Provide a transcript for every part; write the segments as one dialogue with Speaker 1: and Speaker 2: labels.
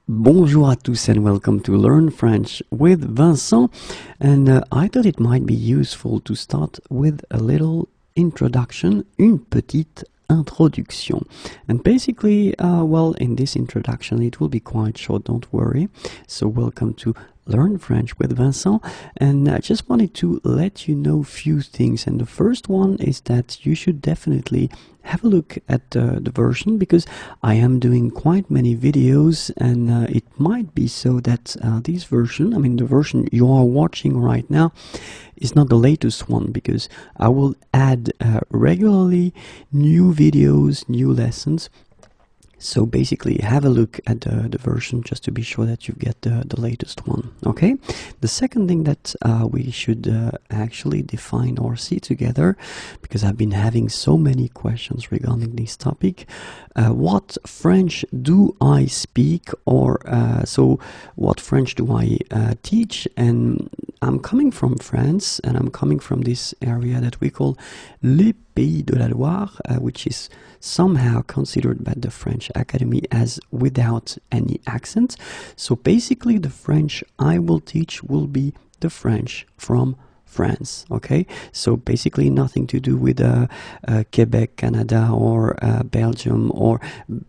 Speaker 1: Bonjour à tous and welcome to Learn French with Vincent. And I thought it might be useful to start with a little introduction, une petite introduction. And basically, well, in this introduction, it will be quite short, don't worry. So welcome to Learn French with Vincent, and I just wanted to let you know a few things. And the first one is that you should definitely have a look at the version, because I am doing quite many videos, and it might be so that this version, I mean the version you are watching right now, is not the latest one, because I will add regularly new videos, new lessons. So basically have a look at the version just to be sure that you get the latest one, okay? The second thing that we should actually define or see together, because I've been having so many questions regarding this topic, what French do I speak, or so what French do I teach? And I'm coming from France, and I'm coming from this area that we call les Pays de la Loire, which is somehow considered by the French Academy as without any accent. So basically the French I will teach will be the French from France, okay? So basically nothing to do with Quebec, Canada, or Belgium, or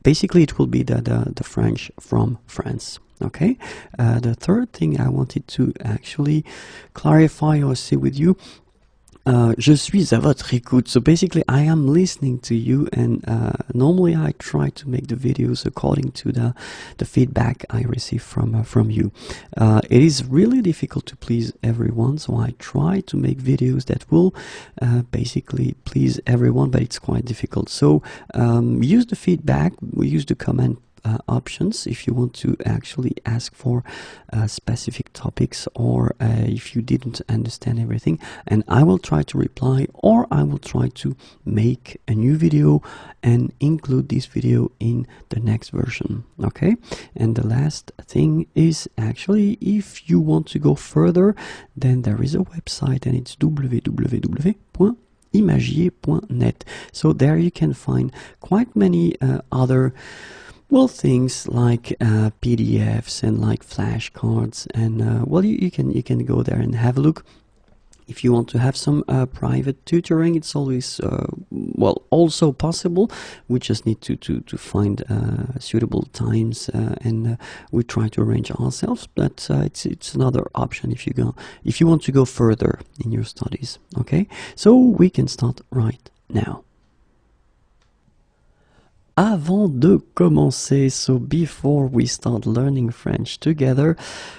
Speaker 1: basically it will be the French from France. Okay, the third thing I wanted to actually clarify or say with you, je suis à votre écoute. So basically I am listening to you, and normally I try to make the videos according to the feedback I receive from you. It is really difficult to please everyone, so I try to make videos that will basically please everyone, but it's quite difficult. So use the feedback, use the comment options if you want to actually ask for specific topics, or if you didn't understand everything, and I will try to reply, or I will try to make a new video and include this video in the next version, okay? And the last thing is, actually, if you want to go further, then there is a website, and it's www.imagiers.net. So there you can find quite many other things like PDFs and like flashcards, and well, you can go there and have a look. If you want to have some private tutoring, it's always well, also possible. We just need to find suitable times, and we try to arrange ourselves. But it's another option if you want to go further in your studies. Okay, so we can start right now. Avant de commencer, so before we start learning French together,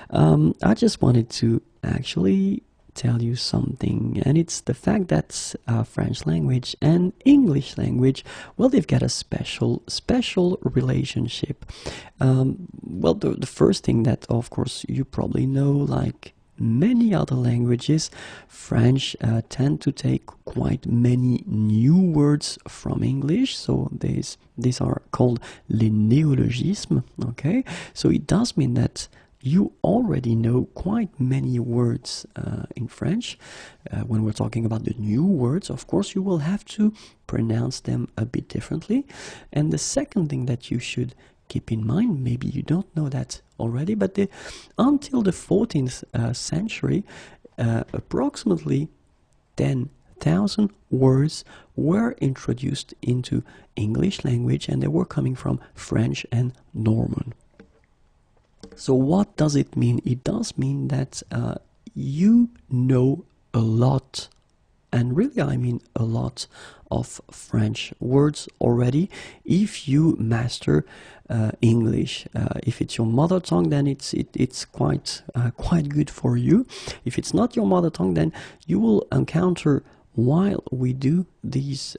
Speaker 1: I just wanted to actually tell you something, and it's the fact that French language and English language, well, they've got a special relationship. Well, the first thing that, of course, you probably know, like many other languages, French tend to take quite many new words from English. So these are called les néologismes, okay? So it does mean that you already know quite many words in French. When we're talking about the new words, of course, you will have to pronounce them a bit differently. And the second thing that you should keep in mind, maybe you don't know that already, but until the 14th century, approximately 10,000 words were introduced into English language, and they were coming from French and Norman. So what does it mean? It does mean that you know a lot, and really I mean a lot, of French words already if you master English. If it's your mother tongue, then it's quite good for you. If it's not your mother tongue, then you will encounter, while we do this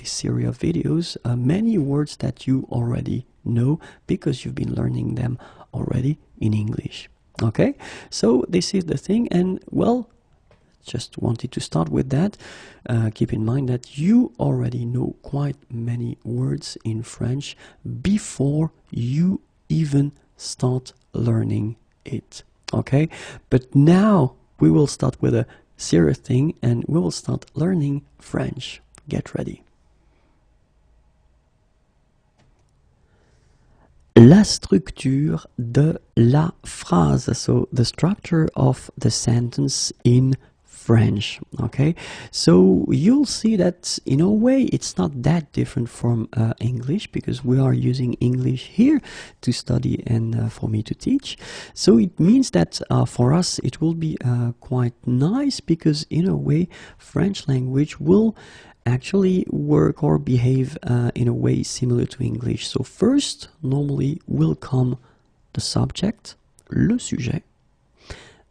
Speaker 1: series of videos, many words that you already know because you've been learning them already in English. Okay, so this is the thing, and well, just wanted to start with that. Keep in mind that you already know quite many words in French before you even start learning it. Okay, but now we will start with a serious thing, and we will start learning French. Get ready. La structure de la phrase, so the structure of the sentence in French. Okay, so you'll see that in a way it's not that different from English, because we are using English here to study and for me to teach. So it means that for us it will be quite nice, because in a way French language will actually work or behave in a way similar to English. So first, normally will come the subject, le sujet.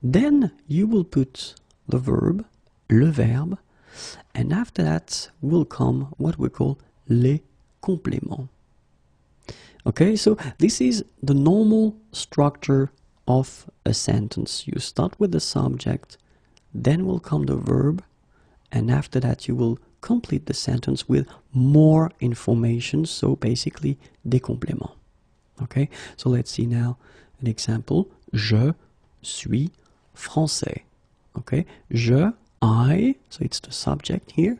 Speaker 1: Then you will put the verb, le verbe, and after that will come what we call les compléments. Okay, so this is the normal structure of a sentence. You start with the subject, then will come the verb, and after that you will complete the sentence with more information, so basically des compléments. Okay, so let's see now an example. Je suis français. Okay, je, I, so it's the subject here.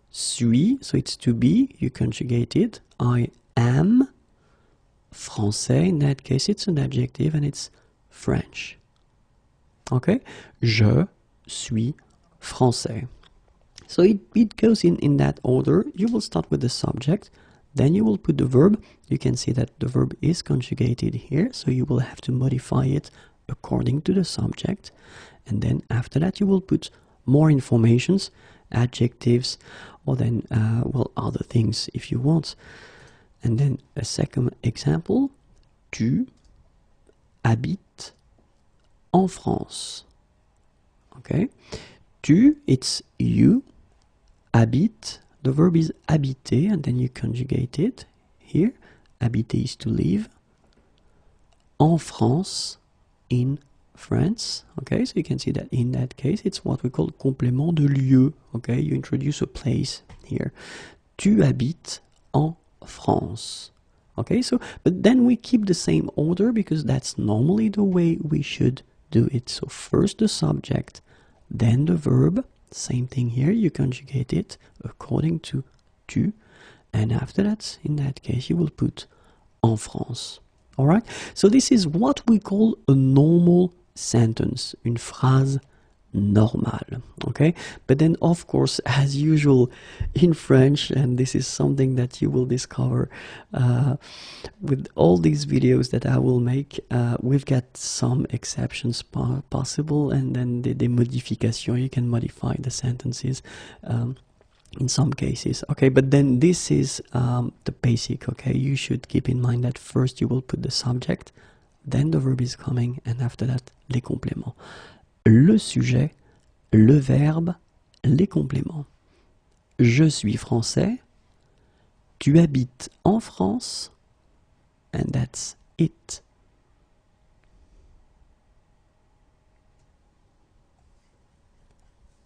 Speaker 1: Suis, so it's to be, you conjugate it. I am français, in that case it's an adjective and it's French. Okay, je suis français. So it goes in that order. You will start with the subject, then you will put the verb. You can see that the verb is conjugated here, so you will have to modify it according to the subject. And then after that you will put more informations, adjectives, or then, well, other things if you want. And then a second example, tu habites en France. Okay, tu, it's you, habite, the verb is habiter, and then you conjugate it here. Habiter is to live. En France, in France. Okay, so you can see that in that case it's what we call complément de lieu. Okay, you introduce a place here. Tu habites en France. Okay, so but then we keep the same order, because that's normally the way we should do it. So first the subject, then the verb. Same thing here, you conjugate it according to tu, and after that, in that case, you will put en France. Alright, so this is what we call a normal sentence, une phrase normale. Okay, but then of course, as usual in French, and this is something that you will discover with all these videos that I will make, we've got some exceptions possible, and then the modification, you can modify the sentences in some cases. Okay, but then this is the basic. Okay, you should keep in mind that first you will put the subject, then the verb is coming, and after that les compléments. Le sujet, le verbe, les compléments. Je suis français, tu habites en France, and that's it.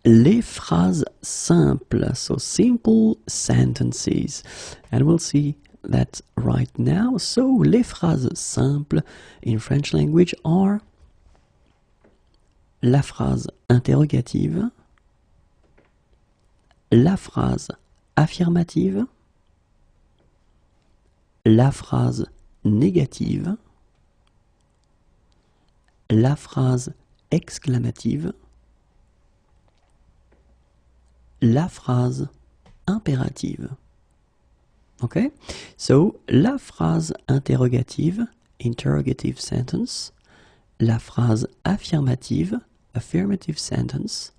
Speaker 1: Les phrases simples, so simple sentences, and we'll see that right now. So les phrases simples in French language are la phrase interrogative, la phrase affirmative, la phrase négative, la phrase exclamative, la phrase impérative. Okay, so la phrase interrogative, interrogative sentence, la phrase affirmative, affirmative sentence,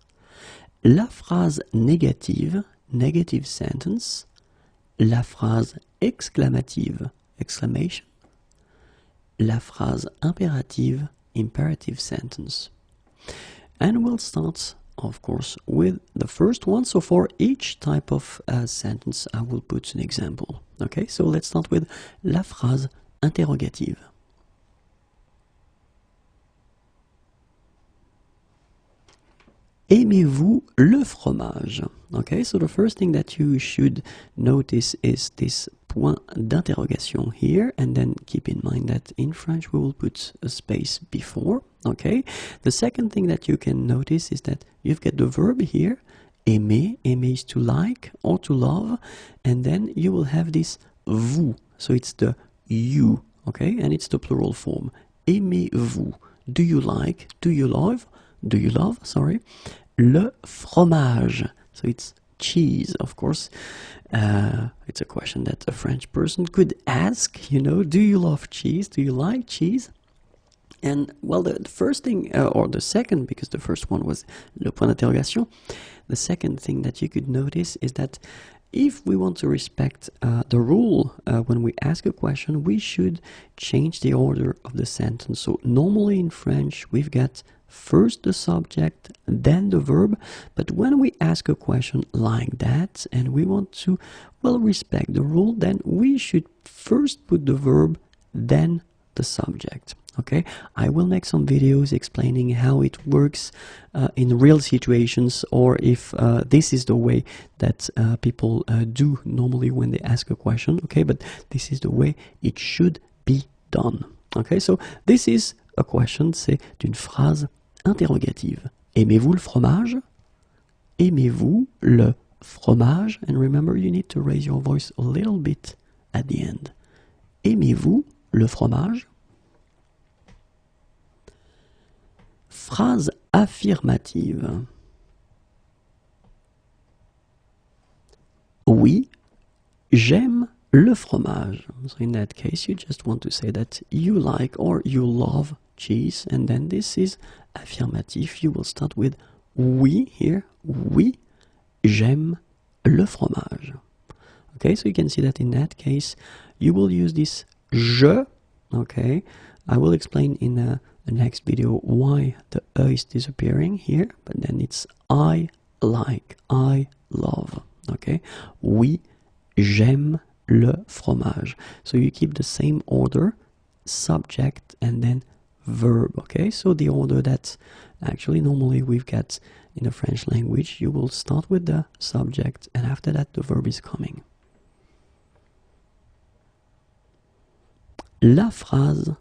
Speaker 1: la phrase négative, negative sentence, la phrase exclamative, exclamation, la phrase impérative, imperative sentence. And we'll start, of course, with the first one. So for each type of sentence, I will put an example. Okay, so let's start with la phrase interrogative. Aimez-vous le fromage? Okay, so the first thing that you should notice is this point d'interrogation here, and then keep in mind that in French we will put a space before. Okay, the second thing that you can notice is that you've got the verb here, aimer. Aimer is to like or to love, and then you will have this vous, so it's the you. okay, and it's the plural form. Aimez-vous? Do you like? Do you love? Do you love? Sorry, le fromage. So it's cheese, of course. It's a question that a French person could ask. You know, do you love cheese? Do you like cheese? And well, the first thing, or the second, because the first one was le point d'interrogation, the second thing that you could notice is that if we want to respect the rule when we ask a question, we should change the order of the sentence. So normally in French, we've got first the subject, then the verb, but when we ask a question like that, and we want to, well, respect the rule, then we should first put the verb, then the subject. Okay, I will make some videos explaining how it works in real situations, or if this is the way that people do normally when they ask a question. Okay, but this is the way it should be done. Okay, so this is a question, c'est une phrase interrogative. Aimez-vous le fromage? Aimez-vous le fromage? And remember, you need to raise your voice a little bit at the end. Aimez-vous le fromage? Phrase affirmative. Oui, j'aime le fromage. So in that case, you just want to say that you like or you love cheese, and then this is affirmative. You will start with oui here. Oui, j'aime le fromage. Okay, so you can see that in that case, you will use this je. Okay, I will explain in the next video why the e is disappearing here, but then it's I like, I love. Okay, oui, j'aime le fromage. So you keep the same order, subject and then verb. Okay, so the order that actually normally we've got in the French language, you will start with the subject and after that the verb is coming. La phrase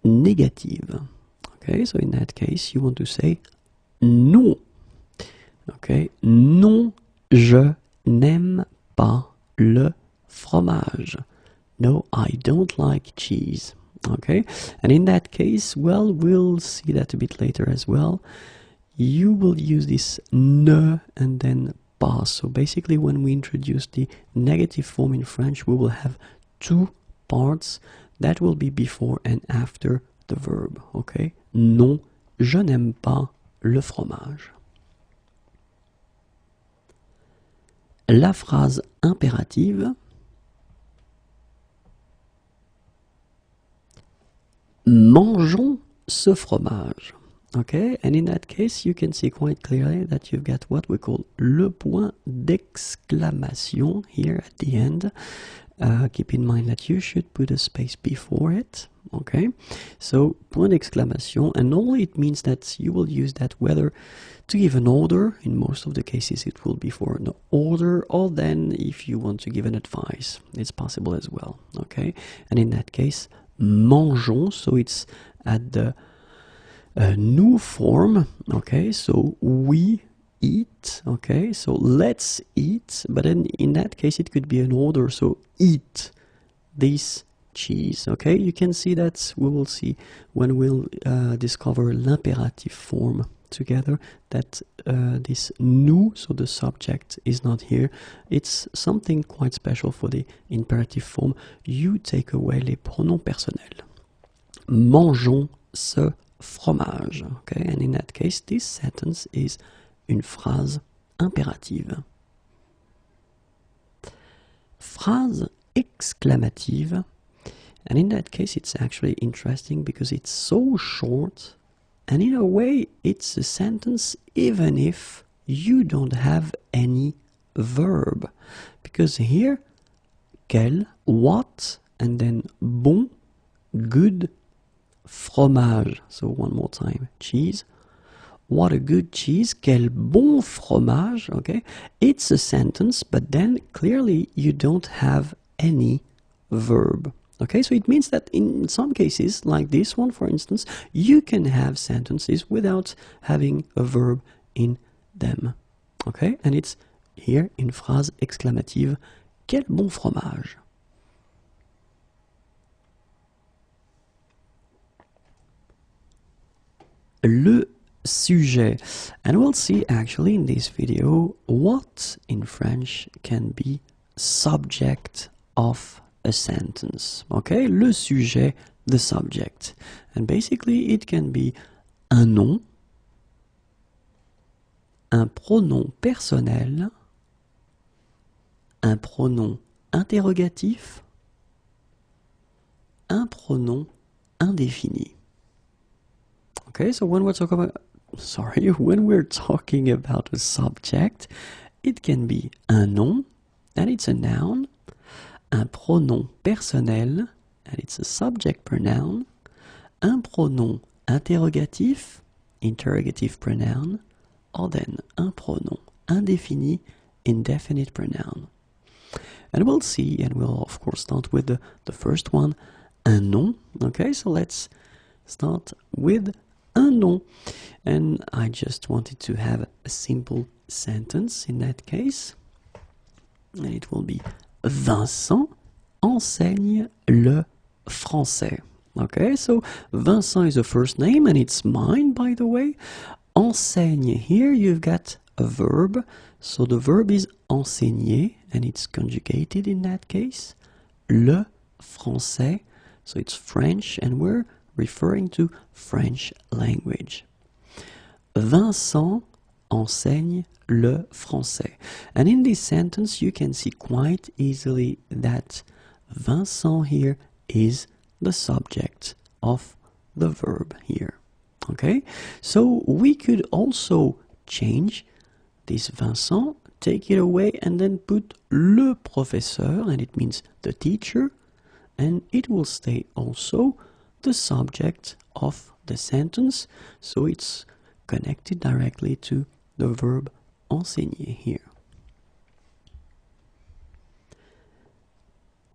Speaker 1: négative. Okay, so in that case, you want to say non. Okay, non, je n'aime pas le fromage. No, I don't like cheese. Okay, and in that case, well, we'll see that a bit later as well. You will use this ne and then pas. So basically, when we introduce the negative form in French, we will have two parts that will be before and after the verb. Okay, non, je n'aime pas le fromage. La phrase impérative. Mangeons ce fromage. Okay, and in that case, you can see quite clearly that you've got what we call le point d'exclamation here at the end. Keep in mind that you should put a space before it. Okay, so point d'exclamation, and normally it means that you will use that whether to give an order. In most of the cases, it will be for an order, or then if you want to give an advice, it's possible as well. Okay, and in that case, mangeons, so it's at the new form. Okay, so we eat. Okay, so let's eat, but then in that case it could be an order, so eat this cheese. Okay, you can see that we will see when we'll discover l'imperative form together that this nous, so the subject is not here. It's something quite special for the imperative form. You take away les pronoms personnels. Mangeons ce fromage. Okay, and in that case this sentence is une phrase impérative. Phrase exclamative, and in that case it's actually interesting because it's so short, and in a way it's a sentence even if you don't have any verb, because here quel, what, and then bon, good, fromage, so one more time, cheese. What a good cheese, quel bon fromage. Okay, it's a sentence, but then clearly you don't have any verb. Okay, so it means that in some cases, like this one for instance, you can have sentences without having a verb in them. Okay, and it's here in phrase exclamative, quel bon fromage. le sujet. And we'll see actually in this video what in French can be subject of a sentence. Okay, le sujet, the subject. And basically it can be un nom, un pronom personnel, un pronom interrogatif, un pronom indéfini. Okay, so when we're talking about a subject, it can be un nom, and it's a noun, un pronom personnel, and it's a subject pronoun, un pronom interrogatif, interrogative pronoun, or then un pronom indéfini, indefinite pronoun. And we'll see, and we'll of course start with the first one, un nom. Okay, so let's start with un nom. And I just wanted to have a simple sentence in that case. And it will be Vincent enseigne le français. Okay, so Vincent is a first name and it's mine, by the way. Enseigne, here you've got a verb. So the verb is enseigner and it's conjugated in that case. Le français, so it's French and we're referring to French language. Vincent enseigne le français. And in this sentence you can see quite easily that Vincent here is the subject of the verb here. Okay, so we could also change this Vincent, take it away and then put le professeur, and it means the teacher, and it will stay also the subject of the sentence, so it's connected directly to the verb enseigner here.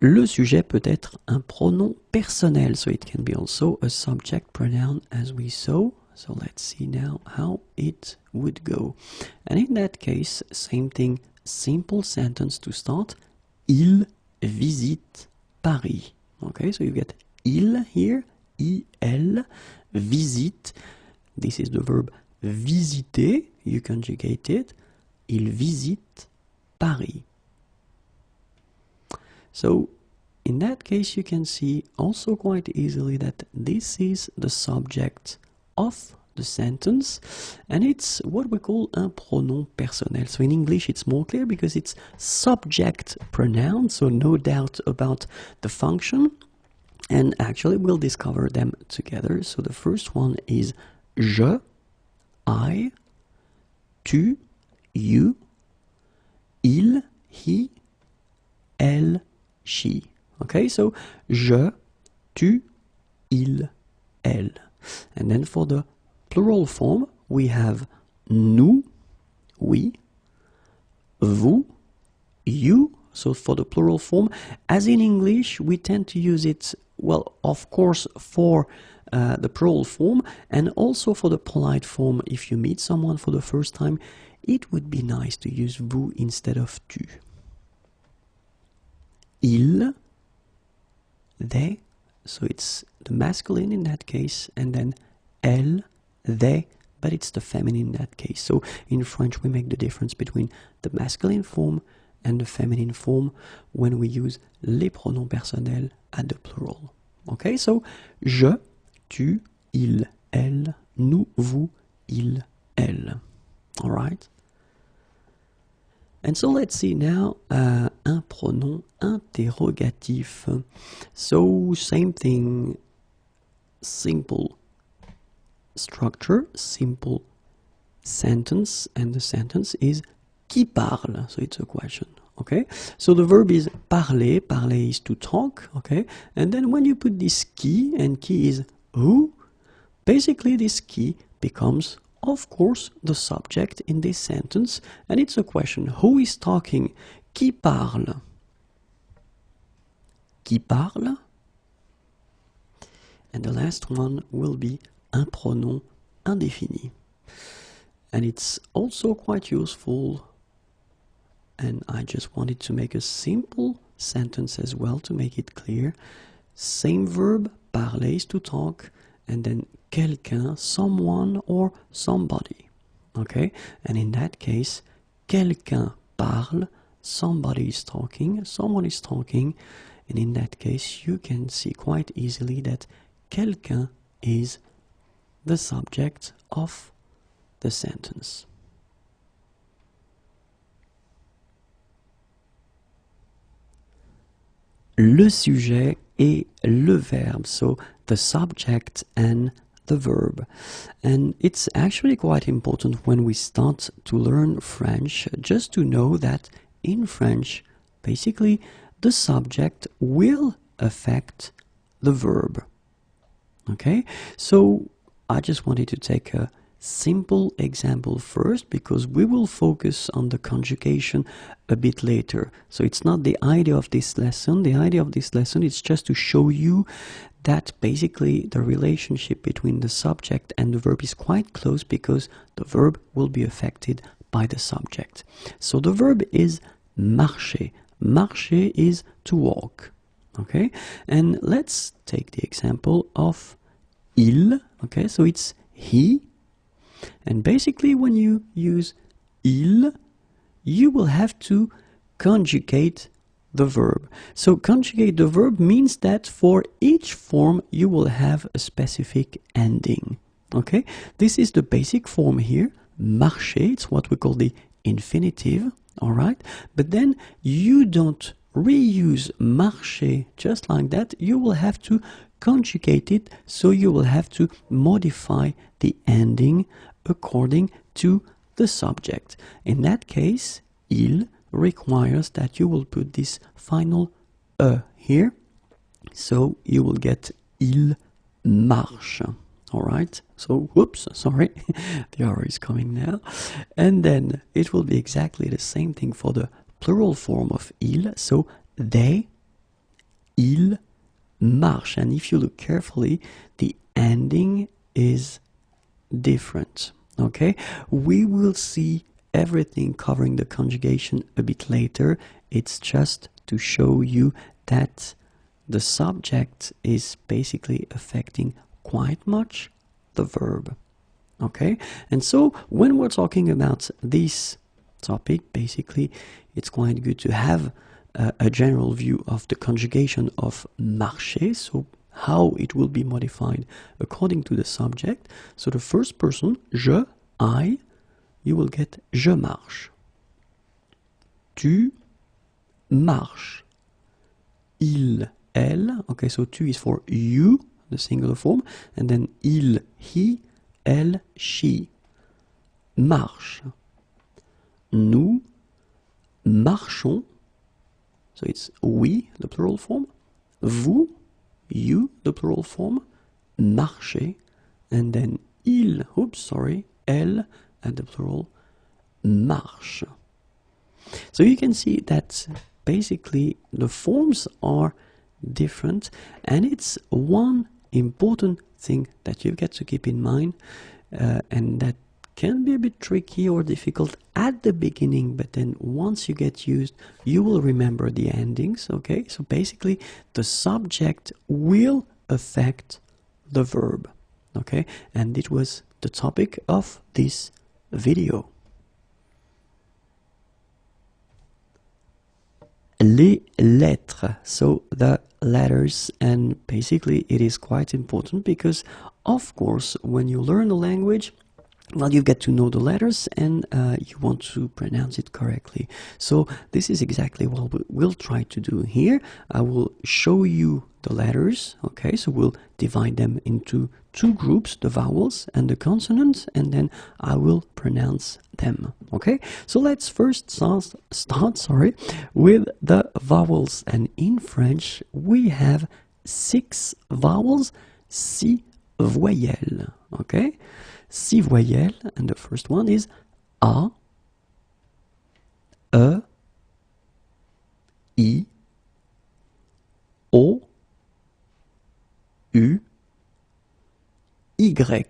Speaker 1: Le sujet peut être un pronom personnel, so it can be also a subject pronoun as we saw. So let's see now how it would go. And in that case, same thing, simple sentence to start. Il visite Paris. Okay, so you get il here, il, visite. This is the verb visiter, you conjugate it. Il visite Paris. So in that case, you can see also quite easily that this is the subject of the sentence, and it's what we call un pronom personnel. So in English it's more clear because it's subject pronoun, so no doubt about the function, and actually we'll discover them together. So the first one is je, I, tu, you, il, he, elle, she. Okay, so je, tu, il, elle. And then for the plural form, we have nous, we, vous, you. So for the plural form, as in English, we tend to use it, well, of course, for the plural form, and also for the polite form. If you meet someone for the first time, it would be nice to use vous instead of tu. Il, they, so it's the masculine in that case, and then elle, they, but it's the feminine in that case. So in French we make the difference between the masculine form and the feminine form when we use les pronoms personnels at the plural. Okay, so je, tu, il, elle, nous, vous, il, elle. All right? And so let's see now un pronom interrogatif. So same thing, simple structure, simple sentence, and the sentence is qui parle, so it's a question. Okay, so the verb is parler, parler is to talk, okay, and then when you put this qui, and qui is who, basically this qui becomes, of course, the subject in this sentence, and it's a question. Who is talking? Qui parle? Qui parle? And the last one will be un pronom indéfini. And it's also quite useful, and I just wanted to make a simple sentence as well to make it clear. Same verb, parler is to talk, and then quelqu'un, someone or somebody. Okay, and in that case, quelqu'un parle, somebody is talking, someone is talking, and in that case you can see quite easily that quelqu'un is the subject of the sentence. Le sujet et le verbe, so the subject and the verb. And it's actually quite important when we start to learn French just to know that in French, basically, the subject will affect the verb. Okay, so I just wanted to take a simple example first because we will focus on the conjugation a bit later. So it's not the idea of this lesson. The idea of this lesson is just to show you that basically the relationship between the subject and the verb is quite close because the verb will be affected by the subject. So the verb is marcher. Marcher is to walk. Okay, and let's take the example of il. Okay, so it's he, and basically when you use il, you will have to conjugate the verb. So conjugate the verb means that for each form you will have a specific ending. Okay, this is the basic form here, marcher. It's what we call the infinitive. All right, but then you don't reuse marcher just like that. You will have to conjugate it, so you will have to modify the ending according to the subject. In that case, il requires that you will put this final e here, so you will get il marche. All right, so whoops, sorry, the R is coming now. And then it will be exactly the same thing for the plural form of il, so they, il marche. And if you look carefully, the ending is different. Okay, we will see everything covering the conjugation a bit later. It's just to show you that the subject is basically affecting quite much the verb. Okay, and so when we're talking about this topic, basically it's quite good to have a general view of the conjugation of marcher, so how it will be modified according to the subject. So the first person, je, I, you will get je marche. Tu marches. Il, elle. Okay, so tu is for you, the singular form, and then il, he, elle, she. Marche. Nous marchons. So it's we, the plural form. Vous, you, the plural form. Marchez. And then il, elle, and the plural, marche. So you can see that basically the forms are different, and it's one important thing that you've got to keep in mind, and that can be a bit tricky or difficult at the beginning, but then once you get used, you will remember the endings. Okay, so basically the subject will affect the verb. Okay, and it was the topic of this video. Les lettres, so the letters, and basically it is quite important because of course when you learn a language, well, you get to know the letters and you want to pronounce it correctly. So this is exactly what we'll try to do here. I will show you the letters, okay, so we'll divide them into two groups, the vowels and the consonants, and then I will pronounce them, okay? So let's first start with the vowels, and in French we have 6 vowels, 6 voyelles, okay? 6 voyelles, and the first one is A, E, I, O, U, Y.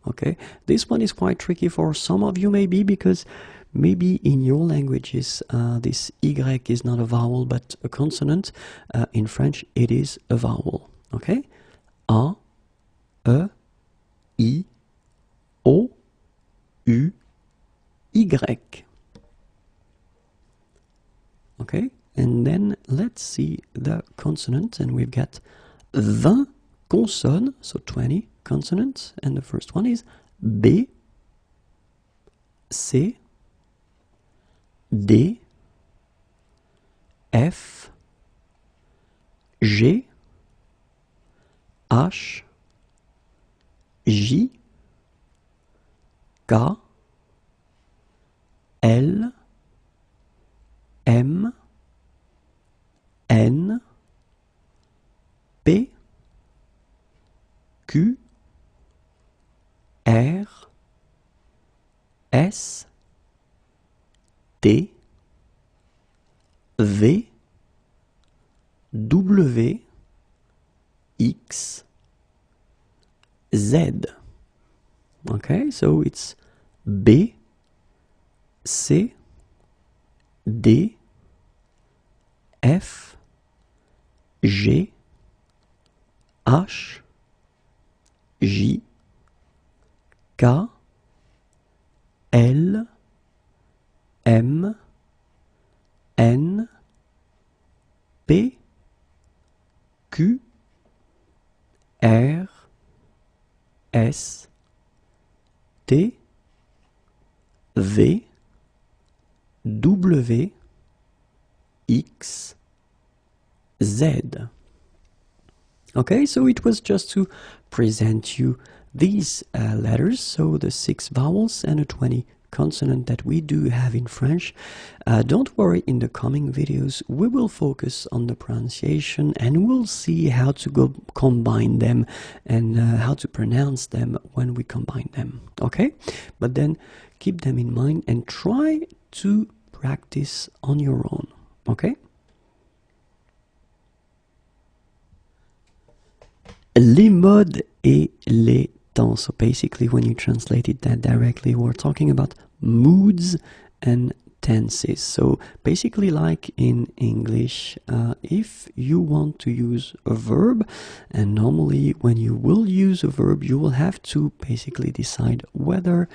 Speaker 1: Okay, this one is quite tricky for some of you maybe, because maybe in your languages this Y is not a vowel but a consonant. In French it is a vowel. Okay, A, E, I, O, U, Y. Okay, and then let's see the consonants, and we've got 20 consonnes, so 20 consonants, and the first one is B, C, D, F, G, H, J, K, L, M, N, P, Q, R, S, T, V, W, X, Z. Okay, so it's B, C, D, F, G, H, J, K, L, M, N, P, Q, R, S, T, V, W, X, Z. Okay, so it was just to present you these letters, so the 6 vowels and the 20 consonant that we do have in French. Don't worry, in the coming videos we will focus on the pronunciation and we'll see how to combine them and how to pronounce them when we combine them. Okay, but then keep them in mind and try to practice on your own. Okay, les modes et les temps. So basically, when you translated that directly, we're talking about moods and tenses. So basically, like in English, if you want to use a verb, and normally when you will use a verb, you will have to basically decide whether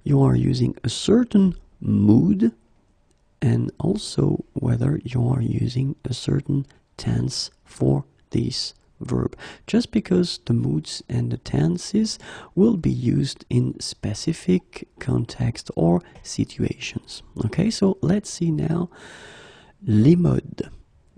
Speaker 1: you are using a certain mood and also whether you are using a certain tense for this verb, just because the moods and the tenses will be used in specific context or situations. Okay, so let's see now les modes.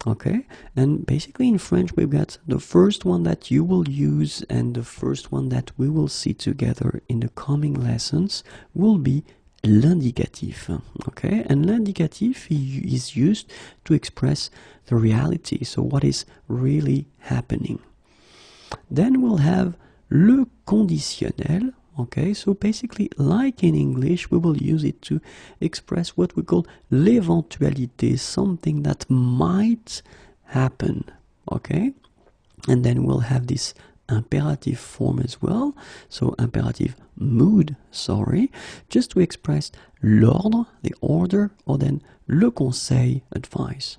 Speaker 1: Okay, and basically in French we've got the first one that you will use and the first one that we will see together in the coming lessons will be l'indicatif. Okay, and l'indicatif is used to express the reality, so what is really happening. Then we'll have le conditionnel. Okay, so basically like in English we will use it to express what we call l'éventualité, something that might happen. Okay, and then we'll have this imperative form as well, so imperative mood, sorry, just to express l'ordre, the order, or then le conseil, advice.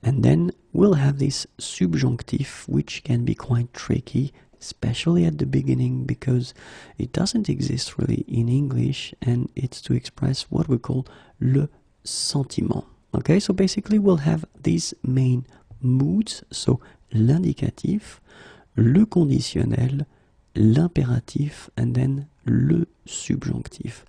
Speaker 1: And then we'll have this subjunctive, which can be quite tricky, especially at the beginning, because it doesn't exist really in English, and it's to express what we call le sentiment. Okay, so basically we'll have these main moods, so l'indicatif, le conditionnel, l'impératif, and then le subjonctif.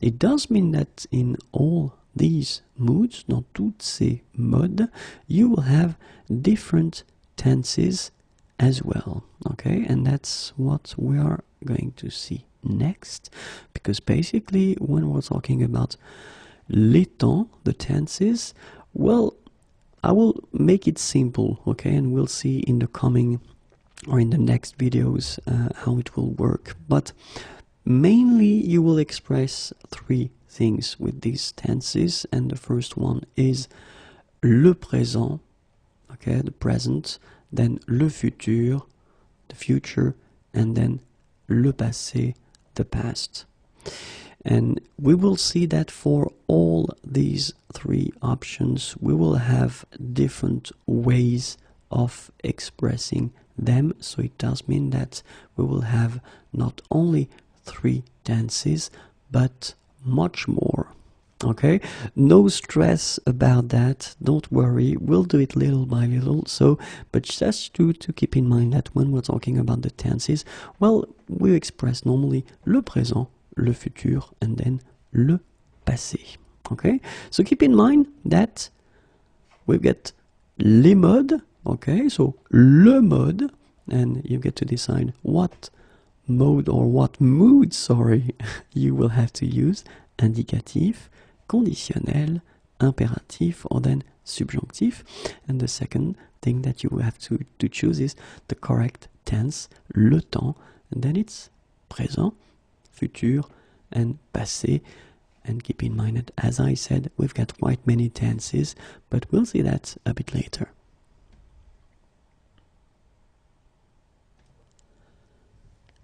Speaker 1: It does mean that in all these moods, dans toutes ces modes, you will have different tenses as well. Okay, and that's what we are going to see next, because basically when we're talking about les temps, the tenses, well, I will make it simple, okay, and we'll see in the coming or in the next videos how it will work. But mainly you will express 3 things with these tenses, and the first one is le présent, okay, the present, then le futur, the future, and then le passé, the past. And we will see that for all these 3 options we will have different ways of expressing them, so it does mean that we will have not only 3 tenses, but much more. Okay, no stress about that, don't worry, we'll do it little by little. So, but just to keep in mind that when we're talking about the tenses, well, we express normally le présent, le futur, and then le passé. Okay, so keep in mind that we've got les modes. Okay, so le mode, and you get to decide what mode or what mood, sorry, you will have to use. Indicatif, conditionnel, impératif, or then subjonctif. And the second thing that you have to choose is the correct tense, le temps, and then it's présent, futur, and passé. And keep in mind that, as I said, we've got quite many tenses, but we'll see that a bit later.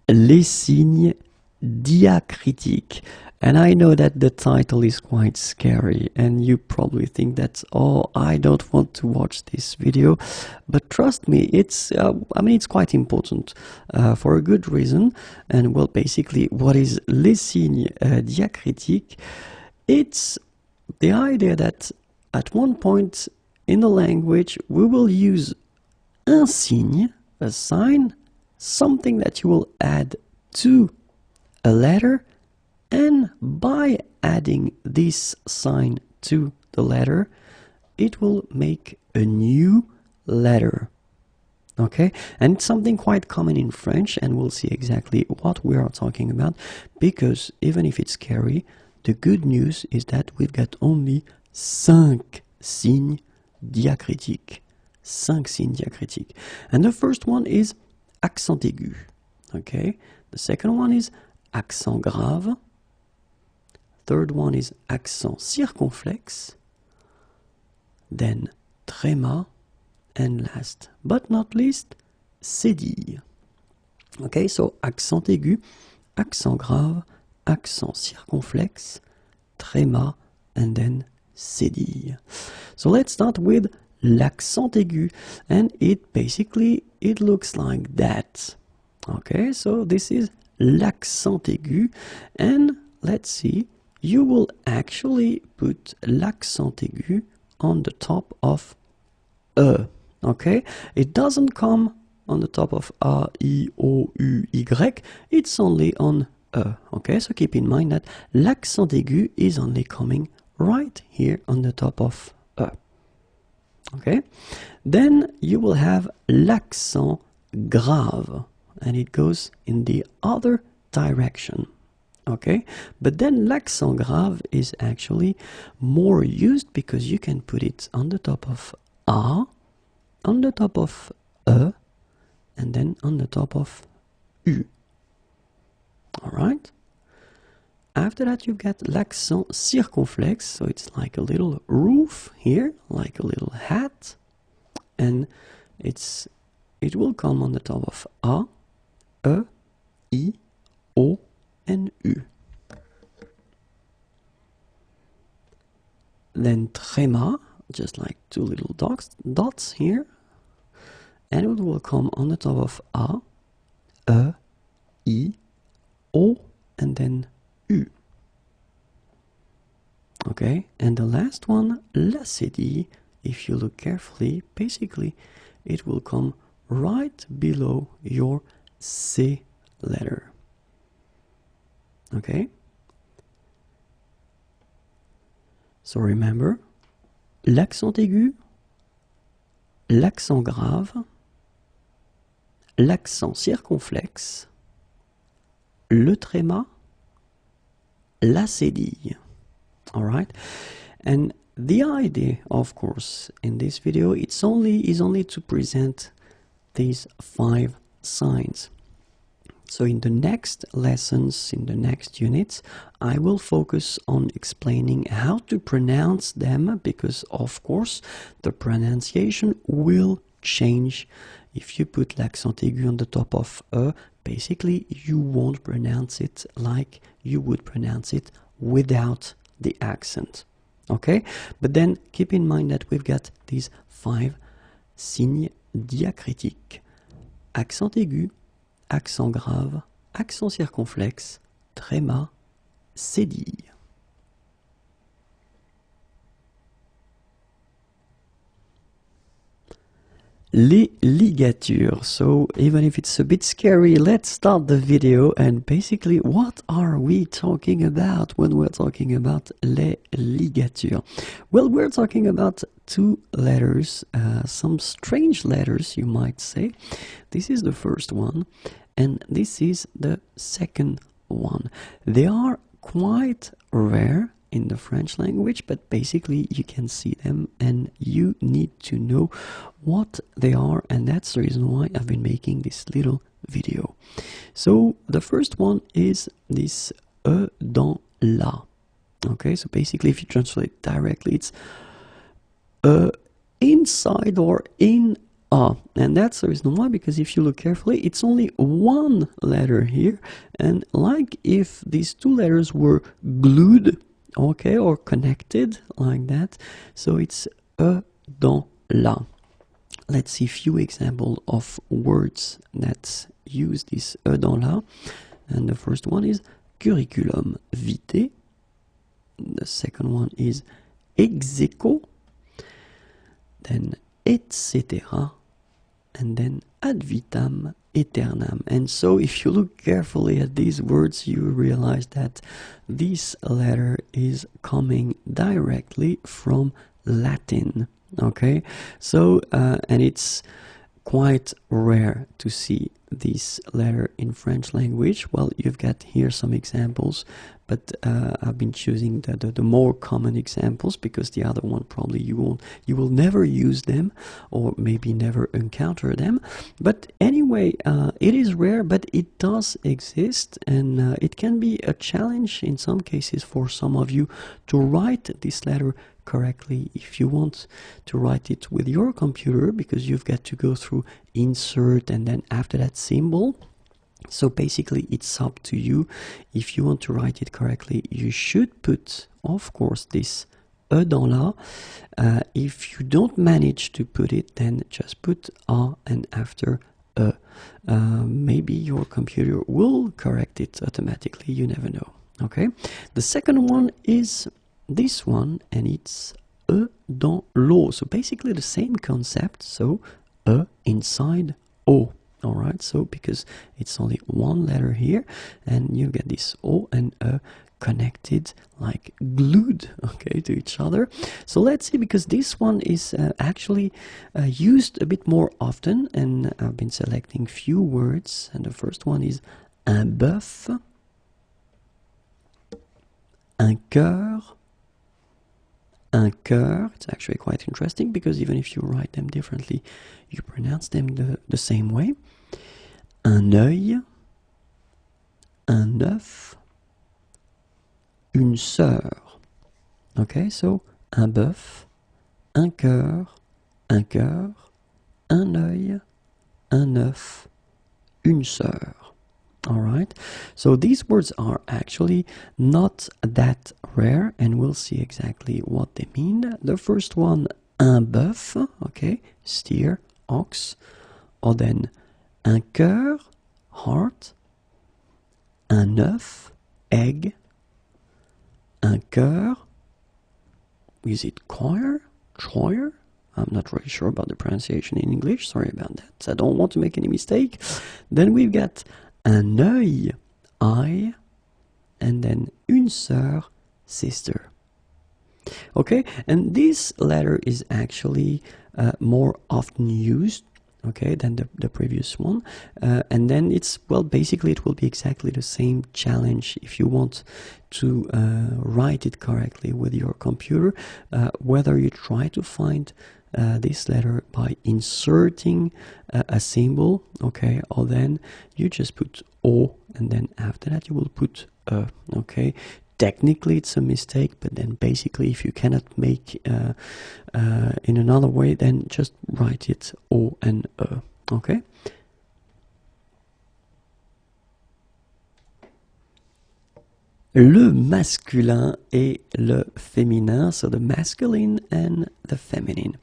Speaker 1: Les signes diacritiques. And I know that the title is quite scary, and you probably think that, oh, I don't want to watch this video. But trust me, it's quite important for a good reason. And well, basically, what is les signes diacritiques? It's the idea that at one point in the language, we will use un signe, a sign, something that you will add to a letter, and by adding this sign to the letter, it will make a new letter. Okay, and it's something quite common in French, and we'll see exactly what we are talking about, because even if it's scary, the good news is that we've got only 5 signes diacritiques. 5 signes diacritiques. And the first one is accent aigu. Okay, the second one is accent grave. Third one is accent circonflexe. Then tréma. And last but not least, cédille. Okay, so accent aigu, accent grave, accent circonflexe, tréma, and then cédille. So let's start with l'accent aigu, and it looks like that. Okay, so this is l'accent aigu, and let's see, you will actually put l'accent aigu on the top of E. Okay, it doesn't come on the top of A, I, O, U, Y, it's only on E. Okay, so keep in mind that l'accent aigu is only coming right here on the top of E. Okay, then you will have l'accent grave, and it goes in the other direction. Okay, but then l'accent grave is actually more used because you can put it on the top of A, on the top of E, and then on the top of U. Alright? After that you've got l'accent circonflexe, so it's like a little roof here, like a little hat, and it will come on the top of A, E, I, O, and U. Then tréma, just like 2 little dots here, and it will come on the top of A, E, I, O, and then U. Okay, and the last one, la cédille, if you look carefully, basically it will come right below your C letter. Okay, so remember, l'accent aigu, l'accent grave, l'accent circonflexe, le tréma, la cédille. All right, and the idea, of course, in this video, is only to present these 5 signs. So in the next lessons, in the next units, I will focus on explaining how to pronounce them, because of course the pronunciation will change. If you put l'accent aigu on the top of E, basically you won't pronounce it like you would pronounce it without the accent. Okay? But then keep in mind that we've got these 5 signes diacritiques. accent aigu, accent grave, accent circonflexe, tréma, cédille. Les ligatures. So even if it's a bit scary, let's start the video. And basically, what are we talking about when we're talking about les ligatures? Well, we're talking about two letters, some strange letters, you might say. This is the first one, and this is the second one. They are quite rare in the French language, but basically you can see them and you need to know what they are, and that's the reason why I've been making this little video. So the first one is this e dans la. Okay, so basically if you translate directly, it's inside or in a, and that's the reason why, because if you look carefully, it's only one letter here, and like if these two letters were glued, okay, or connected like that, so it's e dans la. Let's see a few examples of words that use this e dans la, and the first one is curriculum vitae, the second one is ex aequo, then etc., and then ad vitam aeternam. And so if you look carefully at these words, you realize that this letter is coming directly from Latin. Okay, so and it's quite rare to see this letter in French language. Well, you've got here some examples, but I've been choosing the more common examples, because the other one probably you will never use them, or maybe never encounter them. But anyway, it is rare, but it does exist, and it can be a challenge in some cases for some of you to write this letter correctly if you want to write it with your computer, because you've got to go through insert and then after that symbol. So basically it's up to you. If you want to write it correctly, you should put, of course, this e dans la. If you don't manage to put it, then just put a and after e. Maybe your computer will correct it automatically, you never know. Okay, the second one is this one, and it's e dans l'eau. So basically the same concept, so e inside o. All right, so because it's only one letter here, and you get this o and e connected, like glued, okay, to each other. So let's see, because this one is actually used a bit more often, and I've been selecting few words, and the first one is un bœuf, un cœur, un cœur. It's actually quite interesting, because even if you write them differently, you pronounce them the same way. Un œil, un œuf, une sœur. Okay, so un bœuf, un cœur, un cœur, un œil, un œuf, une sœur. All right, so these words are actually not that rare, and we'll see exactly what they mean. The first one, un bœuf, okay, steer, ox, or then un cœur, heart, un œuf, egg, un cœur, is it choir, choir? I'm not really sure about the pronunciation in English, sorry about that, I don't want to make any mistake. Then we've got un œil, eye, and then une sœur, sister. Okay, and this letter is actually more often used, okay, than the previous one, and then it's, well, basically it will be exactly the same challenge if you want to write it correctly with your computer, whether you try to find this letter by inserting a symbol, okay, or then you just put O, and then after that you will put E, okay. Technically it's a mistake, but then basically if you cannot make in another way, then just write it O and E, okay. le masculin et le féminin, so the masculine and the feminine.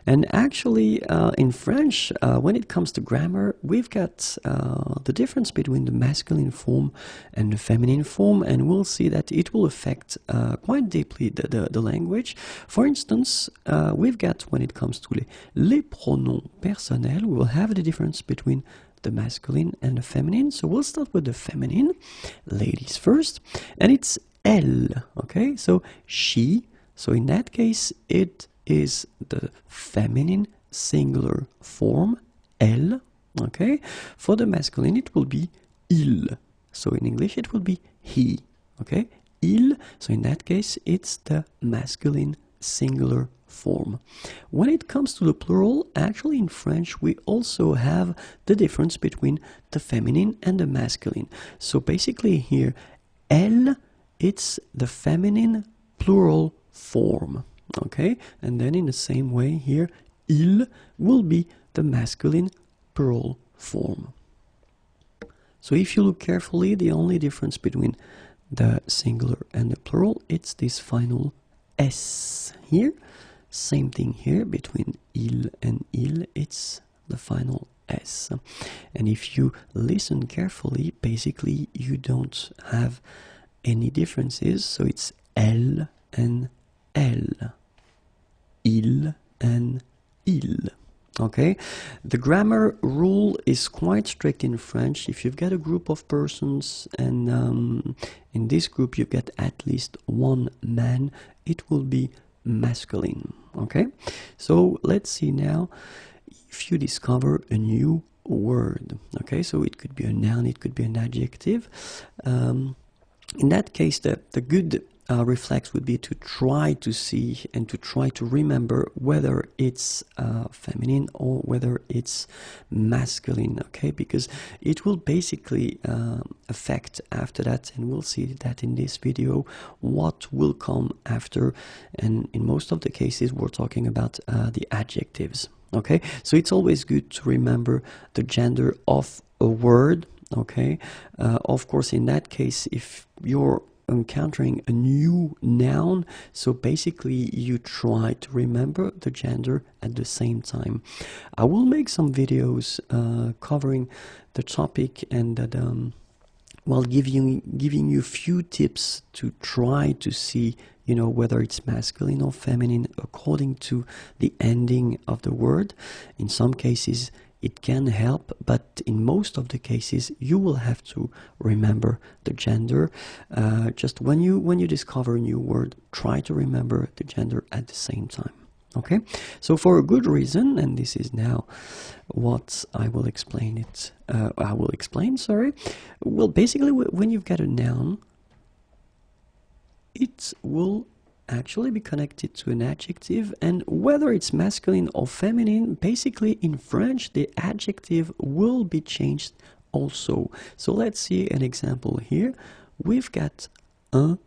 Speaker 1: And actually, in French, when it comes to grammar, we've got the difference between the masculine form and the feminine form, and we'll see that it will affect quite deeply the language. For instance, we've got, when it comes to les pronoms personnels, we will have the difference between the masculine and the feminine. So we'll start with the feminine, ladies first, and it's elle, okay? So she, so in that case, it is the feminine singular form, elle, okay? For the masculine, it will be il. So in English, it will be he, okay? Il, so in that case, it's the masculine singular form. When it comes to the plural, actually in French we also have the difference between the feminine and the masculine. So basically here, elle, it's the feminine plural form, okay? And then in the same way here, il will be the masculine plural form. So if you look carefully, the only difference between the singular and the plural, it's this final S here. Same thing here between il and il, it's the final S. And if you listen carefully, basically you don't have any differences, so it's elle and elle, il and il. Okay, the grammar rule is quite strict in French. If you've got a group of persons and in this group you've got at least one man, it will be masculine. Okay, so let's see now if you discover a new word. Okay, so it could be a noun, it could be an adjective. In that case, the good reflex would be to try to see and to try to remember whether it's feminine or whether it's masculine, okay? Because it will basically affect after that, and we'll see that in this video, what will come after. And in most of the cases, we're talking about the adjectives, okay? So it's always good to remember the gender of a word, okay? Of course, in that case, if you're encountering a new noun, so basically you try to remember the gender at the same time. I will make some videos covering the topic and that well, giving you a few tips to try to see, you know, whether it's masculine or feminine according to the ending of the word. In some cases it can help, but in most of the cases you will have to remember the gender. Just when you discover a new word, try to remember the gender at the same time. Okay, so for a good reason, and this is now what I will explain sorry. Well, basically when you've got a noun, it will actually be connected to an adjective, and whether it's masculine or feminine, basically in French the adjective will be changed also. So let's see an example here. We've got un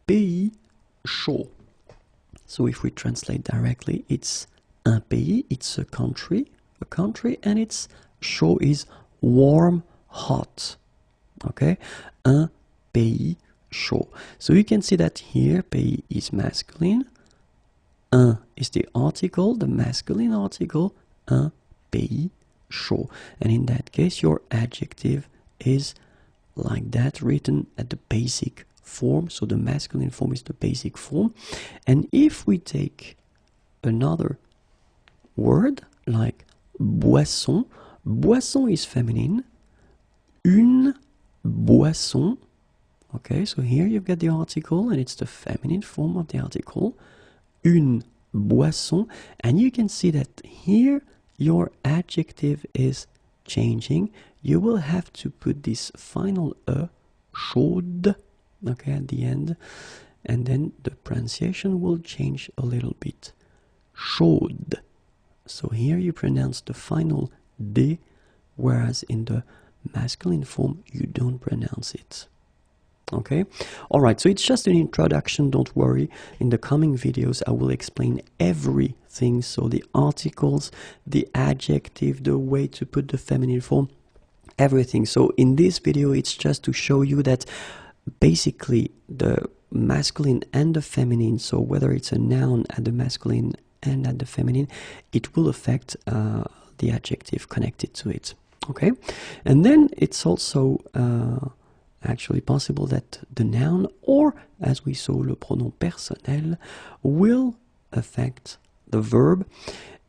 Speaker 1: pays chaud. So if we translate directly, it's un pays, it's a country, and it's chaud is warm, hot. Okay, un pays chaud. So you can see that here pays is masculine, un is the article, the masculine article, un pays chaud. And in that case, your adjective is like that, written at the basic form. So the masculine form is the basic form. And if we take another word like boisson, boisson is feminine, une boisson. Okay, so here you've got the article and it's the feminine form of the article, une boisson, and you can see that here your adjective is changing. You will have to put this final e, chaude, okay, at the end, and then the pronunciation will change a little bit. Chaude. So here you pronounce the final d, whereas in the masculine form you don't pronounce it. Okay, all right, so it's just an introduction, don't worry. In the coming videos I will explain everything, so the articles, the adjective, the way to put the feminine form, everything. So in this video it's just to show you that basically the masculine and the feminine, so whether it's a noun at the masculine and at the feminine, it will affect the adjective connected to it. Okay, and then it's also actually possible that the noun, or as we saw, le pronom personnel, will affect the verb.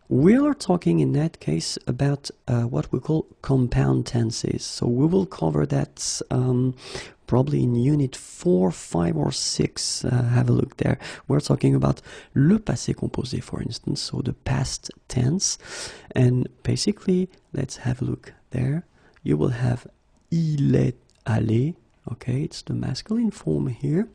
Speaker 1: We are talking in that case about what we call compound tenses. So we will cover that probably in unit 4, 5, or 6. Have a look there. We're talking about le passé composé, for instance, so the past tense. And basically, let's have a look there. You will have il est allé. Okay, it's the masculine form here.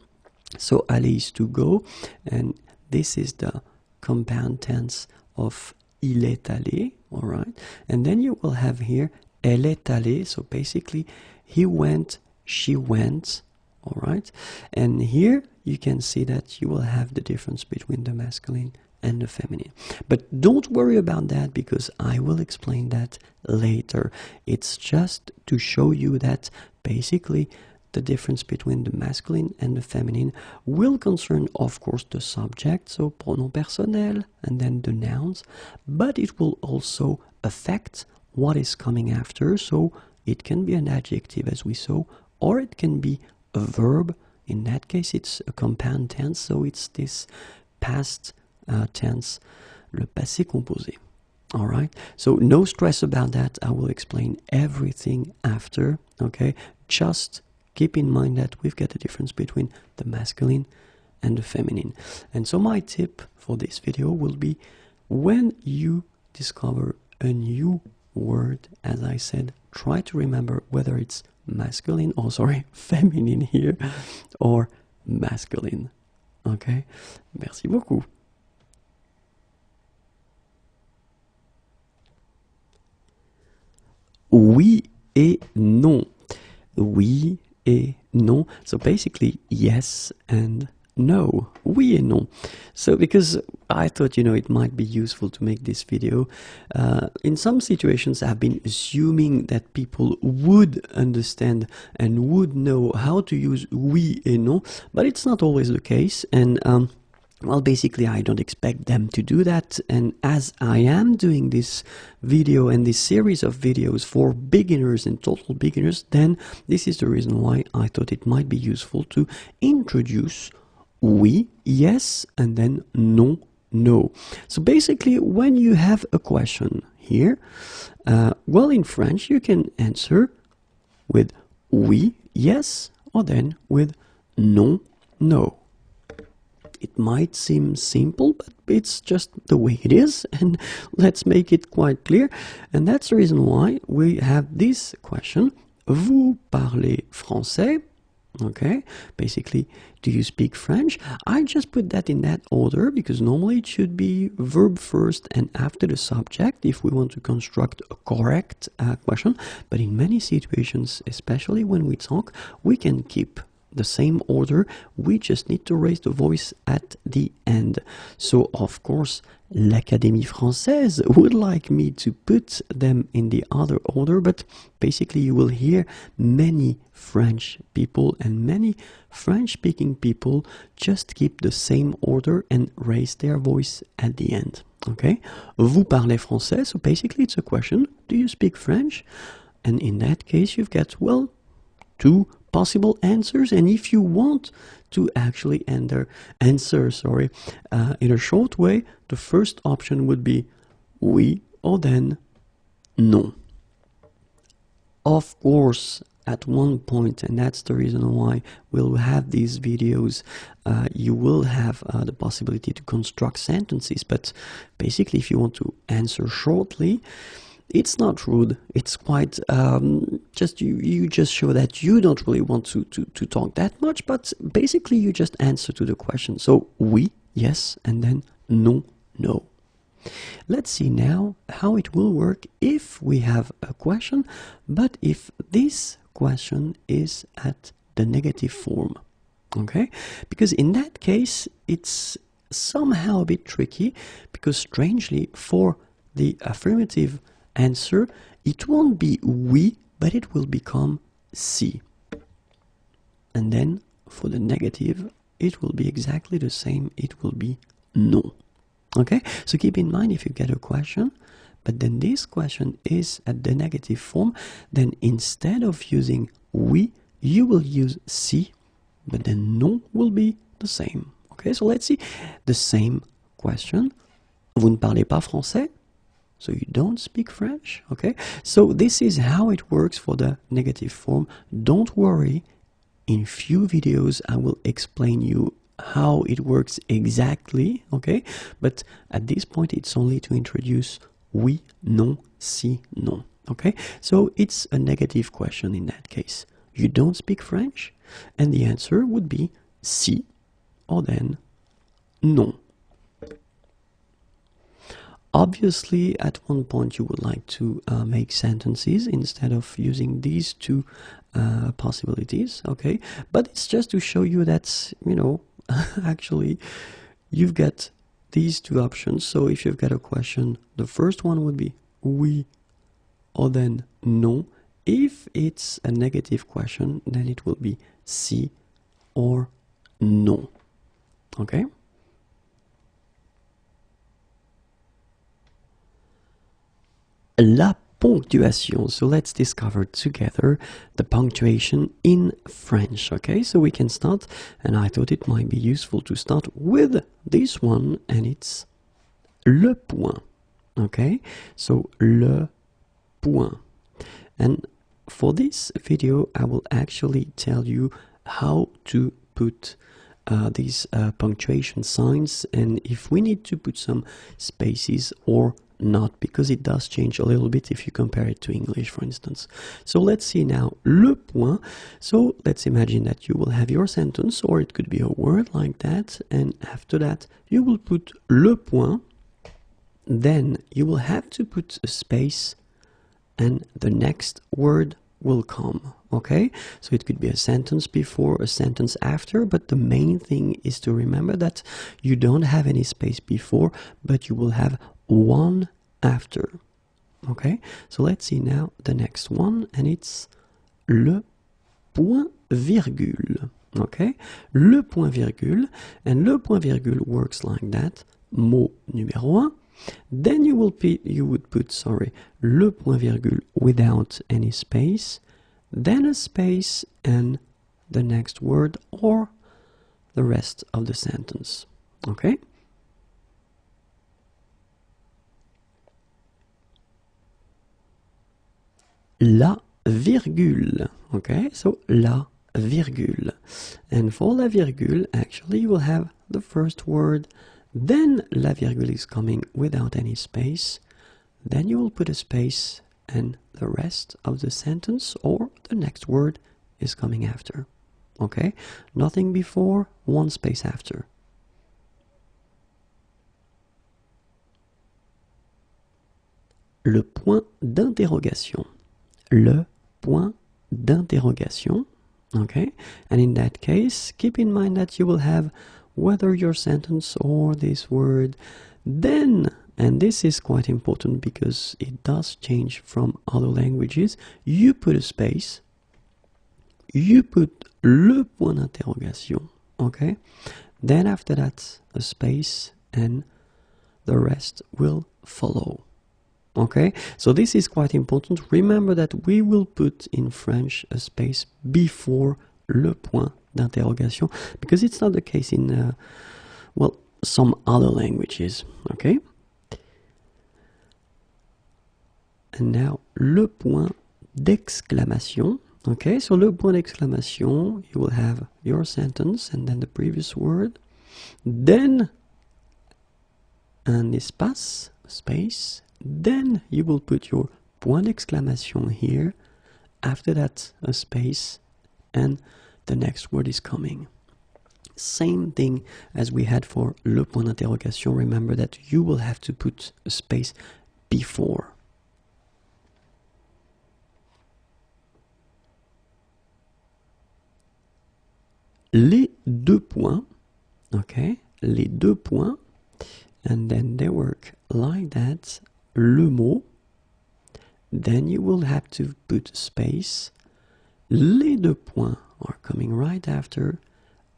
Speaker 1: So aller is to go, and this is the compound tense of il est allé, all right? And then you will have here elle est allée, so basically he went, she went, all right? And here you can see that you will have the difference between the masculine and the feminine. But don't worry about that, because I will explain that later. It's just to show you that basically the difference between the masculine and the feminine will concern, of course, the subject, so pronom personnel, and then the nouns, but it will also affect what is coming after, so it can be an adjective, as we saw, or it can be a verb. In that case, it's a compound tense, so it's this past tense, le passé composé. All right, so no stress about that. I will explain everything after, okay? Just keep in mind that we've got a difference between the masculine and the feminine. And so my tip for this video will be, when you discover a new word, as I said, try to remember whether it's masculine, or sorry, feminine here, or masculine. Okay? Merci beaucoup. Oui et non. Oui et non. So basically, yes and no. Oui et non. So because I thought, it might be useful to make this video. In some situations, I've been assuming that people would understand and would know how to use oui et non, but it's not always the case. And well, basically, I don't expect them to do that, and as I am doing this video and this series of videos for beginners and total beginners, then this is the reason why I thought it might be useful to introduce oui, yes, and then non, no. So basically, when you have a question here, well, in French, you can answer with oui, yes, or then with non, no. It might seem simple, but it's just the way it is, and let's make it quite clear. And that's the reason why we have this question: vous parlez français? Okay, basically, do you speak French? I just put that in that order because normally it should be verb first and after the subject if we want to construct a correct question. But in many situations, especially when we talk, we can keep the same order. We just need to raise the voice at the end. So of course, l'Académie Française would like me to put them in the other order, but basically you will hear many French people and many French-speaking people just keep the same order and raise their voice at the end. Okay? Vous parlez français? So basically it's a question, do you speak French? And in that case you've got, well, two possible answers, and if you want to actually answer in a short way, the first option would be oui or then non. Of course, at one point, and that's the reason why we'll have these videos, you will have the possibility to construct sentences, but basically if you want to answer shortly, it's not rude. It's quite just you just show that you don't really want to talk that much, but basically you just answer to the question. So oui, yes, and then non, no. Let's see now how it will work if we have a question, but if this question is at the negative form. Okay? Because in that case, it's somehow a bit tricky, because strangely, for the affirmative answer, it won't be oui, but it will become si. and then for the negative, it will be exactly the same. It will be non. Okay, so keep in mind if you get a question, but then this question is at the negative form, then instead of using oui, you will use si, but then non will be the same. Okay, so let's see the same question. Vous ne parlez pas français? So you don't speak French, okay? So this is how it works for the negative form. Don't worry, in few videos I will explain you how it works exactly, okay? But at this point it's only to introduce oui, non, si, non, okay? So it's a negative question in that case. You don't speak French, and the answer would be si, or then non. Obviously, at one point you would like to make sentences instead of using these two possibilities, okay? But it's just to show you that, you know, actually you've got these two options. So if you've got a question, the first one would be oui or then non. If it's a negative question, then it will be si or non, okay? La ponctuation. So let's discover together the punctuation in French. Okay, so we can start, and I thought it might be useful to start with this one, and it's le point. Okay, so le point. And for this video, I will actually tell you how to put these punctuation signs, and if we need to put some spaces or not, because it does change a little bit if you compare it to English, for instance. So let's see now le point. So let's imagine that you will have your sentence, or it could be a word like that, and after that you will put le point, then you will have to put a space and the next word will come. Okay, so it could be a sentence before, a sentence after, but the main thing is to remember that you don't have any space before, but you will have one after. Okay, so let's see now the next one, and it's le point virgule. Okay, le point virgule, and le point virgule works like that. Mot numéro 1. Then you would put le point virgule without any space, then a space and the next word or the rest of the sentence. Okay? La virgule. Okay, so la virgule. And for la virgule, actually you will have the first word, then la virgule is coming without any space, then you will put a space and the rest of the sentence or the next word is coming after. Okay, nothing before, one space after. Le point d'interrogation. Le point d'interrogation. Okay, and in that case, keep in mind that you will have whether your sentence or this word, then, and this is quite important because it does change from other languages, you put a space, you put le point d'interrogation, okay, then after that a space and the rest will follow. Okay, so this is quite important. Remember that we will put in French a space before le point d'interrogation, because it's not the case in, well, some other languages. Okay, and now le point d'exclamation. Okay, so le point d'exclamation, you will have your sentence and then the previous word, then un espace, space, then you will put your point d'exclamation here, after that a space, and the next word is coming. Same thing as we had for le point d'interrogation. Remember that you will have to put a space before. Les deux points, okay, les deux points, and then they work like that. Le mot, then you will have to put space, les deux points are coming right after,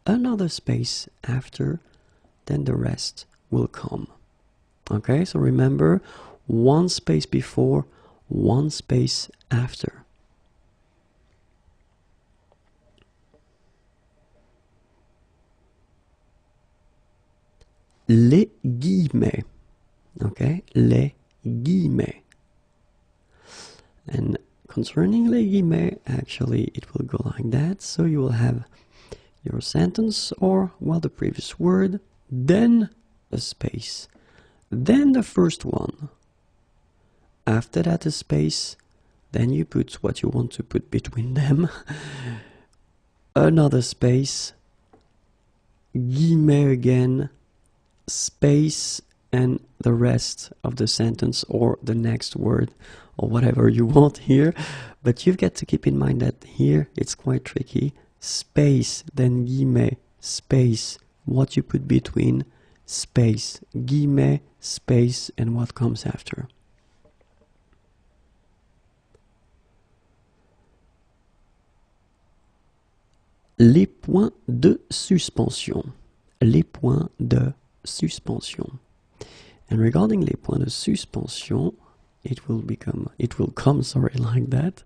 Speaker 1: another space after, then the rest will come. Okay, so remember, one space before, one space after. Les guillemets. Okay, les guillemets. And concerning les guillemets, actually it will go like that. So you will have your sentence, or, well, the previous word, then a space, then the first one. After that a space, then you put what you want to put between them. Another space, guillemets again, space, and the rest of the sentence or the next word or whatever you want here. But you've got to keep in mind that here it's quite tricky. Space, then guillemets, space, what you put between, space, guillemets, space, and what comes after. Les points de suspension. Les points de suspension. And regarding les points de suspension, it will come like that.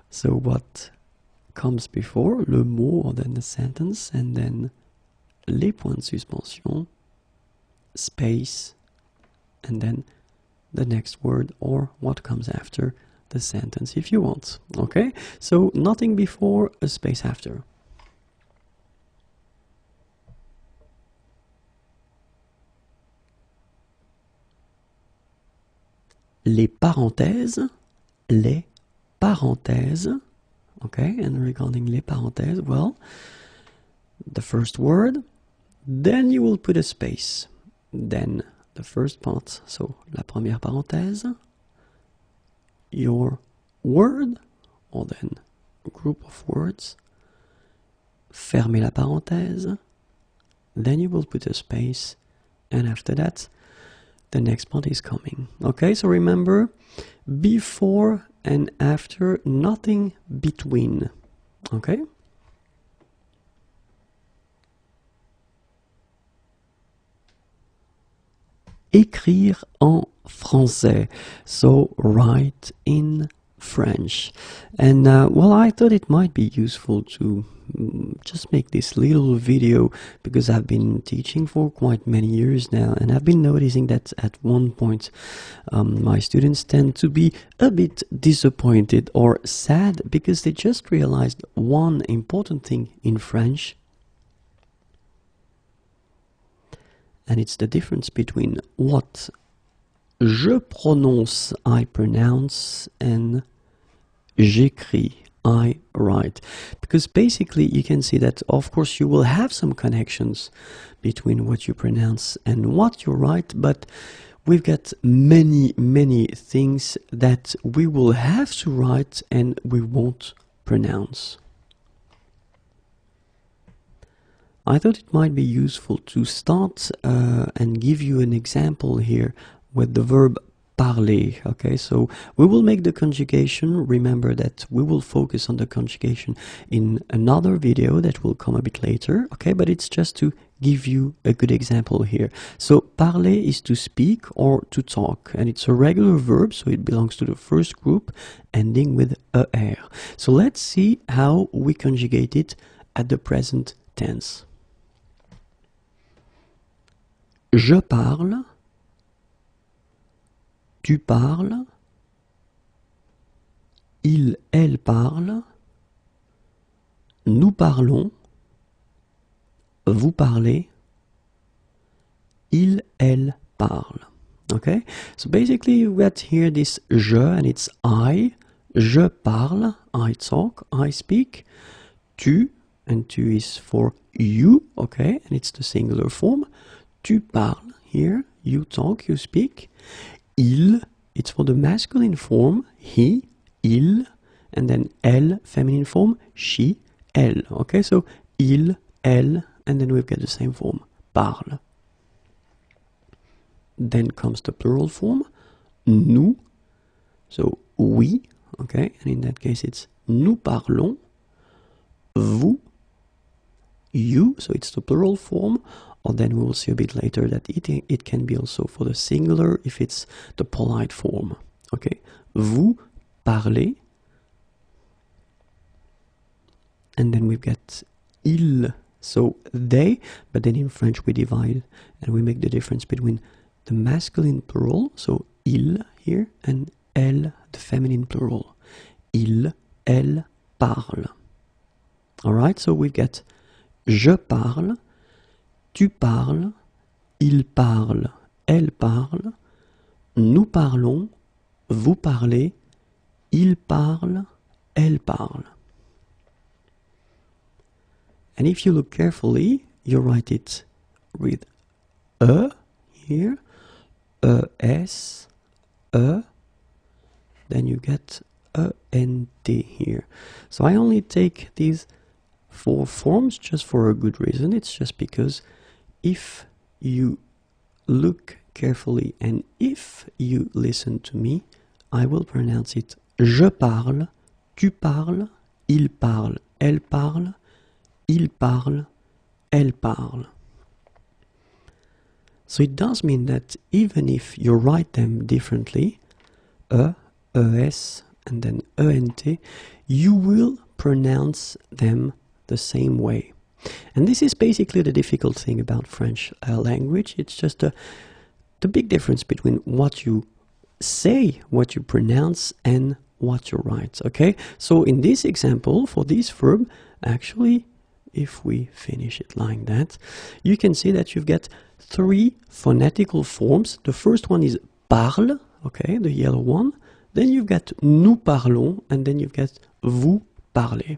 Speaker 1: So what comes before, le mot, or then the sentence, and then les points de suspension, space, and then the next word or what comes after the sentence if you want. Okay, so nothing before, a space after. Les parenthèses, okay, and regarding les parenthèses, well, the first word, then you will put a space, then the first part, so la première parenthèse, your word, or then a group of words, fermez la parenthèse, then you will put a space, and after that, the next part is coming. Okay, so remember, before and after, nothing between. Okay? Écrire en français. So write in French. And well, I thought it might be useful to just make this little video because I've been teaching for quite many years now, and I've been noticing that at one point my students tend to be a bit disappointed or sad because they just realized one important thing in French, and it's the difference between what je prononce, I pronounce, and j'écris, I write. Because basically you can see that of course you will have some connections between what you pronounce and what you write, but we've got many things that we will have to write and we won't pronounce. I thought it might be useful to start and give you an example here with the verb parler. Okay, so we will make the conjugation. Remember that we will focus on the conjugation in another video that will come a bit later. Okay, but it's just to give you a good example here. So parler is to speak or to talk, and it's a regular verb, so it belongs to the first group ending with er. So let's see how we conjugate it at the present tense. Je parle, tu parles, il, elle parle, nous parlons, vous parlez, il, elle parle. Okay, so basically you got here this je, and it's I. Je parle, I talk, I speak. Tu, and tu is for you, okay, and it's the singular form. Tu parles, here, you talk, you speak. Il, it's for the masculine form, he, il, and then elle, feminine form, she, elle. Okay, so il, elle, and then we've got the same form, parle. Then comes the plural form, nous, so we, okay, and in that case it's nous parlons, vous, you, so it's the plural form, or then we will see a bit later that it can be also for the singular if it's the polite form. Okay, vous parlez, and then we've got ils, so they, but then in French we divide and we make the difference between the masculine plural, so il here, and elle, the feminine plural. Il, elle parle. Alright, so we've got je parle, tu parles, il parle, elle parle, nous parlons, vous parlez, il parle, elle parle. And if you look carefully, you write it with e here, es, then you get ent here. So I only take these 4 forms just for a good reason. It's just because if you look carefully and if you listen to me, I will pronounce it je parle, tu parles, il parle, elle parle, il parle, elle parle. So it does mean that even if you write them differently, es, and then ent, you will pronounce them the same way. And this is basically the difficult thing about French language. It's just the big difference between what you say, what you pronounce, and what you write. Okay, so in this example, for this verb, actually, if we finish it like that, you can see that you've got 3 phonetical forms. The first one is parle, okay, the yellow one. Then you've got nous parlons, and then you've got vous parlez.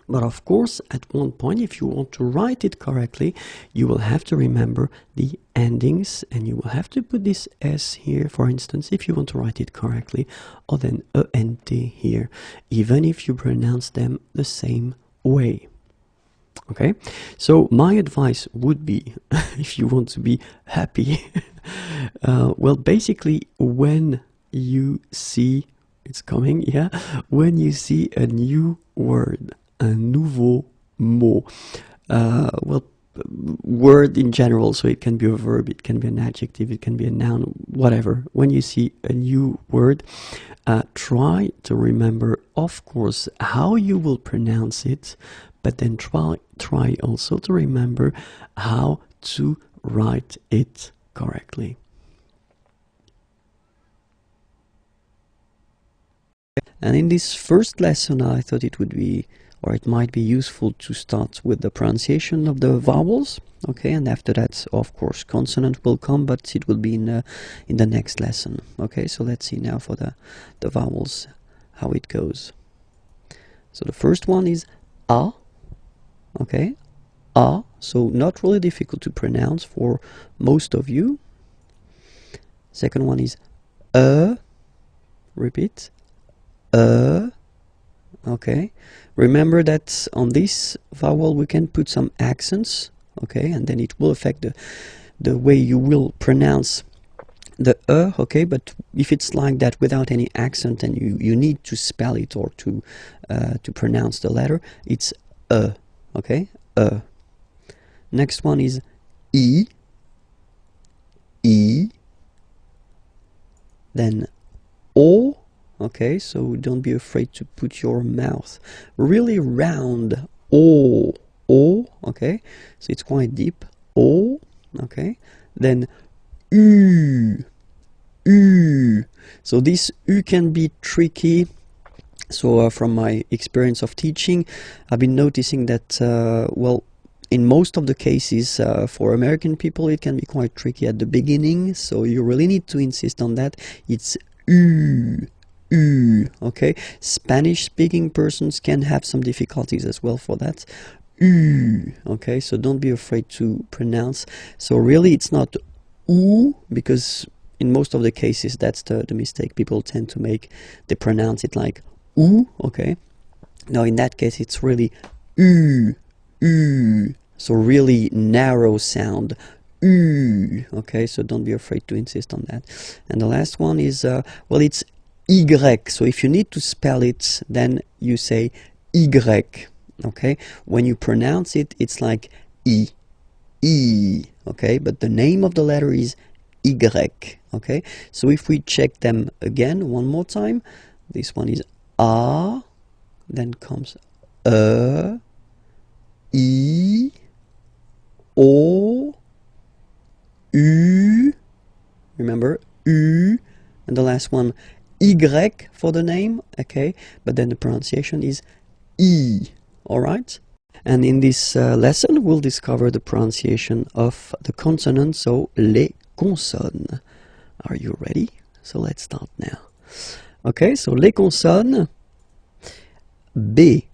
Speaker 1: But of course, at one point, if you want to write it correctly, you will have to remember the endings, and you will have to put this S here, for instance, if you want to write it correctly, or then ENT here, even if you pronounce them the same way. Okay, so my advice would be, if you want to be happy, well, basically, when you see, it's coming, yeah, when you see a new word, un nouveau mot, well, word in general, so it can be a verb, it can be an adjective, it can be a noun, whatever. When you see a new word, try to remember, of course, how you will pronounce it, but then try also to remember how to write it correctly. And in this first lesson, I thought it would be, or it might be useful to start with the pronunciation of the vowels, okay, and after that, of course, consonant will come, but it will be in the next lesson, okay. So let's see now for the vowels, how it goes. So the first one is A, okay, A, so not really difficult to pronounce for most of you. Second one is repeat, okay. Remember that on this vowel we can put some accents, okay, and then it will affect the way you will pronounce the okay. But if it's like that without any accent and you need to spell it or to pronounce the letter, it's okay. Next one is E, then O. Okay, so don't be afraid to put your mouth really round. O, okay, so it's quite deep. O, okay. Then U. So this U can be tricky. So from my experience of teaching, I've been noticing that, well, in most of the cases, for American people, it can be quite tricky at the beginning. So you really need to insist on that. It's U. Okay, Spanish speaking persons can have some difficulties as well for that. Okay, so don't be afraid to pronounce. So really it's not oo, because in most of the cases that's the mistake people tend to make. They pronounce it like oo, okay. Now in that case it's really so really narrow sound. Okay, so don't be afraid to insist on that. And the last one is, well, it's Y, so if you need to spell it, then you say Y, okay? When you pronounce it, it's like I, okay? But the name of the letter is Y, okay? So if we check them again one more time, this one is A, then comes E, I, O, U, remember, U, and the last one, Y for the name, okay? But then the pronunciation is I, alright? And in this lesson, we'll discover the pronunciation of the consonants, so les consonnes. Are you ready? So let's start now. Okay, so les consonnes, B,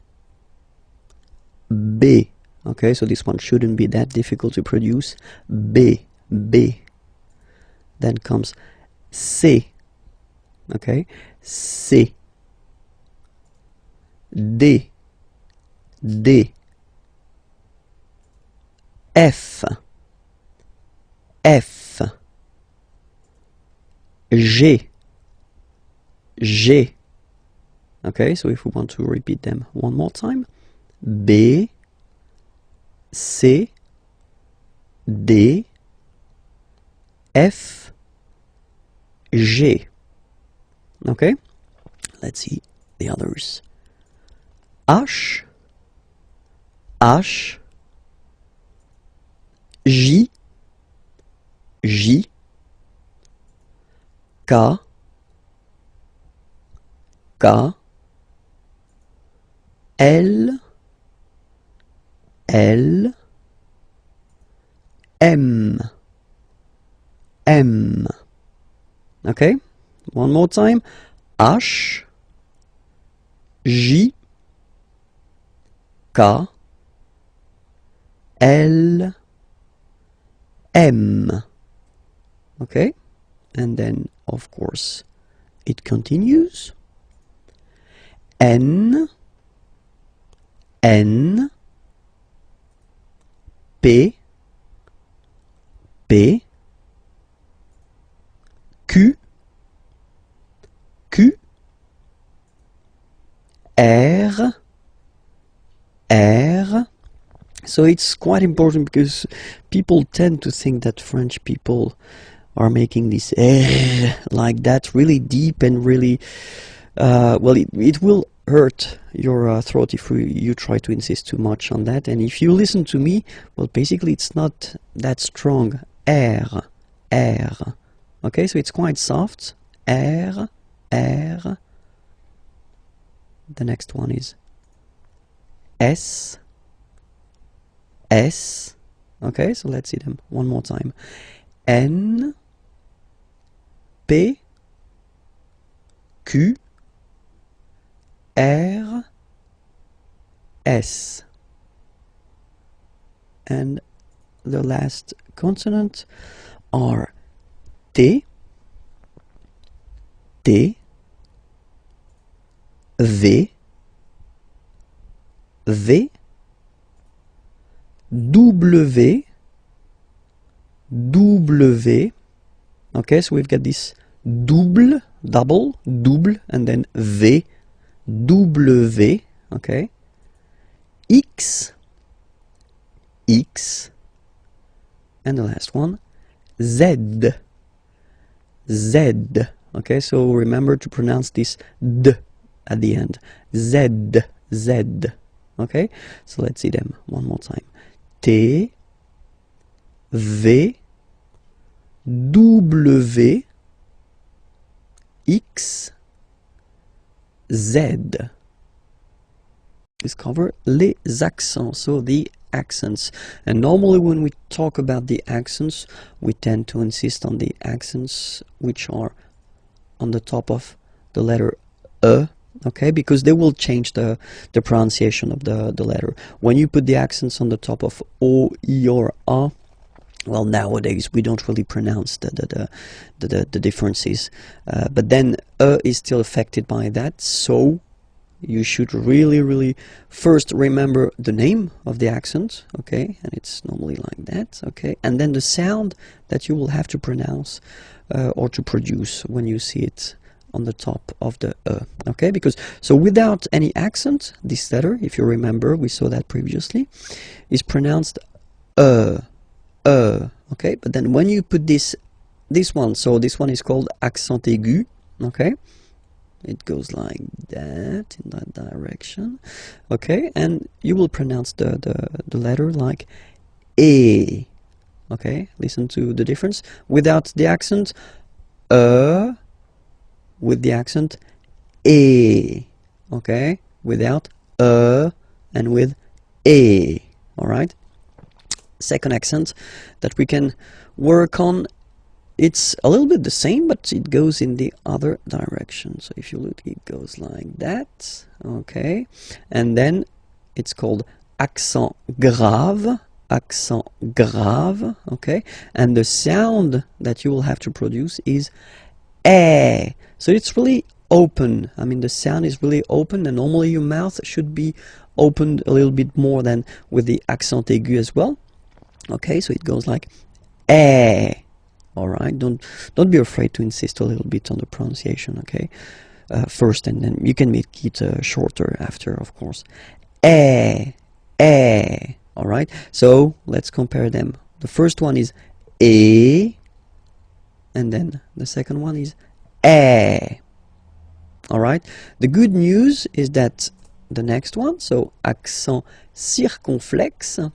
Speaker 1: B. Okay, so this one shouldn't be that difficult to produce. B, B. Then comes C. Okay, C. D, D. F, F. G, G. Okay, so if we want to repeat them one more time, B, C, D, F, G. Okay, let's see the others. H, H, J, J, K, K, L, L, M, M. Okay, one more time. H, J, K, L, M. Okay, and then of course it continues. N, N, P, P, Q, Q, R, R. So it's quite important because people tend to think that French people are making this like that, really deep and really, well, it will hurt your throat if you try to insist too much on that. And if you listen to me, well, basically it's not that strong. R, R. Okay, so it's quite soft. R, R. The next one is S, S. Okay, so let's see them one more time. N, P, Q, R, S. And the last consonant are T, T, V, V, W, W. Okay, so we've got this double, and then V, W. Okay, X, X, and the last one, Z, Z. Okay, so remember to pronounce this D at the end. Z, Z. Okay, so let's see them one more time. T, V, W, X, Z. Discover les accents, so the accents. And normally when we talk about the accents, we tend to insist on the accents which are on the top of the letter E, okay, because they will change the pronunciation of the letter. When you put the accents on the top of O, I, or A, well, nowadays we don't really pronounce the differences, but then E is still affected by that, so you should really first remember the name of the accent, okay, and it's normally like that, okay, and then the sound that you will have to pronounce or to produce when you see it on the top of the okay, because so without any accent, this letter, if you remember, we saw that previously, is pronounced okay, but then when you put this one, so this one is called accent aigu, okay, it goes like that, in that direction, okay, and you will pronounce the letter like E, okay, listen to the difference, without the accent, with the accent, E, okay, without and with E, alright. Second accent that we can work on, it's a little bit the same, but it goes in the other direction. So if you look, it goes like that, okay, and then it's called accent grave, okay, and the sound that you will have to produce is eh. So it's really open. I mean, the sound is really open, and normally your mouth should be opened a little bit more than with the accent aigu as well. Okay, so it goes like eh. All right, don't be afraid to insist a little bit on the pronunciation. Okay, first, and then you can make it shorter after, of course. Eh. All right, so let's compare them. The first one is e, and then the second one is eh. All right, the good news is that the next one, so accent circonflexe,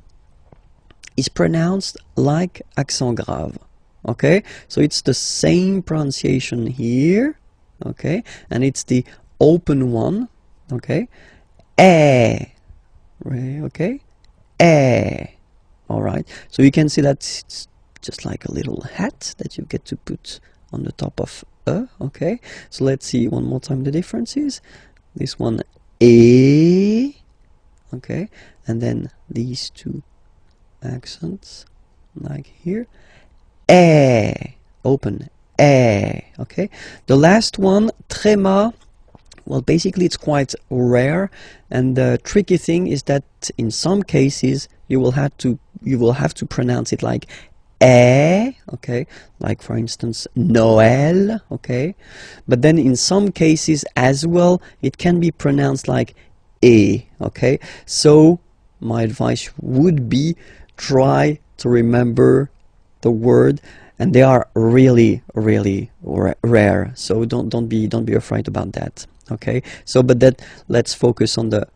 Speaker 1: is pronounced like accent grave. Okay, so it's the same pronunciation here, okay, and it's the open one, okay, eh, okay, eh. All right, so you can see that it's just like a little hat that you get to put on the top of okay. So let's see one more time the differences. This one e, okay, and then these two accents like here, eh, open, eh, okay. The last one, tréma, well, basically it's quite rare, and the tricky thing is that in some cases you will have to pronounce it like eh, okay, like for instance Noël, okay, but then in some cases as well it can be pronounced like e, okay. So my advice would be try to remember the word, and they are really rare, so don't be afraid about that, okay. So but that, let's focus on the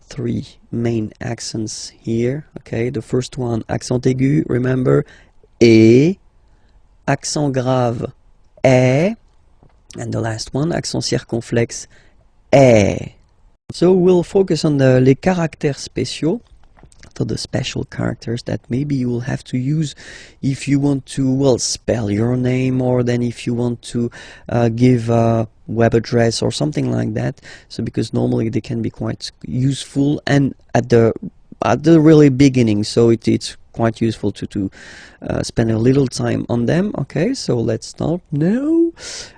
Speaker 1: three main accents here, okay. The first one, accent aigu, remember, e, accent grave, eh, and the last one, accent circonflexe, eh. So we'll focus on les caractères spéciaux, so the special characters that maybe you will have to use if you want to, well, spell your name, or then if you want to give a web address or something like that. So because normally they can be quite useful, and at the really beginning, so it's quite useful to spend a little time on them. Okay, so let's start now.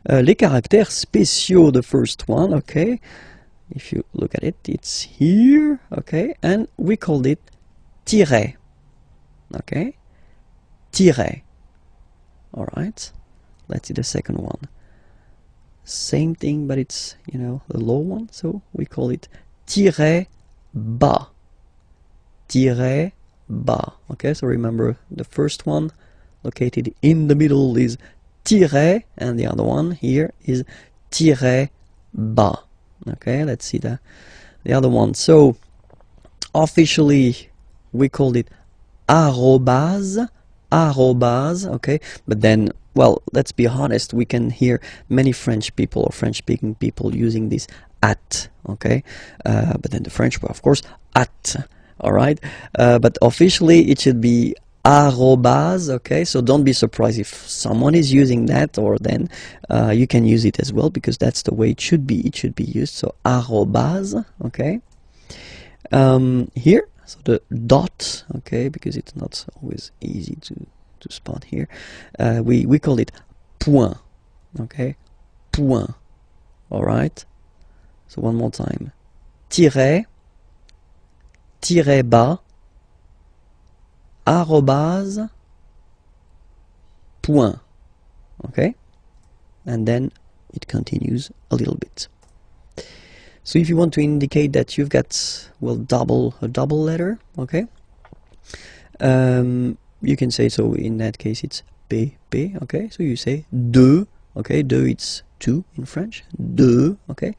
Speaker 1: Les caractères spéciaux, the first one, okay. If you look at it, it's here, okay, and we called it tiret, okay, tiret. All right, let's see the second one. Same thing, but it's, you know, the low one, so we call it tiret bas, tiret bas. Okay, so remember the first one located in the middle is tiret, and the other one here is tiret bas. Okay, let's see the other one. So officially we called it arrobase, okay, but then, well, let's be honest, we can hear many French people or French-speaking people using this at, okay, but then the French were, of course, at, all right, but officially it should be arrobase, okay, so don't be surprised if someone is using that, or then you can use it as well, because that's the way it should be used. So arrobase, okay. Here, so the dot, okay, because it's not always easy to spot here, we call it point, okay, point. All right, so one more time, tiret, tiret bas, arrobase, point, okay, and then it continues a little bit. So if you want to indicate that you've got, well, a double letter, okay, you can say, so in that case it's P, okay, so you say deux, okay, deux it's two in French, deux, okay,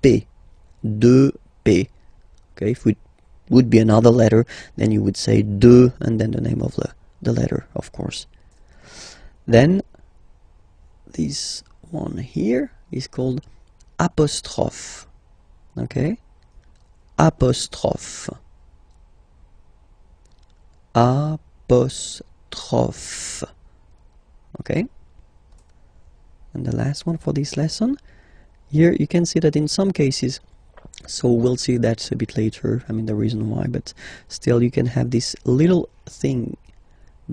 Speaker 1: P, deux P, okay, if it would be another letter, then you would say deux and then the name of the letter, of course. Then this one here is called apostrophe, okay, apostrophe, apostrophe, okay. And the last one for this lesson, here you can see that in some cases, so we'll see that a bit later, I mean the reason why, but still you can have this little thing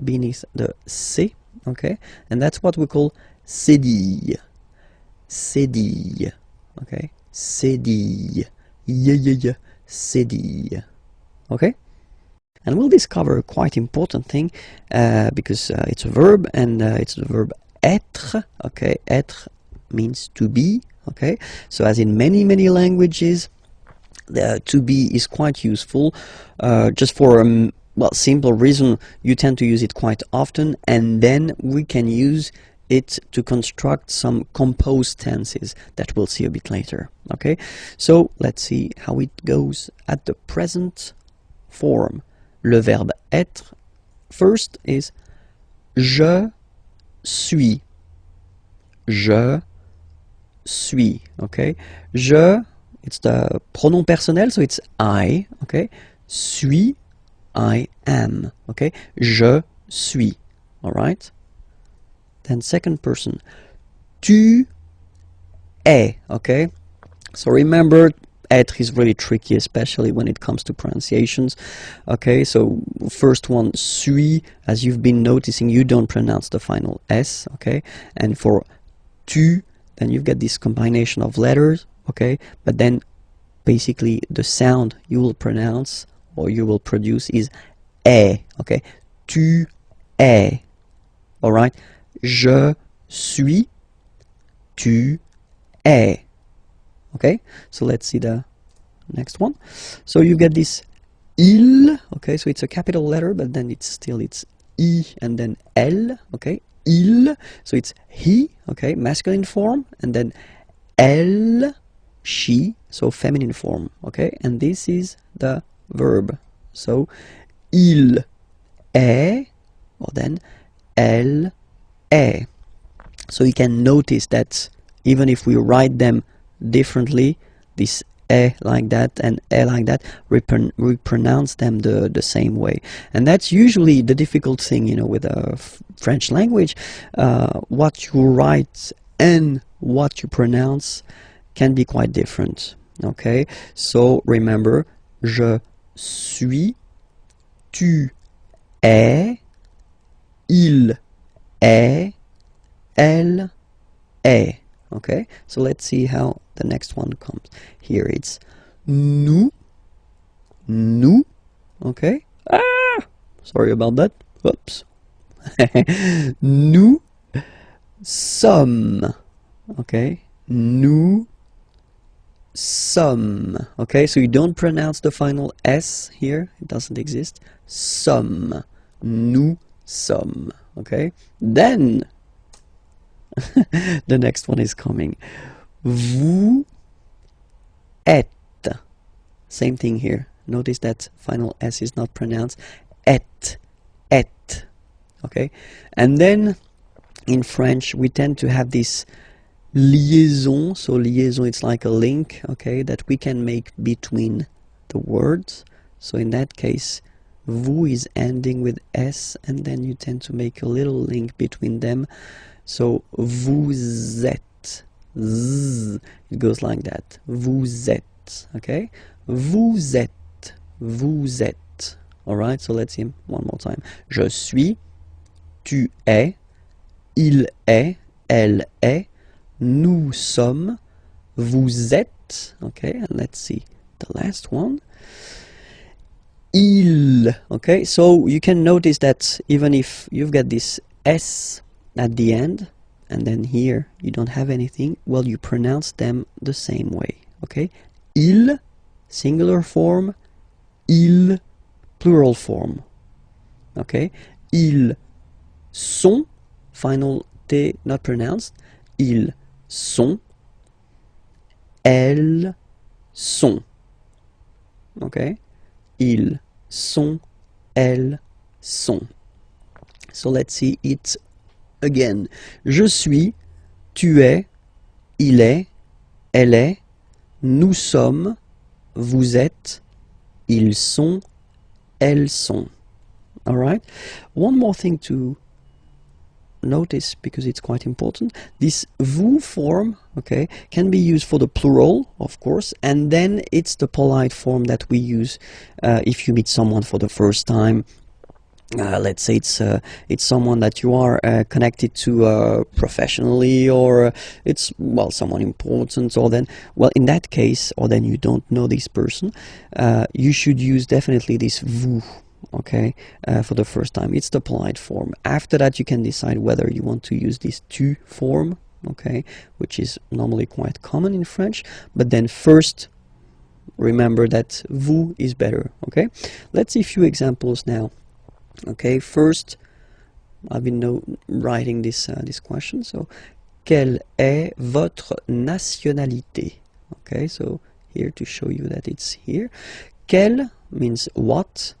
Speaker 1: beneath the C, okay, and that's what we call cédille, cédille, okay, cédille, cédille, okay. And we'll discover a quite important thing because it's a verb, and it's the verb être, okay, être means to be, okay, so as in many languages, to be is quite useful, just for well, simple reason, you tend to use it quite often, and then we can use it to construct some composed tenses that we'll see a bit later, okay. So let's see how it goes at the present form. Le verbe être first is je suis, je suis, okay. Je, it's the pronom personnel, so it's I, okay. Suis, I am, okay. Je suis, all right. Then second person, tu es, okay. So remember, être is really tricky, especially when it comes to pronunciations, okay. So first one, suis, as you've been noticing, you don't pronounce the final S, okay. And for tu, then you've got this combination of letters, okay, but then basically the sound you will pronounce or you will produce is est, okay. Tu es, all right. Je suis, tu es, okay. So let's see the next one. So you get this il, okay, so it's a capital letter, but then it's I and then L, okay. Il, so it's he, okay, masculine form, and then elle, she, so feminine form, okay. And this is the verb, so il est, or then elle est. So you can notice that even if we write them differently, this e like that and e like that, we pronounce them the same way. And that's usually the difficult thing, you know, with the French language. What you write and what you pronounce can be quite different, okay. So remember, je suis, tu es, il est, elle est, okay. So let's see how the next one comes. Here it's nous, okay. Sorry about that. Whoops. Nous sommes, okay. Nous sommes, okay. So you don't pronounce the final S here, it doesn't exist. Sommes, nous sommes, okay. Then the next one is coming. Vous êtes. Same thing here. Notice that final S is not pronounced. Et. Okay. And then in French we tend to have this liaison. So liaison, it's like a link, okay, that we can make between the words. So in that case, vous is ending with S, and then you tend to make a little link between them. So vous êtes, z, it goes like that. Vous êtes, okay. Vous êtes, vous êtes. All right. So let's see one more time. Je suis, tu es, il est, elle est, nous sommes, vous êtes. Okay. And let's see the last one. Il. Okay. So you can notice that even if you've got this S at the end, and then here you don't have anything, well, you pronounce them the same way, okay? Il, singular form, il, plural form, okay? Ils sont, final T not pronounced, ils sont, elles sont, okay? Ils sont, elles sont. So let's see it again. Je suis, tu es, il est, elle est, nous sommes, vous êtes, ils sont, elles sont. All right? One more thing to notice, because it's quite important. This vous form, okay, can be used for the plural, of course, and then it's the polite form that we use if you meet someone for the first time. Let's say it's someone that you are connected to professionally, or it's, well, someone important, or then, well, in that case, or then you don't know this person, you should use definitely this vous, okay, for the first time. It's the polite form. After that, you can decide whether you want to use this tu form, okay, which is normally quite common in French, but then first remember that vous is better, okay? Let's see a few examples now. Okay, first, I've been writing this question. So, quelle est votre nationalité? Okay, so here to show you that it's here. Quelle means what,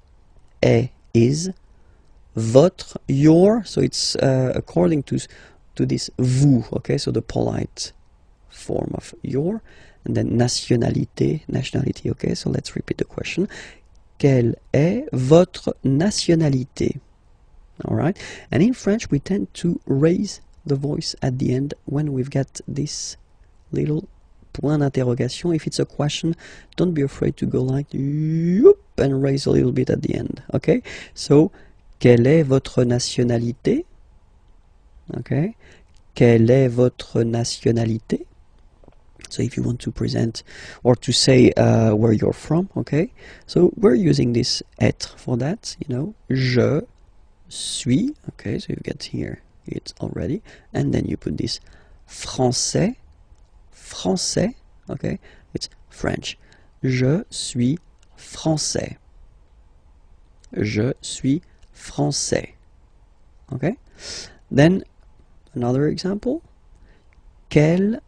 Speaker 1: est is, votre, your. So it's according to this vous. Okay, so the polite form of your, and then nationalité, nationality. Okay, so let's repeat the question. Quelle est votre nationalité? All right. And in French, we tend to raise the voice at the end when we've got this little point d'interrogation. If it's a question, don't be afraid to go like and raise a little bit at the end. Okay. So, quelle est votre nationalité? Okay. Quelle est votre nationalité? So if you want to present or to say where you're from, okay? So we're using this être for that, you know. Je suis, okay, so you get here it already. And then you put this français, français, okay? It's French. Je suis français. Je suis français. Okay? Then another example. Quel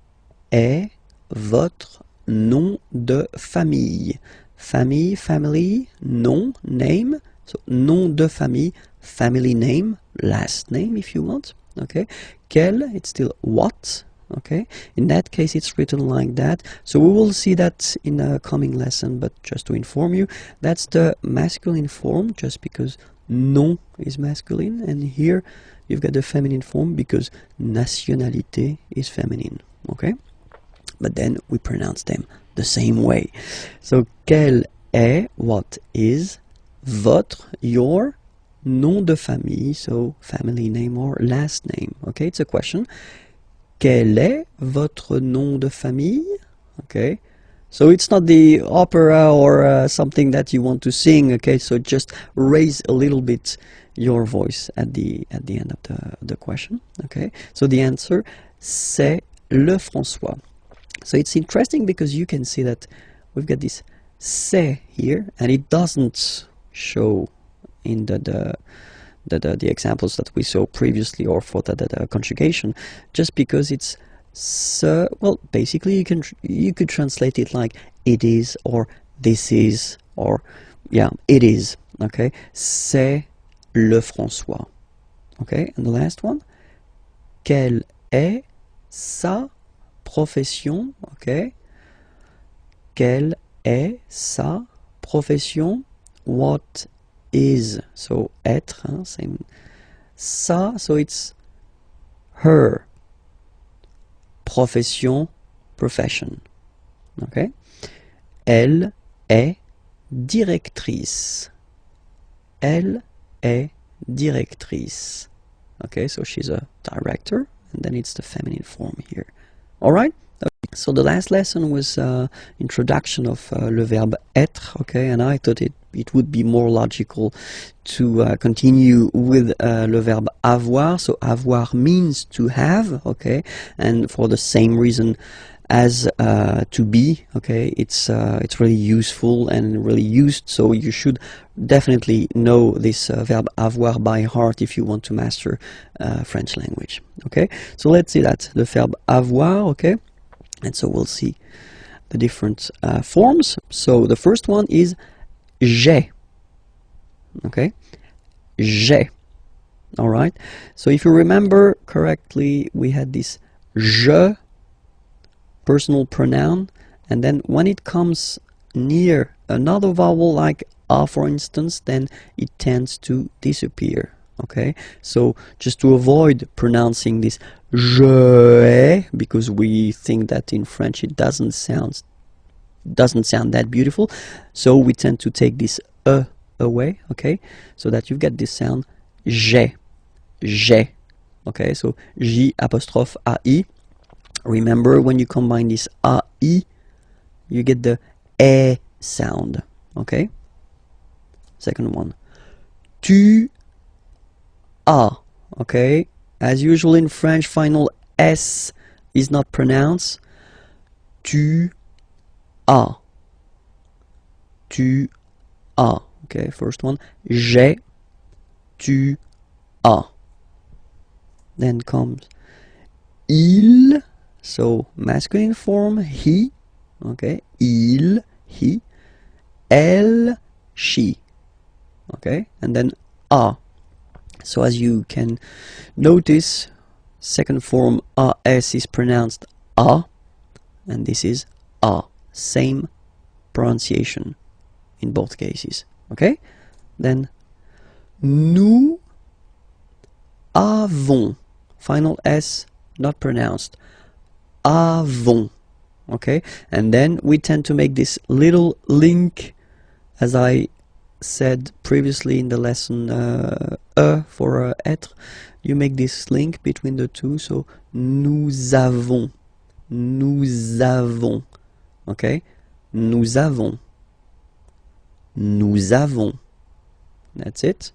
Speaker 1: est votre nom de famille? Famille, family, nom, name. So nom de famille, family name, last name if you want. Okay. Quel, it's still what. Okay. In that case, it's written like that. So we will see that in a coming lesson, but just to inform you, that's the masculine form, just because nom is masculine, and here you've got the feminine form because nationalité is feminine. Okay. But then we pronounce them the same way. So, quel est, what is, votre, your, nom de famille, so family name or last name. Okay, it's a question. Quel est votre nom de famille? Okay, so it's not the opera or something that you want to sing. Okay, so just raise a little bit your voice at the end of the question. Okay, so the answer, c'est le François. So it's interesting because you can see that we've got this c'est here, and it doesn't show in the examples that we saw previously, or for the conjugation, just because it's so, well, basically you could translate it like it is, or this is, or yeah, it is. Okay, c'est le François. Okay, and the last one, quelle est sa profession? Okay, quelle est sa profession? What is, so être, hein, same. Sa, so it's her. Profession, profession. Okay. Elle est directrice. Elle est directrice. Okay, so she's a director, and then it's the feminine form here. All right. So the last lesson was introduction of le verbe être. Okay, and I thought it it would be more logical to continue with le verbe avoir. So avoir means to have, okay, and for the same reason as to be, okay, it's really useful and really used, so you should definitely know this verb avoir by heart if you want to master French language, okay. So let's see that, the verb avoir, okay, and so we'll see the different forms. So the first one is j'ai, okay, j'ai, all right. So if you remember correctly, we had this je, personal pronoun, and then when it comes near another vowel like a, for instance, then it tends to disappear, okay. So just to avoid pronouncing this je ai, because we think that in French it doesn't sound that beautiful, so we tend to take this e away, okay, so that you get this sound j'ai, j'ai, okay. So j apostrophe ai. Remember, when you combine this ai, you get the e sound, okay. Second one, tu as, okay. As usual in French, final s is not pronounced. Tu as, tu as, okay. First one, j'ai, tu as. Then comes il, so masculine form, he, okay, il, he, elle, she, okay, and then a. So as you can notice, second form as is pronounced a, and this is a, same pronunciation in both cases, okay. Then nous avons, final s not pronounced, avons, okay. And then we tend to make this little link, as I said previously in the lesson, for être, you make this link between the two, so nous avons, okay, nous avons, that's it.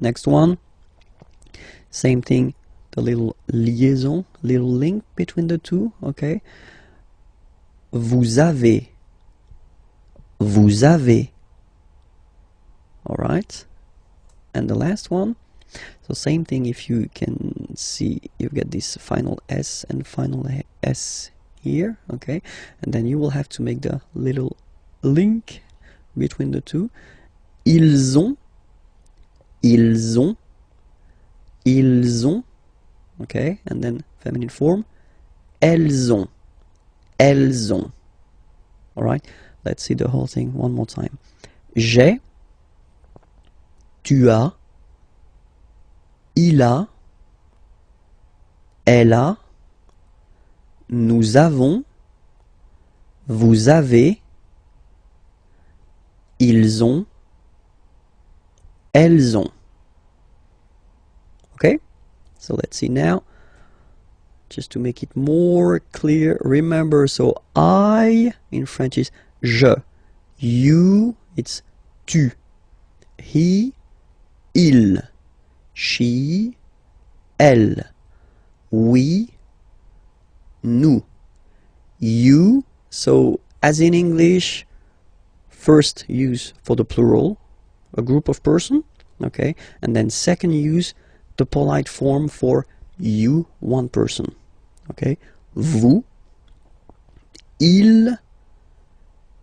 Speaker 1: Next one, same thing, the little liaison, little link between the two, okay. Vous avez, all right. And the last one, so same thing, if you can see, you get this final s and final s here, okay, and then you will have to make the little link between the two. Ils ont, okay, and then feminine form, elles ont, all right. Let's see the whole thing one more time. J'ai, tu as, il a, elle a, nous avons, vous avez, ils ont, elles ont. Okay, so let's see now, just to make it more clear. Remember, so I in French is je, you it's tu, he, il, she, elle, we, nous, you. So as in English, first use for the plural, a group of person, okay, and then second use the polite form for you, one person, okay. Vous, il,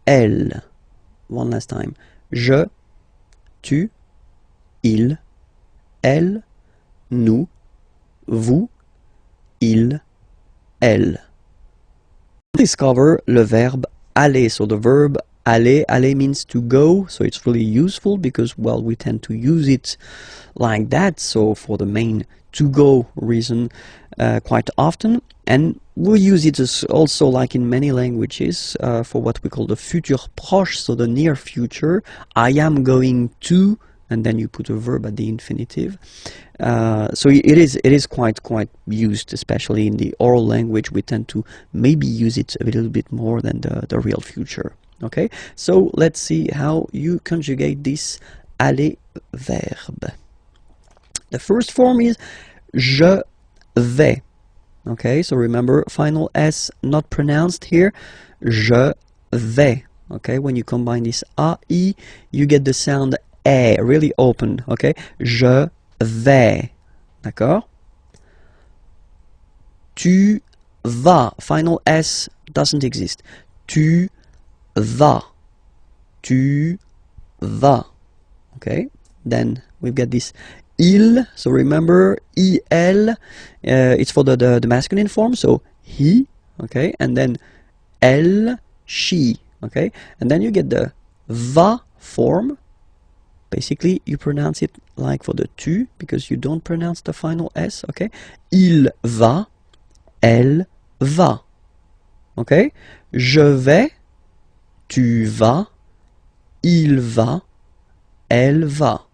Speaker 1: elle. One last time. Je, tu, il, elle, nous, vous, il, elle. Discover le verbe aller. So the verb aller, aller means to go, so it's really useful because, well, we tend to use it like that, so for the main to go reason quite often, and we'll use it as also, like in many languages, for what we call the futur proche, so the near future. I am going to, and then you put a verb at the infinitive, So it is quite used, especially in the oral language. We tend to maybe use it a little bit more than the real future. Okay, so let's see how you conjugate this aller verb. The first form is je vais. Okay, so remember, final S not pronounced here. Je vais. Okay, when you combine this A, I, you get the sound E, really open. Okay, je vais. D'accord? Tu vas. Final S doesn't exist. Tu vas. Tu vas. Okay, then we've got this il. So remember, il, it's for the masculine form, so he. Okay, and then elle, she. Okay, and then you get the va form. Basically, you pronounce it like for the tu, because you don't pronounce the final S. Okay, il va, elle va. Okay, je vais, tu vas, il va, elle va.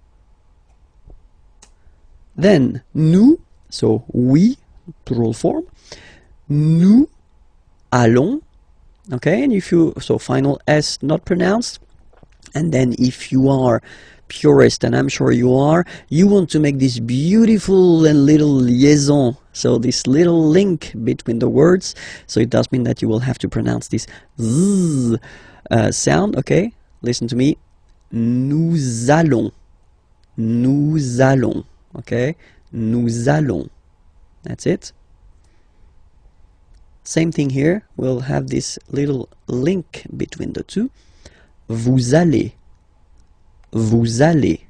Speaker 1: Then nous, so we, plural form, nous allons. Okay, and if you, so final S not pronounced, and then if you are purist, and I'm sure you are, you want to make this beautiful and little liaison, so this little link between the words, so it does mean that you will have to pronounce this z sound. Okay, listen to me. Nous allons. Nous allons. Okay, nous allons. That's it. Same thing here, we'll have this little link between the two. Vous allez. Vous allez.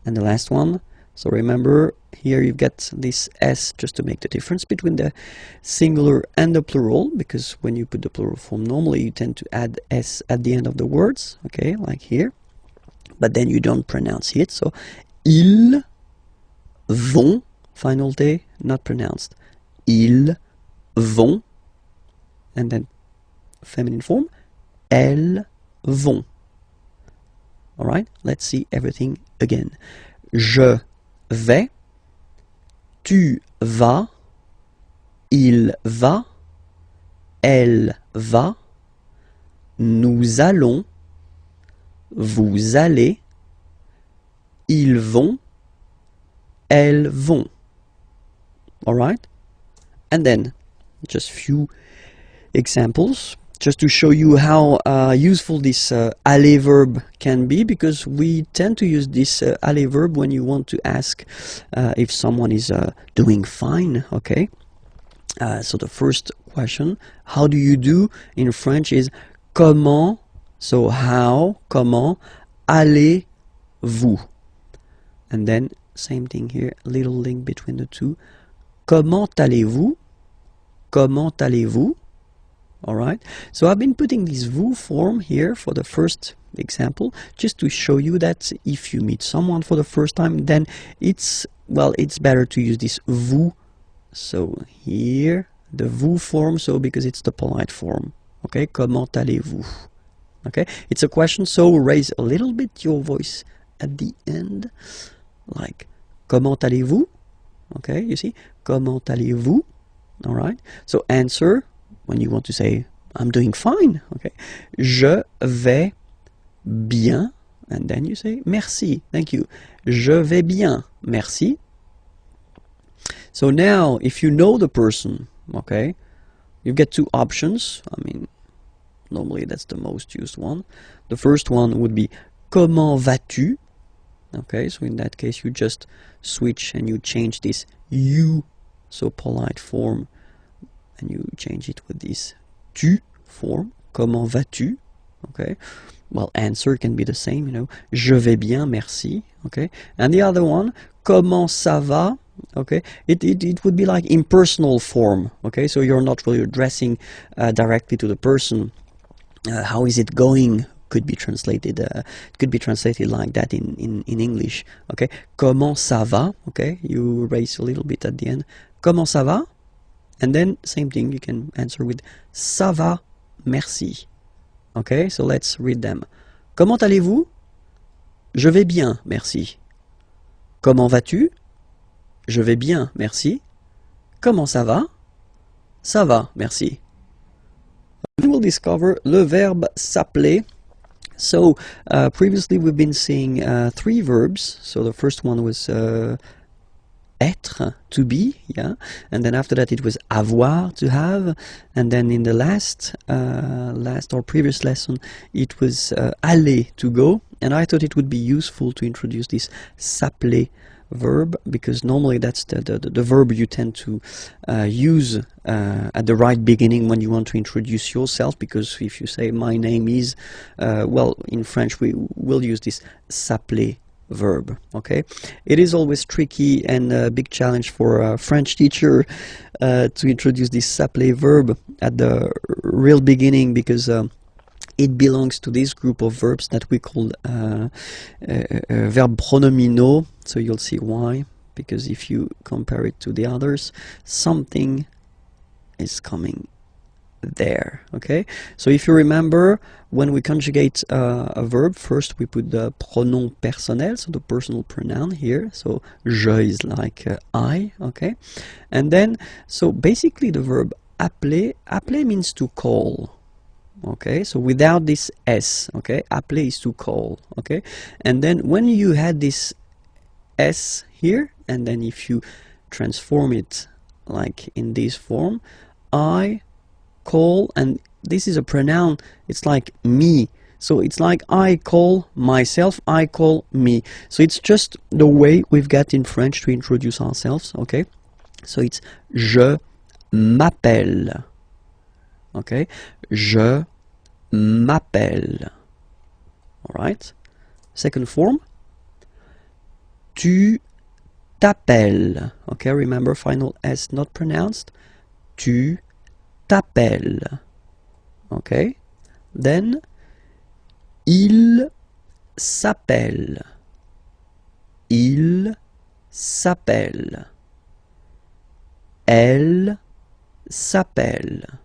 Speaker 1: And the last one, so remember, here you've got this S just to make the difference between the singular and the plural, because when you put the plural form, normally you tend to add S at the end of the words, okay, like here, but then you don't pronounce it, so ils vont, final T, not pronounced. Ils vont, and then feminine form, elles vont. All right, let's see everything again. Je vais, tu vas, il va, elle va, nous allons, vous allez, ils vont, elles vont. All right, and then just few examples just to show you how useful this aller verb can be, because we tend to use this aller verb when you want to ask if someone is doing fine. Okay, so the first question, how do you do in French, is comment, so how, comment allez-vous, and then same thing here, little link between the two, comment allez-vous. Comment allez-vous? All right. So I've been putting this vous form here for the first example, just to show you that if you meet someone for the first time, then it's better to use this vous. So here, the vous form, so because it's the polite form. Okay. Comment allez-vous? Okay. It's a question, so raise a little bit your voice at the end, like comment allez-vous? Okay. You see? Comment allez-vous? All right, so answer when you want to say I'm doing fine. Okay, je vais bien, and then you say merci, thank you. Je vais bien, merci. So now, if you know the person, okay, you get two options. I mean, normally that's the most used one. The first one would be comment vas-tu? Okay, so in that case you just switch and you change this you, so polite form, and you change it with this tu form. Comment vas-tu? Okay, well, answer can be the same, you know, je vais bien, merci. Okay, and the other one, comment ça va? Okay, it would be like impersonal form. Okay, so you're not really addressing directly to the person. How is it going? Could be translated. It could be translated like that in English. Okay, comment ça va? Okay, you raise a little bit at the end. Comment ça va? And then same thing, you can answer with ça va, merci. Okay, so let's read them. Comment allez-vous? Je vais bien, merci. Comment vas-tu? Je vais bien, merci. Comment ça va? Ça va, merci. We will discover le verbe s'appeler. So previously we've been seeing three verbs. So the first one was être, to be, yeah, and then after that it was avoir, to have, and then in the last or previous lesson it was aller, to go. And I thought it would be useful to introduce this s'appeler verb, because normally that's the verb you tend to use at the right beginning when you want to introduce yourself, because if you say my name is, well, in French we will use this s'appeler verb. Okay, it is always tricky and a big challenge for a French teacher to introduce this s'appeler verb at the real beginning, because it belongs to this group of verbs that we call verb pronominaux. So you'll see why, because if you compare it to the others, something is coming there. Okay, so if you remember, when we conjugate a verb, first we put the pronom personnel, so the personal pronoun here. So je is like I. Okay, and then so basically the verb appeler, appeler means to call. Okay, so without this s, okay, appeler is to call. Okay, and then when you had this s here, and then if you transform it like in this form, I call, and this is a pronoun, it's like me, so it's like I call myself, I call me. So it's just the way we've got in French to introduce ourselves. Okay, so it's je m'appelle. Okay, je m'appelle. Alright, second form, tu t'appelles. Okay, remember, final S not pronounced. Tu t'appelles. Okay, then il s'appelle. Il s'appelle. Elle s'appelle.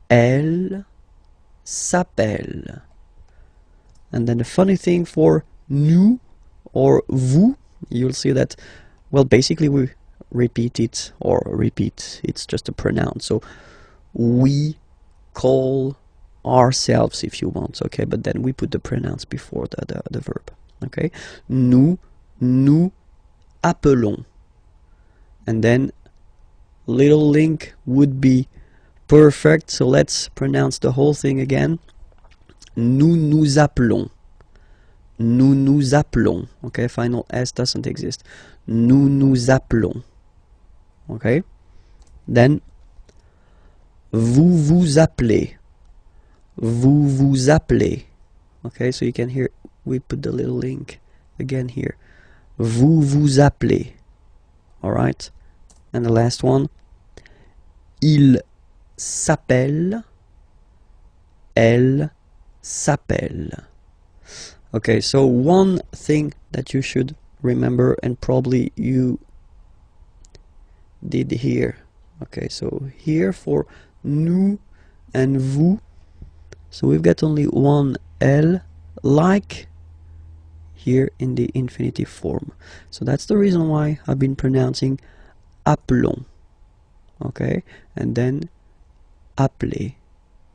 Speaker 1: Elle s'appelle. And then the funny thing for nous or vous, you'll see that, well, basically we repeat it, or repeat, it's just a pronoun. So we call ourselves, if you want, okay, but then we put the pronouns before the verb. Okay, nous appelons. And then little link would be perfect, so let's pronounce the whole thing again. Nous appelons. Nous appelons. Okay, final S doesn't exist. Nous appelons. Okay, then vous vous appelez. Vous vous appelez. Okay, so you can hear we put the little link again here. Vous vous appelez. Alright, and the last one, il s'appelle, elle s'appelle. Okay, so one thing that you should remember, and probably you did here. Okay, so here for nous and vous, so we've got only one L, like here in the infinitive form. So that's the reason why I've been pronouncing appelons. Okay, and then appeler.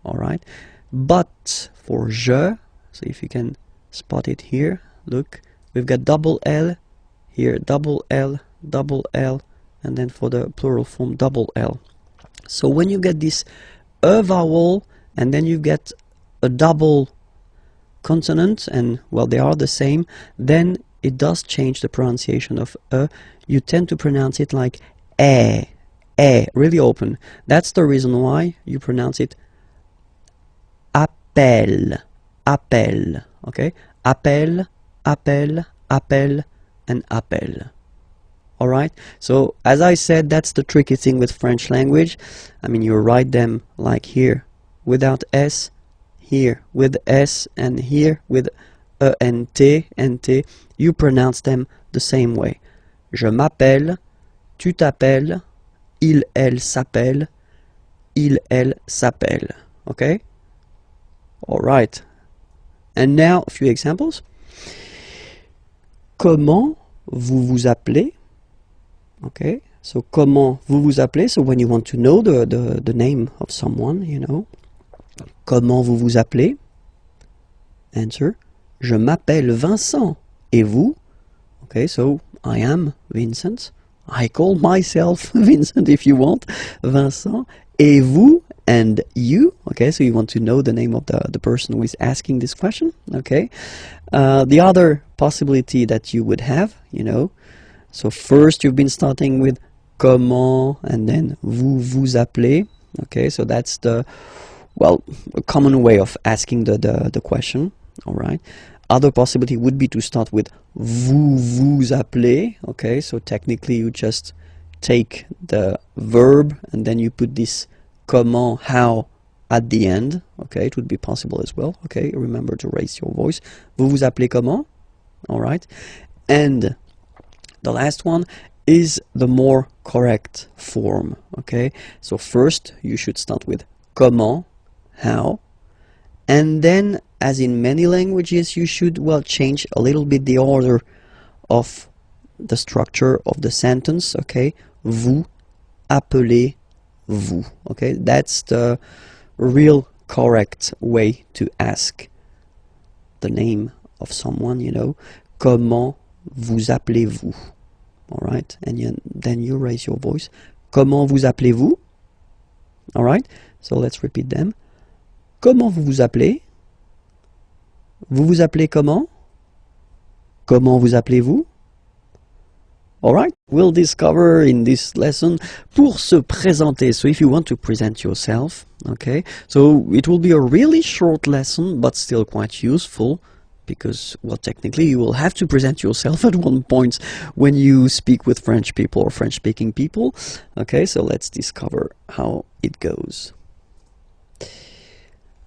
Speaker 1: Alright, but for je, so if you can spot it here, look, we've got double L here, double L, and then for the plural form double L. So when you get this e vowel and then you get a double consonant, and well, they are the same, then it does change the pronunciation of e. You tend to pronounce it like really open. That's the reason why you pronounce it appel, appel. Okay, appel, appel, appel, and appel. Alright, so as I said, that's the tricky thing with French language. I mean, you write them like here without S, here with S, and here with E and T, you pronounce them the same way. Je m'appelle, tu t'appelles, il, elle s'appelle, il, elle s'appelle. Okay? Alright. And now a few examples. Comment vous vous appelez? Okay, so comment vous vous appelez? So when you want to know the name of someone, you know. Comment vous vous appelez? Answer, je m'appelle Vincent. Et vous? Okay, so I am Vincent. I call myself Vincent if you want. Vincent. Et vous? And you? Okay, so you want to know the name of the person who is asking this question. Okay. The other possibility that you would have, you know. So first you've been starting with comment and then vous vous appelez. Okay, so that's the, well, a common way of asking the question. All right. Other possibility would be to start with vous vous appelez. Okay, so technically you just take the verb and then you put this comment, how at the end. Okay, it would be possible as well. Okay, remember to raise your voice. Vous vous appelez comment? All right. And the last one is the more correct form. Okay, so first you should start with comment, how, and then, as in many languages, you should, well, change a little bit the order of the structure of the sentence. Okay, vous appelez-vous. Okay, that's the real correct way to ask the name of someone, you know. Comment vous appelez-vous? All right, and then you raise your voice. Comment vous appelez-vous? All right, so let's repeat them. Comment vous vous appelez? Vous vous appelez comment? Comment vous appelez-vous? Alright, we'll discover in this lesson pour se présenter. So if you want to present yourself, okay, so it will be a really short lesson but still quite useful because, well, technically you will have to present yourself at one point when you speak with French people or French-speaking people. Okay, so let's discover how it goes.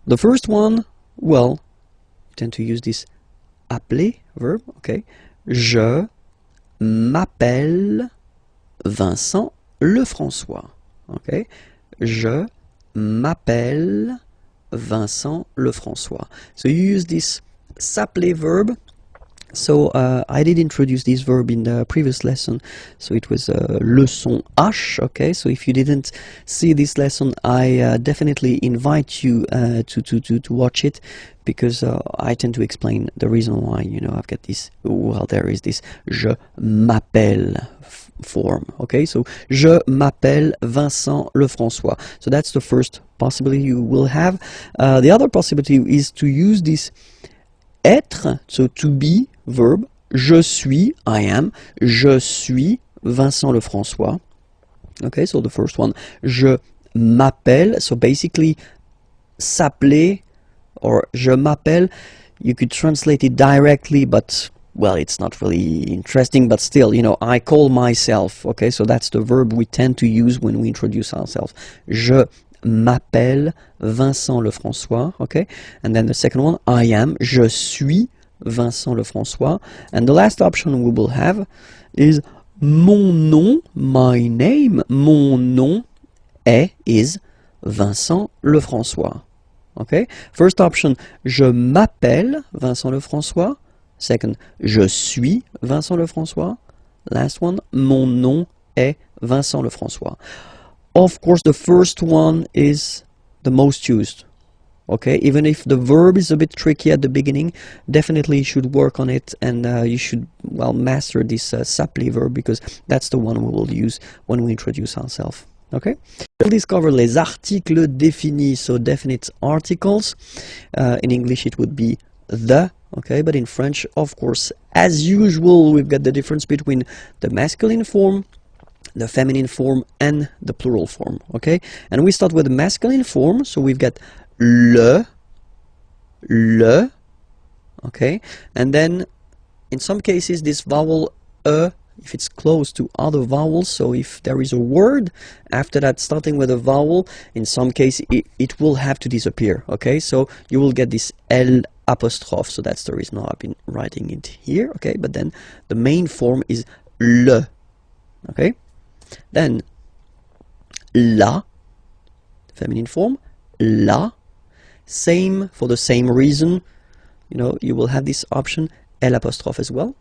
Speaker 1: The first one, well, tend to use this appeler verb, okay. Je m'appelle Vincent Lefrançois, okay. Je m'appelle Vincent Lefrançois. So you use this s'appeler verb. So I did introduce this verb in the previous lesson, so it was leçon H, okay. So if you didn't see this lesson, I definitely invite you to watch it, because I tend to explain the reason why, you know, I've got this, well, there is this je m'appelle form, okay. So je m'appelle Vincent Lefrançois. So that's the first possibility you will have. The other possibility is to use this être, so to be verb. Je suis, I am, je suis Vincent Lefrançois. Okay, so the first one, je m'appelle, so basically s'appeler or je m'appelle, you could translate it directly, but, well, it's not really interesting, but still, you know, I call myself. Okay, so that's the verb we tend to use when we introduce ourselves. Je m'appelle Vincent Lefrançois, okay, and then the second one, I am, je suis Vincent Lefrançois, and the last option we will have is mon nom, my name, mon nom is Vincent Lefrançois, okay. First option, je m'appelle Vincent Lefrançois. Second, je suis Vincent Lefrançois. Last one, mon nom est Vincent Lefrançois. Of course, the first one is the most used. Okay, even if the verb is a bit tricky at the beginning, definitely you should work on it, and you should, well, master this s'appeler verb, because that's the one we will use when we introduce ourselves. Okay, we'll discover les articles définis, so definite articles. In English it would be the, okay, but in French, of course, as usual, we've got the difference between the masculine form, the feminine form, and the plural form. Okay, and we start with the masculine form, so we've got le, okay, and then in some cases this vowel if it's close to other vowels, so if there is a word after that starting with a vowel, in some cases it will have to disappear. Okay, so you will get this L apostrophe, so that's the reason why I've been writing it here. Okay, but then the main form is le. Okay, then la, feminine form, la, same, for the same reason, you know, you will have this option L apostrophe as well.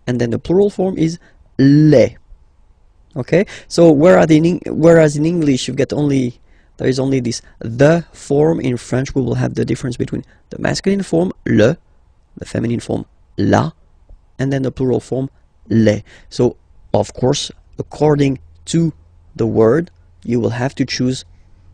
Speaker 1: and then the plural form is les. Okay, so whereas in English you get only, there is only this the form, in French we will have the difference between the masculine form le, the feminine form la, and then the plural form les. So of course, according to the word, you will have to choose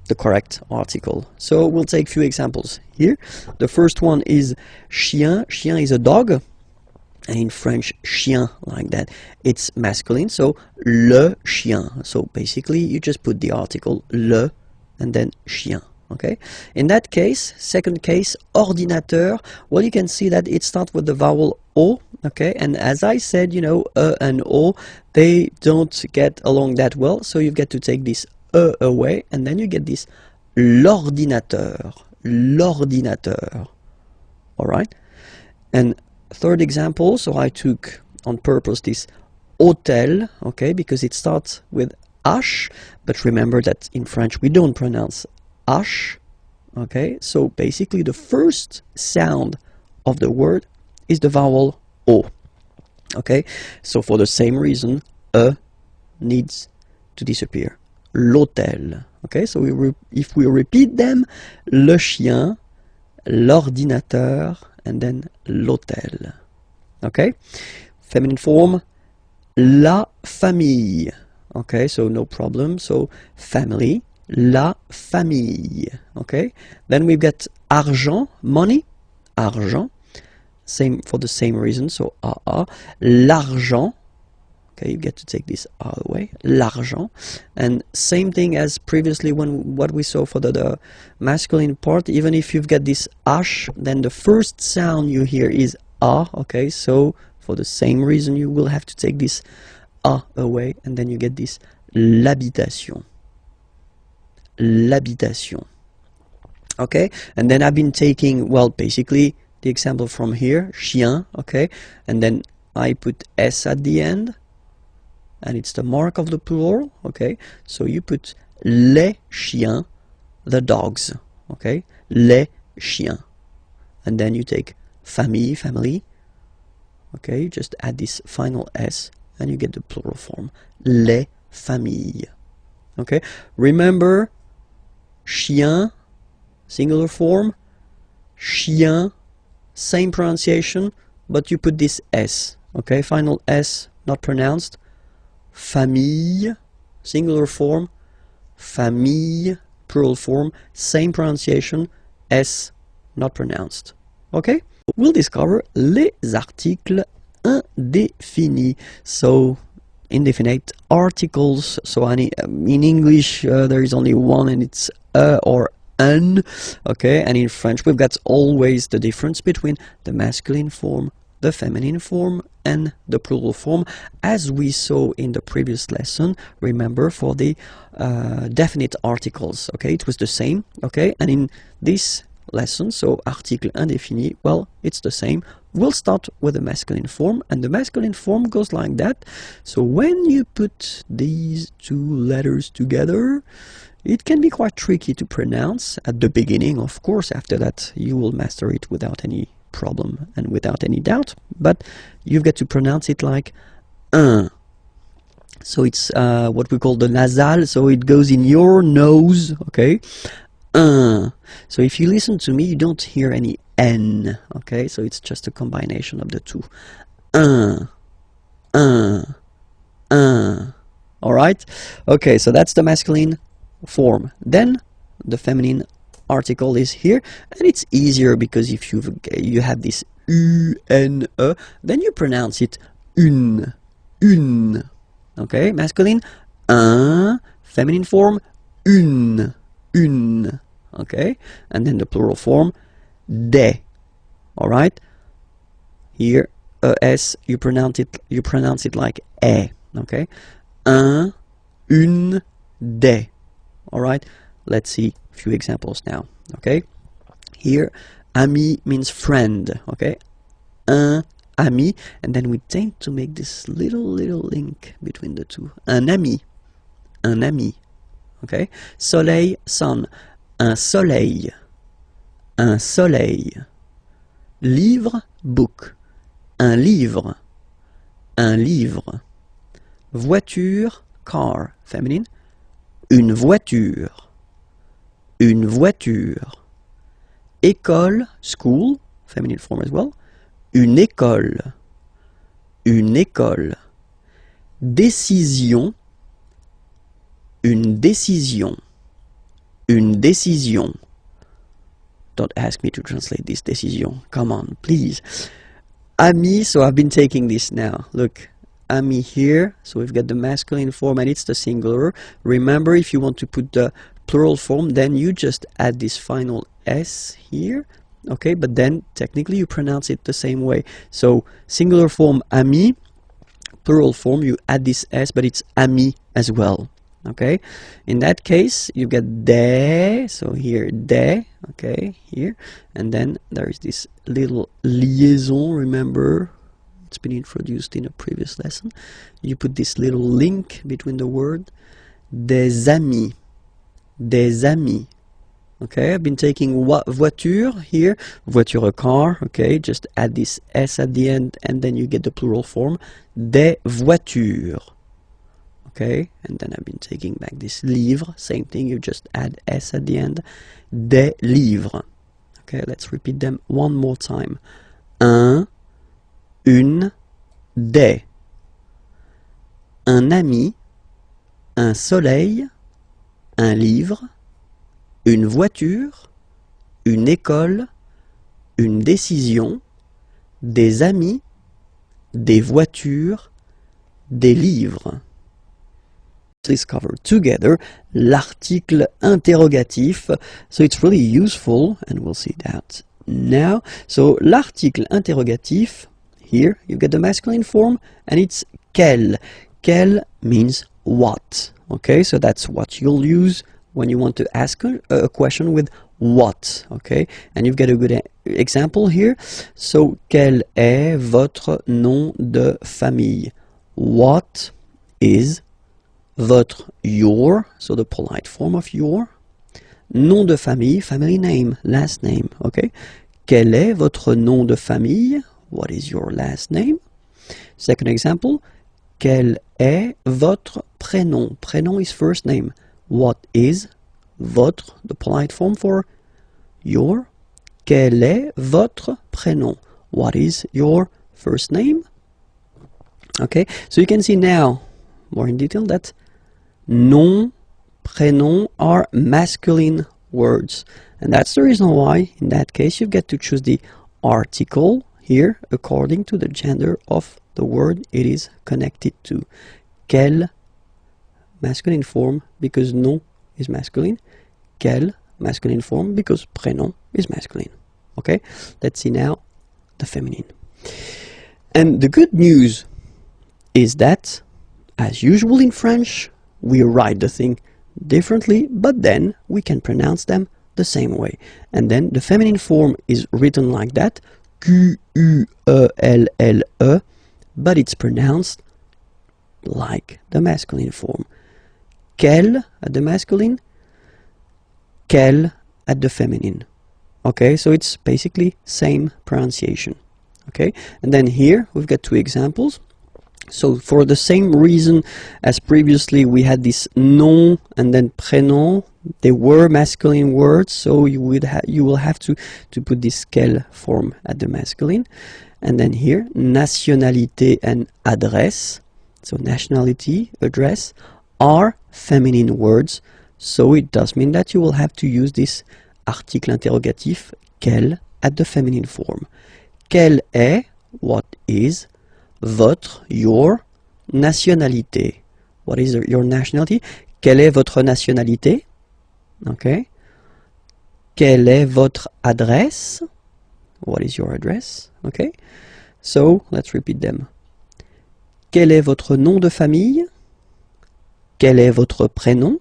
Speaker 1: the correct article. So we'll take a few examples here. The first one is chien. Chien is a dog, and in French chien, like that, it's masculine, so le chien. So basically you just put the article le and then chien. Okay, in that case, second case, ordinateur, well, you can see that it starts with the vowel o. Okay, and as I said, you know, and o, they don't get along that well, so you get to take this away, and then you get this l'ordinateur, l'ordinateur. All right, and third example, so I took on purpose this hôtel, okay, because it starts with H, but remember that in French we don't pronounce H, okay, so basically the first sound of the word is the vowel O, okay, so for the same reason, needs to disappear. L'hôtel, okay, so if we repeat them, le chien, l'ordinateur, and then l'hôtel. Okay, feminine form, la famille. Okay, so no problem, so family, la famille. Okay, then we've got argent, money, argent, same for the same reason, so l'argent. Okay, you get to take this R away, l'argent, and same thing as previously when what we saw for the masculine part. Even if you've got this H, then the first sound you hear is A. Okay, so for the same reason you will have to take this A away, and then you get this l'habitation, l'habitation. Okay, and then I've been taking, well, basically the example from here, chien. Okay, and then I put S at the end, and it's the mark of the plural. Okay, so you put les chiens, the dogs. Okay, les chiens, and then you take famille, family. Okay, you just add this final S and you get the plural form, les familles. Okay, remember, chien, singular form, chien, same pronunciation, but you put this S. Okay, final S not pronounced. Famille, singular form, famille, plural form, same pronunciation, S not pronounced. Okay, we'll discover les articles indéfinis. So indefinite articles. So in English there is only one, and it's or un. Okay, and in French we've got always the difference between the masculine form, the feminine form, and the plural form, as we saw in the previous lesson. Remember, for the definite articles, okay, it was the same. Okay, and in this lesson, so article indéfini, well, it's the same. We'll start with the masculine form, and the masculine form goes like that. So when you put these two letters together, it can be quite tricky to pronounce at the beginning. Of course, after that you will master it without any problem and without any doubt, but you've got to pronounce it like un. So it's what we call the nasal, so it goes in your nose. Okay, un. So if you listen to me, you don't hear any N. Okay, so it's just a combination of the two. Un, un, un. All right. Okay, so that's the masculine form. Then the feminine article is here, and it's easier because if you have this U-N-E, then you pronounce it une, une. Okay, masculine un, feminine form une, une. Okay, and then the plural form des. All right, here S, you pronounce it like e. Okay, un, une, des. All right, let's see a few examples now. Okay, here ami means friend. Okay, un ami, and then we tend to make this little link between the two. Un ami, un ami. Okay, soleil, sun, un soleil, un soleil. Livre, book, un livre, un livre. Voiture, car, féminine. Une voiture. Une voiture. École, school, feminine form as well. Une école. Une école. Décision. Une décision. Une décision. Don't ask me to translate this décision. Come on, please. Ami, so I've been taking this now. Look, ami here. So we've got the masculine form and it's the singular. Remember, if you want to put the plural form, then you just add this final S here. Okay, but then technically you pronounce it the same way. So singular form ami, plural form you add this S, but it's ami as well. Okay, in that case you get des, so here des, okay, here, and then there is this little liaison, remember, it's been introduced in a previous lesson. You put this little link between the word, des amis, des amis. Okay, I've been taking voiture here, voiture, a car, okay, just add this S at the end and then you get the plural form, des voitures. Okay, and then I've been taking back this livre, same thing, you just add S at the end, des livres. Okay, let's repeat them one more time. Un, une, des. Un ami, un soleil, un livre, une voiture, une école, une décision, des amis, des voitures, des livres. Please cover together l'article interrogatif. So it's really useful, and we'll see that now. So l'article interrogatif, here you get the masculine form, and it's quel. Quel means what. Okay, so that's what you'll use when you want to ask a question with what. Okay, and you've got a good example here. So quel est votre nom de famille? What is votre, your, so the polite form of your. Nom de famille, family name, last name, okay? Quel est votre nom de famille? What is your last name? Second example, quel est votre prénom? Prénom is first name. What is votre, the polite form for your? Quel est votre prénom? What is your first name? Okay, so you can see now, more in detail, that nom, prénom are masculine words. And that's the reason why, in that case, you get to choose the article here according to the gender of the word it is connected to. Quel, masculine form, because nom is masculine. Quel, masculine form, because prénom is masculine. Okay, let's see now the feminine. And the good news is that, as usual in French, we write the thing differently, but then we can pronounce them the same way. And then the feminine form is written like that, Q-U-E-L-L-E, but it's pronounced like the masculine form. Quel at the masculine, quel at the feminine. Okay, so it's basically same pronunciation. Okay, and then here we've got two examples. So for the same reason as previously, we had this nom and then prénom. They were masculine words, so you will have to put this quel form at the masculine. And then here, nationalité and adresse, so nationality, address, are feminine words. So it does mean that you will have to use this article interrogatif, quel, at the feminine form. Quel est, what is, votre, your, nationalité. What is your nationality? Quelle est votre nationalité? Okay. Quelle est votre adresse? What is your address? Okay. So, let's repeat them. Quel est votre nom de famille? Quel est votre prénom?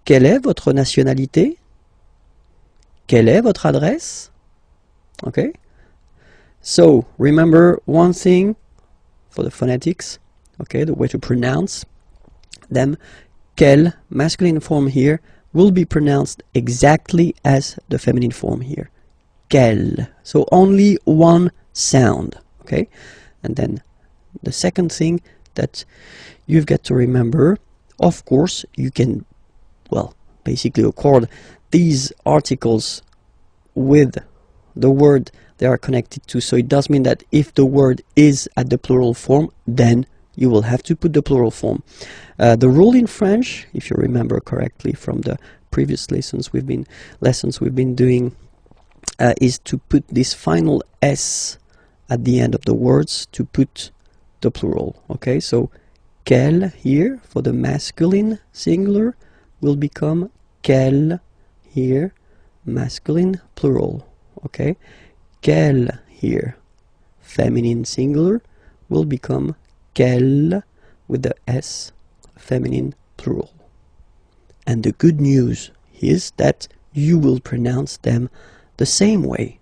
Speaker 1: Quelle est votre nationalité? Quelle est votre adresse? Okay. So, remember one thing for the phonetics, okay, the way to pronounce them. Quel, masculine form here, will be pronounced exactly as the feminine form here. Quel. So only one sound, okay? And then the second thing that you've got to remember, of course, you can, well, basically accord these articles with the word they are connected to. So it does mean that if the word is at the plural form, then you will have to put the plural form. The rule in French, if you remember correctly from the previous lessons we've been doing, is to put this final S at the end of the words to put the plural. Okay, so quel here for the masculine singular will become quel here, masculine plural. Okay, quel here, feminine singular, will become quelle with the S, feminine plural. And the good news is that you will pronounce them the same way.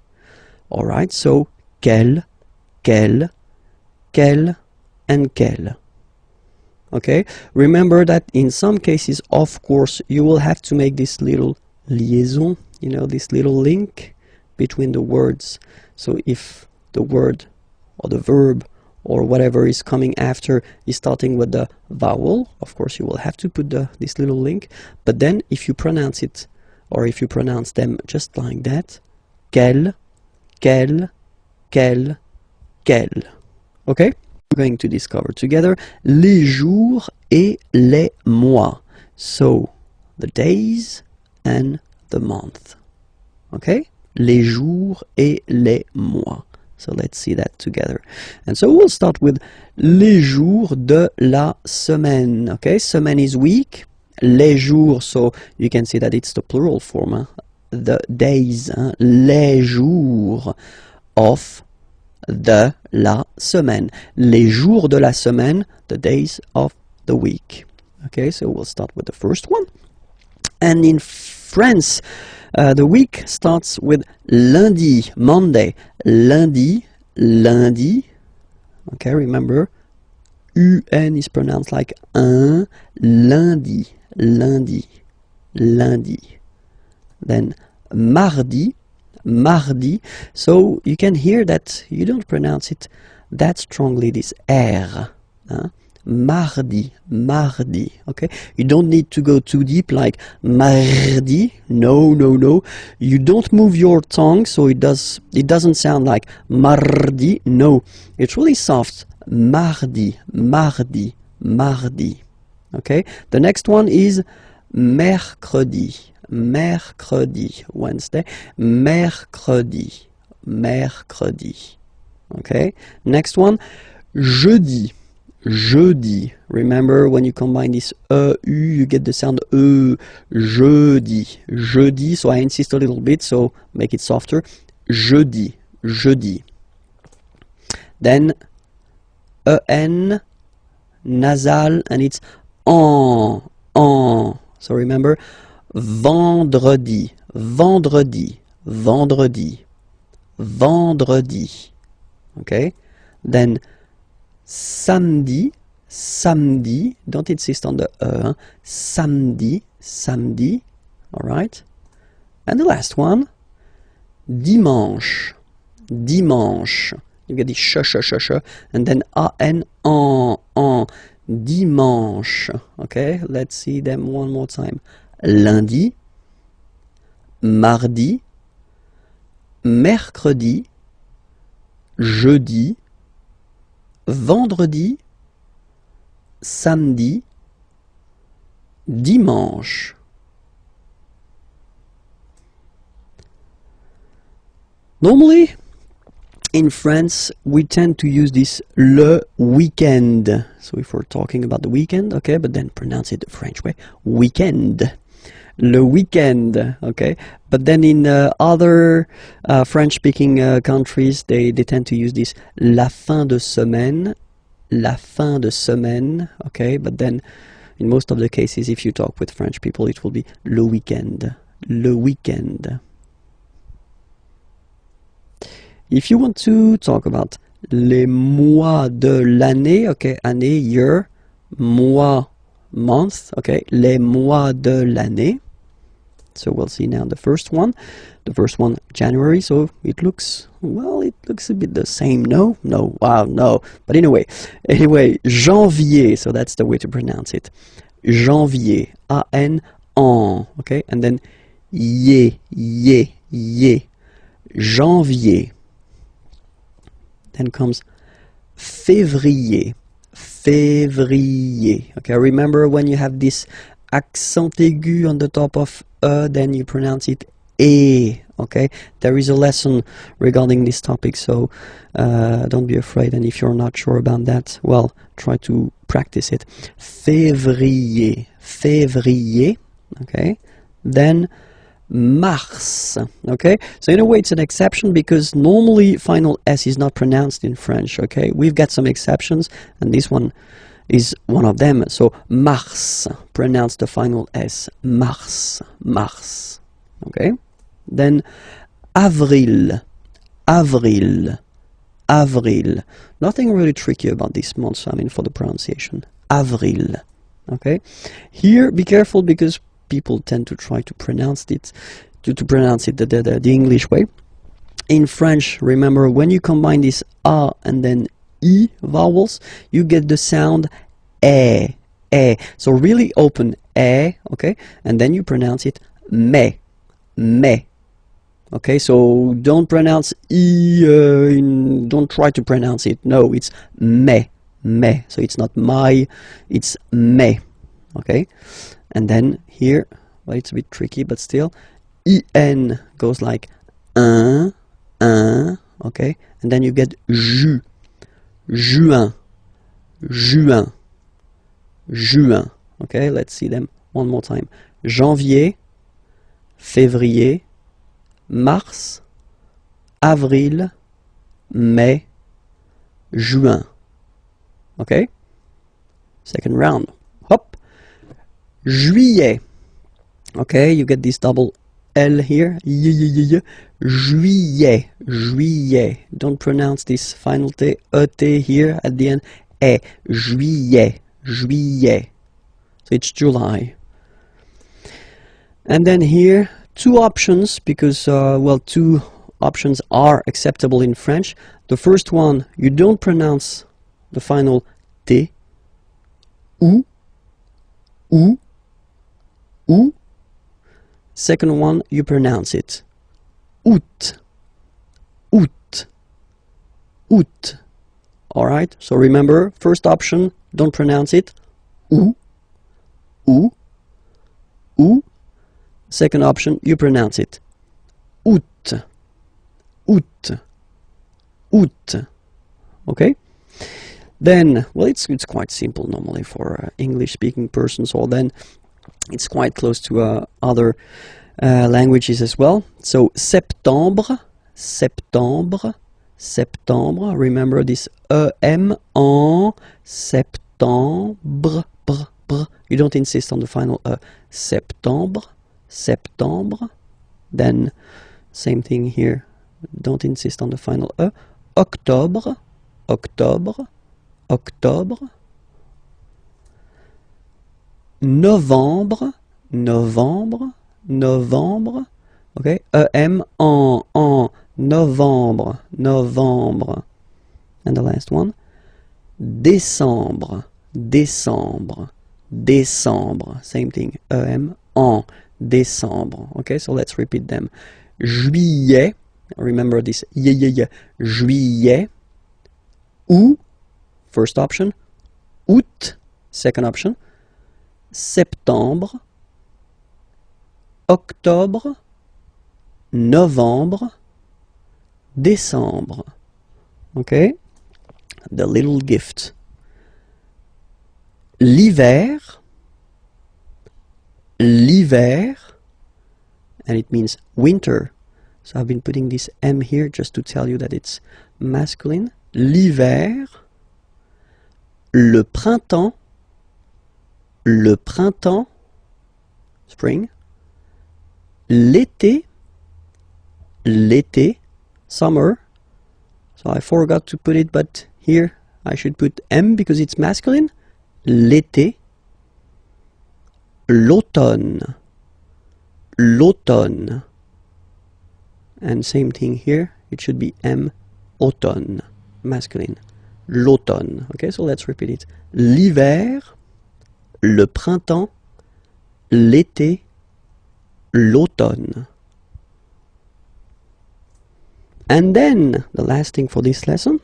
Speaker 1: Alright, so quel, quel, quel, and quel. Okay, remember that in some cases, of course, you will have to make this little liaison, you know, this little link between the words. So if the word or the verb or whatever is coming after is starting with the vowel, of course you will have to put this little link. But then if you pronounce it, or if you pronounce them just like that, quel, quel, quel, quel. Okay? We're going to discover together les jours et les mois. So the days and the month. Okay? Les jours et les mois. So let's see that together. And so we'll start with les jours de la semaine. Okay, semaine is week. Les jours, so you can see that it's the plural form. Huh? The days, hein? Les jours of de la semaine. Les jours de la semaine, the days of the week. Okay, so we'll start with the first one. And in France, the week starts with lundi, Monday, lundi, lundi. Okay, remember, UN is pronounced like un, lundi, lundi, lundi. Then mardi, mardi. So you can hear that you don't pronounce it that strongly, this R. Huh? Mardi, mardi, okay? You don't need to go too deep like mardi, no, no, no. You don't move your tongue, so it doesn't sound like mardi, no. It's really soft, mardi, mardi, mardi, okay? The next one is mercredi, mercredi, Wednesday, mercredi, mercredi, okay? Next one, jeudi, jeudi. Remember, when you combine this u, you get the sound jeudi, jeudi. So I insist a little bit, so make it softer. Jeudi, jeudi. Then en, nasal, and it's en. So remember, vendredi, vendredi, vendredi, vendredi. Okay. Then samedi, samedi, don't insist on the hein? Samedi, samedi, all right? And the last one, dimanche, dimanche. You get the sh, and then an, dimanche, okay? Let's see them one more time. Lundi, mardi, mercredi, jeudi, vendredi, samedi, dimanche. Normally, in France, we tend to use this le weekend. So if we're talking about the weekend, okay, but then pronounce it the French way, weekend. Le weekend, okay? But then in other French-speaking countries, they tend to use this la fin de semaine, okay? But then in most of the cases, if you talk with French people, it will be le weekend, le weekend. If you want to talk about les mois de l'année, okay, année, year, mois, month, okay, les mois de l'année. So we'll see now the first one. The first one, January, so it looks, well, it looks a bit the same. No, wow, no. But anyway, janvier, so that's the way to pronounce it. Janvier, A-N, en, okay? And then ye, janvier. Then comes février, okay? Remember when you have this accent aigu on the top of then you pronounce it e, okay? There is a lesson regarding this topic, so don't be afraid, and if you're not sure about that, well, try to practice it. Février, okay? Then mars, okay? So in a way it's an exception because normally final S is not pronounced in French, okay? We've got some exceptions, and this one is one of them. So mars, pronounce the final S, mars, okay? Then avril, nothing really tricky about this month, I mean, for the pronunciation. Avril, okay? Here, be careful because people tend to try to pronounce it, to pronounce it the English way. In French, remember, when you combine this A and then E vowels, you get the sound E. So really open E, okay? And then you pronounce it me. Okay, so don't pronounce E, don't try to pronounce it. No, it's me. So it's not my, it's me. Okay? And then here, well, it's a bit tricky, but still, IN goes like un, okay? And then you get juin. Okay, let's see them one more time. Janvier, février, mars, avril, mai, juin. Okay? Second round. Hop. Juillet. Okay, you get this double L here. Juillet. Don't pronounce this final T, E-T here at the end. E. Juillet. So it's July. And then here, two options, because, well, two options are acceptable in French. The first one, you don't pronounce the final T. Ou. Second one, you pronounce it. Août. Alright, so remember, first option, don't pronounce it. Ou. Second option, you pronounce it. Août. Okay? Then, well, it's quite simple normally for English-speaking persons, or then it's quite close to other languages as well. So septembre. Remember this EM en septembre. You don't insist on the final septembre. Then same thing here. Don't insist on the final octobre. Novembre. Okay, EM en novembre. And the last one, décembre. Same thing, EM en décembre. Okay, so let's repeat them. Juillet, remember this, juillet. Août, first option. Août, second option. Septembre, octobre, novembre, décembre. Okay? The little gift. L'hiver, and it means winter. So I've been putting this M here just to tell you that it's masculine. L'hiver, le printemps, spring, l'été, summer. So I forgot to put it, but here I should put M because it's masculine. L'été, l'automne, l'automne. And same thing here, it should be M, automne, masculine. L'automne. Okay, so let's repeat it. L'hiver, le printemps, l'été, l'automne. And then, the last thing for this lesson,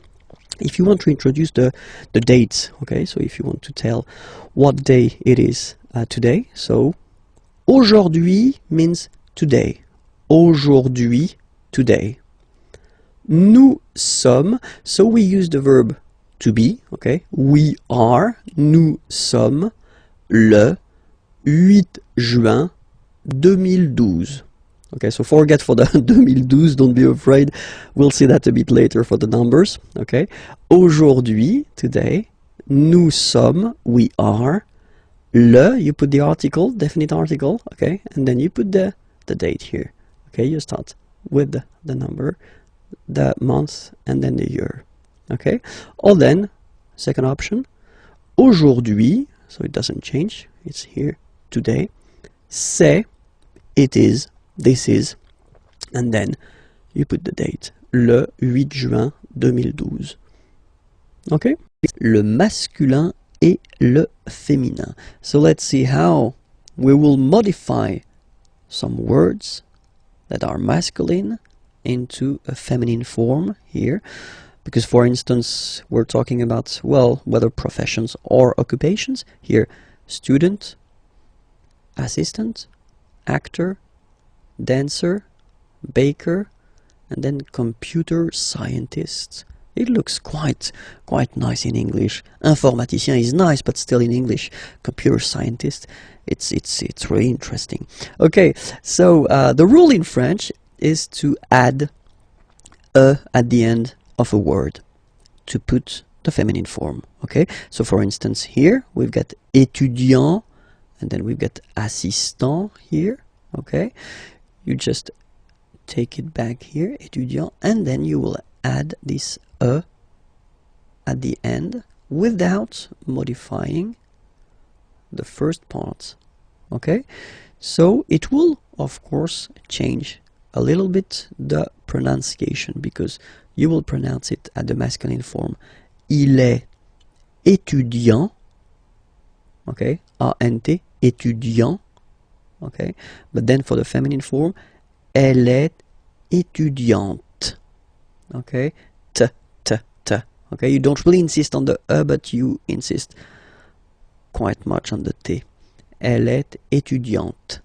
Speaker 1: if you want to introduce the dates, okay, so if you want to tell what day it is today, so aujourd'hui means today. Aujourd'hui, today. Nous sommes, so we use the verb to be, okay, we are, nous sommes, le 8 juin 2012. Okay, so forget for the 2012, don't be afraid, we'll see that a bit later for the numbers, okay. Aujourd'hui, today, nous sommes, we are, le, you put the article, definite article, okay, and then you put the date here, okay, you start with the number, the month, and then the year, okay. Or then, second option, aujourd'hui, so it doesn't change, it's here, today, c'est, it is, this is, and then you put the date, le 8 juin 2012. Okay? Le masculin et le féminin. So let's see how we will modify some words that are masculine into a feminine form here. Because for instance, we're talking about, well, whether professions or occupations. Here, student, assistant, actor, dancer, baker, and then computer scientist. It looks quite nice in English. Informaticien is nice, but still in English. Computer scientist, it's really interesting. Okay, so the rule in French is to add a at the end of a word to put the feminine form. Okay, so for instance here we've got étudiant, and then we've got assistant here. Okay, you just take it back here, étudiant, and then you will add this e at the end without modifying the first part. Okay, so it will of course change a little bit the pronunciation, because you will pronounce it at the masculine form. Il est étudiant. Okay, A-N-T, étudiant. Okay, but then for the feminine form, elle est étudiante. Okay, t, t, t. Okay, you don't really insist on the e, but you insist quite much on the t. Elle est étudiante.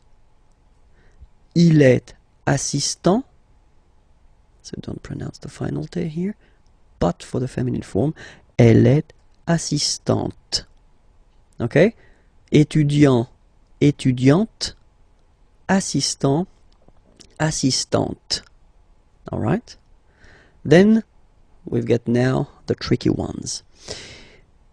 Speaker 1: Il est assistant. So don't pronounce the final t here. But for the feminine form, elle est assistante. Okay, étudiant, étudiante. Assistant, assistante. All right. Then we've got now the tricky ones.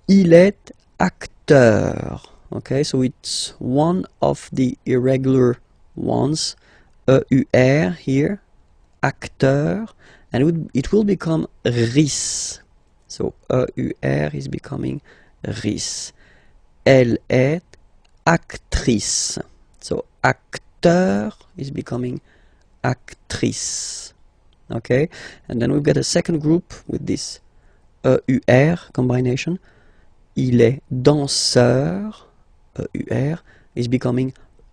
Speaker 1: Il est acteur. Okay, so it's one of the irregular ones. EUR here, acteur, and it will become RIS. So EUR is becoming RIS. Elle est actrice. So acteur is becoming actrice. Okay, and then we've got a second group with this EUR combination. Il est danseur. EUR is becoming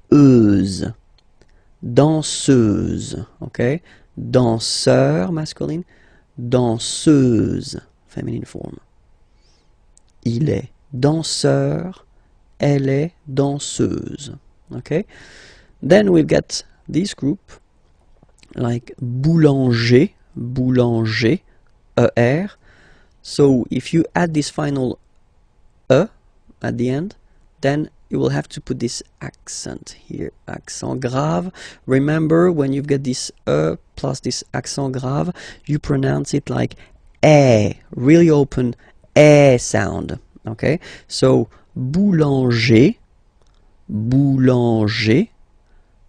Speaker 1: euse. Danseuse. Okay, danseur masculine, danseuse feminine form. Il est danseur. Elle est danseuse. Okay, then we've got this group like boulanger, boulanger, ER. So if you add this final E at the end, then you will have to put this accent here, accent grave. Remember, when you've got this E plus this accent grave, you pronounce it like E, really open E sound. Okay, so boulanger, boulanger,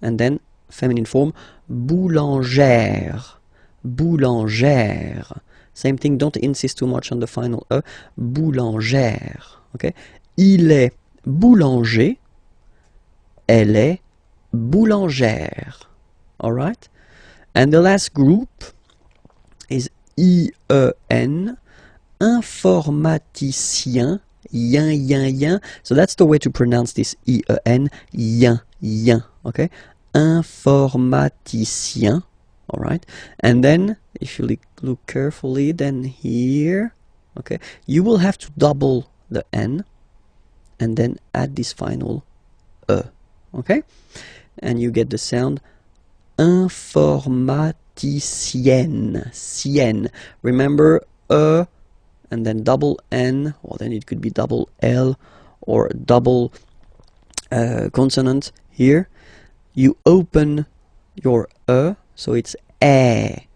Speaker 1: and then feminine form, boulangère, boulangère. Same thing, don't insist too much on the final E, boulangère. Okay, il est boulanger, elle est boulangère. All right? And the last group is IEN, informaticien, yin. So that's the way to pronounce this IEN, yin, okay? Informaticien, all right? And then, if you look carefully, then here, okay, you will have to double the N and then add this final E, okay? And you get the sound informaticienne, sienne. Remember, E and then double N, or then it could be double L or double consonant here. You open your E, so it's E,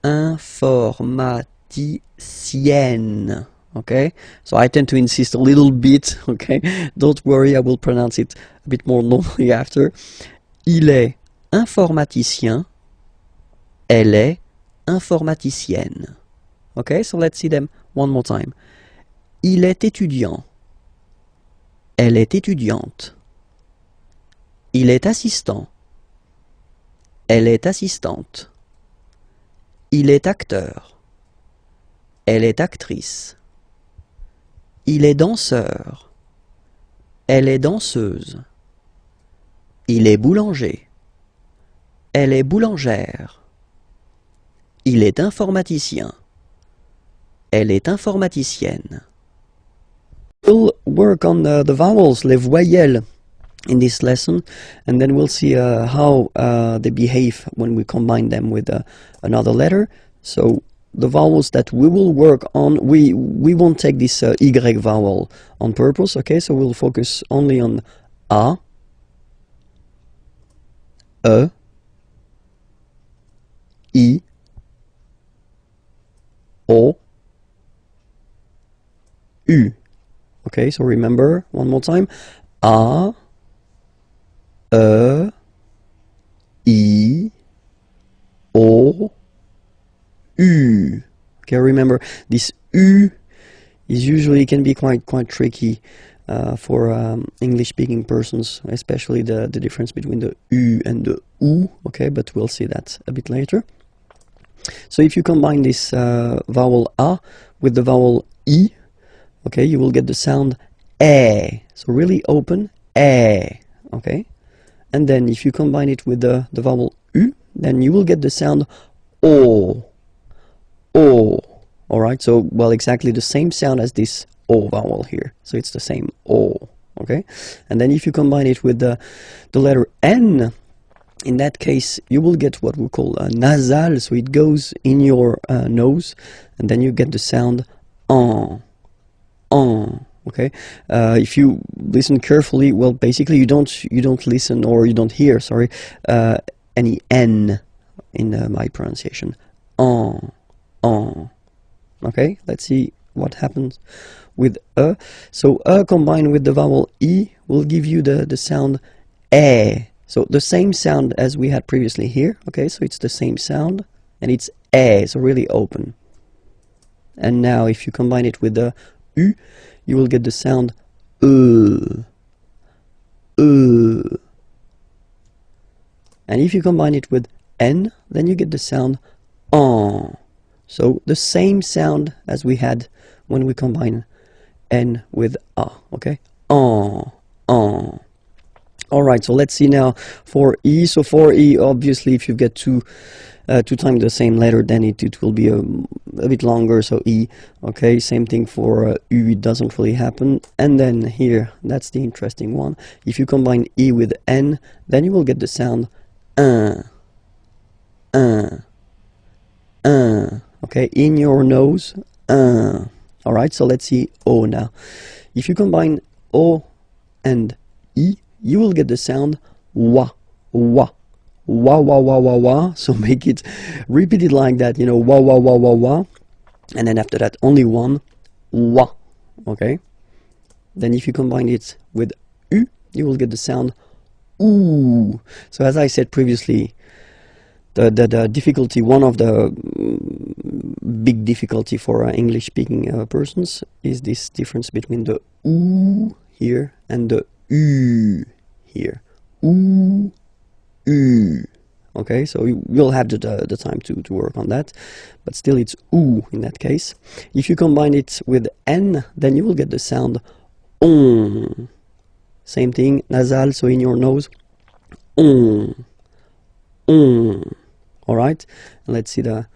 Speaker 1: informaticienne. Okay, so I tend to insist a little bit, okay, don't worry, I will pronounce it a bit more normally after. Il est informaticien, elle est informaticienne. Okay, so let's see them one more time. Il est étudiant, elle est étudiante. Il est assistant, elle est assistante. Il est acteur, elle est actrice. Il est danseur, elle est danseuse. Il est boulanger, elle est boulangère. Il est informaticien, elle est informaticienne. We'll work on the vowels, les voyelles, in this lesson, and then we'll see how they behave when we combine them with another letter. So the vowels that we will work on, we won't take this Y vowel on purpose, okay? So we'll focus only on A, E, I, O, U. Okay, so remember, one more time. A, E, I, O, U. Okay, remember this U is usually can be quite tricky for English-speaking persons, especially the difference between the U and the OU. Okay, but we'll see that a bit later. So if you combine this vowel A with the vowel I, okay, you will get the sound E. So really open E. Okay, and then if you combine it with the vowel U, then you will get the sound O. O. Alright, so, well, exactly the same sound as this O vowel here. So it's the same O. Okay, and then if you combine it with the letter N, in that case, you will get what we call a nasal, so it goes in your nose, and then you get the sound on. Okay, if you listen carefully, well, basically you don't listen, or you don't hear, sorry, any N in my pronunciation. On. Okay, let's see what happens with E. So E combined with the vowel I will give you the sound E. So the same sound as we had previously here. Okay, so it's the same sound, and it's E, so really open. And now if you combine it with the U, you will get the sound And if you combine it with N, then you get the sound en. So the same sound as we had when we combine N with A, okay? En. Alright, so let's see now for E. So for E, obviously, if you get two times the same letter, then it will be a bit longer, so E. Okay, same thing for U, it doesn't really happen. And then here, that's the interesting one. If you combine E with N, then you will get the sound un. Okay, in your nose, un. Alright, so let's see O now. If you combine O and E, you will get the sound wa. So make it, repeat it like that, you know, wa. And then after that, only one, wa. Okay? Then if you combine it with U, you will get the sound oo. So as I said previously, the difficulty, one of the big difficulty for English speaking persons is this difference between the oo here and the U here. Ooh, U. Okay, so you'll have the time to work on that, but still it's OU in that case. If you combine it with N, then you will get the sound ON. Same thing, nasal, so in your nose, ON. ON. Alright, let's see the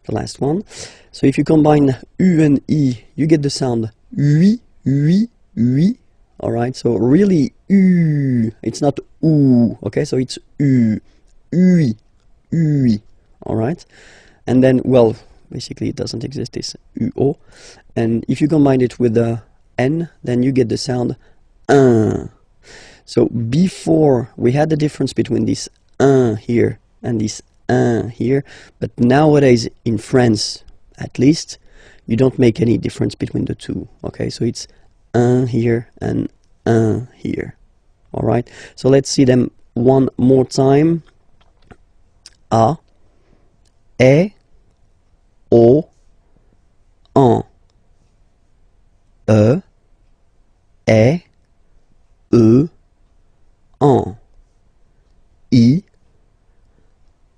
Speaker 1: last one. So if you combine U and I, you get the sound UI, UI, UI. Alright, so really U, it's not OU, okay, so it's U, UI, UI. Alright, and then, well, basically it doesn't exist, this UO. And if you combine it with the N, then you get the sound un. So before we had the difference between this un here and this un here, but nowadays in France, at least, you don't make any difference between the two. Okay, so it's un here and un here. All right, so let's see them one more time. A, E, O, en, E, E, en, I,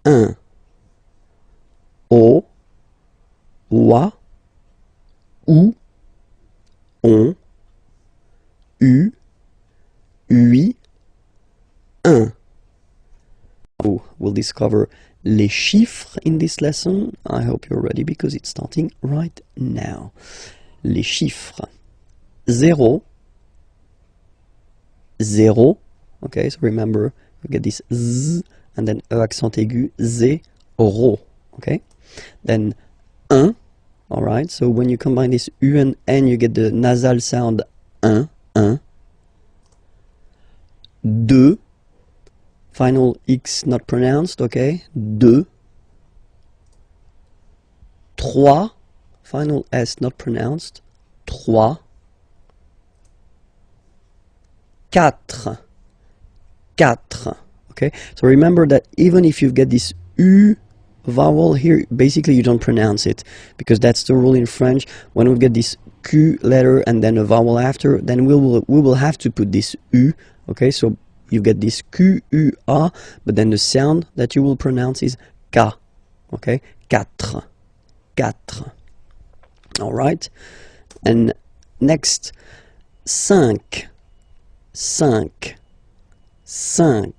Speaker 1: un, O, oie, ou, on, U, UI, un. We'll discover les chiffres in this lesson. I hope you're ready because it's starting right now. Les chiffres. 0, 0. Okay, so remember, you get this Z and then E accent aigu, zéro. Okay, then 1. All right, so when you combine this U and N, you get the nasal sound 1, 1. 2. Final X not pronounced, okay? 2. 3. Final S not pronounced. 3. 4. 4. Okay? So remember that even if you get this U vowel here, basically you don't pronounce it, because that's the rule in French. When we get this Q letter and then a vowel after, then we will have to put this U. Okay? So you get this Q-U-A, but then the sound that you will pronounce is K. Okay? 4. 4. All right? And next, 5. 5. 5.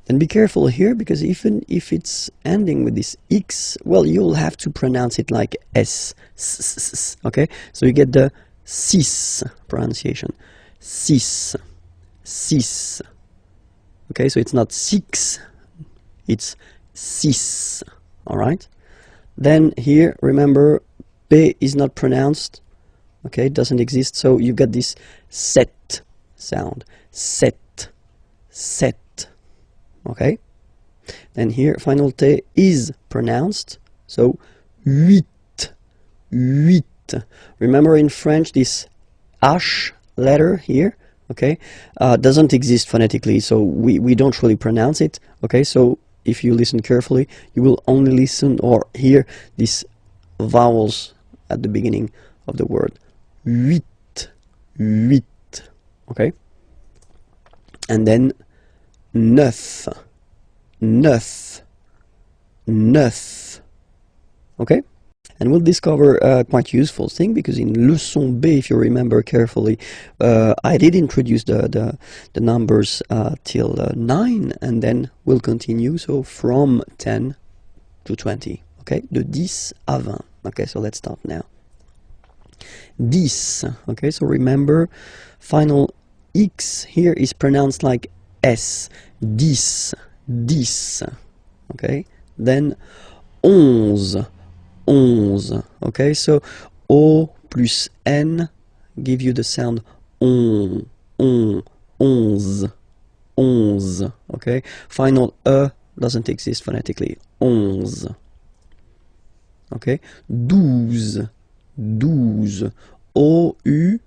Speaker 1: And be careful here, because even if it's ending with this X, well, you'll have to pronounce it like S. Okay? So you get the 6 pronunciation. 6, 6. Okay, so it's not 6, it's 6. All right. Then here, remember, P is not pronounced. Okay, it doesn't exist. So you got this set sound. Set, set. Okay. Then here, final T is pronounced. So 8, 8. Remember in French, this H letter here, okay, doesn't exist phonetically, so we don't really pronounce it. Okay, so if you listen carefully, you will only listen or hear these vowels at the beginning of the word. 8, 8. Okay, and then 9, 9, 9. Okay. And we'll discover a quite useful thing, because in leçon B, if you remember carefully, I did introduce the numbers till 9, and then we'll continue, so from 10 to 20, okay? De 10 à 20. Okay, so let's start now. 10, okay, so remember, final X here is pronounced like S. 10, 10, okay? Then 11. 11. Okay, so O plus N give you the sound on, 11, 11. Okay, final E doesn't exist phonetically. 11. Okay, 12, 12. O, U,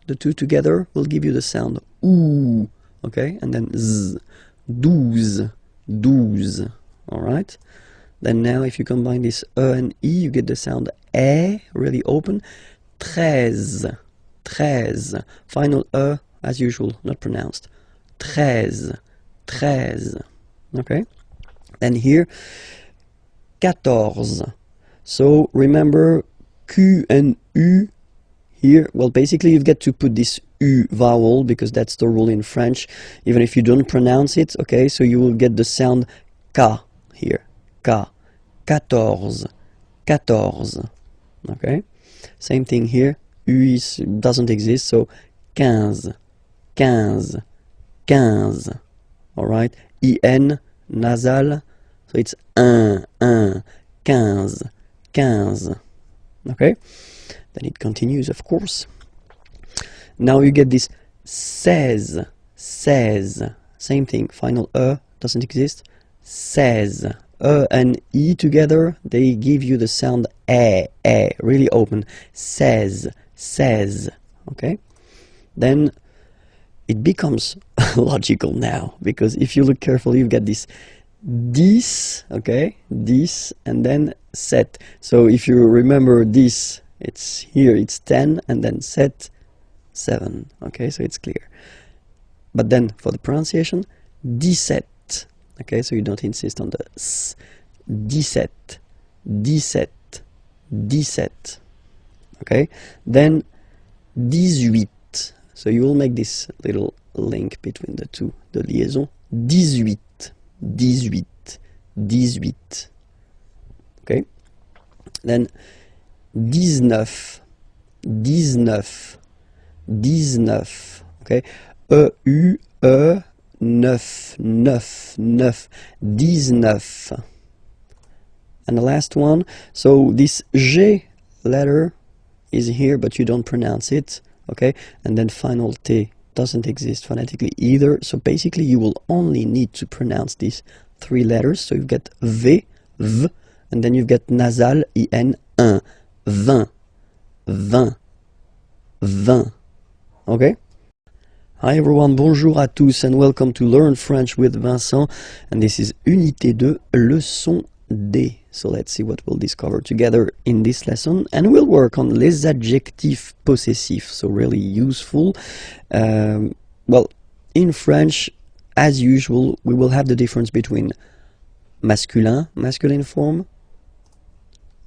Speaker 1: the two together will give you the sound OU. Okay, and then Z, 12, 12. All right. Then now if you combine this E and I, you get the sound E, really open. 13, 13. Final E, as usual, not pronounced. 13, 13. Okay? Then here, 14. So remember Q and U here. Well, basically you get to put this U vowel because that's the rule in French, even if you don't pronounce it. Okay, so you will get the sound K here. K. 14. 14. Okay? Same thing here. U doesn't exist, so 15. 15. 15. Alright? IN, nasal, so it's 1, 1. 15. 15. Okay? Then it continues, of course. Now you get this 16. 16. Same thing. Final doesn't exist. 16. And E together, they give you the sound really open. 16. 16. Okay? Then it becomes logical now, because if you look carefully, you've got this 10, okay? 10, and then 7. So if you remember this, it's here, it's 10, and then 7, 7. Okay, so it's clear. But then for the pronunciation, 17. Okay, so you don't insist on the s. 17, 17, 17. Okay, then 18. So you will make this little link between the two, the liaison. 18, 18, 18. Okay, then 19, 19, 19. Okay, E-U-E. 9, 9, 9, 19. And the last one, so this G letter is here, but you don't pronounce it, okay? And then final T doesn't exist phonetically either, so basically you will only need to pronounce these 3 letters. So you've got V, V, and then you've got nasal, IN, 1, 20, 20, 20, okay? Hi everyone, bonjour à tous and welcome to Learn French with Vincent, and this is Unité 2, leçon D. So let's see what we'll discover together in this lesson, and we'll work on les adjectifs possessifs, so really useful. Well, in French, as usual, we will have the difference between masculine form.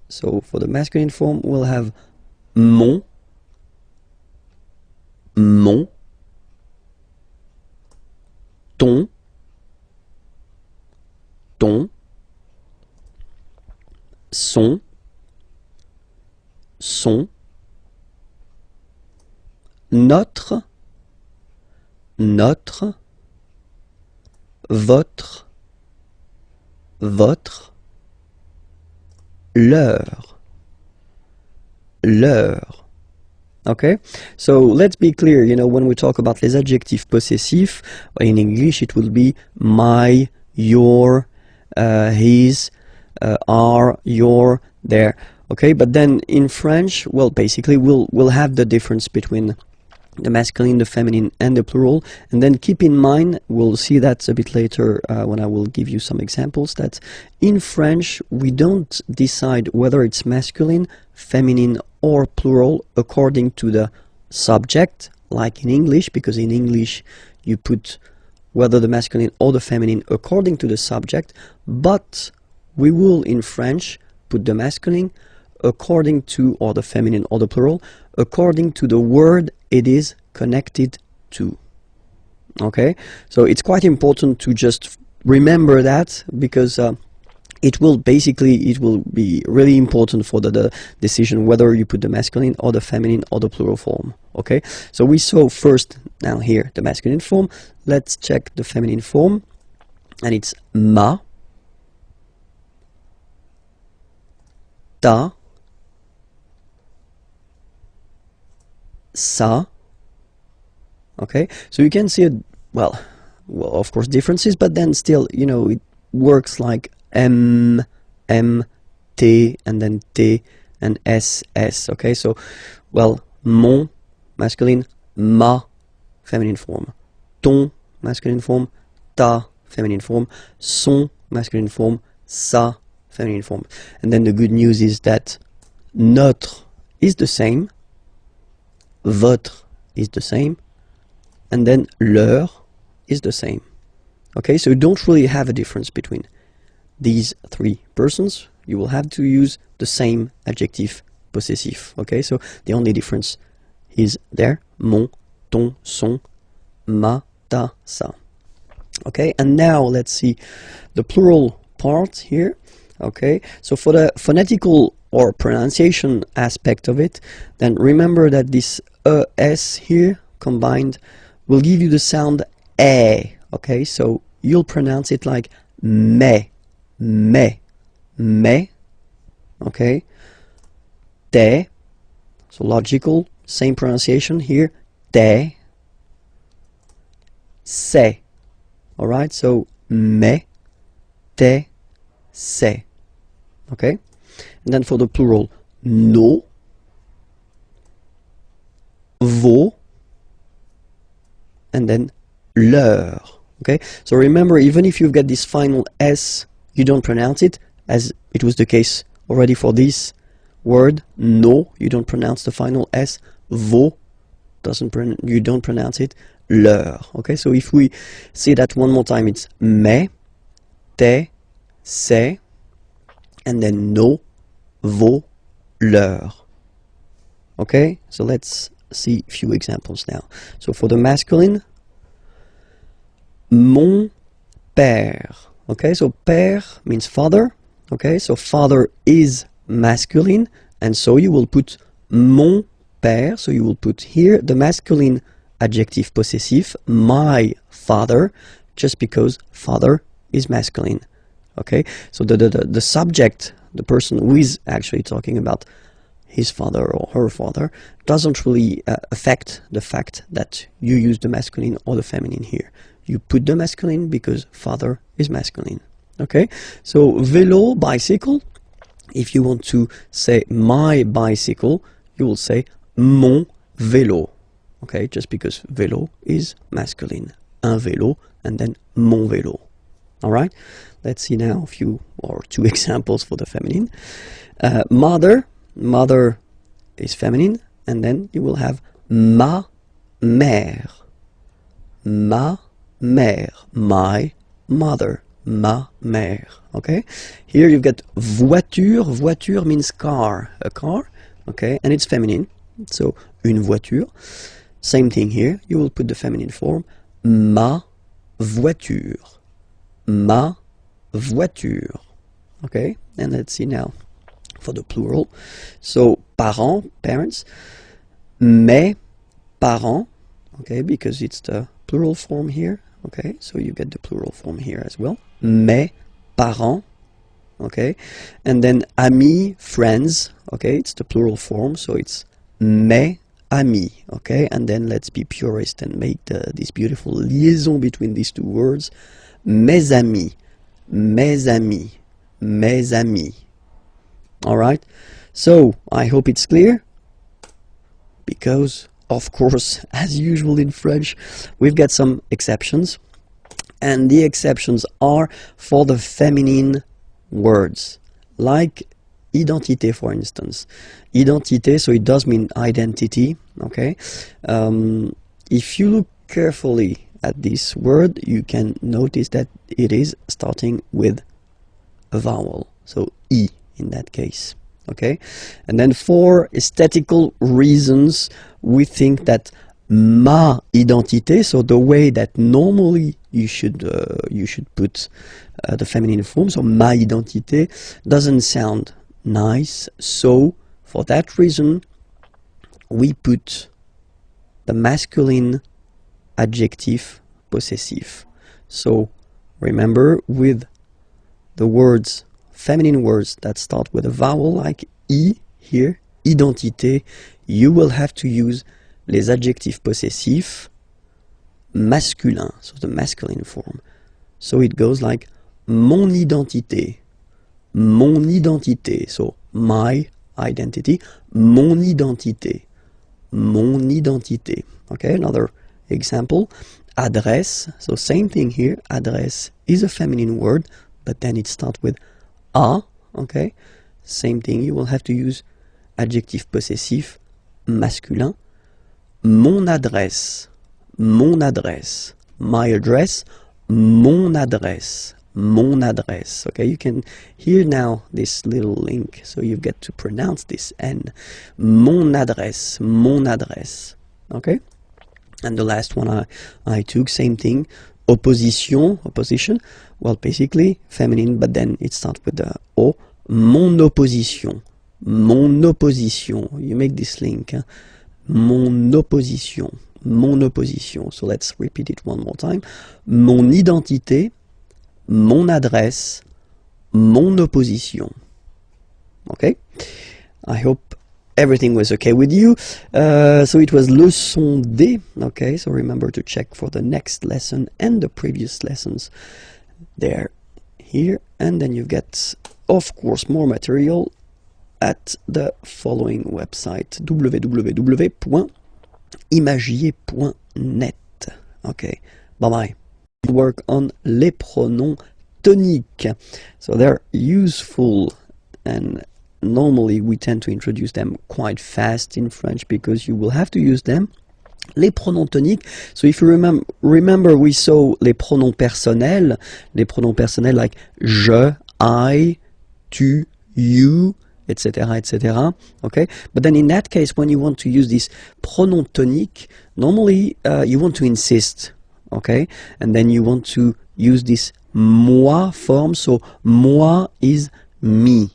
Speaker 1: So for the masculine form, we'll have mon, mon, ton, ton, son, son, notre, notre, votre, votre, leur, leur. Okay, so let's be clear, you know, when we talk about les adjectifs possessifs, in English it will be my, your, his, our, your, their. Okay, but then in French, well, basically we'll have the difference between the masculine, the feminine, and the plural. And then keep in mind, we'll see that a bit later when I will give you some examples, that in French we don't decide whether it's masculine, feminine, or plural according to the subject, like in English, because in English you put whether the masculine or the feminine according to the subject, but we will in French put the masculine according to, or the feminine or the plural, according to the word it is connected to. Okay, so it's quite important to just remember that, because it will be really important for the decision whether you put the masculine or the feminine or the plural form. Okay, so we saw first now here the masculine form. Let's check the feminine form, and it's ma, ta, sa. Okay, so you can see well, of course differences, but then still, you know, it works like M, M, T, and then T, and S, S. Okay, so, well, mon, masculine, ma, feminine form, ton, masculine form, ta, feminine form, son, masculine form, sa, feminine form. And then the good news is that notre is the same, votre is the same, and then leur, is the same. Okay, so you don't really have a difference between these three persons. You will have to use the same adjective possessive. Okay, so the only difference is there. Mon, ton, son, ma, ta, sa. Okay, and now let's see the plural part here. Okay, so for the phonetical or pronunciation aspect of it, then remember that this es here combined will give you the sound e. Okay, so you'll pronounce it like me, me, me. Okay, te. So logical, same pronunciation here. Te, se. All right, so me, te, se. Okay, and then for the plural, nos, vos, and then leur. Okay, so remember, even if you've got this final s, you don't pronounce it, as it was the case already for this word. No, you don't pronounce the final s. Vos, you don't pronounce it. Leur. Okay, so if we say that one more time, it's me, te, se, and then nos, vos, leur. Okay, so let's see a few examples now. So for the masculine, mon père. Okay, so père means father. Okay, so father is masculine, and so you will put mon père. So you will put here the masculine adjective possessive, my father, just because father is masculine. Okay, so the subject, the person who is actually talking about his father or her father, doesn't really affect the fact that you use the masculine or the feminine here. You put the masculine because father is masculine. Okay, so vélo, bicycle. If you want to say my bicycle, you will say mon vélo. Okay, just because vélo is masculine. Un vélo, and then mon vélo. All right, let's see now a few or two examples for the feminine. Mother, mother is feminine, and then you will have ma mère. Ma mère, my mother, ma mère. Okay, here you've got voiture. Voiture means car, a car. Okay, and it's feminine, so une voiture. Same thing here, you will put the feminine form, ma voiture. Ma voiture. Okay, and let's see now for the plural. So parents, parents, mes parents. Okay, because it's the plural form here. Okay, so you get the plural form here as well. Mes parents. Okay, and then amis, friends. Okay, it's the plural form, so it's mes amis. Okay, and then let's be purist and make this beautiful liaison between these two words. Mes amis, mes amis, mes amis. All right, so I hope it's clear, because of course, as usual in French, we've got some exceptions, and the exceptions are for the feminine words, like identité, for instance. Identité, so it does mean identity. Okay, if you look carefully at this word, you can notice that it is starting with a vowel, so I in that case. Okay, and then for aesthetical reasons, we think that ma identité, so the way that normally you should put the feminine form, so ma identité, doesn't sound nice. So for that reason, we put the masculine adjective possessive. So remember, with the words, feminine words that start with a vowel like I here, identité, you will have to use les adjectifs possessifs masculin, so the masculine form. So it goes like mon identité, so my identity, mon identité, mon identité. Okay, another example, adresse, so same thing here, adresse is a feminine word, but then it starts with a, okay, same thing, you will have to use adjectif possessif masculin, mon adresse, my address, mon adresse, mon adresse. Okay, you can hear now this little link, so you get to pronounce this N. Mon adresse, mon adresse. Okay, and the last one I took, same thing, opposition, opposition. Well, basically feminine, but then it starts with the O. Mon opposition, mon opposition. You make this link. Huh? Mon opposition, mon opposition. So let's repeat it one more time. Mon identité, mon adresse, mon opposition. Okay? I hope everything was okay with you. So it was leçon D. Okay, so remember to check for the next lesson and the previous lessons there, here, and then you get, of course, more material at the following website, www.imagier.net. Okay, bye-bye. Work on les pronoms toniques. So they're useful, and normally we tend to introduce them quite fast in French because you will have to use them. Les pronoms toniques. So if you remember, we saw les pronoms personnels like je, I, tu, you, etc., etc. Okay, but then in that case, when you want to use this pronom tonique, normally you want to insist. Okay, and then you want to use this moi form. So moi is me.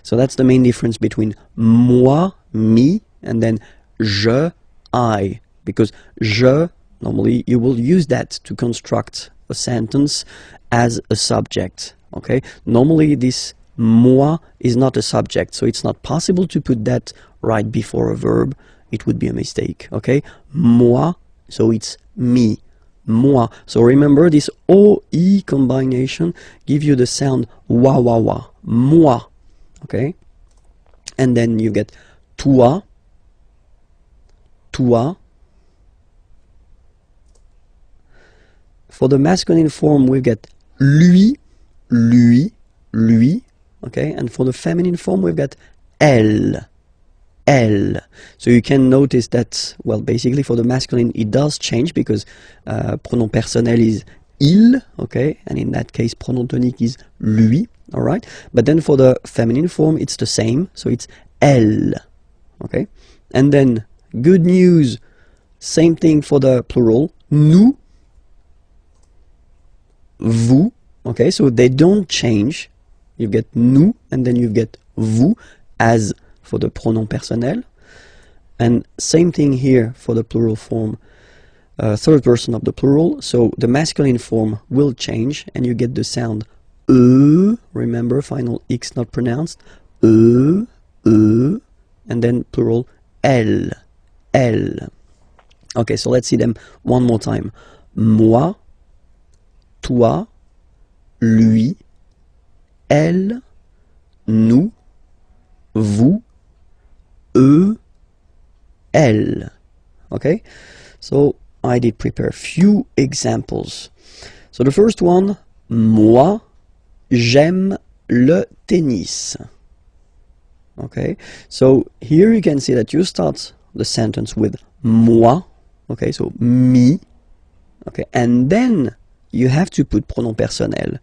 Speaker 1: So that's the main difference between moi, me, and then je, I. Because je, normally you will use that to construct a sentence as a subject. Okay, normally this moi is not a subject, so it's not possible to put that right before a verb. It would be a mistake. Okay, moi, so it's me, moi. So remember, this OI combination give you the sound wa wa wa, moi. Okay, and then you get toi, toi. For the masculine form, we get lui, lui, lui. Okay, and for the feminine form, we've got elle, elle. So you can notice that, well, basically for the masculine, it does change because pronom personnel is il, okay, and in that case, pronom tonique is lui, all right. But then for the feminine form, it's the same, so it's elle, okay. And then, good news, same thing for the plural, nous, vous, okay, so they don't change. You get nous, and then you get vous, as for the pronom personnel. And same thing here for the plural form, third person of the plural. So the masculine form will change, and you get the sound remember, final X not pronounced, and then plural, elle, elle. Okay, so let's see them one more time. Moi, toi, lui, elle, nous, vous, eux, elle. Okay, so I did prepare a few examples. So the first one, moi, j'aime le tennis. Okay, so here you can see that you start the sentence with moi, okay, so me, okay, and then you have to put pronom personnel,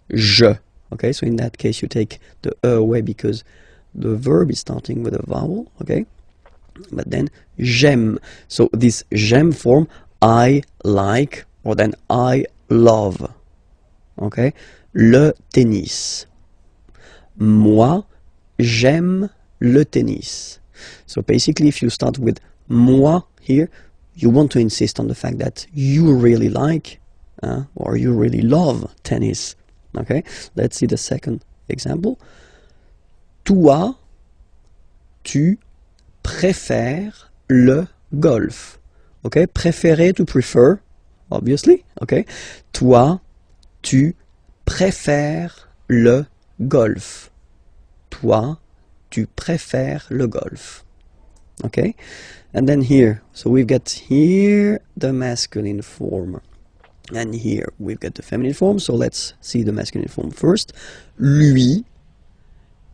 Speaker 1: je. Okay, so in that case you take the away because the verb is starting with a vowel, okay? But then j'aime. So this j'aime form, I like, or then I love. Okay? Le tennis. Moi, j'aime le tennis. So basically if you start with moi here, you want to insist on the fact that you really like or you really love tennis. Okay, let's see the second example. Toi, tu préfères le golf. Okay, préférer, to prefer, obviously. Okay, toi, tu préfères le golf. Toi, tu préfères le golf. Okay, and then here, so we've got here the masculine form. And here we've got the feminine form, so let's see the masculine form first. Lui,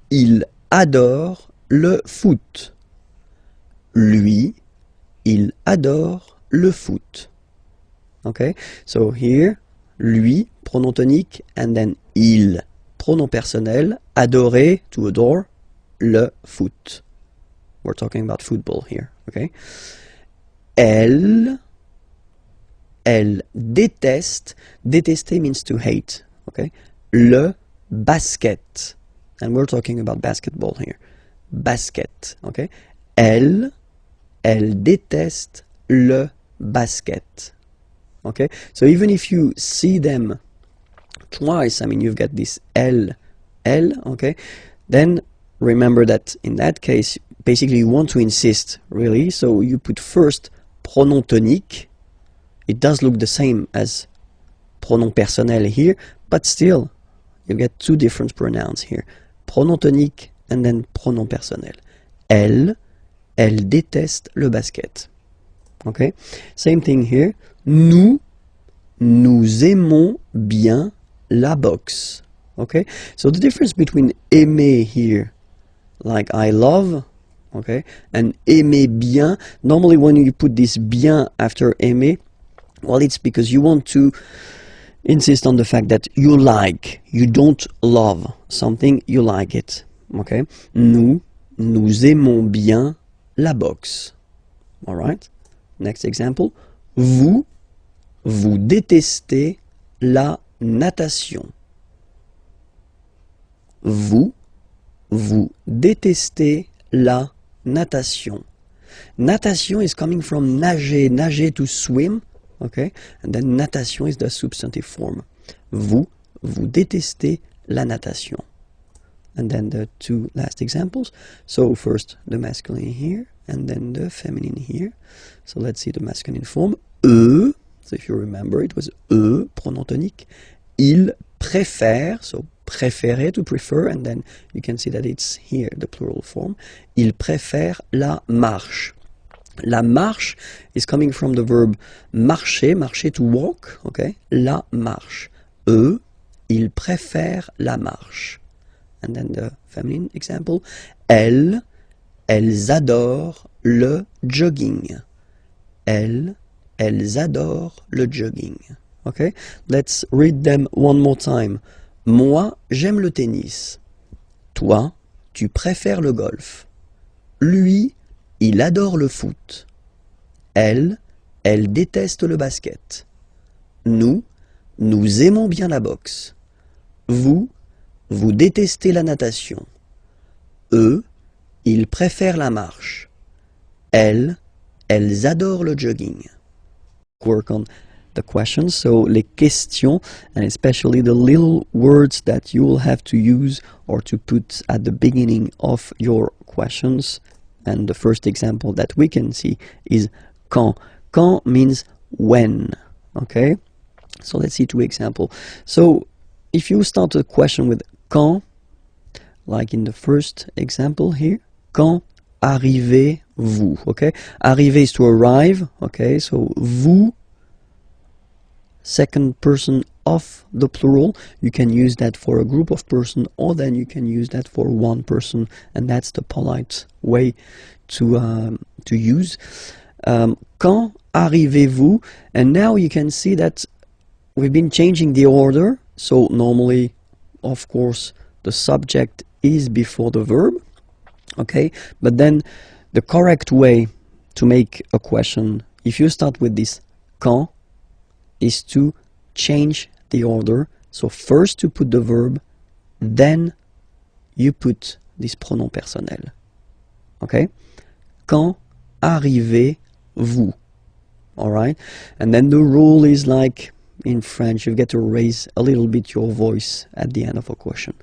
Speaker 1: il adore le foot. Lui, il adore le foot. Okay, so here, lui, pronom tonique, and then il, pronom personnel, adorer, to adore, le foot. We're talking about football here, okay? Elle déteste, détester means to hate, okay? Le basket, and we're talking about basketball here. Basket, okay? Elle déteste le basket, okay? So even if you see them twice, I mean, you've got this elle, okay? Then remember that in that case, basically you want to insist, really, so you put first pronom tonique. It does look the same as pronom personnel here, but still, you get two different pronouns here. Pronom tonique and then pronom personnel. Elle déteste le basket. Okay? Same thing here. Nous aimons bien la boxe. Okay? So the difference between aimer here, like I love, okay, and aimer bien, normally when you put this bien after aimer, well, it's because you want to insist on the fact that you like, you don't love something, you like it. Okay? Nous aimons bien la boxe. Alright? Next example. Vous détestez la natation. Vous détestez la natation. Natation is coming from nager to swim, okay? And then natation is the substantive form. Vous détestez la natation. And then the two last examples. So first the masculine here, and then the feminine here. So let's see the masculine form. Eux, so if you remember, it was eux, pronom tonique. Ils préfèrent, so préférer, to prefer, and then you can see that it's here, the plural form. Ils préfèrent la marche. La marche is coming from the verb marcher, marcher to walk, okay? La marche. Eux, ils préfèrent la marche. And then the feminine example. Elles adorent le jogging. Elles adorent le jogging. Okay? Let's read them one more time. Moi, j'aime le tennis. Toi, tu préfères le golf. Lui, il adore le foot. Elle déteste le basket. Nous aimons bien la boxe. Vous détestez la natation. Eux, ils préfèrent la marche. Elles adorent le jogging. Work on the questions, so les questions, and especially the little words that you will have to use or to put at the beginning of your questions. And the first example that we can see is quand. Quand means when, okay? So let's see two examples. So if you start a question with quand, like in the first example here, quand arrivez-vous, okay? Arriver is to arrive, okay? So vous, second person of the plural, you can use that for a group of person, or then you can use that for one person, and that's the polite way to use. Quand arrivez-vous? And now you can see that we've been changing the order. So normally, of course, the subject is before the verb, okay? But then the correct way to make a question, if you start with this quand, is to change the order. So first you put the verb, then you put this pronom personnel. Okay? Quand arrivez-vous? Alright? And then the rule is like in French, you get to raise a little bit your voice at the end of a question.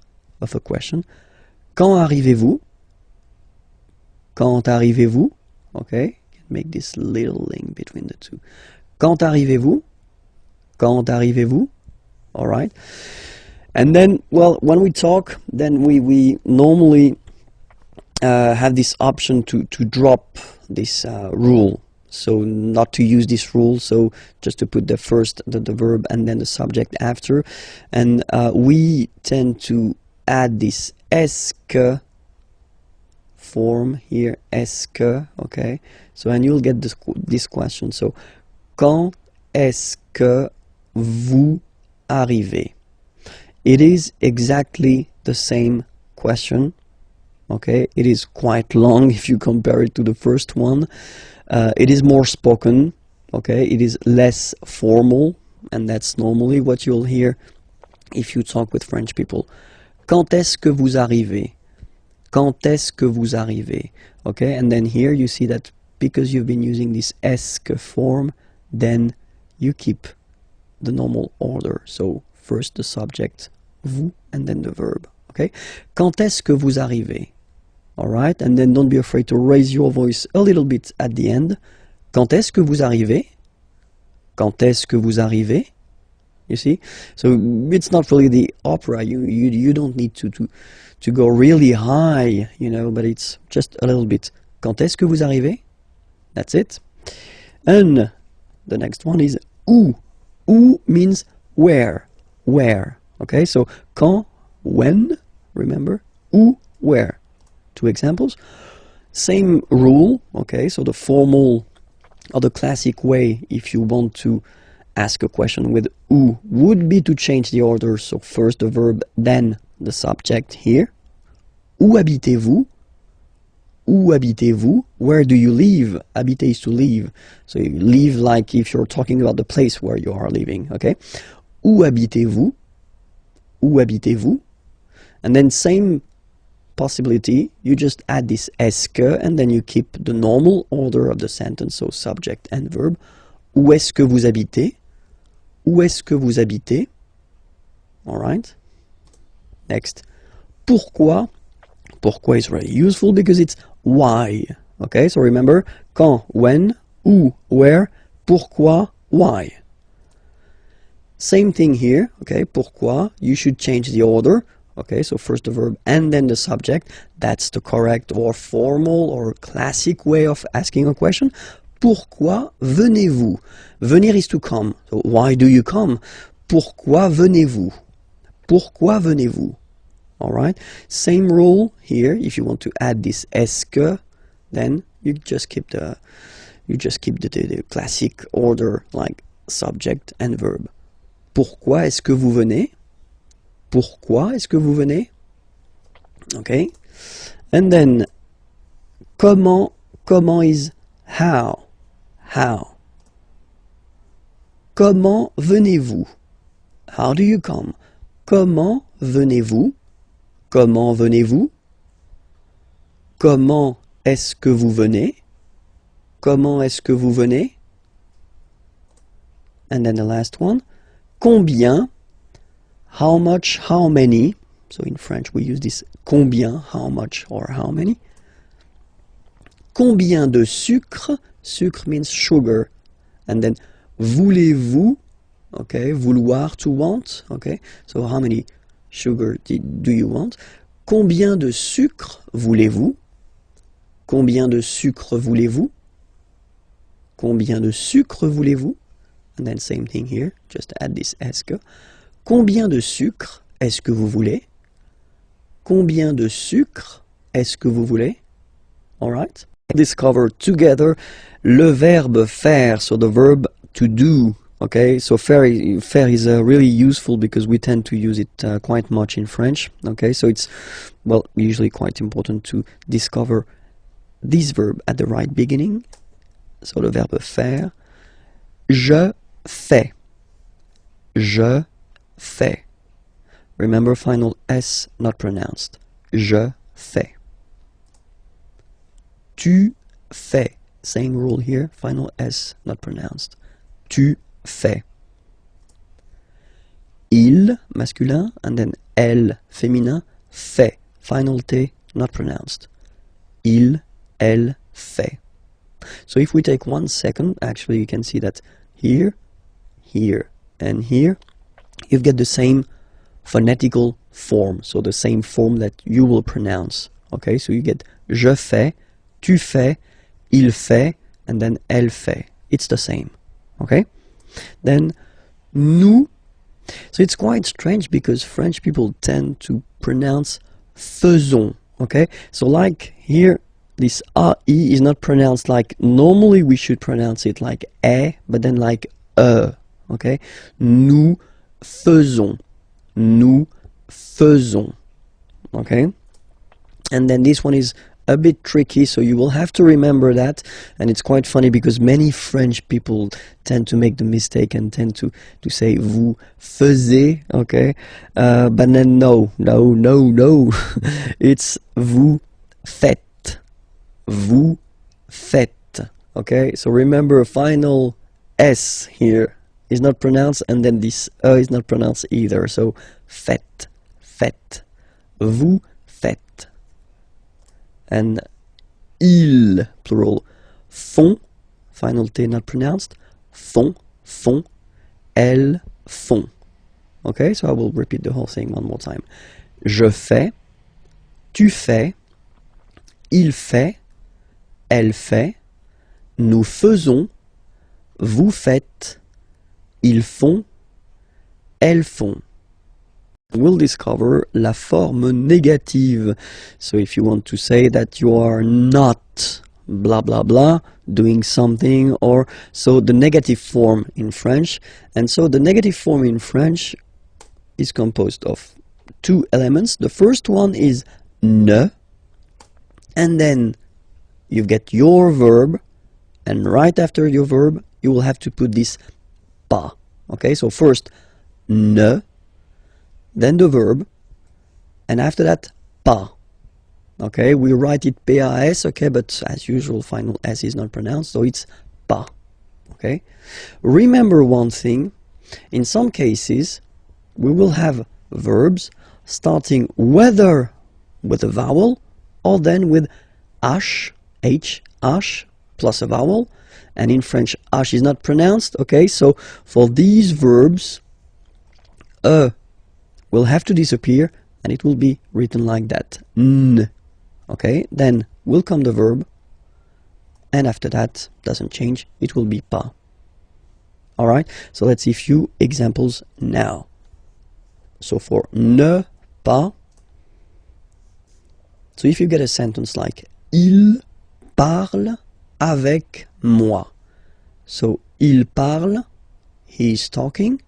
Speaker 1: Quand arrivez-vous? Quand arrivez-vous? Okay? Make this little link between the two. Quand arrivez-vous? Quand arrivez-vous? All right. And then, well, when we talk, then we normally have this option to drop this rule. So not to use this rule, so just to put the first, the verb, and then the subject after. And we tend to add this est-ce que form here, est-ce que, okay? So, and you'll get this question. So, quand est-ce que vous arrivez? It is exactly the same question. Okay, it is quite long if you compare it to the first one. It is more spoken. Okay, it is less formal, and that's normally what you'll hear if you talk with French people. Quand est-ce que vous arrivez? Quand est-ce que vous arrivez? Okay, and then here you see that because you've been using this est-ce que form, then you keep the normal order. So first the subject, vous, and then the verb. Okay, quand est-ce que vous arrivez? All right, and then don't be afraid to raise your voice a little bit at the end. Quand est-ce que vous arrivez? Quand est-ce que vous arrivez? You see, so it's not really the opera. You don't need to go really high, you know, but it's just a little bit. Quand est-ce que vous arrivez? That's it. And the next one is où. Où means where. Where. Okay, so quand, when, remember, où, where. Two examples. Same rule, okay, so the formal or the classic way if you want to ask a question with où would be to change the order, so first the verb, then the subject here. Où habitez-vous? Où habitez-vous? Where do you live? Habiter is to live. So you live like if you're talking about the place where you are living, okay? Où habitez-vous? Où habitez-vous? And then same possibility, you just add this est-ce que, and then you keep the normal order of the sentence, so subject and verb. Où est-ce que vous habitez? Où est-ce que vous habitez? All right. Next. Pourquoi? Pourquoi is very useful because it's why. Okay, so remember, quand, when, où, where, pourquoi, why. Same thing here, okay, pourquoi, you should change the order. Okay, so first the verb and then the subject. That's the correct or formal or classic way of asking a question. Pourquoi venez-vous? Venir is to come. So why do you come? Pourquoi venez-vous? Pourquoi venez-vous? All right. Same rule here. If you want to add this est-ce que, then you just keep the classic order like subject and verb. Pourquoi est-ce que vous venez? Pourquoi est-ce que vous venez? Okay. And then comment is how. How. Comment venez-vous? How do you come? Comment venez-vous? Comment venez-vous? Comment est-ce que vous venez? Comment est-ce que vous venez? And then the last one. Combien? How much, how many? So in French we use this combien, how much or how many. Combien de sucre? Sucre means sugar. And then voulez-vous? Okay, vouloir, to want. Okay, so how many sugar do you want? Combien de sucre voulez-vous? Combien de sucre voulez-vous? Combien de sucre voulez-vous? And then same thing here, just add this est-ce que. Combien de sucre est-ce que vous voulez? Combien de sucre est-ce que vous voulez? All right. Discover together le verbe faire, so the verb to do. Okay, so faire is really useful because we tend to use it quite much in French. Okay, so it's, well, usually quite important to discover this verb at the right beginning. So the verbe faire. Je fais. Je fais. Remember, final S not pronounced. Je fais. Tu fais. Same rule here, final S not pronounced. Tu fais. Il, masculin, and then elle, féminin, fait. Final T not pronounced. Il, elle, fait. So if we take 1 second, actually you can see that here, here, and here, you've got the same phonetical form, so the same form that you will pronounce. Okay, so you get je fais, tu fais, il fait, and then elle fait. It's the same. Okay? Then nous. So it's quite strange because French people tend to pronounce faisons. Okay? So like here, this AE is not pronounced like normally we should pronounce it like E, but then like Okay, nous faisons, nous faisons. Okay, and then this one is a bit tricky, so you will have to remember that, and it's quite funny because many French people tend to make the mistake and tend to say vous faisiez, okay, but then no, it's vous faites, vous faites, okay, so remember final S here is not pronounced, and then this is not pronounced either, so faites, faites, vous faites. And ils, plural, font, final T not pronounced, font, font, elles font. Okay, so I will repeat the whole thing one more time. Je fais, tu fais, il fait, elle fait, nous faisons, vous faites, ils font, elles font. We'll discover la forme négative. So if you want to say that you are not blah blah blah doing something, or so the negative form in French. And so the negative form in French is composed of two elements. The first one is ne, and then you get your verb, and right after your verb you will have to put this pas. Okay, so first ne, then the verb, and after that, pas. Okay, we write it PAS, okay, but as usual, final S is not pronounced, so it's pas. Okay, remember one thing, in some cases, we will have verbs starting whether with a vowel or then with H, plus a vowel, and in French, H is not pronounced, okay, so for these verbs, will have to disappear, and it will be written like that, n. Okay, then will come the verb, and after that, doesn't change, it will be pas. Alright, so let's see a few examples now. So for ne pas, so if you get a sentence like il parle avec moi, so il parle, he is talking,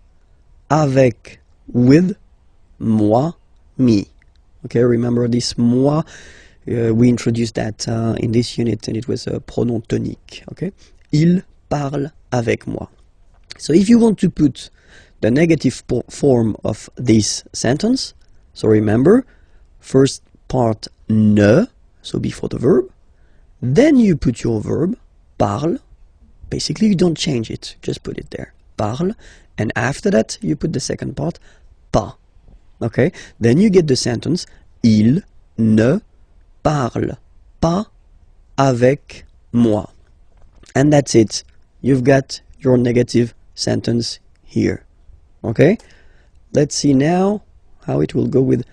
Speaker 1: avec, with, moi, me. Okay, remember this moi, we introduced that in this unit, and it was a pronom tonique. Okay, il parle avec moi. So if you want to put the negative form of this sentence, so remember, first part ne, so before the verb, then you put your verb, parle, basically you don't change it, just put it there, parle, and after that you put the second part, pas. Okay, then you get the sentence, il ne parle pas avec moi. And that's it. You've got your negative sentence here. Okay, let's see now how it will go with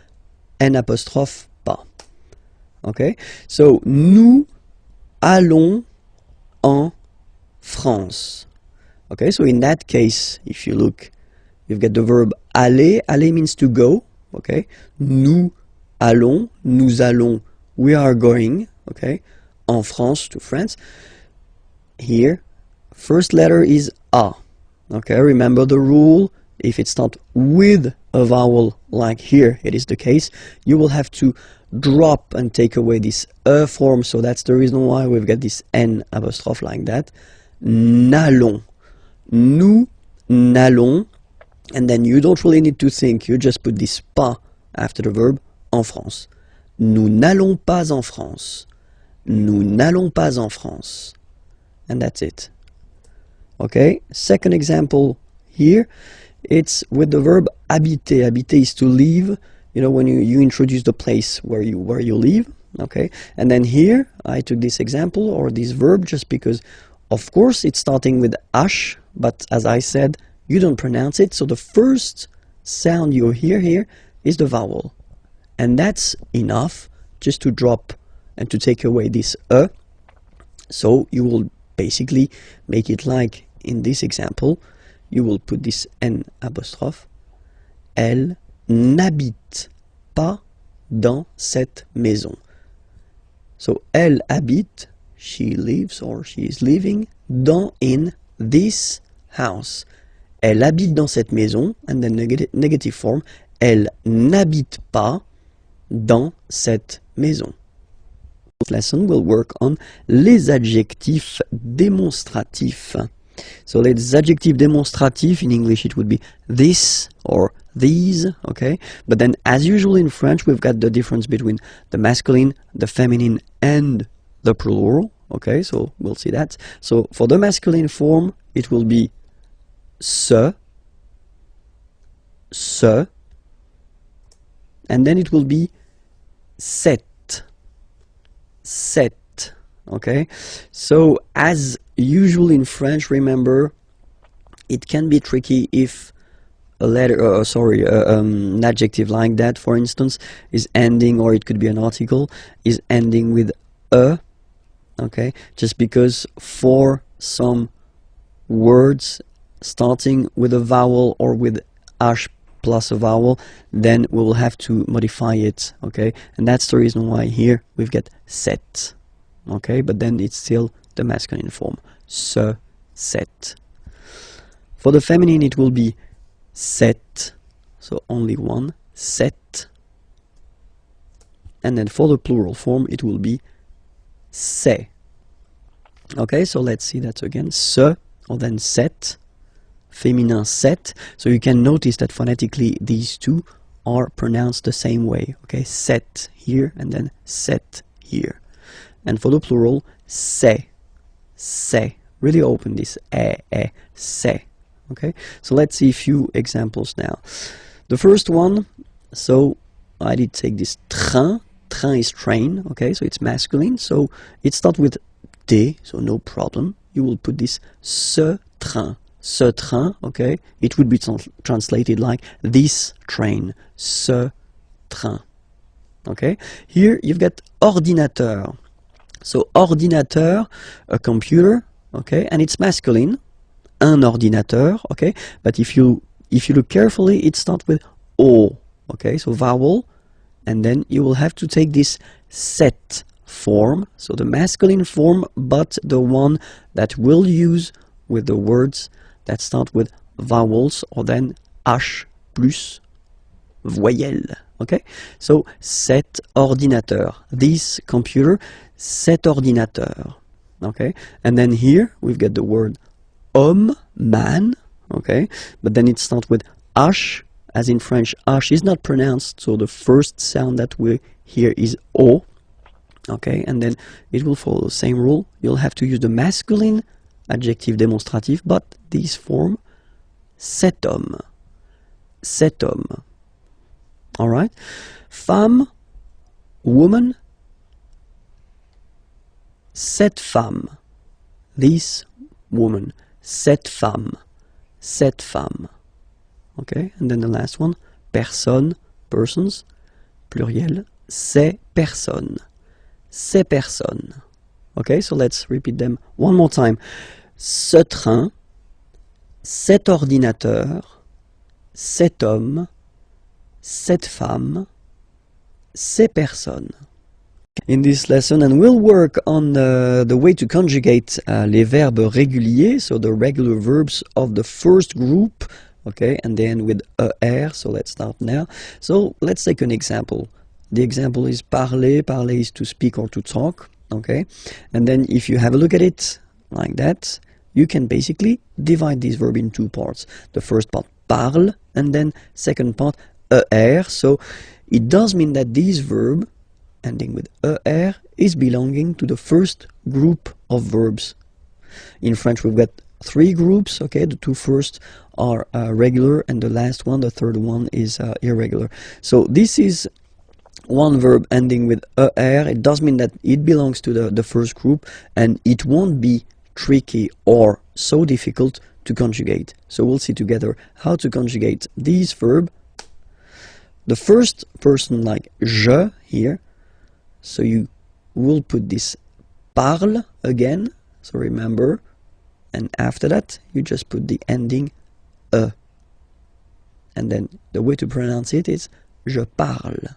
Speaker 1: N apostrophe pas. Okay, so nous allons en France. Okay, so in that case, if you look, you've got the verb aller. Aller means to go. Okay, nous allons, we are going. Okay, en France, to France. Here, first letter is A. Okay, remember the rule. If it's not with a vowel, like here it is the case, you will have to drop and take away this E form. So that's the reason why we've got this N apostrophe like that. N'allons. Nous n'allons. And then you don't really need to think. You just put this pas after the verb, en France. Nous n'allons pas en France. Nous n'allons pas en France. And that's it. Okay, second example here, it's with the verb habiter. Habiter is to live, you know, when you introduce the place where you live. Okay, and then here I took this example or this verb just because of course it's starting with H, but as I said, you don't pronounce it, so the first sound you hear here is the vowel, and that's enough just to drop and to take away this E. So you will basically make it like in this example, you will put this N apostrophe. Elle n'habite pas dans cette maison. So elle habite, she lives or she is living, in this house. Elle habite dans cette maison, and then negative form. Elle n'habite pas dans cette maison. This lesson will work on les adjectifs démonstratifs. So les adjectifs démonstratifs, in English it would be this or these, okay? But then as usual in French, we've got the difference between the masculine, the feminine, and the plural, okay? So we'll see that. So for the masculine form, it will be ce, and then it will be cette, okay? So as usual in French, remember, it can be tricky if a letter, an adjective like that, for instance, is ending, or it could be an article, is ending with a, okay? Just because for some words starting with a vowel or with h plus a vowel, then we will have to modify it, okay? And that's the reason why here we've got cette, okay? But then it's still the masculine form, ce, cette. For the feminine it will be cette, so only one, cette. And then for the plural form it will be c'est. Okay, so let's see that again, ce, or then cette, féminin cette. So you can notice that phonetically these two are pronounced the same way, okay? Cette here and then cette here. And for the plural, c'est, really open this, c'est, okay? So let's see a few examples now. The first one, so I did take this train is train, okay? So it's masculine, so it starts with T, so no problem. You will put this ce train, okay? It would be translated like this train, ce train, okay? Here you've got ordinateur. So ordinateur, a computer, okay? And it's masculine, un ordinateur, okay? But if you look carefully, it starts with O, okay? So vowel, and then you will have to take this cette form, so the masculine form, but the one that we'll use with the words that start with vowels, or then H plus voyelle, okay? So, cet ordinateur, this computer, cet ordinateur, okay? And then here, we've got the word homme, man, okay? But then it starts with H, as in French, H is not pronounced, so the first sound that we hear is O, okay? And then it will follow the same rule. You'll have to use the masculine adjective démonstratif, but this form, cet homme, all right? Femme, woman, cette femme, this woman, cette femme, okay? And then the last one, personne, persons, pluriel, ces personnes, okay? So let's repeat them one more time. Ce train, cet ordinateur, cet homme, cette femme, ces personnes. In this lesson, and we'll work on the way to conjugate les verbes réguliers, so the regular verbs of the first group, okay, and then with er, so let's start now. So let's take an example. The example is parler. Parler is to speak or to talk, okay? And then if you have a look at it like that, you can basically divide this verb in two parts. The first part, parle, and then second part, er. So it does mean that this verb, ending with er, is belonging to the first group of verbs. In French, we've got three groups, okay? The two first are regular, and the last one, the third one, is irregular. So this is one verb ending with er. It does mean that it belongs to the first group, and it won't be tricky or so difficult to conjugate. So we'll see together how to conjugate this verb. The first person, like je here, so you will put this parle again, so remember, and after that you just put the ending e, and then the way to pronounce it is je parle,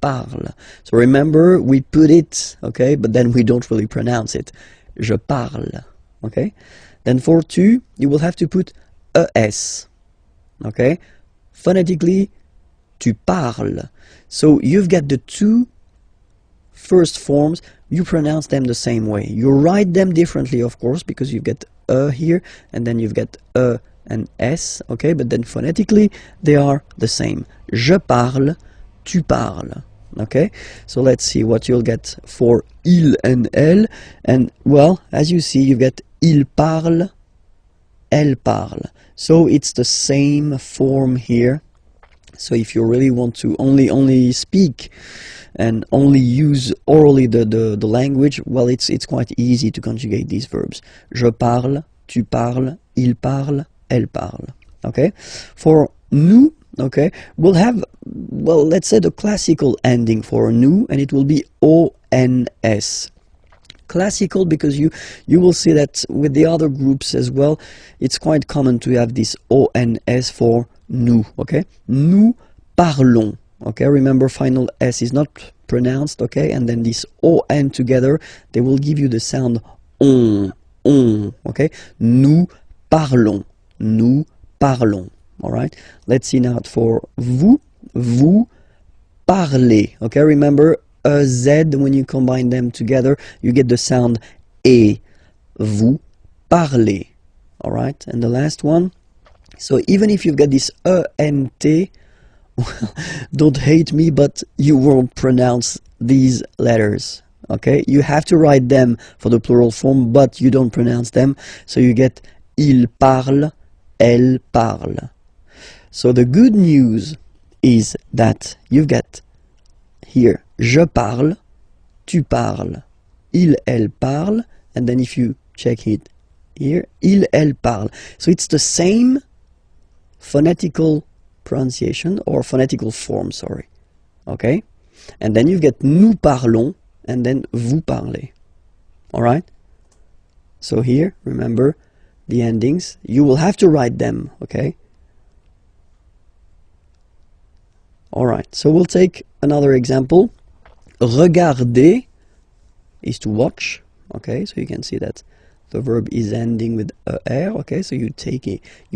Speaker 1: parle. So remember, we put it, okay, but then we don't really pronounce it. Je parle, okay? Then for tu, you will have to put es. Okay? Phonetically, tu parles. So you've got the two first forms, you pronounce them the same way. You write them differently, of course, because you've got here, and then you've got and s, okay? But then phonetically, they are the same. Je parle, tu parles. Okay, so let's see what you'll get for il and elle. And well, as you see, you've got il parle, elle parle. So it's the same form here. So if you really want to only speak and only use orally the language, well, it's quite easy to conjugate these verbs. Je parle, tu parles, il parle, elle parle. Okay, for nous, okay, we'll have, well, let's say the classical ending for nous, and it will be ons. Classical because you will see that with the other groups as well, it's quite common to have this ons for nous. Okay, nous parlons. Okay, remember final s is not pronounced. Okay, and then this on together, they will give you the sound on. Okay, nous parlons, nous parlons. All right, let's see now for vous, vous parlez. Okay, remember a z, when you combine them together, you get the sound e. Vous parlez. All right, and the last one. So even if you've got this ent, well, don't hate me, but you won't pronounce these letters. Okay, you have to write them for the plural form, but you don't pronounce them. So you get il parle, elle parle. So the good news is that you've got here je parle, tu parles, il, elle parle, and then if you check it here, il, elle parle. So it's the same phonetical pronunciation or phonetical form, sorry. Okay? And then you've got nous parlons and then vous parlez. All right? So here, remember the endings. You will have to write them, okay? All right, so we'll take another example. Regarder is to watch, okay? So you can see that the verb is ending with er, okay? So you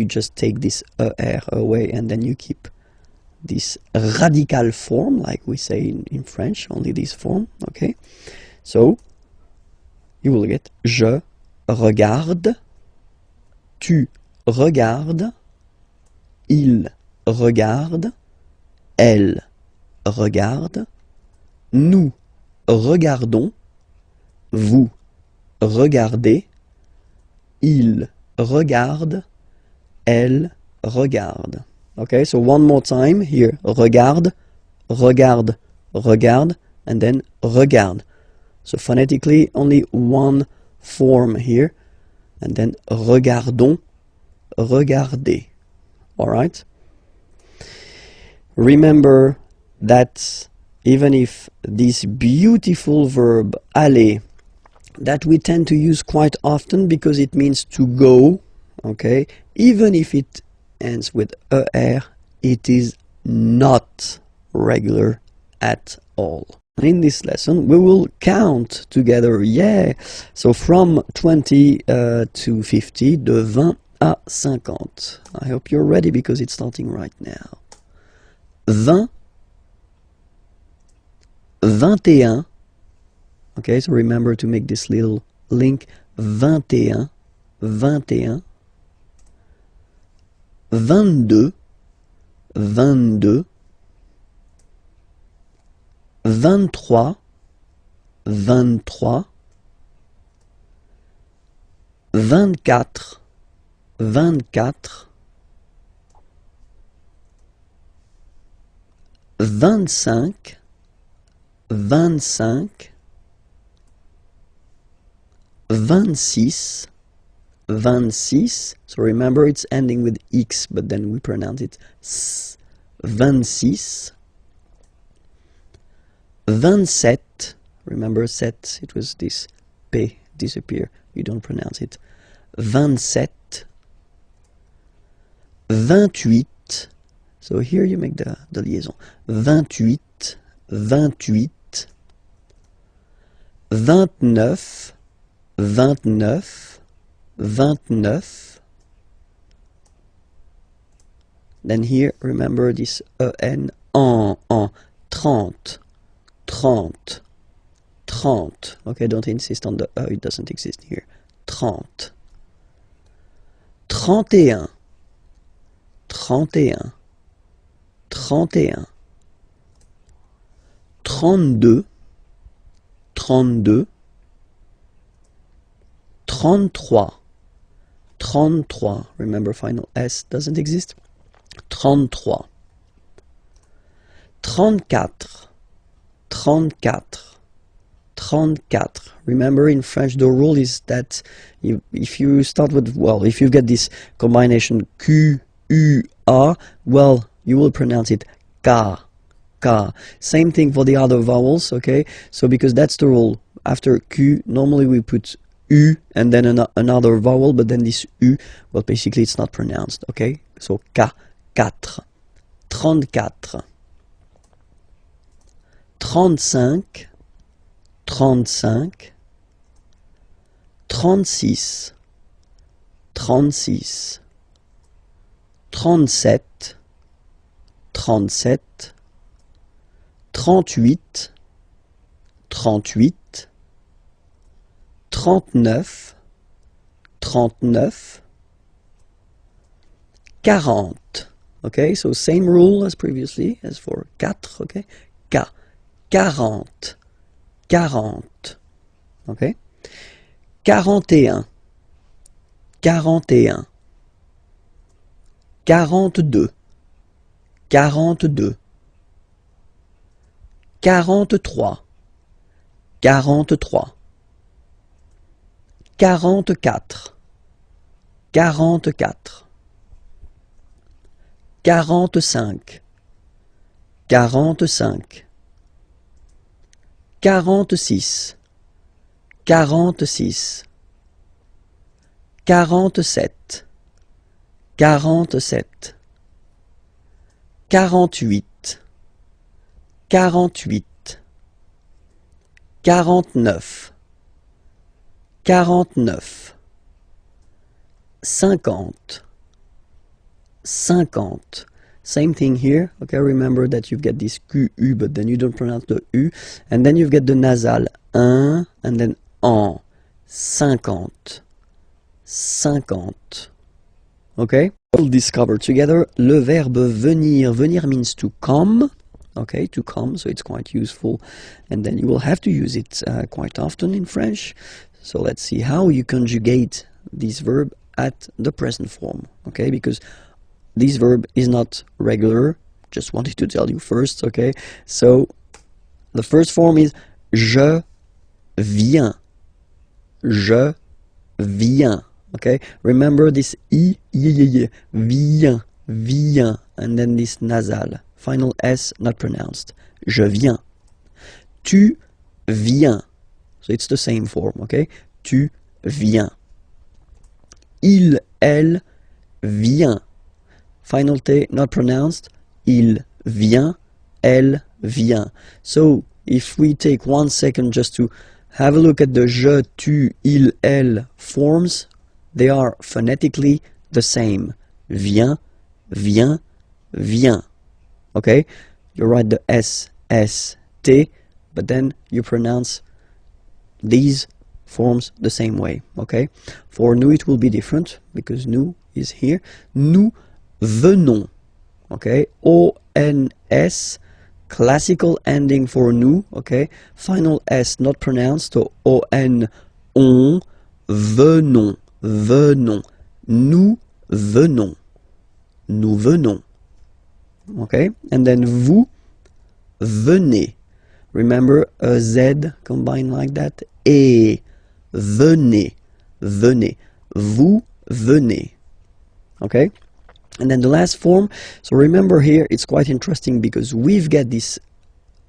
Speaker 1: just take this er away, and then you keep this radical form, like we say in French, only this form, okay? So you will get je regarde, tu regardes, il regarde, elle regarde, nous regardons, vous regardez, il regarde, elle regarde. Okay, so one more time here. Regarde, regarde, regarde, and then regarde. So phonetically, only one form here. And then regardons, regardez. All right? Remember that even if this beautiful verb aller, that we tend to use quite often because it means to go, okay, even if it ends with er, it is not regular at all. In this lesson, we will count together, yeah, so from 20 to 50, de 20 à 50. I hope you're ready because it's starting right now. 20, 21, okay, so remember to make this little link, 21, 21, 22, 22, 23, 23, 24, 24, 25, 25, 26, 26, so remember it's ending with X, but then we pronounce it S, 26, 27, remember set, it was this P disappear, you don't pronounce it, 27, 28, so here you make the liaison, 28, 28, 29, 29, 29. Then here, remember this en, 30, 30, 30. Okay, don't insist on the it doesn't exist here. 30. 31, 31, 31. 32, 32. 33, 33. Remember, final S doesn't exist. 33. 34, 34, 34. Remember, in French, the rule is that if you start with, well, if you get this combination Q, U, A, well, you will pronounce it K, K. Same thing for the other vowels, okay? So because that's the rule. After Q, normally we put U and then another vowel, but then this U, well, basically it's not pronounced, okay? So K, 4, 34, 35, 35, 36, 36, 37, 37, 38, 38, 39, 39, 40. Okay, so same rule as previously, as for 4, okay? 40, 40, okay? 41, 41, 42, 42, 43, 43, 44, 44, 45, 45, 46, 46, 47, 47, 48, 48, 49, 49, 50, 50. Same thing here, okay? Remember that you get this QU, but then you don't pronounce the U. And then you get the nasal, un, and then en. 50, 50. Okay? We'll discover together le verbe venir. Venir means to come. Okay, to come, so it's quite useful. And then you will have to use it quite often in French. So let's see how you conjugate this verb at the present form. Okay, because this verb is not regular. Just wanted to tell you first, okay? So the first form is je viens. Je viens. Okay? Remember this I, viens, viens, and then this nasal. Final S not pronounced. Je viens. Tu viens. So it's the same form, okay? Tu viens. Il, elle, vient. Final T not pronounced. Il vient, elle vient. So if we take 1 second just to have a look at the je, tu, il, elle forms, they are phonetically the same. Vient, vient, vient. Okay? You write the S, S, T, but then you pronounce these forms the same way. Okay? For nous it will be different because nous is here. Nous venons. Okay? O-N-S, classical ending for nous. Okay? Final S not pronounced. So O-N, on, venons, venons. Nous venons. Nous venons. Okay? And then vous venez. Remember a Z combined like that? Et venez. Venez. Vous venez. Okay? And then the last form, so remember here, it's quite interesting because we've got this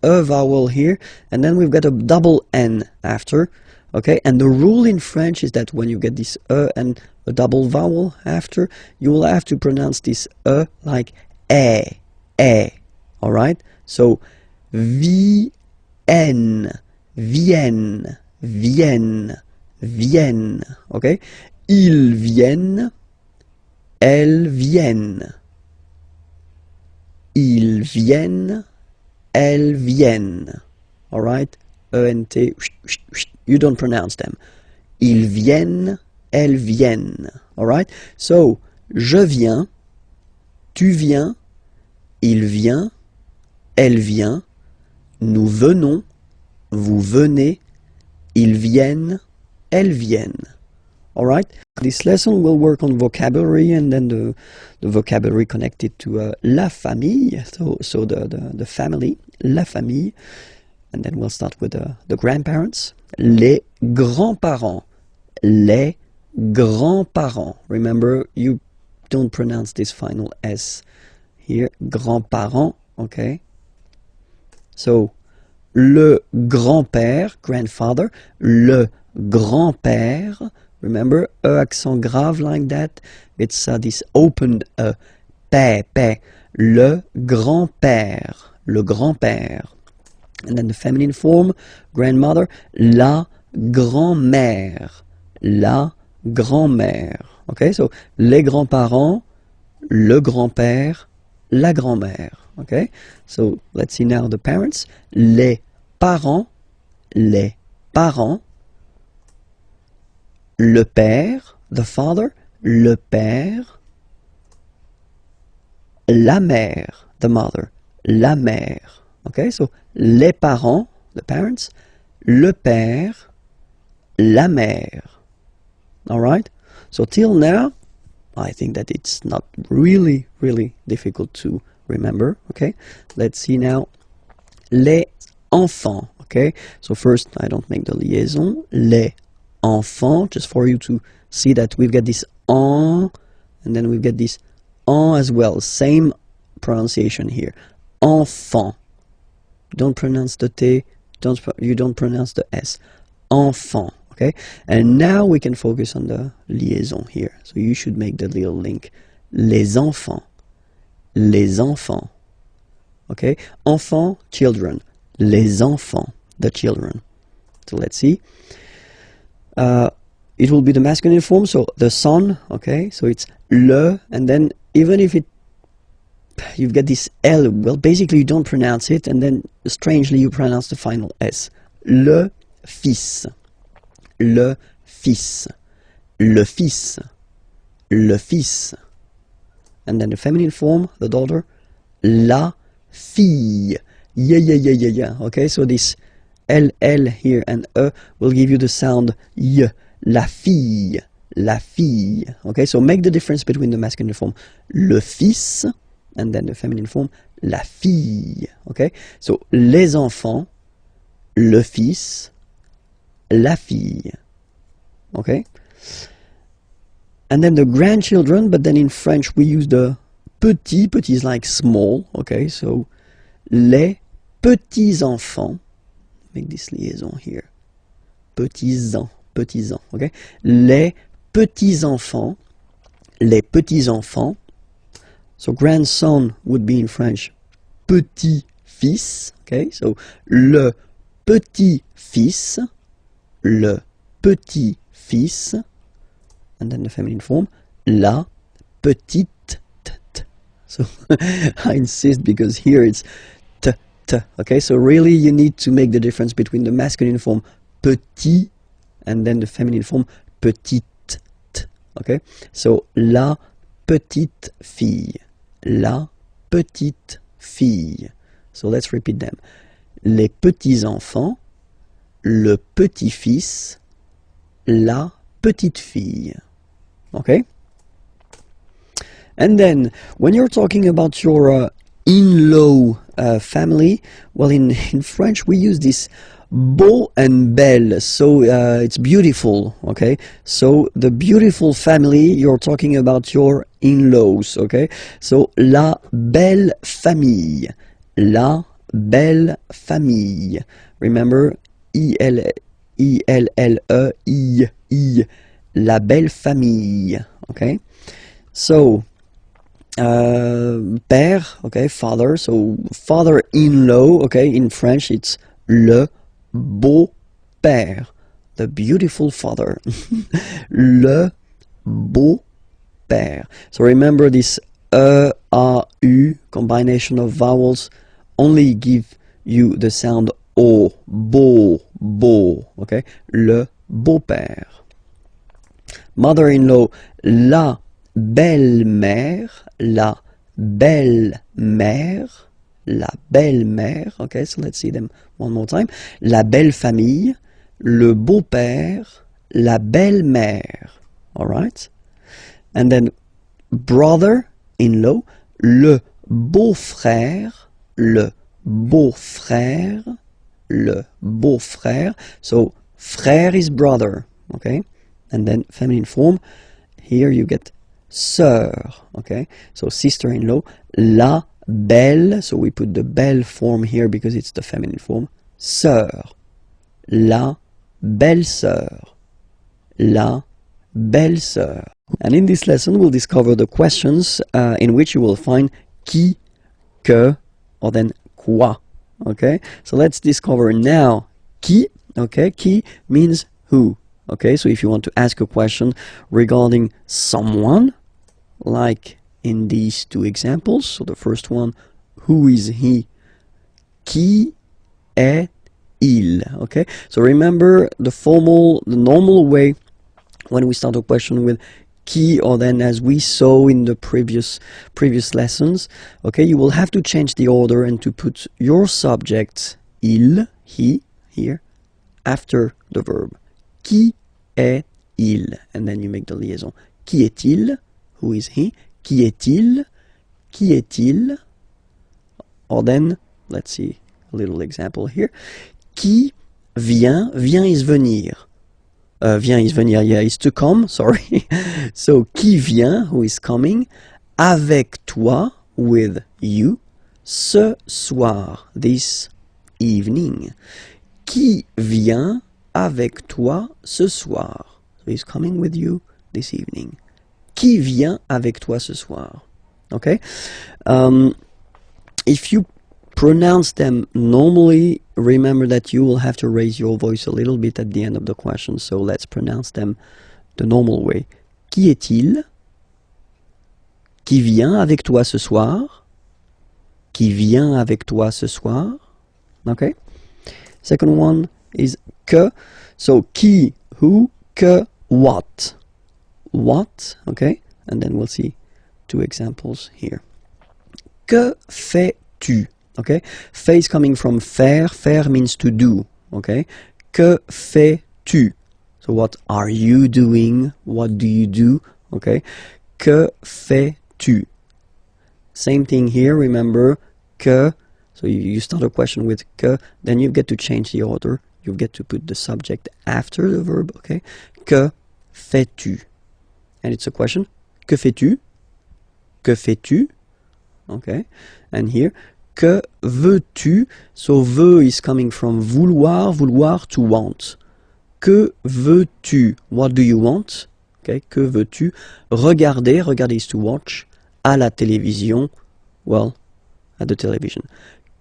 Speaker 1: a vowel here, and then we've got a double N after, okay? And the rule in French is that when you get this and a double vowel after, you will have to pronounce this like eh, alright? So, vienne, vienne, vienne, vienne, okay? Ils viennent, elles viennent. Ils viennent, elles viennent. Alright? E-N-T, you don't pronounce them. Ils viennent, elles viennent. Alright? So, je viens, tu viens, il vient, elle vient, nous venons, vous venez, ils viennent, elles viennent. Alright? This lesson will work on vocabulary and then the vocabulary connected to la famille, so the family, la famille. And then we'll start with the grandparents. Les grands-parents. Les grands-parents. Remember, you don't pronounce this final S here. Grands-parents, okay? So, le grand-père, grandfather. Le grand-père. Remember, accent grave like that. It's this open père. Le grand-père. Le grand-père. And then the feminine form, grandmother, la grand-mère. La grand-mère. Okay, so les grands-parents, le grand-père, la grand-mère. Okay, so let's see now the parents. Les parents, le père, the father, le père, la mère, the mother, la mère. Okay, so les parents, the parents, le père, la mère. Alright? So till now, I think that it's not really difficult to remember. Okay? Let's see now. Les enfants. Okay? So first, I don't make the liaison. Les enfants, just for you to see that we've got this en, and then we've got this en as well. Same pronunciation here. Enfant. Don't pronounce the T, you don't pronounce the S. Enfant, okay? And now we can focus on the liaison here. So you should make the little link. Les enfants. Les enfants. Okay? Enfants, children. Les enfants, the children. So let's see. It will be the masculine form, so the son, okay? So it's le, and then even if you've got this L, well, basically you don't pronounce it, and then strangely you pronounce the final S. Le fils. Le fils. Le fils. Le fils. And then the feminine form, the daughter, la fille. Yeah. Okay, so this L here and E will give you the sound Y. La fille. La fille. Okay, so make the difference between the masculine form, le fils, and then the feminine form, la fille. Okay, so les enfants, le fils, la fille. Okay, and then the grandchildren, but then in French we use the petit. Petit is like small. Okay, so les petits enfants. Make this liaison here. Petits enfants. Okay, les petits enfants. Les petits enfants. So grandson would be in French petit-fils, okay? So le petit-fils, le petit-fils, and then the feminine form, la petite. So I insist because here it's t, okay? So really you need to make the difference between the masculine form petit and then the feminine form petite, okay? So la petite fille. La petite fille. So let's repeat them. Les petits enfants, le petit-fils, la petite fille. Okay? And then, when you're talking about your in-law family, well, in French we use this beau and belle, so it's beautiful, okay? So the beautiful family, you're talking about your in-laws, okay? So la belle famille, la belle famille. Remember, I-L-L-E-I, la belle famille, okay? So père, okay, father, so father-in-law, okay, in French it's le beau-père, the beautiful father. Le beau-père. So remember this E, A, U combination of vowels only give you the sound O, beau, beau, okay? Le beau-père. Mother-in-law, la belle-mère, la belle-mère, la belle-mère, okay? So let's see them one more time. La belle-famille, le beau-père, la belle-mère, all right? And then brother-in-law, le beau-frère, le beau-frère, le beau-frère. So frère is brother, okay? And then feminine form, here you get sœur, okay? So sister-in-law, la belle, so we put the belle form here because it's the feminine form, sœur, la belle-sœur, la belle-sœur. And in this lesson we'll discover the questions in which you will find qui, que, or then quoi, okay? So let's discover now qui, okay? Qui means who, okay? So if you want to ask a question regarding someone, like in these two examples, so the first one, who is he? Qui est-il, okay? So remember the normal way when we start a question with qui, or then as we saw in the previous lessons, okay, you will have to change the order and to put your subject, il, he, here, after the verb. Qui est-il? And then you make the liaison. Qui est-il? Who is he? Qui est-il? Qui est-il? Or then, let's see a little example here. Qui vient? Vient is venir. Vient is venir, yeah, is to come, sorry. So, qui vient, who is coming, avec toi, with you, ce soir, this evening. Qui vient avec toi ce soir? So, he's coming with you this evening. Qui vient avec toi ce soir? Okay? If you pronounce them normally, remember that you will have to raise your voice a little bit at the end of the question. So let's pronounce them the normal way. Qui est-il? Qui vient avec toi ce soir? Qui vient avec toi ce soir? Okay? Second one is que. So qui, who, que, what. What, okay? And then we'll see two examples here. Que fais-tu? Okay? Fais is coming from faire. Faire means to do. Okay? Que fais-tu? So what are you doing? What do you do? Okay? Que fais-tu? Same thing here, remember, que. So you start a question with que, then you get to change the order. You get to put the subject after the verb, okay? Que fais-tu? And it's a question. Que fais-tu? Que fais-tu? Okay? And here, que veux-tu? So veux is coming from vouloir, vouloir to want. Que veux-tu? What do you want? Okay? Que veux-tu? Regarder, regarder is to watch. À la télévision, well, at the television.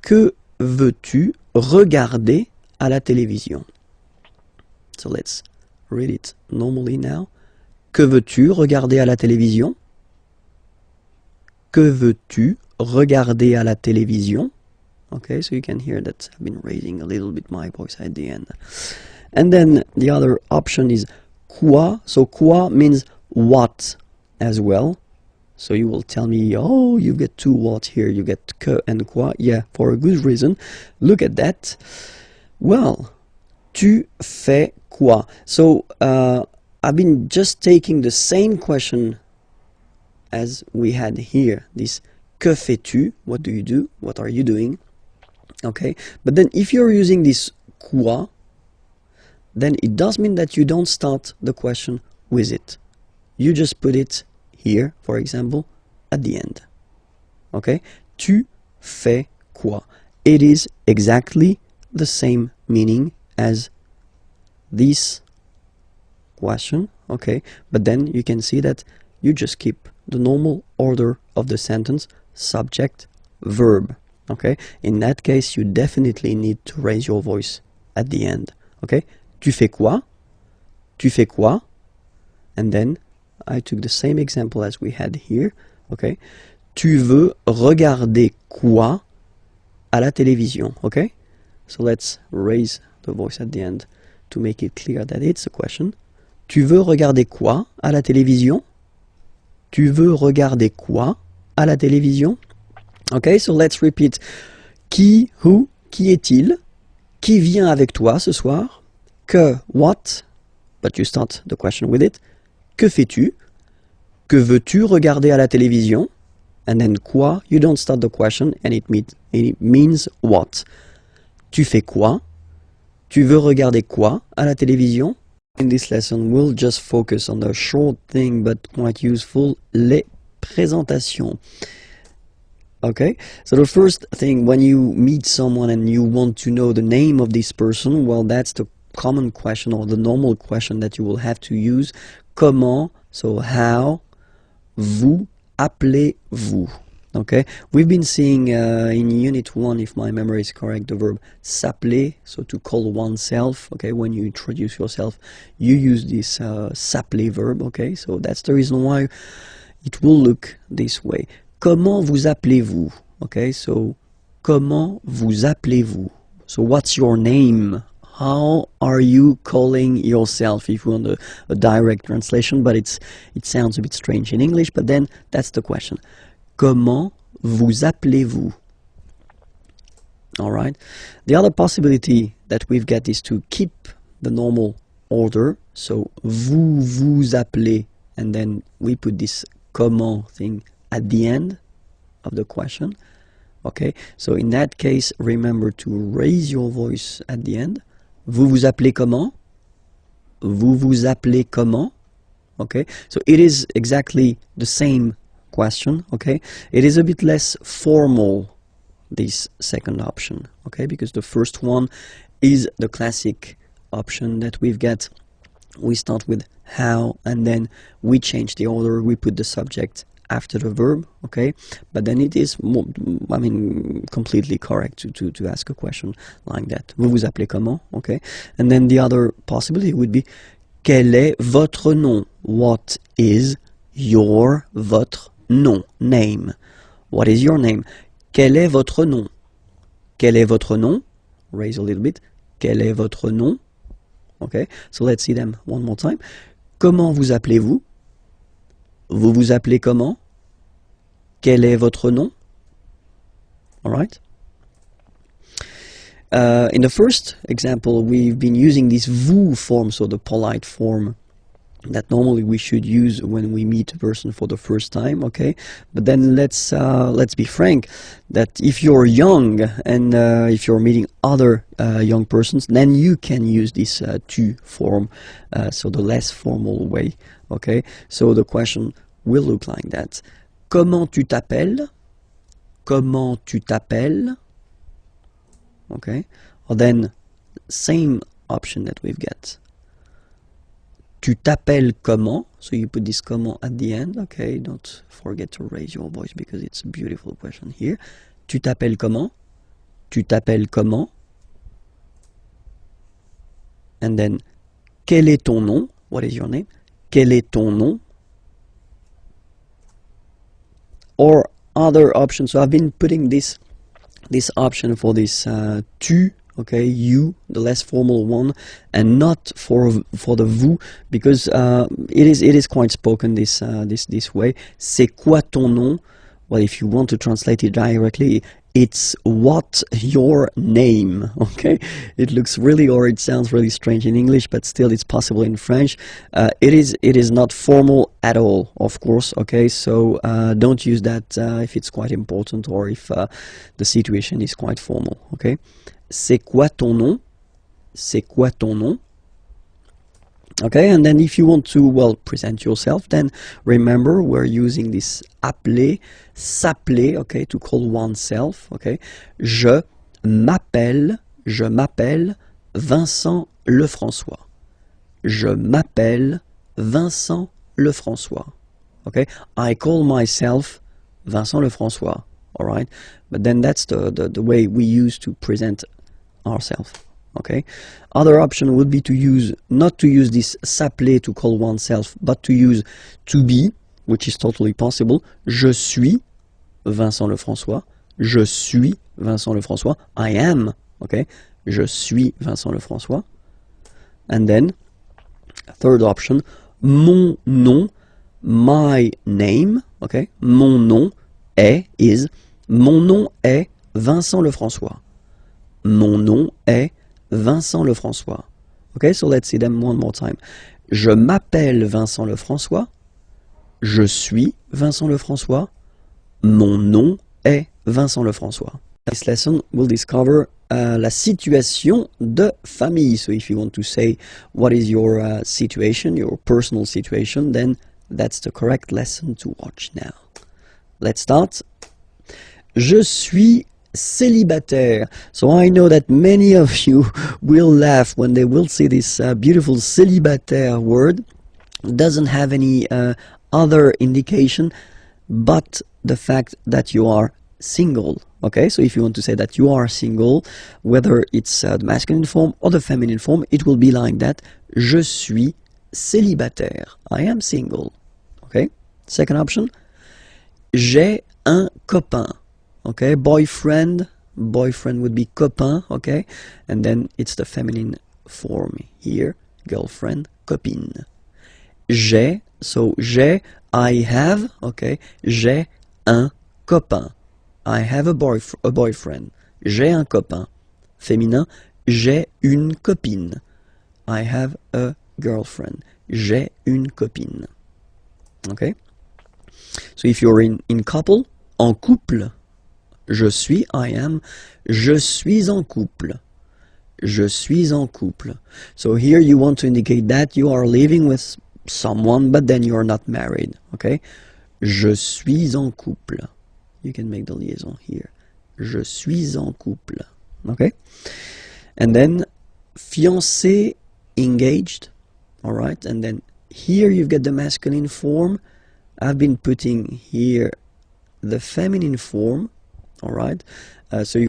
Speaker 1: Que veux-tu regarder à la télévision? So let's read it normally now. Que veux-tu regarder à la télévision? Que veux-tu regarder à la télévision? Okay, so you can hear that I've been raising a little bit my voice at the end. And then the other option is quoi. So quoi means what as well. So you will tell me, oh, you get two what here, you get que and quoi. Yeah, for a good reason. Look at that. Well, tu fais quoi? So I've been just taking the same question as we had here, this que fais-tu? What do you do? What are you doing? Okay, but then if you're using this quoi, then it does mean that you don't start the question with it. You just put it here, for example, at the end. Okay, tu fais quoi? It is exactly the same meaning as this question, okay, but then you can see that you just keep the normal order of the sentence, subject, verb, okay? In that case, you definitely need to raise your voice at the end, okay? Tu fais quoi? Tu fais quoi? And then I took the same example as we had here, okay? Tu veux regarder quoi à la télévision, okay? So let's raise the voice at the end to make it clear that it's a question. Tu veux regarder quoi à la télévision? Tu veux regarder quoi à la télévision? Okay, so let's repeat. Qui, who, qui est-il? Qui vient avec toi ce soir? Que, what? But you start the question with it. Que fais-tu? Que veux-tu regarder à la télévision? And then quoi? You don't start the question and it means what? Tu fais quoi? Tu veux regarder quoi à la télévision? In this lesson, we'll just focus on the short thing but quite useful, les présentations. Okay, so the first thing, when you meet someone and you want to know the name of this person, well, that's the common question or the normal question that you will have to use. Comment, so how, vous appelez-vous? Okay, we've been seeing in Unit 1, if my memory is correct, the verb s'appeler, so to call oneself. Okay, when you introduce yourself, you use this s'appeler verb. Okay, so that's the reason why it will look this way. Comment vous appelez-vous? Okay, so comment vous appelez-vous? So what's your name? How are you calling yourself? If you want a direct translation, but it sounds a bit strange in English, but then that's the question. Comment vous appelez-vous? All right. The other possibility that we've got is to keep the normal order. So vous vous appelez, and then we put this comment thing at the end of the question. Okay. So in that case, remember to raise your voice at the end. Vous vous appelez comment? Vous vous appelez comment? Okay. So it is exactly the same question, okay? It is a bit less formal, this second option, okay? Because the first one is the classic option that we've got. We start with how, and then we change the order, we put the subject after the verb, okay? But then it is, more, I mean, completely correct to ask a question like that. Vous vous appelez comment, okay? And then the other possibility would be, quel est votre nom? What is your, votre nom, name. What is your name? Quel est votre nom? Quel est votre nom? Raise a little bit. Quel est votre nom? Okay, so let's see them one more time. Comment vous appelez-vous? Vous vous appelez comment? Quel est votre nom? All right. In the first example, we've been using this vous form, so the polite form that normally we should use when we meet a person for the first time, okay? But then let's be frank, that if you're young and if you're meeting other young persons, then you can use this tu form, so the less formal way, okay? So the question will look like that. Comment tu t'appelles? Comment tu t'appelles? Okay? Or then same option that we've got. Tu t'appelles comment? So you put this comment at the end, okay? Don't forget to raise your voice because it's a beautiful question here. Tu t'appelles comment? Tu t'appelles comment? And then, quel est ton nom? What is your name? Quel est ton nom? Or other options. So I've been putting this option for this tu, okay, you, the less formal one, and not for the vous, because it is quite spoken this way. C'est quoi ton nom? Well, if you want to translate it directly, it's what your name, okay? It looks really, or it sounds really strange in English, but still it's possible in French. It is not formal at all, of course, okay? So don't use that if it's quite important or if the situation is quite formal, okay? C'est quoi ton nom? C'est quoi ton nom? Okay, and then if you want to, well, present yourself, then remember we're using this appeler, s'appeler, okay, to call oneself, okay. Je m'appelle Vincent Lefrançois. Je m'appelle Vincent Lefrançois. Okay, I call myself Vincent Lefrançois. All right, but then that's the way we use to present ourselves. okay? Other option would be to use, not to use this s'appeler to call oneself, but to use to be, which is totally possible. Je suis Vincent Lefrançois. Je suis Vincent Lefrançois. I am, okay? Je suis Vincent Lefrançois. And then, third option, mon nom, my name, okay? Mon nom is, mon nom est Vincent Lefrançois. Mon nom est Vincent Lefrançois. Okay, so let's see them one more time. Je m'appelle Vincent Lefrançois. Je suis Vincent Lefrançois. Mon nom est Vincent Lefrançois. This lesson will discover la situation de famille. So if you want to say what is your situation, your personal situation, then that's the correct lesson to watch now. Let's start. Je suis célibataire. So I know that many of you will laugh when they will see this beautiful célibataire word. It doesn't have any other indication but the fact that you are single. Okay, so if you want to say that you are single, whether it's the masculine form or the feminine form, it will be like that. Je suis célibataire. I am single. Okay, second option. J'ai un copain. Okay, boyfriend would be copain, okay, and then it's the feminine form here, girlfriend, copine. J'ai, so j'ai, I have, okay, j'ai un copain. I have a boyfriend. J'ai un copain. Féminin, j'ai une copine. I have a girlfriend. J'ai une copine. Okay, so if you're in couple, en couple, je suis, I am, je suis en couple. Je suis en couple. So here you want to indicate that you are living with someone, but then you are not married, okay? Je suis en couple. You can make the liaison here. Je suis en couple, okay? And then fiancé, engaged, all right? And then here you've got the masculine form. I've been putting here the feminine form. All right, so you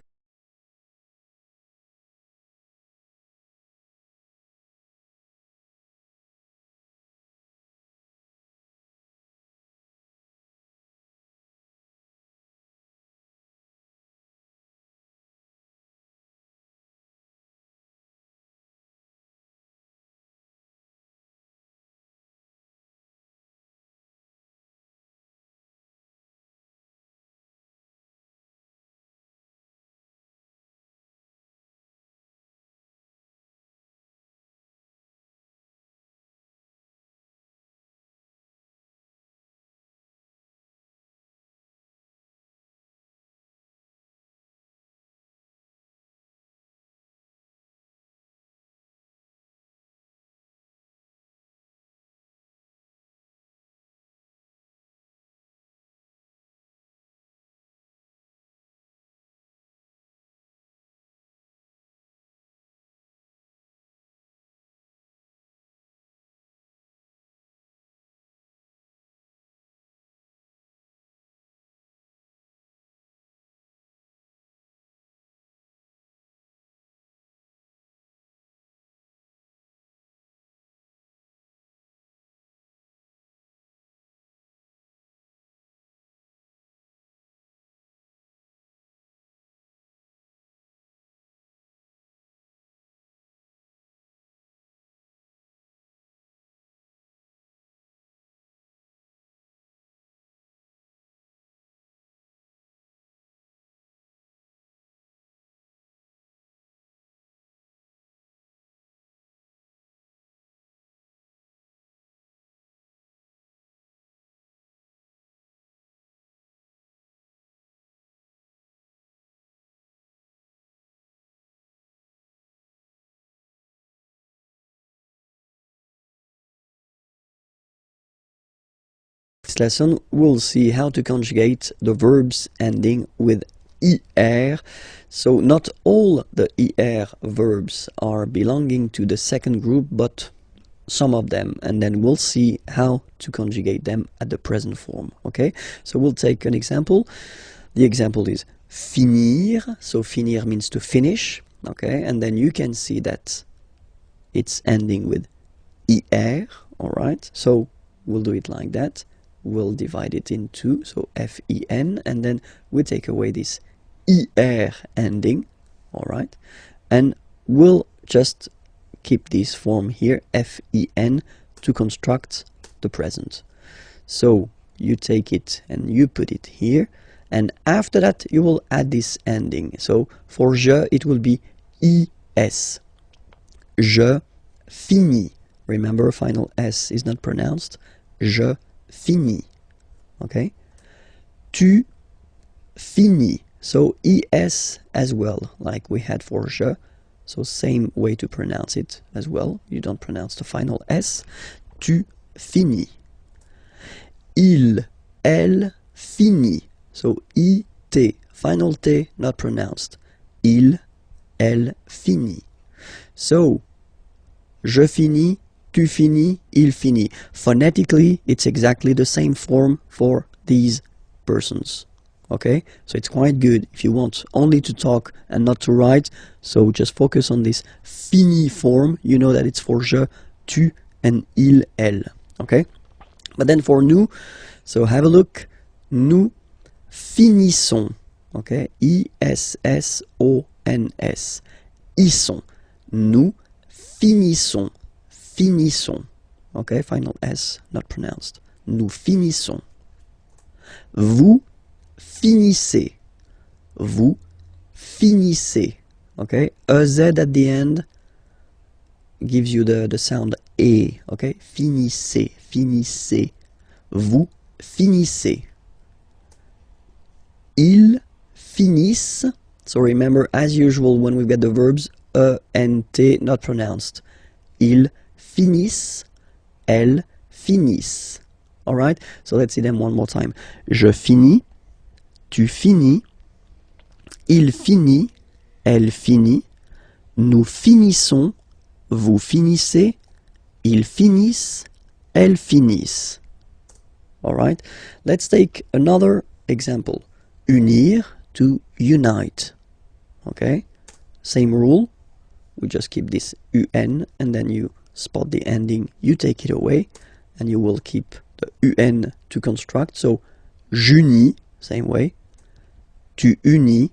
Speaker 1: this lesson we'll see how to conjugate the verbs ending with IR. So not all the IR verbs are belonging to the second group, but some of them, and then we'll see how to conjugate them at the present form. Okay, so we'll take an example. The example is finir. So finir means to finish. okay, and then you can see that it's ending with IR, alright, so we'll do it like that. We'll divide it in two, so FEN, and then we take away this IR ending, alright, and we'll just keep this form here, FEN, to construct the present. So you take it and you put it here, and after that you will add this ending. So for je it will be IS. Je finis. Remember, final S is not pronounced. Je finis. Okay? Tu finis. So ES as well, like we had for je. So same way to pronounce it as well. You don't pronounce the final S. Tu finis. Il, elle, finit. So IT, final T not pronounced. Il, elle, finit. So, je finis, tu finis, il finit. Phonetically, it's exactly the same form for these persons. Okay, so it's quite good if you want only to talk and not to write. So just focus on this fini form. You know that it's for je, tu, and il, elle. Okay, but then for nous, so have a look. Nous finissons. Okay, I-S-S-O-N-S. Issons. Nous finissons. Finissons. Okay, final S not pronounced. Nous finissons. Vous finissez. Vous finissez. Okay, EZ at the end gives you the sound E. Okay, finissez, finissez. Vous finissez. Ils finissent. So remember, as usual, when we've got the verbs E-N-T not pronounced. Ils finissent. Elles finissent. Alright, so let's see them one more time. Je finis. Tu finis, il finit, elle finit, nous finissons, vous finissez, ils finissent, elles finissent. Alright, let's take another example. Unir, to unite. Okay, same rule, we just keep this UN and then you spot the ending, you take it away, and you will keep the UN to construct. So, j'unis, same way. Tu unis,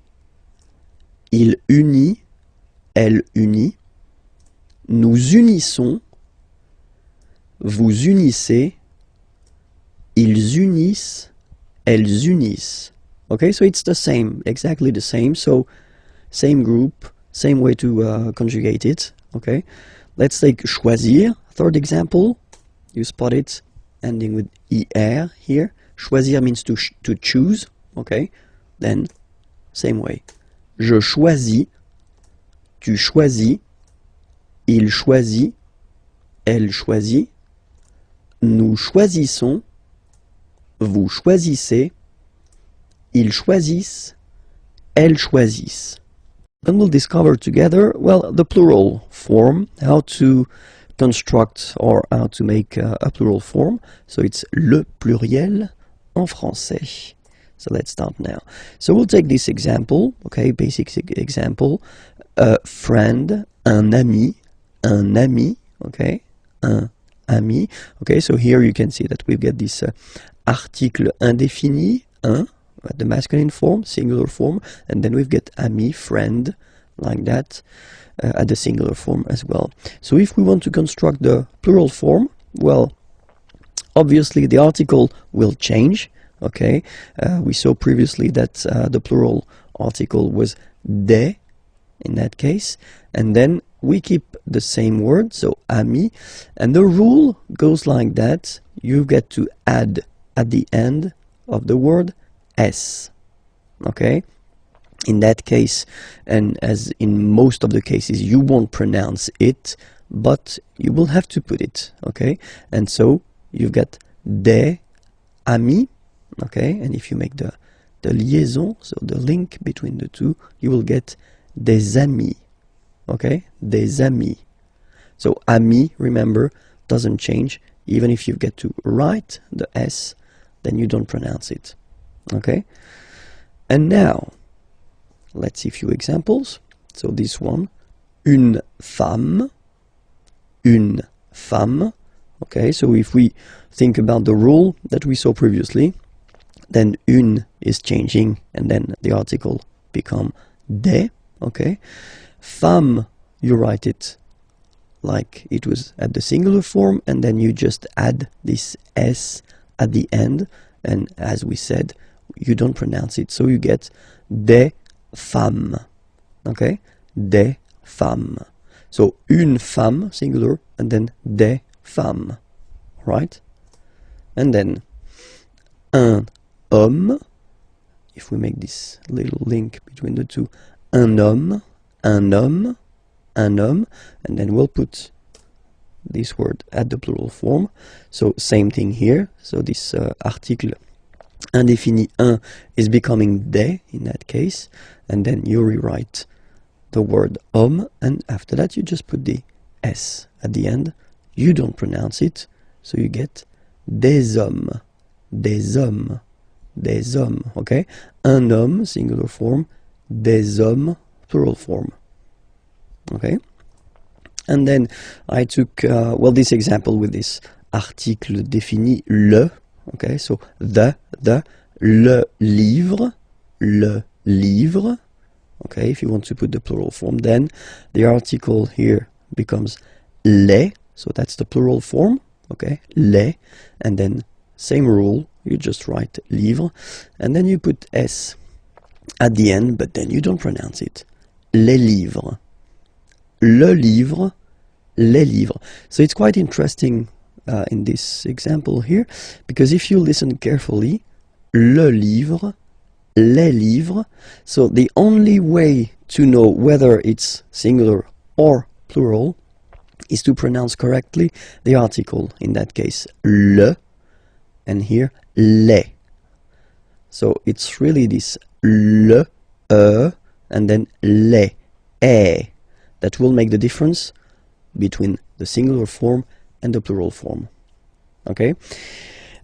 Speaker 1: il unit, elle unit, nous unissons, vous unissez, ils unissent, elles unissent. Okay, so it's the same, exactly the same. So same group, same way to conjugate it. Okay, let's take choisir, third example. You spot it, ending with er here. Choisir means to choose. Okay. Then, same way. Je choisis, tu choisis, il choisit, elle choisit, nous choisissons, vous choisissez, ils choisissent, elles choisissent. Then we'll discover together, well, the plural form, how to construct or how to make a plural form. So it's le pluriel en français. So let's start now. So we'll take this example, okay, basic example. A friend, un ami, okay, un ami. Okay, so here you can see that we've got this article indéfini, un, at the masculine form, singular form, and then we've got ami, friend, like that, at the singular form as well. So if we want to construct the plural form, well, obviously the article will change. Okay, we saw previously that the plural article was des in that case, and then we keep the same word, so ami, and the rule goes like that. You get to add at the end of the word s. Okay, in that case, and as in most of the cases, you won't pronounce it, but you will have to put it. Okay, and so you've got des amis. Okay, and if you make the liaison, so the link between the two, you will get des amis. Okay, des amis. So ami, remember, doesn't change. Even if you get to write the S, then you don't pronounce it. Okay, and now let's see a few examples. so this one, une femme, une femme. Okay, so if we think about the rule that we saw previously, then une is changing and then the article become des. Okay, femme, you write it like it was at the singular form, and then you just add this s at the end, and as we said, you don't pronounce it, so you get des femmes. Okay, des femmes. So une femme, singular, and then des femmes, right? And then un homme, if we make this little link between the two, un homme, un homme, un homme, and then we'll put this word at the plural form. So same thing here, so this article indéfini un is becoming des in that case, and then you rewrite the word homme, and after that you just put the s at the end. You don't pronounce it, so you get des hommes, des hommes, des hommes. Okay, un homme, singular form, des hommes, plural form. Okay, and then I took well, this example with this article défini le. Okay, so le livre, le livre. Okay, if you want to put the plural form, then the article here becomes les, so that's the plural form. Okay, les, and then same rule, you just write livre, and then you put s at the end, but then you don't pronounce it. Les livres, le livre, les livres. So it's quite interesting in this example here, because if you listen carefully, le livre, les livres, so the only way to know whether it's singular or plural is to pronounce correctly the article, in that case le, and here les. So it's really this le, and then les, that will make the difference between the singular form and the plural form. Okay,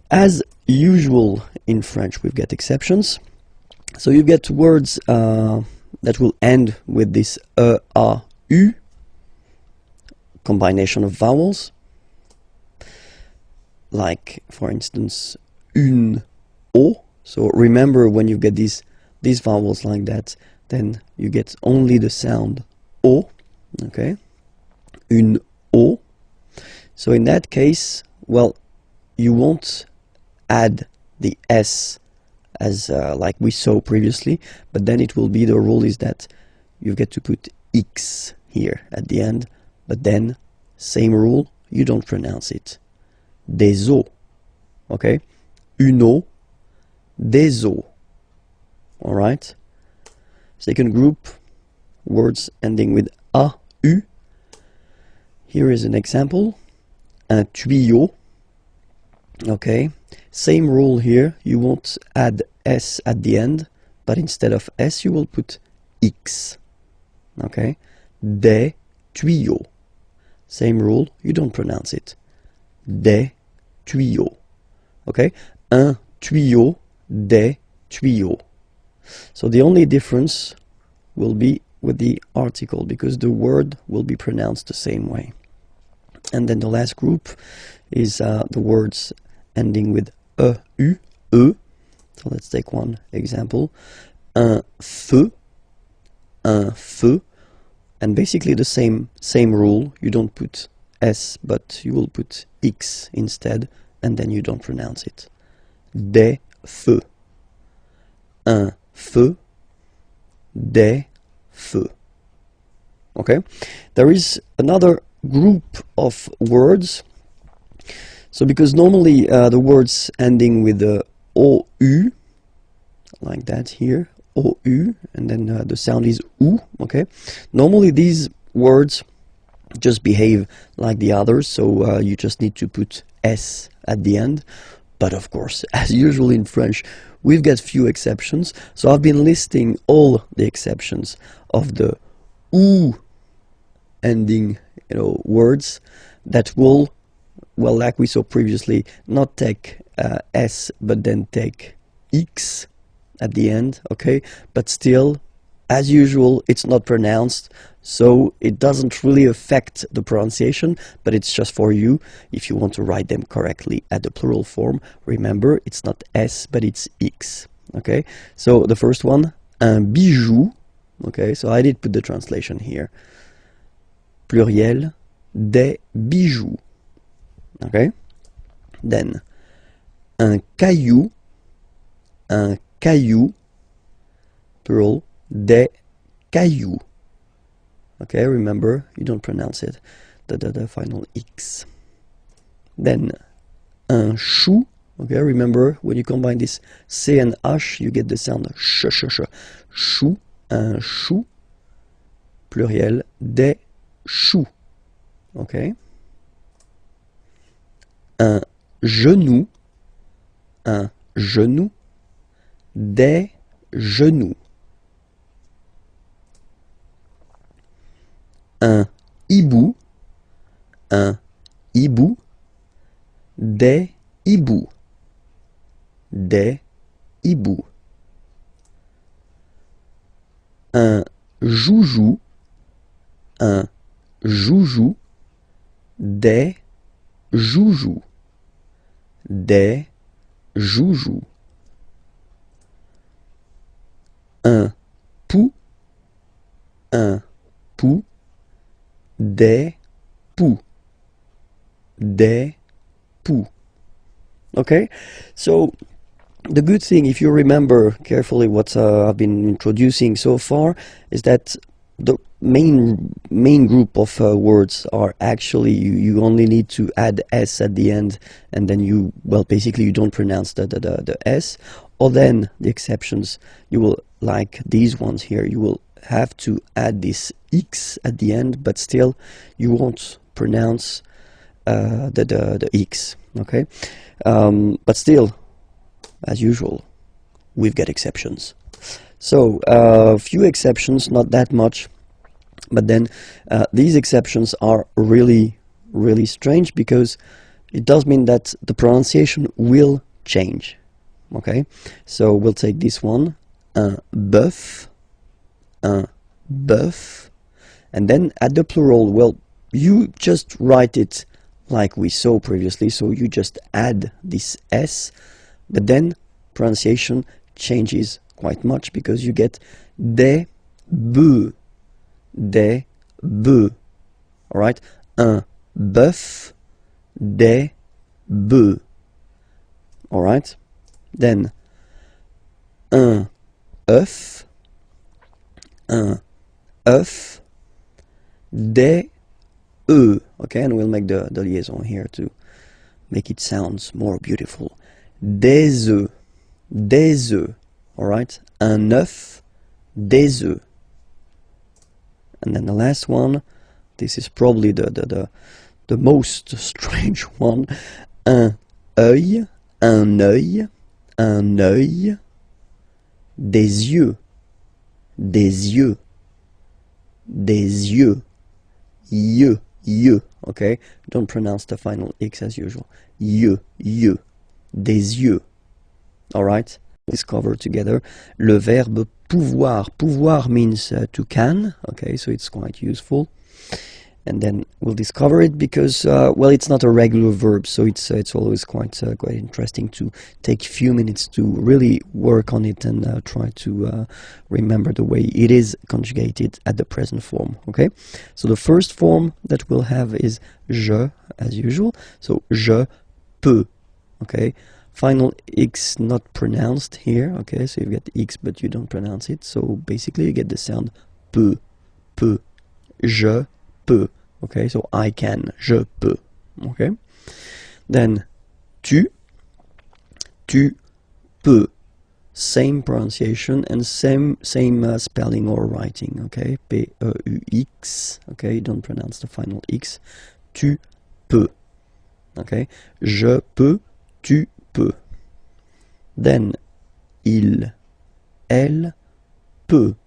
Speaker 1: as usual in French we've got exceptions. So you get words that will end with this a, u, combination of vowels, like for instance une, o. So remember, when you get these vowels like that, then you get only the sound o. Okay, une, o. So in that case, well, you won't add the s as like we saw previously, but then it will be, the rule is that you get to put x here at the end, but then same rule, you don't pronounce it. Des eaux. Okay, une eau, des eaux. All right. Second group, words ending with a, u. Here is an example. Un tuyau. Okay, same rule here, you won't add s at the end, but instead of s you will put x. Okay, des tuyaux. Same rule, you don't pronounce it. Des tuyaux. Okay, un tuyau, des tuyaux. So the only difference will be with the article, because the word will be pronounced the same way. And then the last group is the words ending with e, u, e. So let's take one example. Un feu, and basically the same rule. You don't put s, but you will put x instead, and then you don't pronounce it. Des feux, un feu, des feux. Okay, there is another group of words. So because normally the words ending with the ou, like that here, ou, and then the sound is ou. Okay, normally these words just behave like the others, so you just need to put s at the end. But of course, as usual in French, we've got few exceptions. So I've been listing all the exceptions of the ou ending, words that will, well, like we saw previously, not take s, but then take x at the end, okay? But still, as usual, it's not pronounced, so it doesn't really affect the pronunciation, but it's just for you if you want to write them correctly at the plural form. Remember, it's not S, but it's X. Okay, so the first one, un bijou. Okay, so I did put the translation here. Pluriel, des bijoux. Okay, then un caillou, plural, des cailloux. Okay, remember, you don't pronounce it, the final X. Then un chou. Okay, remember, when you combine this C and H, you get the sound sh, sh, sh. Chou, un chou, pluriel, des choux. Okay. Un genou, des genoux. Un hibou, des hiboux. Des hiboux. Un joujou, des joujous. Des joujous. Un pou, des poux. Des poux. Okay, so the good thing, if you remember carefully what I've been introducing so far, is that the main group of words are actually, you only need to add S at the end, and then you, well, basically you don't pronounce the S. Or then the exceptions, you will, like these ones here, you will have to add this X at the end, but still you won't pronounce the X. Okay, but still, as usual, we've got exceptions. So a few exceptions, not that much, but then these exceptions are really strange, because it does mean that the pronunciation will change. Okay, so we'll take this one, un bœuf, and then at the plural, well, you just write it like we saw previously, so you just add this S, but then pronunciation changes quite much, because you get des bœufs, alright, un bœuf, des bœufs, alright, then un œuf, des œufs. Okay, and we'll make the liaison here to make it sound more beautiful. Des œufs, alright, un œuf, des œufs. And then the last one, this is probably the most strange one, un œil, des yeux, okay, don't pronounce the final X as usual, des yeux, alright. Let's cover together le verbe pouvoir. Pouvoir means to can, okay, so it's quite useful. And then we'll discover it because, well, it's not a regular verb, so it's always quite interesting to take a few minutes to really work on it and try to remember the way it is conjugated at the present form. Okay, so the first form that we'll have is je, as usual. So je peux. Okay, final X not pronounced here. Okay, so you get X but you don't pronounce it. So basically you get the sound peut, je peux. Okay, so I can, je peux. Okay, then tu peux. Same pronunciation and same spelling or writing. Okay, P-E-U-X. Okay, you don't pronounce the final X. Tu peux. Okay, je peux, tu peux. Then il, elle peut.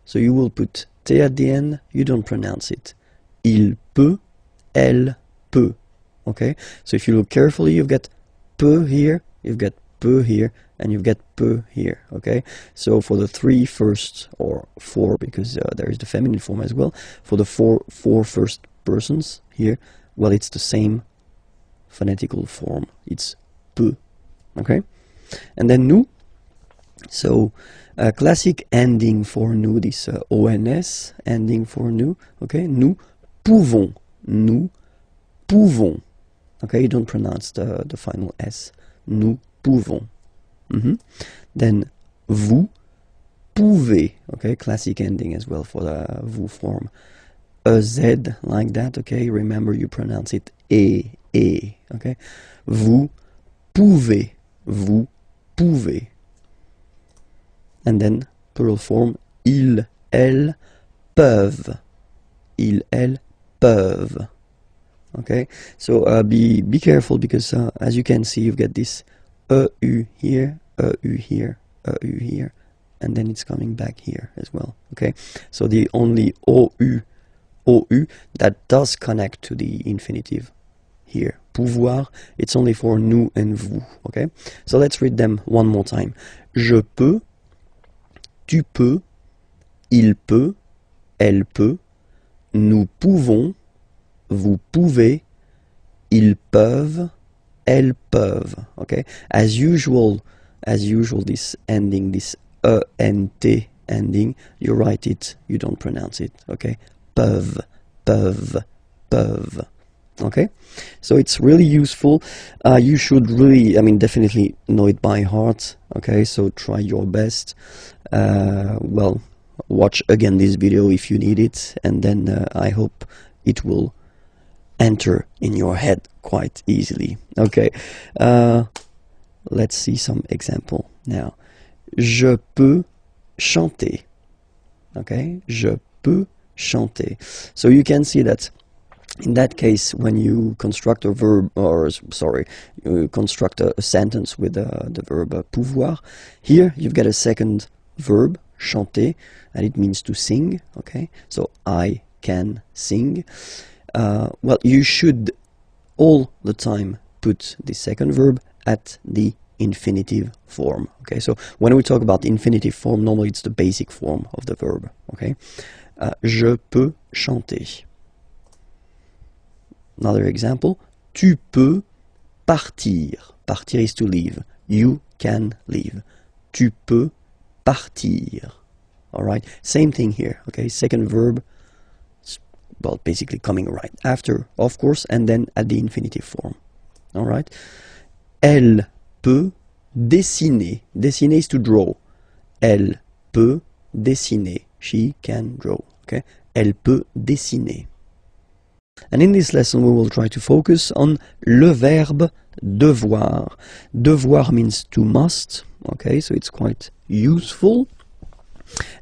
Speaker 1: So you will put T at the end, you don't pronounce it. Il peut, elle peut. Okay, so if you look carefully, you've got peut here, you've got peut here, and you get peut here, okay? So for the 3 first, or 4, because there is the feminine form as well, for the four first persons here, well, it's the same phonetical form. It's peut, okay? And then nous, so classic ending for nous, this ONS ending for nous, okay? Nous pouvons, okay? You don't pronounce the final S. Nous pouvons. Then vous pouvez, okay? Classic ending as well for the vous form. A Z like that, okay? Remember you pronounce it E, okay? Vous pouvez, vous pouvez. And then plural form, ils, elles peuvent, ils, elles peuvent. Okay, so be careful, because as you can see, you've got this EU here, EU here, EU here, and then it's coming back here as well. Okay, so the only OU that does connect to the infinitive here, pouvoir, it's only for nous and vous. Okay, so let's read them one more time. Je peux, tu peux, il peut, elle peut, nous pouvons, vous pouvez, ils peuvent, elles peuvent. Okay, as usual, this ending, this ENT ending, you write it, you don't pronounce it. Okay, peuvent, peuvent, peuvent. Okay, so it's really useful. You should really, I mean, definitely know it by heart. Okay, so try your best. Well, watch again this video if you need it, and then I hope it will enter in your head quite easily. Okay, let's see some example now. Je peux chanter. Okay, je peux chanter. So you can see that in that case, when you construct a verb, or sorry, you construct a sentence with the verb pouvoir, here you've got a second verb, chanter, and it means to sing. Okay, so I can sing. Well, you should all the time put the second verb at the infinitive form. Okay, so when we talk about the infinitive form, normally it's the basic form of the verb. Okay, je peux chanter. Another example, tu peux partir. Partir is to leave. You can leave. Tu peux partir. All right, same thing here. Okay, second verb, well, basically coming right after, of course, and then at the infinitive form. All right. Elle peut dessiner. Dessiner is to draw. Elle peut dessiner. She can draw. Okay. Elle peut dessiner. And in this lesson, we will try to focus on le verbe devoir. Devoir means to must. Okay, so it's quite useful.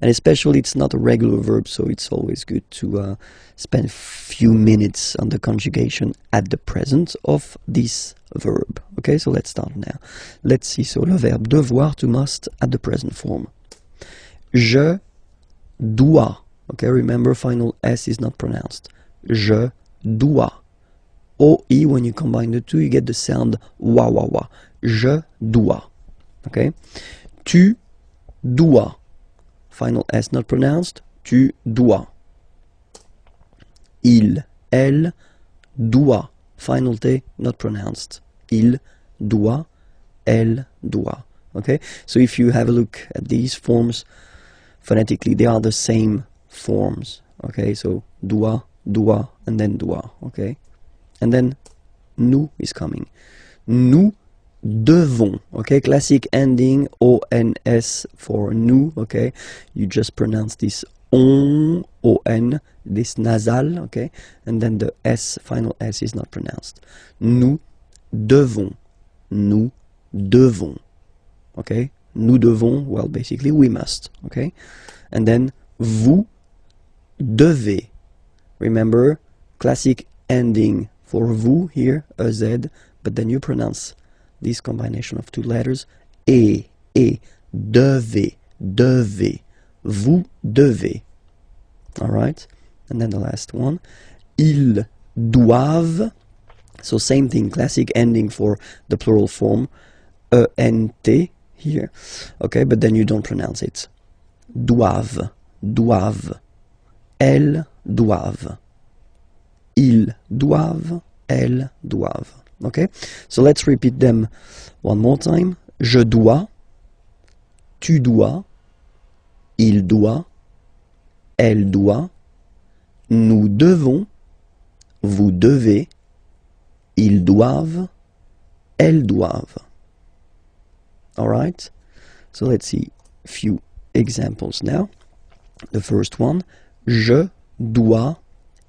Speaker 1: And especially it's not a regular verb, so it's always good to spend a few minutes on the conjugation at the present of this verb. Okay, so let's start now. Let's see, so le verbe devoir, to must, at the present form. Je dois. Okay, remember final S is not pronounced. Je dois. OE, when you combine the two, you get the sound wa wa wa. Je dois. Okay, tu dois. Final S not pronounced, tu dois. Il, elle, doit. Final T not pronounced. Il doit, elle doit. Okay, so if you have a look at these forms, phonetically they are the same forms. Okay, so doit, doit, and then doit. Okay, and then nous is coming. Nous devons. Okay, classic ending ONS for nous. Okay, you just pronounce this on, this nasal. Okay, and then the S, final S is not pronounced. Nous devons. Nous devons. Okay, nous devons, well, basically we must. Okay, and then vous devez. Remember, classic ending for vous here, a Z, but then you pronounce this combination of two letters, et, devez, devez, vous devez. All right, and then the last one, ils doivent. So same thing, classic ending for the plural form, E-N-T here, okay, but then you don't pronounce it. Doivent, doivent, elles doivent, ils doivent, elles doivent, okay? So let's repeat them one more time. Je dois, tu dois, il doit, elle doit, nous devons, vous devez, ils doivent, elles doivent. All right? So let's see a few examples now. The first one, je dois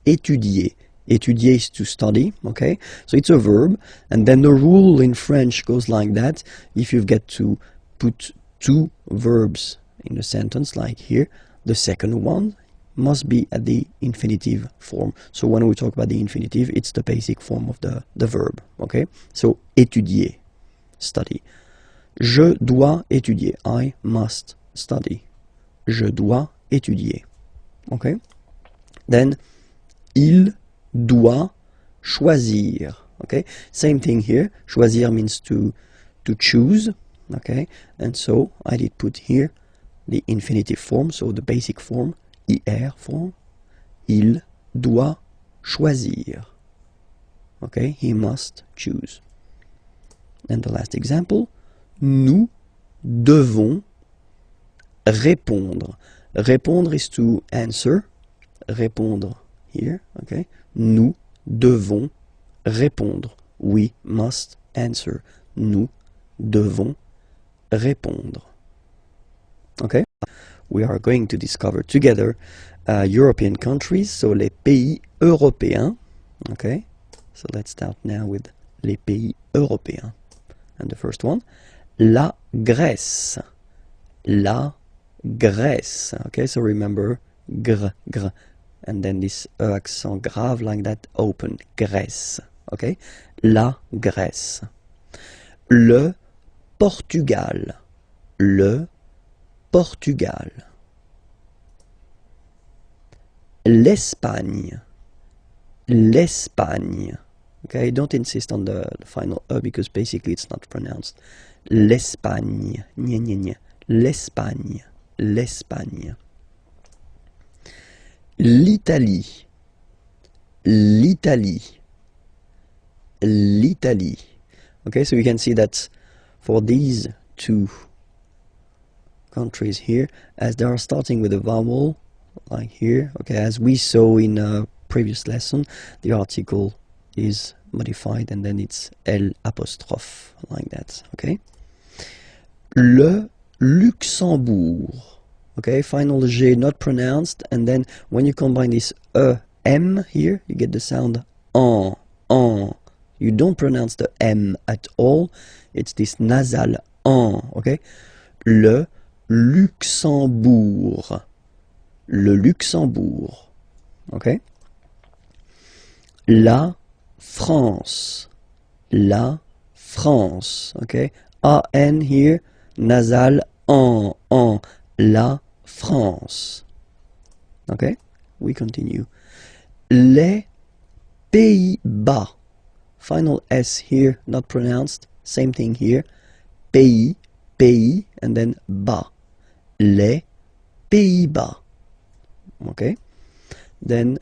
Speaker 1: étudier. Étudier is to study, okay? So it's a verb, and then the rule in French goes like that. If you get to put two verbs in a sentence, like here, the second one must be at the infinitive form. So when we talk about the infinitive, it's the basic form of the verb, okay? So étudier, study. Je dois étudier. I must study. Je dois étudier. Okay? Then, il doit choisir. Okay? Same thing here. Choisir means to choose. Okay? And so, I did put here the infinitive form, so the basic form, IR form. Il doit choisir. Okay? He must choose. And the last example, nous devons répondre. Répondre is to answer. Répondre here, okay? Nous devons répondre. We must answer. Nous devons répondre. Okay? We are going to discover together European countries, so les pays européens. Okay? So let's start now with les pays européens. And the first one, la Grèce. La Grèce. Okay, so remember gr, gr. And then this accent grave like that, open. Grèce. Okay, la Grèce. Le Portugal. Le Portugal. L'Espagne. L'Espagne. Okay, don't insist on the final E because basically it's not pronounced. L'Espagne. Nya, nya, nya. L'Espagne. L'Espagne. L'Italie. L'Italie. L'Italie. Okay, so you can see that for these two countries here, as they are starting with a vowel, like here, okay, as we saw in a previous lesson, the article is modified and then it's L apostrophe, like that, okay? Le Luxembourg, okay, final G not pronounced, and then when you combine this E-M here, you get the sound en. You don't pronounce the M at all, it's this nasal en, okay? Le Luxembourg. Le Luxembourg, okay? La France. La France, okay? A-N here, nasal en. La France. Okay? We continue. Les Pays-Bas. Final S here, not pronounced. Same thing here. Pays, pays, and then bas. Les Pays-Bas. Okay? Then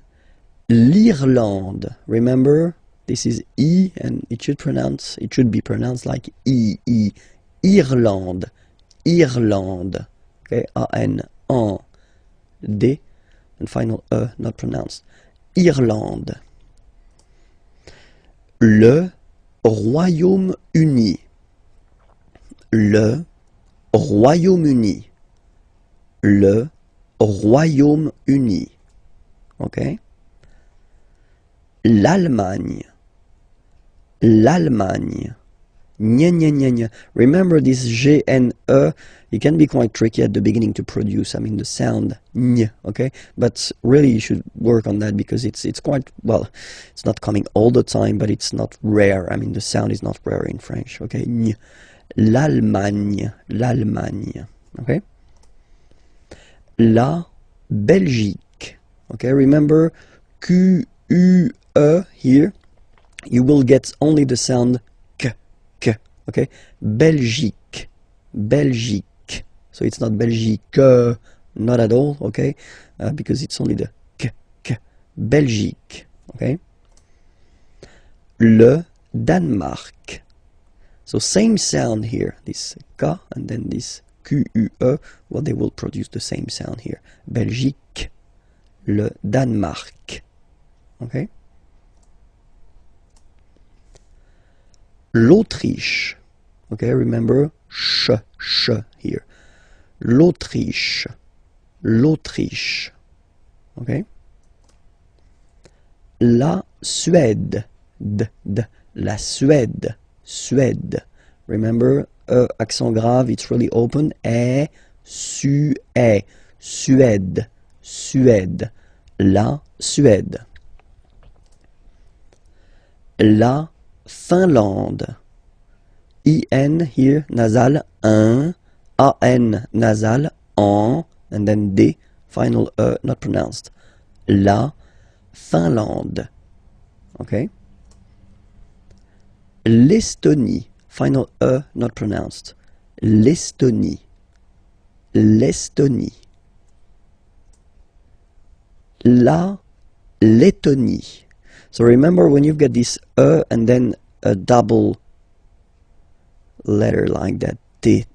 Speaker 1: l'Irlande. Remember, this is E, and it should be pronounced like E. Irlande. Irlande. Okay, A-N, en, D, and final E, not pronounced. Irlande. Le Royaume-Uni. Le Royaume-Uni. Le Royaume-Uni. Okay? L'Allemagne. L'Allemagne. Nya, nya, nya, nya. Remember this G and E, it can be quite tricky at the beginning to produce, I mean the sound nya, okay? But really you should work on that because it's quite, well, it's not coming all the time, but it's not rare. I mean the sound is not rare in French, okay? Nya. L'Allemagne. L'Allemagne. Okay? La Belgique. Okay, remember Q-U-E here. You will get only the sound K, K, okay? Belgique, Belgique. So it's not Belgique, not at all, okay? Because it's only the k. Belgique, okay? Le Danemark. So same sound here, this K and then this QUE, well, they will produce the same sound here. Belgique, le Danemark, okay? L'Autriche, okay, remember, sh here. L'Autriche, l'Autriche, okay? La Suède, d, la Suède, Suède. Remember, accent grave, it's really open. Suède, Suède. La Suède. La Finlande. IN here, nasal, un. AN, nasal, en. And then D, final not pronounced. La Finlande. Okay? L'Estonie, final not pronounced. L'Estonie, l'Estonie. La Lettonie. So remember when you've got this and then a double letter like that, T,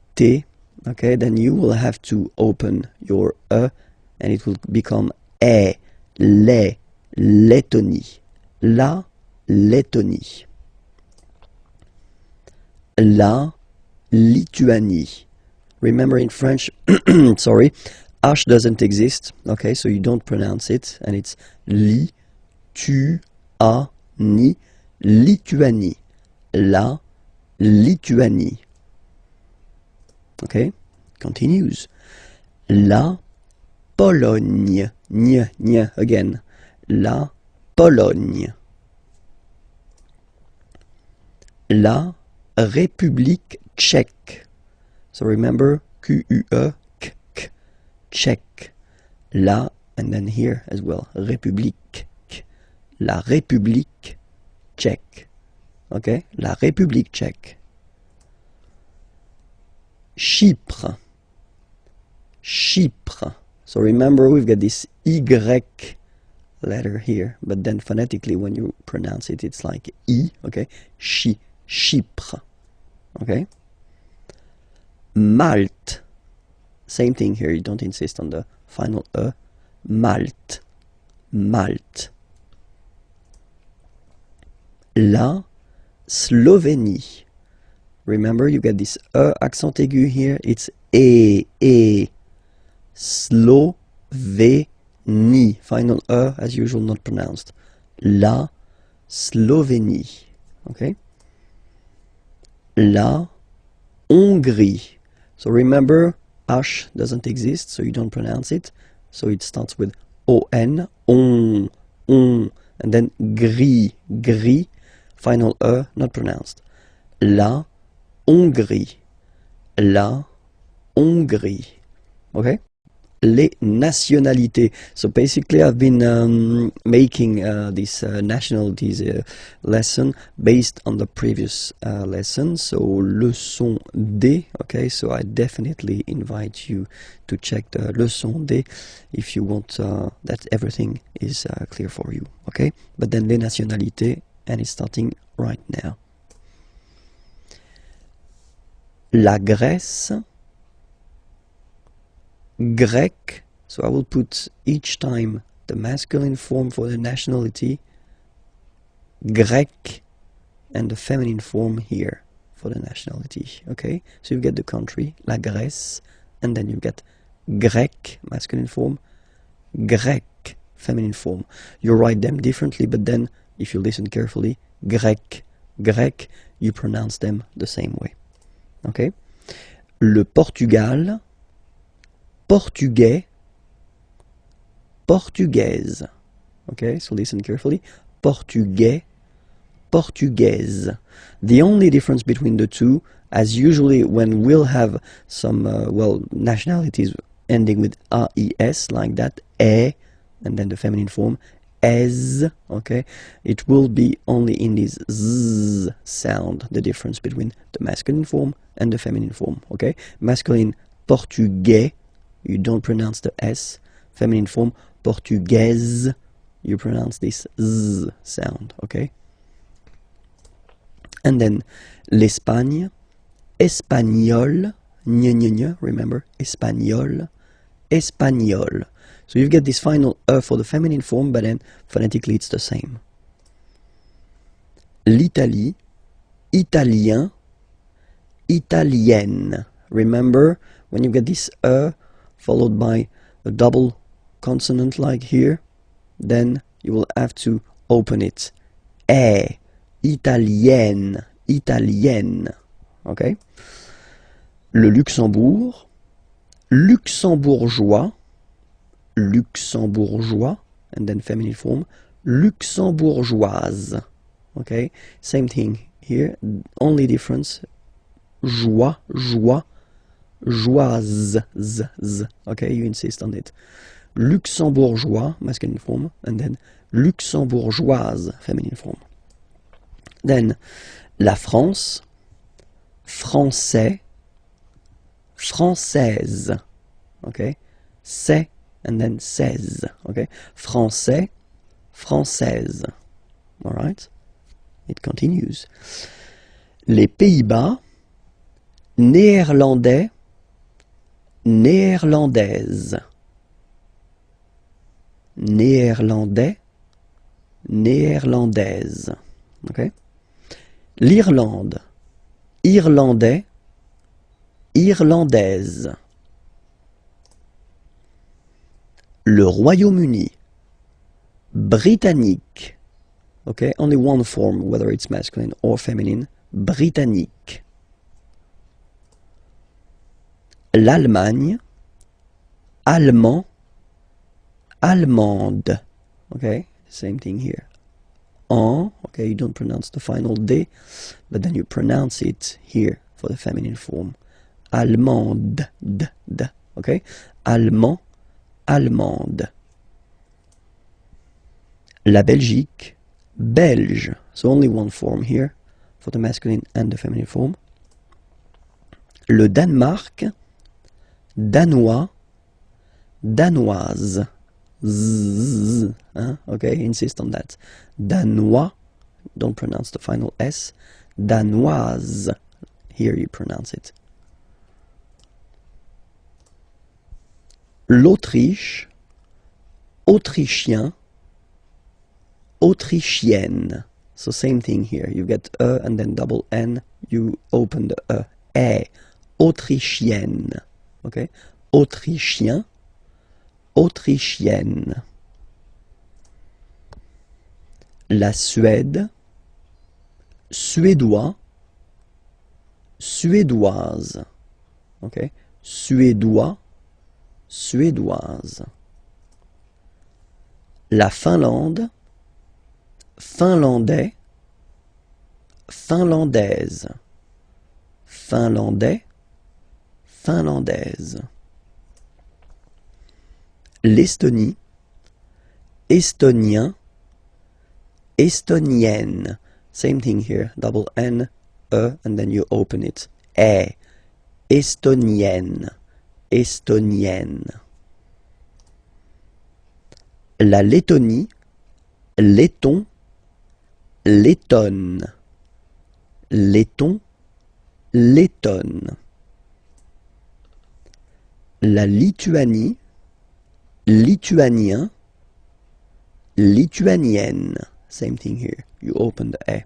Speaker 1: okay, then you will have to open your and it will become Lettonie. La Lettonie. La Lituanie. Remember in French, sorry, H doesn't exist, okay, so you don't pronounce it, and it's Lituanie, Lituanie, la Lituanie. Okay, continues. La Pologne, again, la Pologne. La République tchèque. So remember, QUE, Tchèque. La, and then here as well, République. La République tchèque. Okay, la République tchèque. Chypre. Chypre. So remember, we've got this Y letter here, but then phonetically when you pronounce it, it's like I, okay? Chypre. Okay? Malte. Same thing here, you don't insist on the final E. Malte. Malte. La Slovénie. Remember, you get this E accent aigu here, it's E. Slovénie. Final E, as usual, not pronounced. La Slovénie. Okay? La Hongrie. So remember, H doesn't exist, so you don't pronounce it. So it starts with O-N, on, and then gris, final E, not pronounced. La Hongrie. La Hongrie. Okay? Les nationalités. So basically I've been making this nationalities lesson based on the previous lesson. So leçon D. Okay, so I definitely invite you to check the leçon D if you want that everything is clear for you. Okay, but then les nationalités, and it's starting right now. La Grèce. Grec, so I will put each time the masculine form for the nationality, Grec, and the feminine form here for the nationality, okay? So you get the country, la Grèce, and then you get Grec, masculine form, Grec, feminine form. You write them differently, but then, if you listen carefully, Grec, you pronounce them the same way, okay? Le Portugal, Portugais, portugaise. Okay, so listen carefully. Portugais, portugaise. The only difference between the two, as usually when we'll have some, nationalities ending with AIS, like that, and then the feminine form, as, okay? It will be only in this z sound, the difference between the masculine form and the feminine form, okay? Masculine, portugais, you don't pronounce the S. Feminine form, portugaise, you pronounce this z sound, okay? And then l'Espagne, espagnol, remember, espagnol, espagnol. So you get this final for the feminine form, but then phonetically it's the same. L'Italie, italien, italienne. Remember, when you get this followed by a double consonant like here, then you will have to open it. Italienne, italienne. Okay? Le Luxembourg, luxembourgeois, luxembourgeois, and then feminine form, luxembourgeoise. Okay, same thing here, only difference, joie, joie, joise, okay, you insist on it. Luxembourgeois, masculine form, and then luxembourgeoise, feminine form. Then, la France, français, française, okay, c'est, and then seize, okay, français, française, all right, it continues. Les Pays-Bas, néerlandais, néerlandaise, néerlandais, néerlandaise, okay. L'Irlande, irlandais, irlandaise. Le Royaume-Uni, britannique, okay, only one form, whether it's masculine or feminine, britannique. L'Allemagne, allemand, allemande, okay, same thing here. En, okay, you don't pronounce the final D, but then you pronounce it here for the feminine form. Allemande, okay, allemand, allemande. La Belgique, belge, so only one form here for the masculine and the feminine form. Le Danemark, danois, danoise. Zzz, okay, insist on that. Danois, don't pronounce the final S. Danoise, here you pronounce it. L'Autriche, autrichien, autrichienne. So same thing here. You get and then double N. You open the autrichienne. Okay, autrichien, autrichienne. La Suède, suédois, suédoise. Okay, suédois, suédoise. La Finlande, finlandais, finlandaise. Finlandais, finlandaise. L'Estonie, estonien, estonienne. Same thing here, double N, and then you open it. Estonienne, estonienne. La Lettonie, letton, lettonne. Letton, lettonne. La Lituanie, lituanien, lituanienne. Same thing here. You open the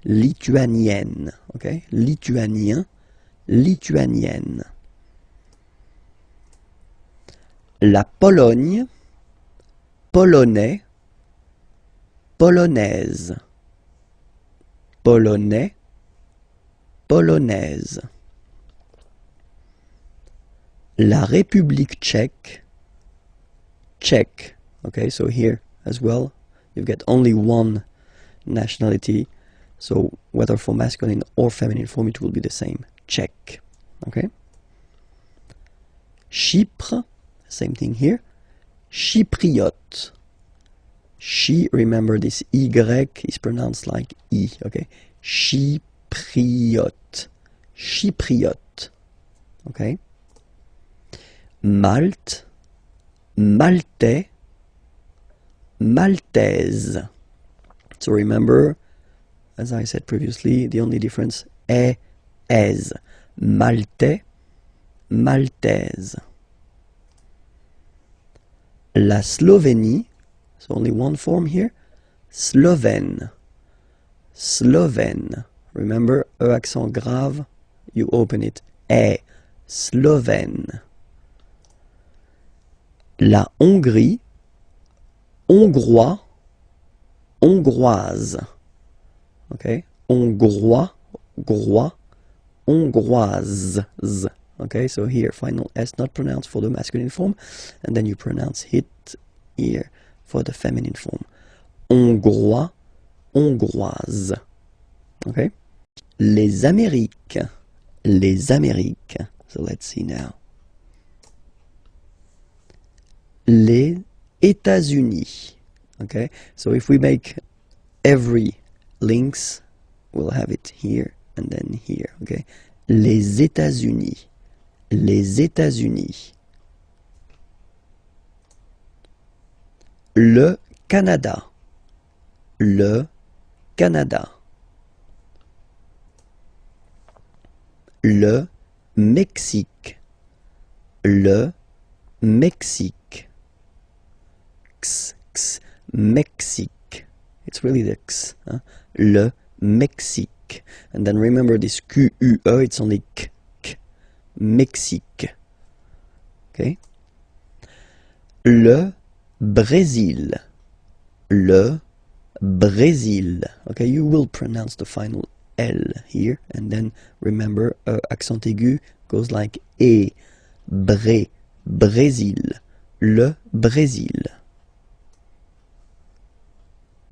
Speaker 1: lituanienne. Okay? Lituanien, lituanienne. La Pologne, polonais, polonaise. Polonais, polonaise. La République tchèque, tchèque. Okay, so here as well, you get only one nationality. So whether for masculine or feminine form, it will be the same. Tchèque. Okay. Chypre, same thing here. Chypriote. She, remember this Y is pronounced like I, okay? Chypriote. Chypriote. Okay? Malte, Maltais, Maltaise. So remember, as I said previously, the only difference, es. Maltais, Maltaise. La Slovénie, so only one form here, Slovène. Slovène. Remember, E accent grave, you open it, Slovène. La Hongrie, Hongrois, Hongroise. Okay? Hongrois, Grois, Hongroise. Okay, so here, final S not pronounced for the masculine form, and then you pronounce it here for the feminine form. Hongrois, Hongroise. Okay? Les Amériques, les Amériques. So let's see now. Les États-Unis. Okay, so if we make every links, we'll have it here and then here. Okay, les États-Unis. Les États-Unis. Le Canada. Le Canada. Le Mexique. Le Mexique. Mexique. It's really the X. Huh? Le Mexique. And then remember this QUE, it's only K. Mexique. Okay? Le Brésil. Le Brésil. Okay, you will pronounce the final L here, and then remember, accent aigu goes like E. Brésil. Le Brésil.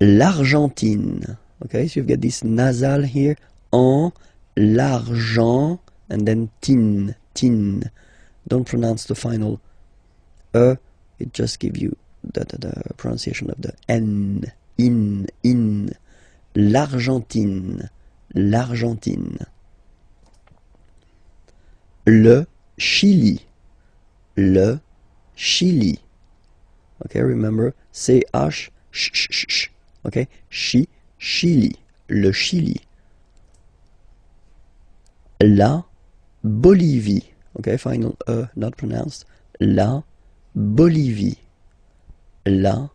Speaker 1: L'Argentine. Okay, so you've got this nasal here, en, l'argent, and then tin. Don't pronounce the final it just gives you the pronunciation of the N, in. L'Argentine. L'Argentine. Le Chili. Le Chili. Okay, remember, CH, sh. Okay, Chili. Le Chili. La Bolivie. Okay, final not pronounced. La Bolivie. La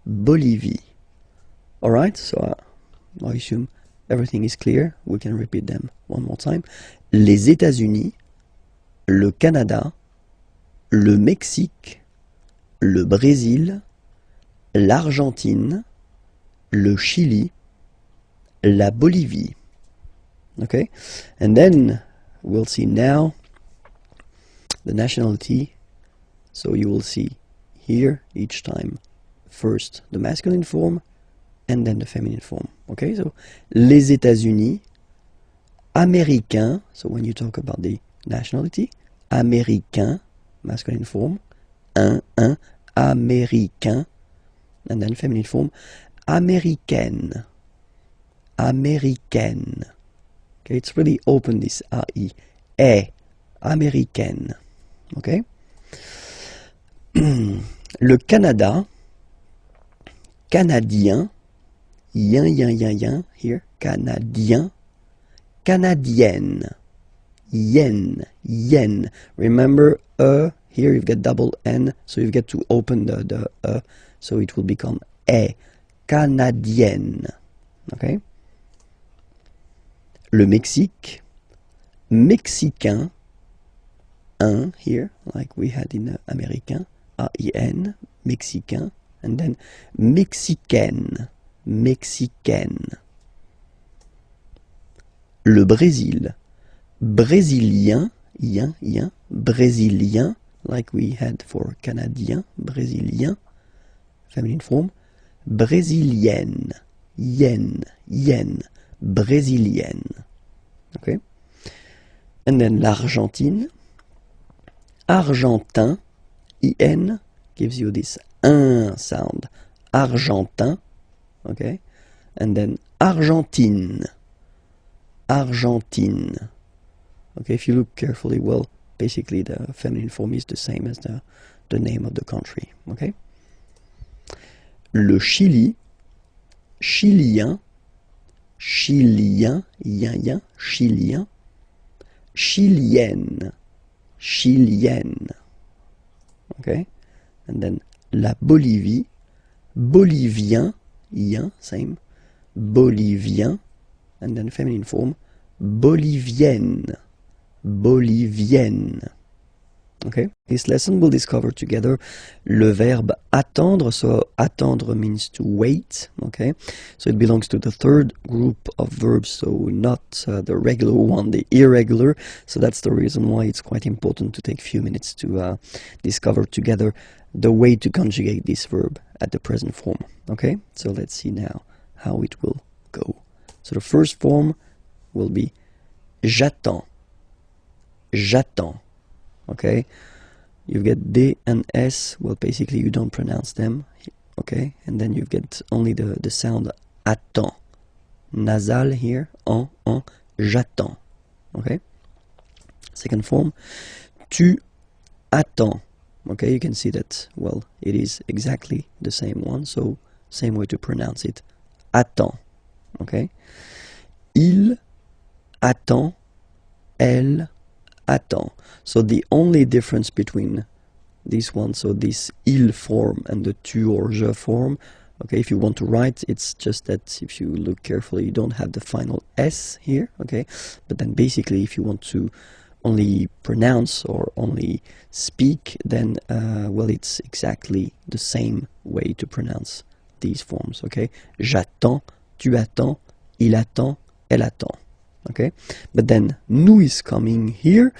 Speaker 1: Bolivie. Alright, so I assume everything is clear. We can repeat them one more time. Les États-Unis, le Canada, le Mexique, le Brésil, l'Argentine, le Chili, la Bolivie. Okay, and then we'll see now the nationality. So you will see here each time first the masculine form and then the feminine form. Okay, so les États-Unis, américain. So when you talk about the nationality, américain, masculine form, un, américain, and then feminine form, américaine, américaine. Okay, it's really open, this AI, américaine. Okay. Le Canada, canadien, yin, here, canadien, canadienne, yen. Remember, here you've got double N, so you've got to open the so it will become canadienne. Okay. Le Mexique, mexicain, un here, like we had in américain, A-I-N, mexicain, and then mexicaine, mexicaine. Le Brésil, brésilien, yin, brésilien, like we had for canadien, brésilien, feminine form, brésilienne, yen, brésilienne. Okay. And then l'Argentine, argentin, in, gives you this un sound. argentin, okay, and then Argentine, Argentine. Okay, if you look carefully, well, basically the feminine form is the same as the name of the country, okay. Le Chili, chilien, chilien, yin, chilien, chilienne, chilienne, okay, and then la Bolivie, bolivien, yin, same, bolivien, and then feminine form, bolivienne, bolivienne. Okay, this lesson we'll discover together le verbe attendre. So attendre means to wait. Okay, so it belongs to the third group of verbs, so not the regular one, the irregular. So that's the reason why it's quite important to take a few minutes to discover together the way to conjugate this verb at the present form. Okay, so let's see now how it will go. So the first form will be j'attends, j'attends. Okay, you get D and S, well, basically you don't pronounce them, okay, and then you get only the sound attends, nasal here, en, j'attends, okay. Second form, tu attends, okay, you can see that, well, it is exactly the same one, so same way to pronounce it, attends, okay. Il attend, elle attend. So the only difference between this one, so this il form and the tu or je form, okay, if you want to write, it's just that if you look carefully, you don't have the final S here, okay, but then basically if you want to only pronounce or only speak, then, well, it's exactly the same way to pronounce these forms, okay. J'attends, tu attends, il attend, elle attend. Okay, but then nous is coming here,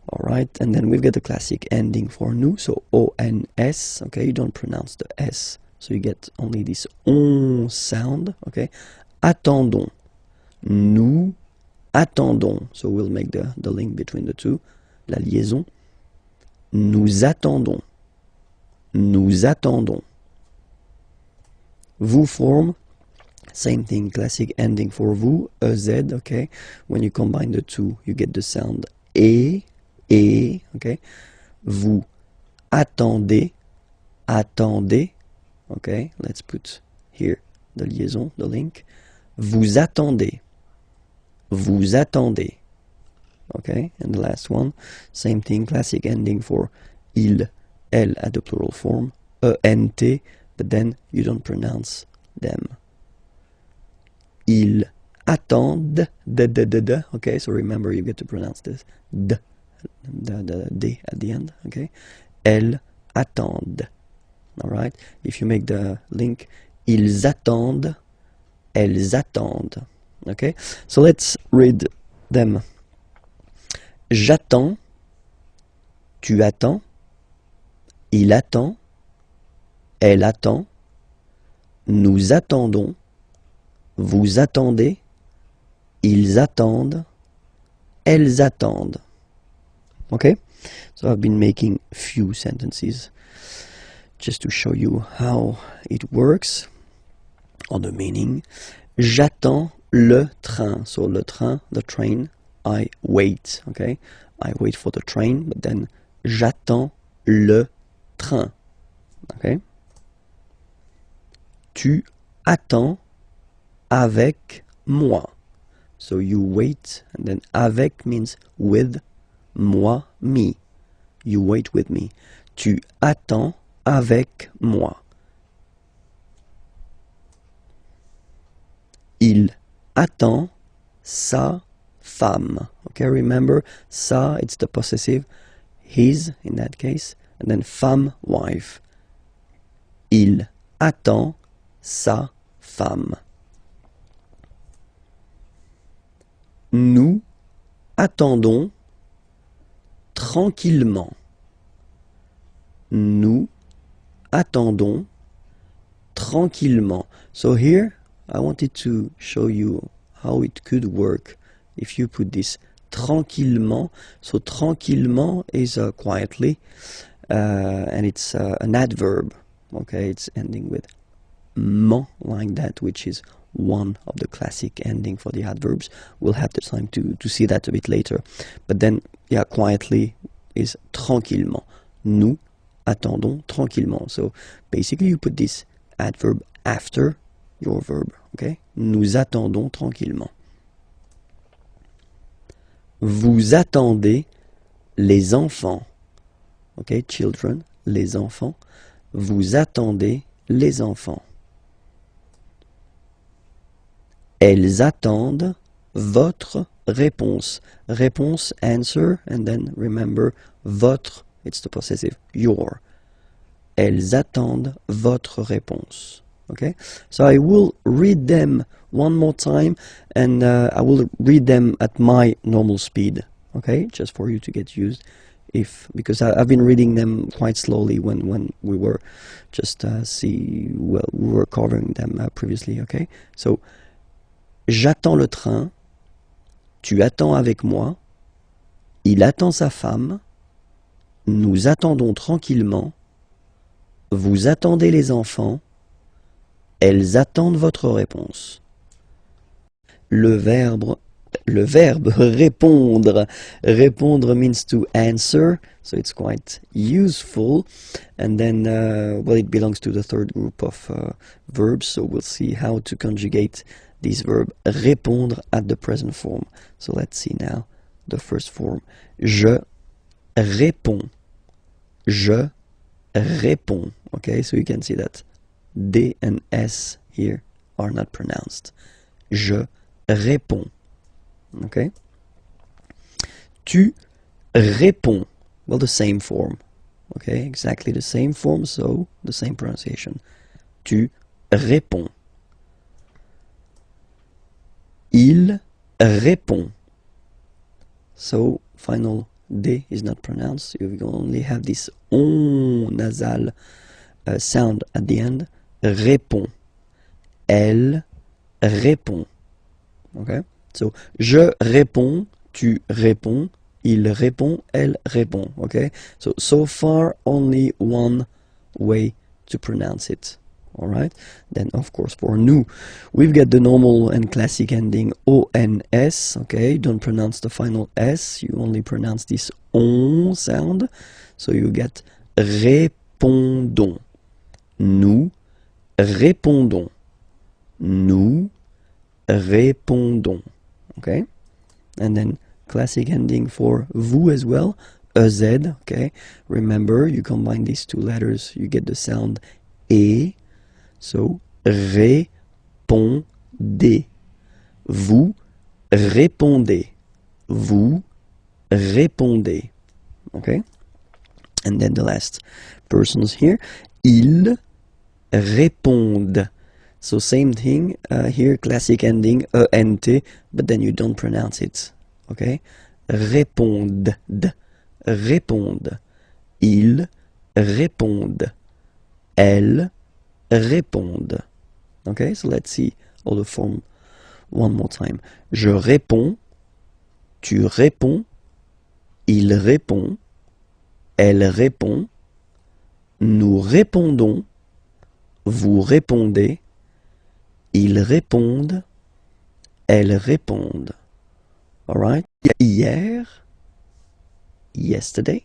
Speaker 1: all right, and then we've got the classic ending for nous, so ons, okay, you don't pronounce the s, so you get only this on sound, okay. Attendons, nous attendons, so we'll make the link between the two, la liaison. Nous attendons, nous attendons. Vous form, same thing, classic ending for vous, ez, okay. When you combine the two, you get the sound et, okay. Vous attendez, attendez, okay. Let's put here the liaison, the link. Vous attendez, vous attendez, okay. And the last one, same thing, classic ending for il, elle at the plural form, ent, but then you don't pronounce them. Ils attendent, okay, so remember you get to pronounce this, d at the end, okay. Elles attendent, alright. If you make the link, ils attendent, elles attendent, okay. So let's read them. J'attends, tu attends, il attend, elle attend, nous attendons, vous attendez, ils attendent, elles attendent. Okay? So I've been making few sentences just to show you how it works, or the meaning. J'attends le train. So le train, the train, I wait. Okay? I wait for the train, but then j'attends le train. Okay? Tu attends avec moi. So you wait, and then avec means with, moi, me. You wait with me. Tu attends avec moi. Il attend sa femme. Okay, remember, sa, it's the possessive, his in that case, and then femme, wife. Il attend sa femme. Nous attendons tranquillement. Nous attendons tranquillement. So here I wanted to show you how it could work if you put this tranquillement. So tranquillement is quietly, and it's an adverb. Okay, it's ending with régulièrement like that, which is one of the classic ending for the adverbs. We'll have the time to see that a bit later. But then, yeah, quietly is tranquillement. Nous attendons tranquillement. So basically you put this adverb after your verb, okay? Nous attendons tranquillement. Vous attendez les enfants. Okay, children, les enfants. Vous attendez les enfants. Elles attendent votre réponse. Réponse, answer, and then remember, votre, it's the possessive, your. Elles attendent votre réponse. Okay, so I will read them one more time, and I will read them at my normal speed. Okay, just for you to get used, because I've been reading them quite slowly when we were just we were covering them previously. Okay, so j'attends le train, tu attends avec moi, il attend sa femme, nous attendons tranquillement, vous attendez les enfants, elles attendent votre réponse. Le verbe répondre. Répondre means to answer, so it's quite useful. And then, well, it belongs to the third group of verbs, so we'll see how to conjugate this verb répondre at the present form. So let's see now the first form. Je réponds. Je réponds. Okay, so you can see that D and S here are not pronounced. Je réponds. Okay. Tu réponds. Well, the same form. Okay, exactly the same form, so the same pronunciation. Tu réponds. Il répond. So, final D is not pronounced. You only have this on nasal sound at the end. Répond. Elle répond. Okay? So, je réponds, tu réponds, il répond, elle répond. Okay? So far, only one way to pronounce it. Alright? Then, of course, for nous, we've got the normal and classic ending ONS. Okay? Don't pronounce the final S. You only pronounce this on sound. So you get répondons. Nous répondons. Nous répondons. Okay? And then classic ending for vous as well. EZ. Okay? Remember, you combine these two letters, you get the sound E. So, répondez. Vous répondez. Vous répondez. Okay? And then the last persons here. Ils répondent. So same thing here, classic ending, ENT, but then you don't pronounce it. Okay? Répondent. Répondent. Ils répondent. Elles répondent. Okay, so let's see all the form one more time. Je réponds, tu réponds, il répond, elle répond, nous répondons, vous répondez, ils répondent, elles répondent. Alright? Hier, yesterday,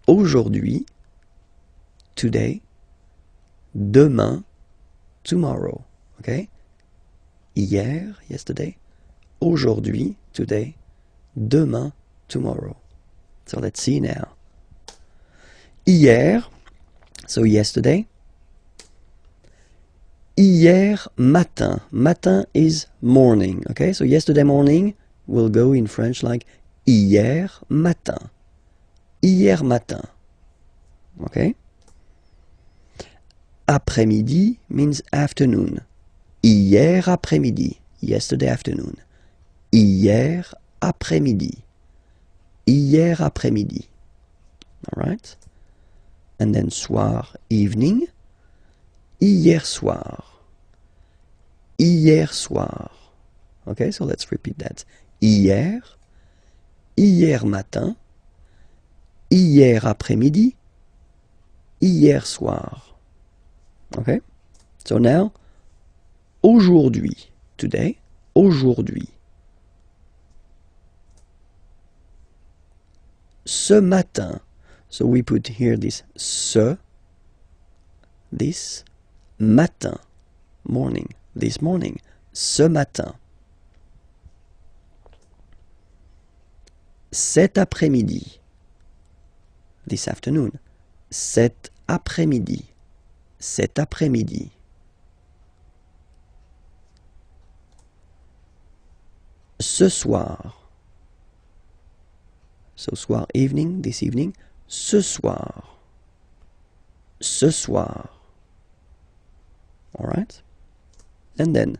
Speaker 1: aujourd'hui, today, demain, tomorrow. Okay? Hier, yesterday, aujourd'hui, today, demain, tomorrow. So let's see now. Hier, so yesterday. Hier matin. Matin is morning. Okay, so yesterday morning will go in French like hier matin. Hier matin. Okay? Après-midi means afternoon. Hier après-midi. Yesterday afternoon. Hier après-midi. Hier après-midi. Alright? And then soir, evening. Hier soir. Hier soir. Okay, so let's repeat that. Hier. Hier matin. Hier après-midi. Hier soir. Okay? So now, aujourd'hui, today, aujourd'hui. Ce matin, so we put here this this matin, morning, this morning, ce matin. Cet après-midi, this afternoon, cet après-midi, cet après-midi. Ce soir, so soir, evening, this evening, ce soir, ce soir. Alright? And then,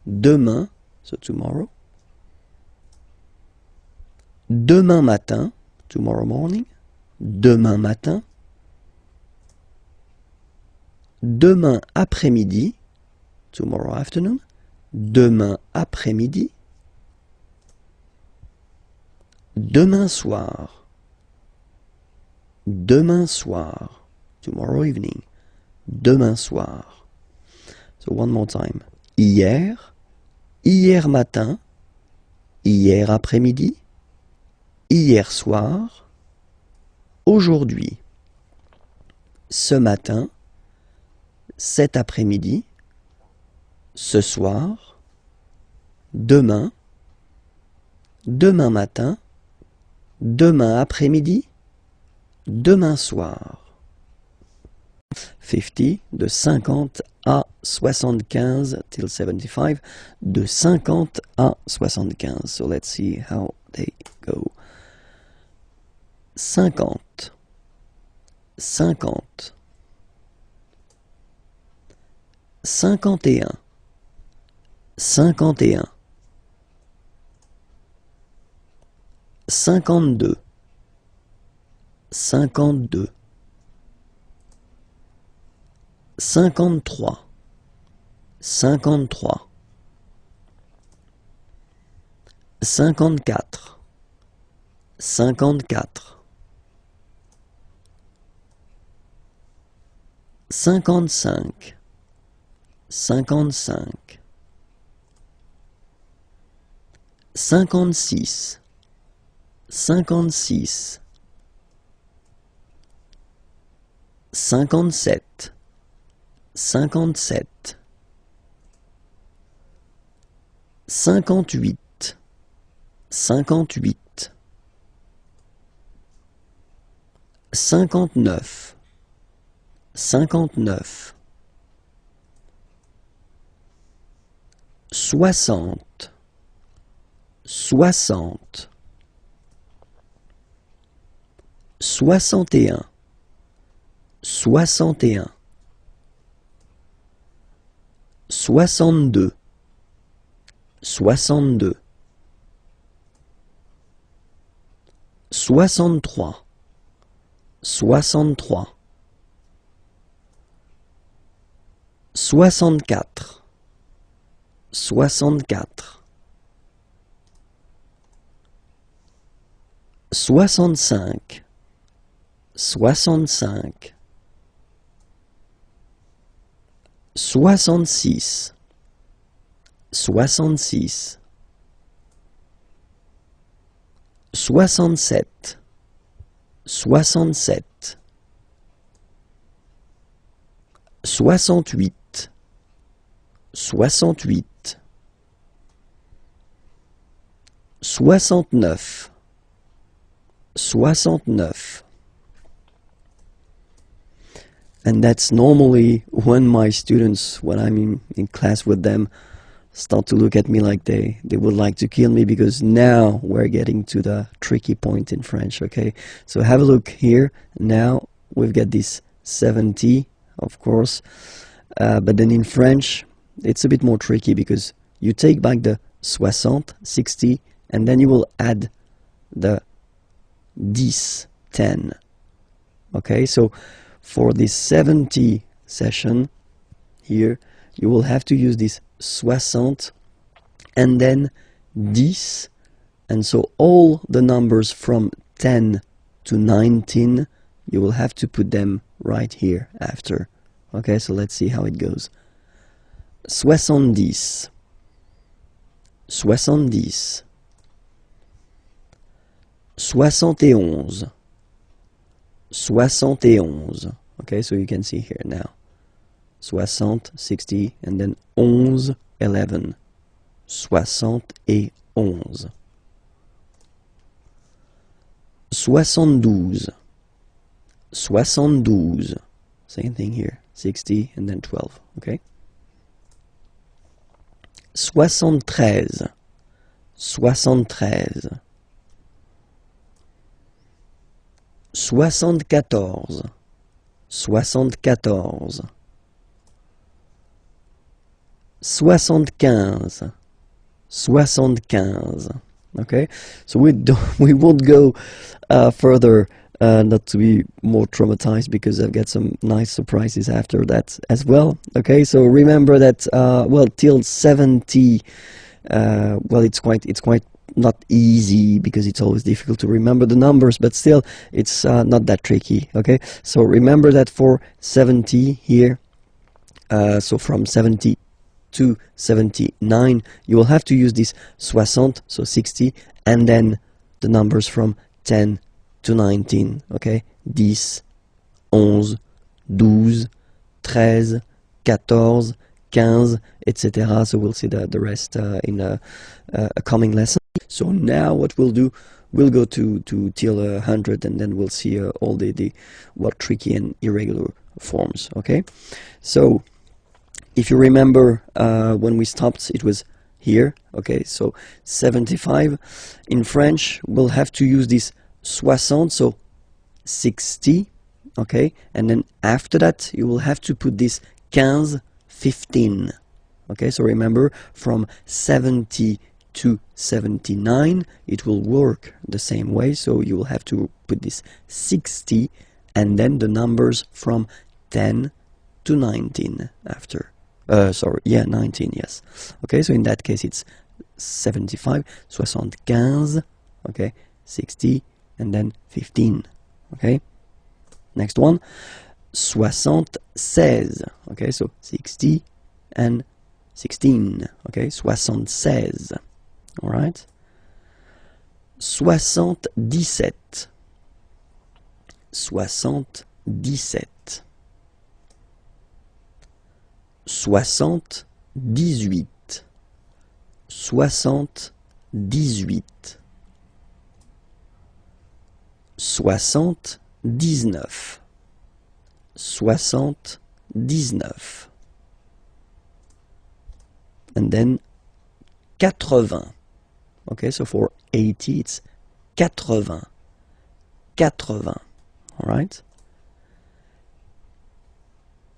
Speaker 1: demain, so tomorrow. Demain matin, tomorrow morning. Demain matin. Demain après-midi, tomorrow afternoon. Demain après-midi. Demain soir. Demain soir. Tomorrow evening. Demain soir. So one more time. Hier. Hier matin. Hier après-midi. Hier soir. Aujourd'hui. Ce matin. Cet après-midi. Ce soir. Demain. Demain matin. Demain après-midi, demain soir. 50, de 50 à 75, till 75, de 50 à 75. So let's see how they go. 50, 50, 51, 51. 52, 52, 53, 53, 54, 54, 55, 55, 56, 56, 57, 57, 58, 58, 59, 59, 60, 60, 61, 61, 62, 62, 63, 63, 64, 64, 65, 65, 66, 66, 67, 67, 68, 68, 69, 69. And that's normally when my students, when I'm in class with them, start to look at me like they would like to kill me, because now we're getting to the tricky point in French, okay? So have a look here. Now we've got this 70, of course, but then in French it's a bit more tricky, because you take back the 60, and then you will add the 10. Okay, so for this 70 session here, you will have to use this 60 and then 10, and so all the numbers from 10 to 19, you will have to put them right here after. Okay, so let's see how it goes. 70, 70, 71, 71. Okay, so you can see here now. 60, 60, and then 11, 11. 71. 72, 72. Same thing here. 60 and then 12. Okay. 73, 73. 74, 74. 75, 75. Okay, so we won't go further, not to be more traumatized, because I've got some nice surprises after that as well. Okay, so remember that well, till 70, well, it's quite not easy, because it's always difficult to remember the numbers, but still it's not that tricky. Okay, so remember that for 70 here, so from 70 to 79, you will have to use this 60, so 60, and then the numbers from 10 to 19, okay? 10, 11, 12, 13, 14, 15, etc. So we'll see the rest in a coming lesson. So now what we'll do, we'll go to till 100, and then we'll see all the what tricky and irregular forms, okay? So if you remember, when we stopped, it was here, okay? So 75. In French, we'll have to use this 60, so 60, okay? And then after that, you will have to put this 15, 15, okay? So remember, from 70 to 79, it will work the same way. So you will have to put this 60, and then the numbers from 10 to 19 after. Sorry, yeah, 19, yes. Okay, so in that case it's 75, 75, okay, 60, and then 15, okay. Next one, 76, okay, so 60 and 16, okay, 76, all right. 77, 77. 78, 78, 79, 79, and then 80. Okay, so for 80 it's 80, 80, all right.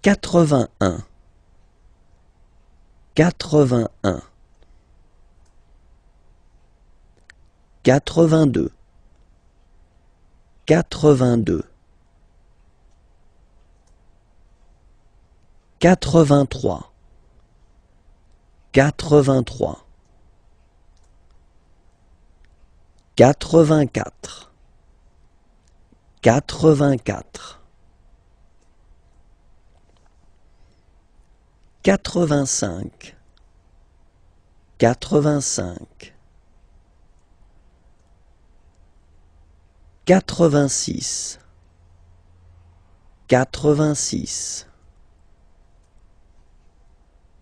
Speaker 1: 81, 81, 82, 82, 83, 83, 84, 84, 85, 85,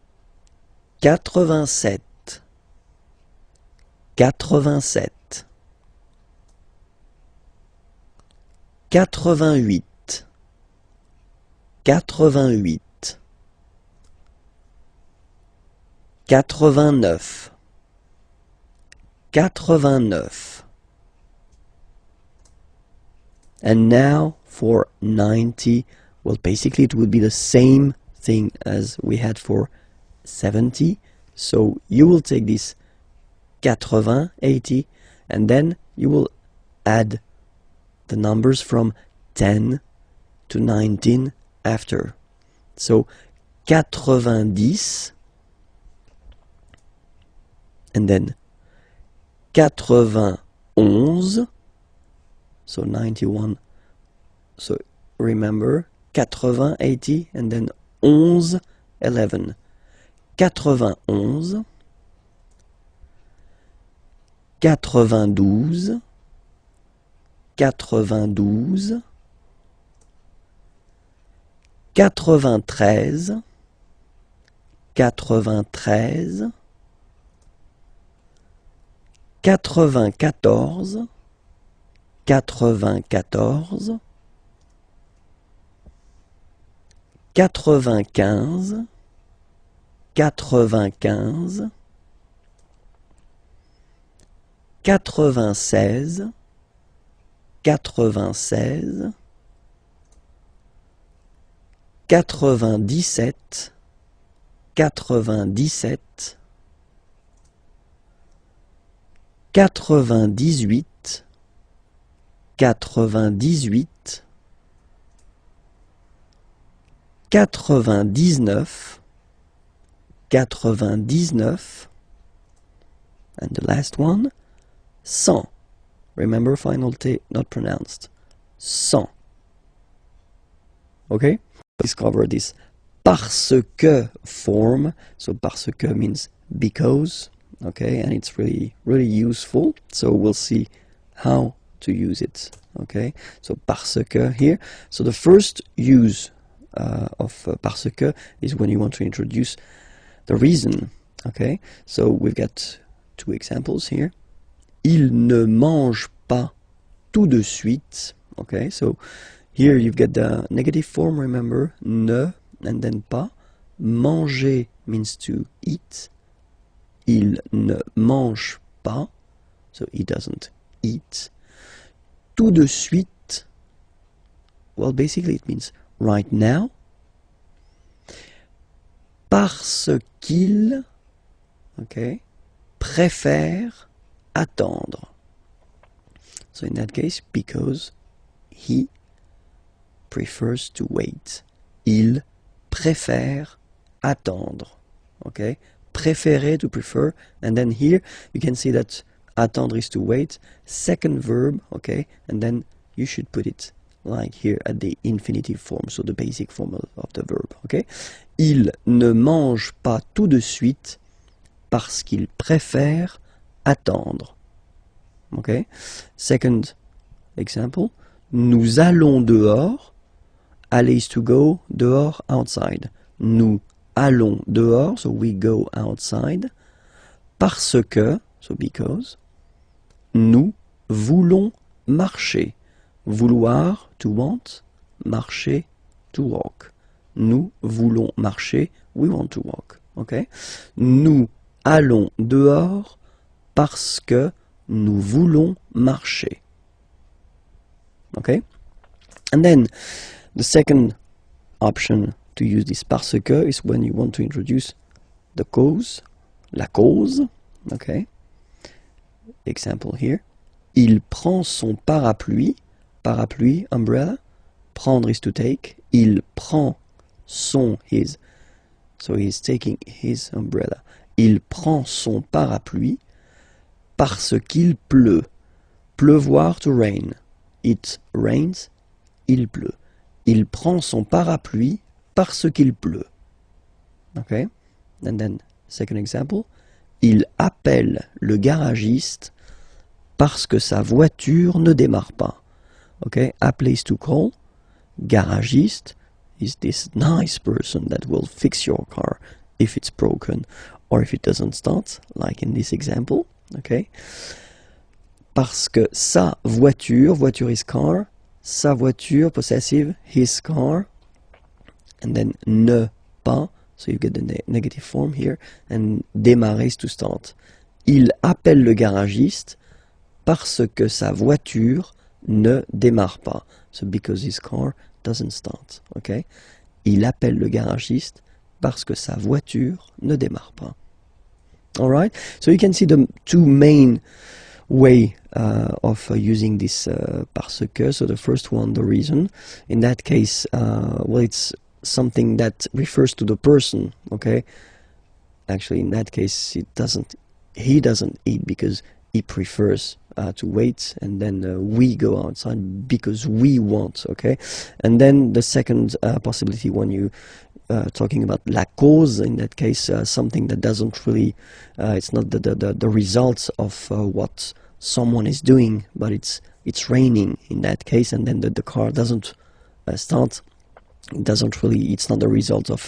Speaker 1: 86, 86, 87, 87, 88, 88, 89, 89. And now for 90, well, basically it would be the same thing as we had for 70. So you will take this 80, 80, and then you will add the numbers from 10 to 19 after. So 90, and then 91, so 91, so remember 80, 80, and then 11, 11, 91, 92, 92, 93, 93, 94, 94, 95, 95, 96, 96, 97, 97, 98, 98, 99, 99, and the last one, 100. Remember, final T not pronounced. 100. Okay? Discover this parce que form. So parce que means because. Okay, and it's really useful. So we'll see how to use it. Okay, so parce que here. So the first use of parce que is when you want to introduce the reason. Okay, so we've got two examples here. Il ne mange pas tout de suite. Okay, so here you've got the negative form, remember, ne, and then pas. Manger means to eat. Il ne mange pas, so he doesn't eat. Tout de suite, well, basically it means right now. Parce qu'il, okay, préfère attendre. So in that case, because he prefers to wait. Il préfère attendre. Okay? Préférer, to prefer. And then here you can see that attendre is to wait. Second verb, okay? And then you should put it like here at the infinitive form, so the basic form of the verb, okay? Il ne mange pas tout de suite parce qu'il préfère attendre. Okay? Second example, nous allons dehors. Aller is to go, dehors, outside. Nous allons dehors, so we go outside. Parce que, so because. Nous voulons marcher. Vouloir, to want. Marcher, to walk. Nous voulons marcher, we want to walk. Okay? Nous allons dehors parce que nous voulons marcher. Okay? And then the second option to use this parce que is when you want to introduce the cause, la cause. Okay? Example here. Il prend son parapluie. Parapluie, umbrella. Prendre is to take. Il prend son, his. So he's taking his umbrella. Il prend son parapluie parce qu'il pleut. Pleuvoir, to rain. It rains, il pleut. Il prend son parapluie parce qu'il pleut. Okay? And then, second example. Il appelle le garagiste parce que sa voiture ne démarre pas. Okay? Appeler is to call. Garagiste is this nice person that will fix your car if it's broken or if it doesn't start, like in this example. Okay? Parce que sa voiture, voiture is car, sa voiture, possessive, his car, and then ne pas, so you get the negative form here, and démarrer is to start. Il appelle le garagiste parce que sa voiture ne démarre pas. So because his car doesn't start. Okay? Il appelle le garagiste parce que sa voiture ne démarre pas. Alright? So you can see the two main way of using this parce que. So the first one, the reason. In that case, well, it's something that refers to the person. Okay? Actually, in that case, he doesn't eat because he prefers to wait, and then we go outside because we want. Okay? And then the second possibility when you talking about la cause, in that case, something that doesn't really, it's not the results of what someone is doing, but it's raining in that case, and then the car doesn't start. It doesn't really, it's not the result of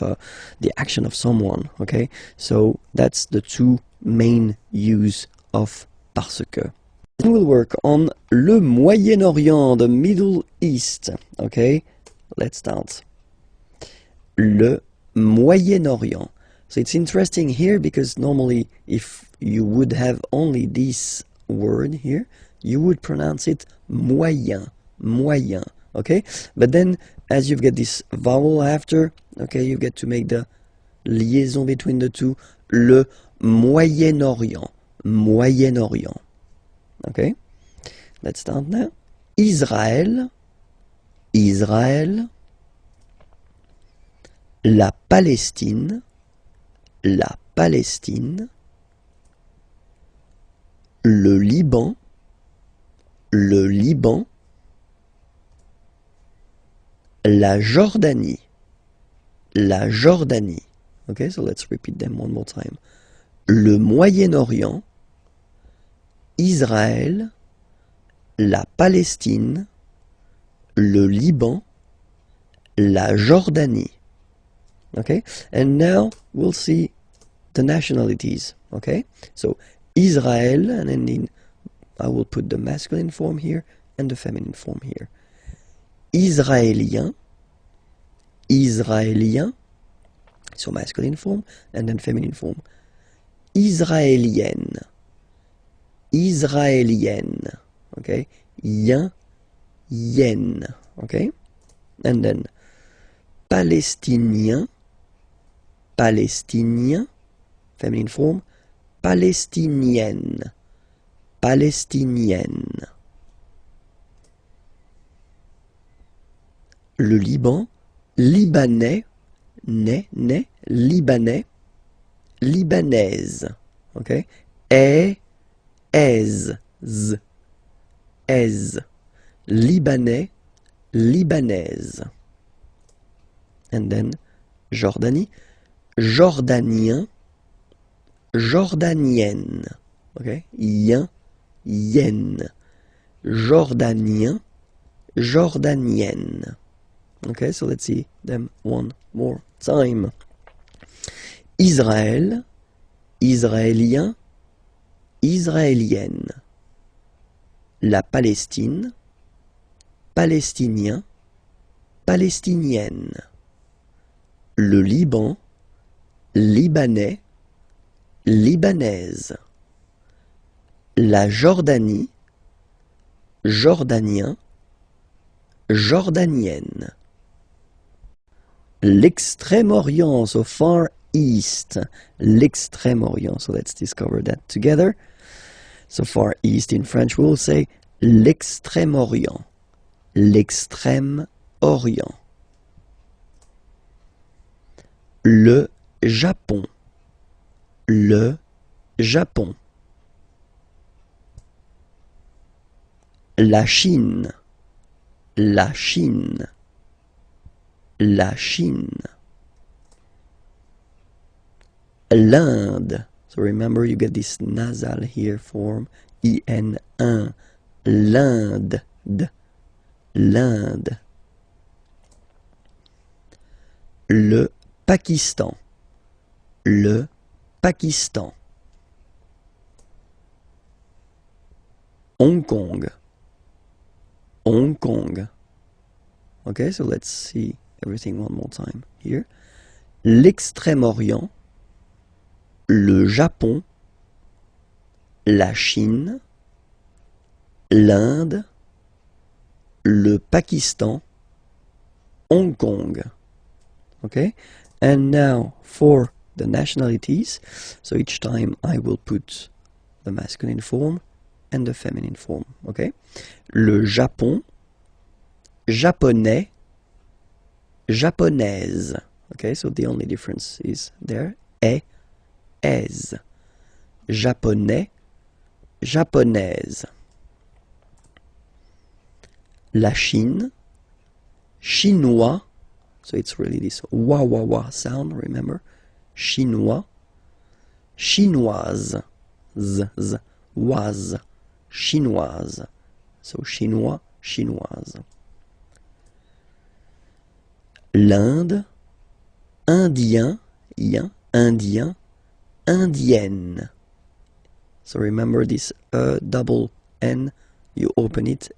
Speaker 1: the action of someone, okay? So that's the two main use of parce que. Then we'll work on le Moyen-Orient, the Middle East, okay? Let's start. Le Moyen-Orient. So it's interesting here because normally if you would have only this word here, you would pronounce it moyen, moyen, okay? But then as you get this vowel after, okay, you get to make the liaison between the two. Le Moyen-Orient, Moyen-Orient. Okay, let's start now. Israël, Israël. La Palestine, la Palestine. Le Liban, le Liban. La Jordanie, la Jordanie. Okay, so let's repeat them one more time. Le Moyen-Orient, Israël, la Palestine, le Liban, la Jordanie. Okay, and now we'll see the nationalities. Okay, so Israel, and then I will put the masculine form here and the feminine form here. Israélien, Israélien, so masculine form, and then feminine form. Israélienne, Israélienne, okay? Yen, yen, okay? And then Palestinien, Palestinien, feminine form. Palestinienne, Palestinienne. Le Liban, Libanais, Libanais, Libanaise, okay? Z, Libanais, Libanaise. And then Jordanie, Jordanien, Jordanienne, okay? Yen, yen. Jordanien, Jordanienne. Okay, so let's see them one more time. Israël, Israélien, Israélienne. La Palestine, Palestinien, Palestinienne. Le Liban, Libanais, Libanaise. La Jordanie, Jordanien, Jordanienne. L'extrême-orient, so Far East, l'extrême-orient. So let's discover that together. So Far East in French we'll say l'extrême-orient, l'extrême-orient. Le Japon, le Japon. La Chine, la Chine. La Chine. L'Inde. So remember you get this nasal here form. I-N-1. L'Inde. L'Inde. Le Pakistan. Le Pakistan. Hong Kong. Hong Kong. Okay, so let's see everything one more time here. L'extrême-orient, le Japon, la Chine, l'Inde, le Pakistan, Hong Kong. Okay, and now for the nationalities, so each time I will put the masculine form and the feminine form. Okay, le Japon, japonais, japonaise. Okay, so the only difference is there. Es. Japonais, japonaise. La Chine, chinois, So it's really this wa wa wa sound, remember? Chinois, chinoise, z, z, was, chinoise. So chinois, chinoise. L'Inde, indien, yen, indien, indienne. So remember this double N, you open it,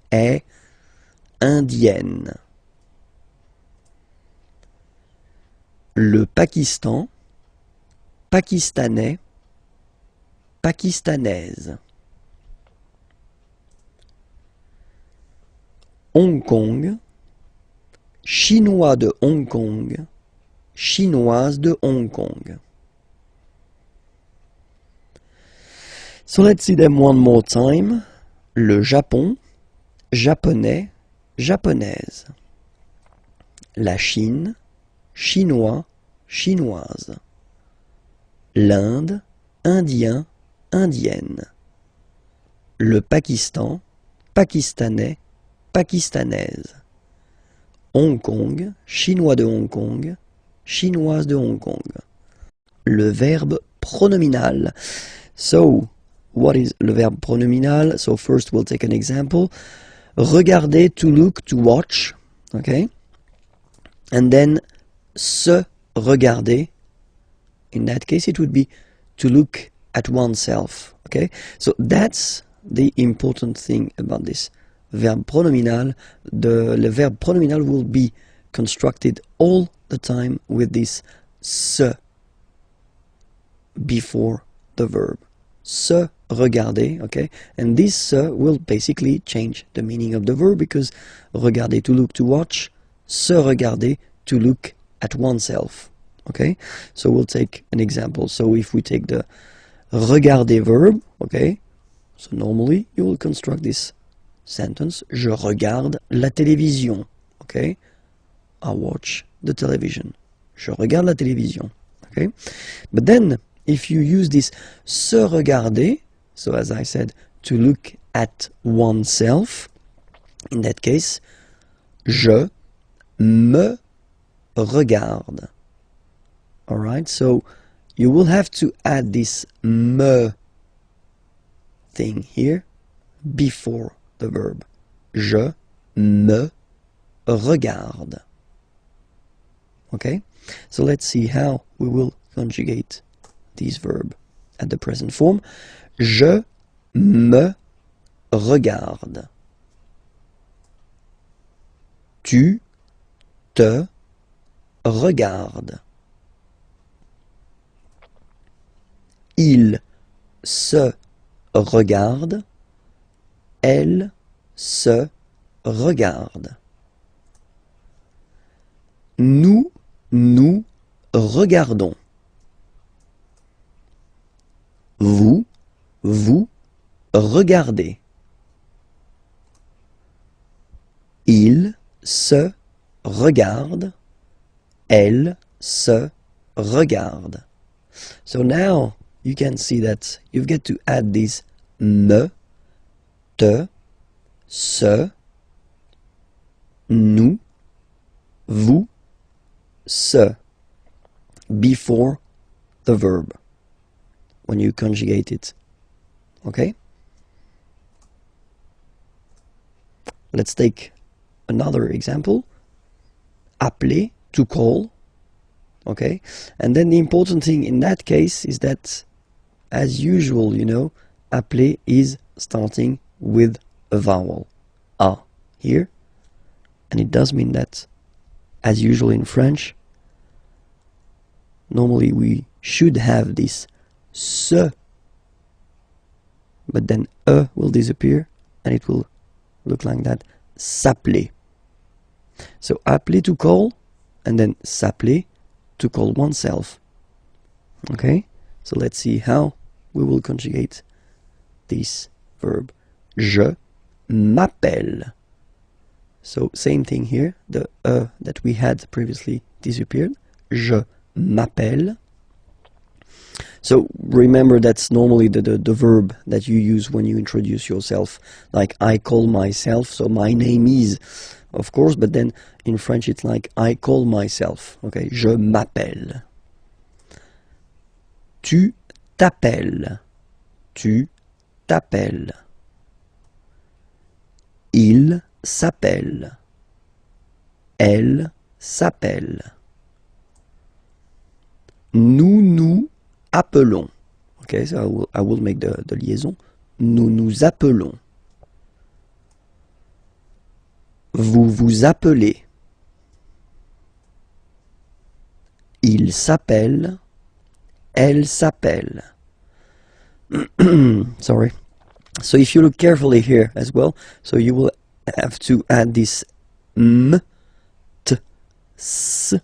Speaker 1: indienne. Le Pakistan, pakistanais, pakistanaise. Hong Kong, chinois de Hong Kong, chinoise de Hong Kong. So let's see them one more time. Le Japon, japonais, japonaise. La Chine, chinois, chinoise. L'Inde, indien, indienne. Le Pakistan, pakistanais, pakistanaise. Hong Kong, chinois de Hong Kong, chinoise de Hong Kong. Le verbe pronominal. So, what is le verbe pronominal? So first we'll take an example. Regarder, to look, to watch. Okay? And then se regarder. In that case it would be to look at oneself. Okay? So that's the important thing about this verb pronominal. Le verbe pronominal will be constructed all the time with this se before the verb. Se regarder, okay? And this se will basically change the meaning of the verb, because regarder, to look, to watch, se regarder, to look at oneself. Okay? So we'll take an example. So if we take the regarder verb, okay? So normally you will construct this sentence. Je regarde la télévision. Okay? I watch the television. Je regarde la télévision. Okay? But then if you use this se regarder, so as I said, to look at oneself, in that case, je me regarde. Alright, so you will have to add this me thing here before the verb. Je me regarde. Okay, so let's see how we will conjugate this verb at the present form. Je me regarde. Tu te regardes. Il se regarde. Elle se regarde. Nous nous regardons. Vous vous regardez. Il se regarde. Elle se regarde. So now you can see that you've got to add this me, te, se, nous, vous, se before the verb when you conjugate it. Okay? Let's take another example. Appeler, to call. Okay? And then the important thing in that case is that, as usual, you know, appeler is starting with a vowel. A here. And it does mean that, as usual in French, normally we should have this se, but then e will disappear and it will look like that. S'appeler. So appeler, to call, and then s'appeler, to call oneself. Okay? So let's see how we will conjugate this verb. Je m'appelle. So same thing here. The e that we had previously disappeared. Je m'appelle. So remember, that's normally the verb that you use when you introduce yourself. Like I call myself, so my name is, of course, but then in French it's like I call myself. Okay, je m'appelle. Tu t'appelles. Tu t'appelles. Il s'appelle. Elle s'appelle. Nous nous appelons. Okay, so I will make the liaison. Nous nous appelons. Vous vous appelez. Il s'appelle. Elle s'appelle. Sorry. So if you look carefully here as well, so you will have to add this m, t, s,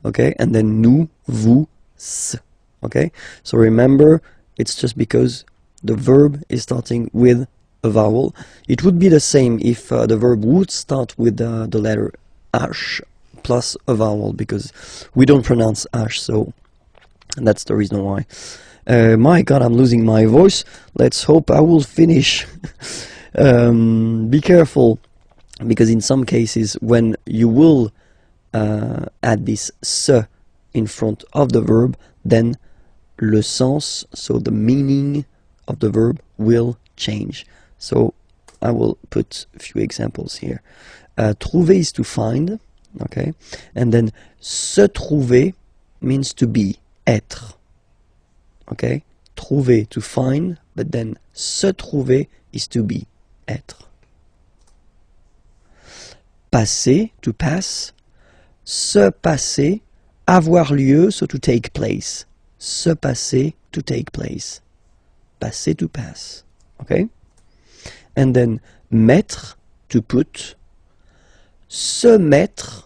Speaker 1: okay, and then nous, vous, s, okay. So remember, it's just because the verb is starting with a vowel. It would be the same if the verb would start with the letter h plus a vowel, because we don't pronounce h, so that's the reason why. My God, I'm losing my voice. Let's hope I will finish. Be careful, because in some cases when you will add this se in front of the verb, then le sens, so the meaning of the verb, will change. So I will put a few examples here. Trouver is to find, okay, and then se trouver means to be, être. Okay, trouver, to find, but then se trouver is to be, être. Passer, to pass. Se passer, avoir lieu, so to take place. Se passer, to take place. Passer, to pass. Okay? And then mettre, to put. Se mettre,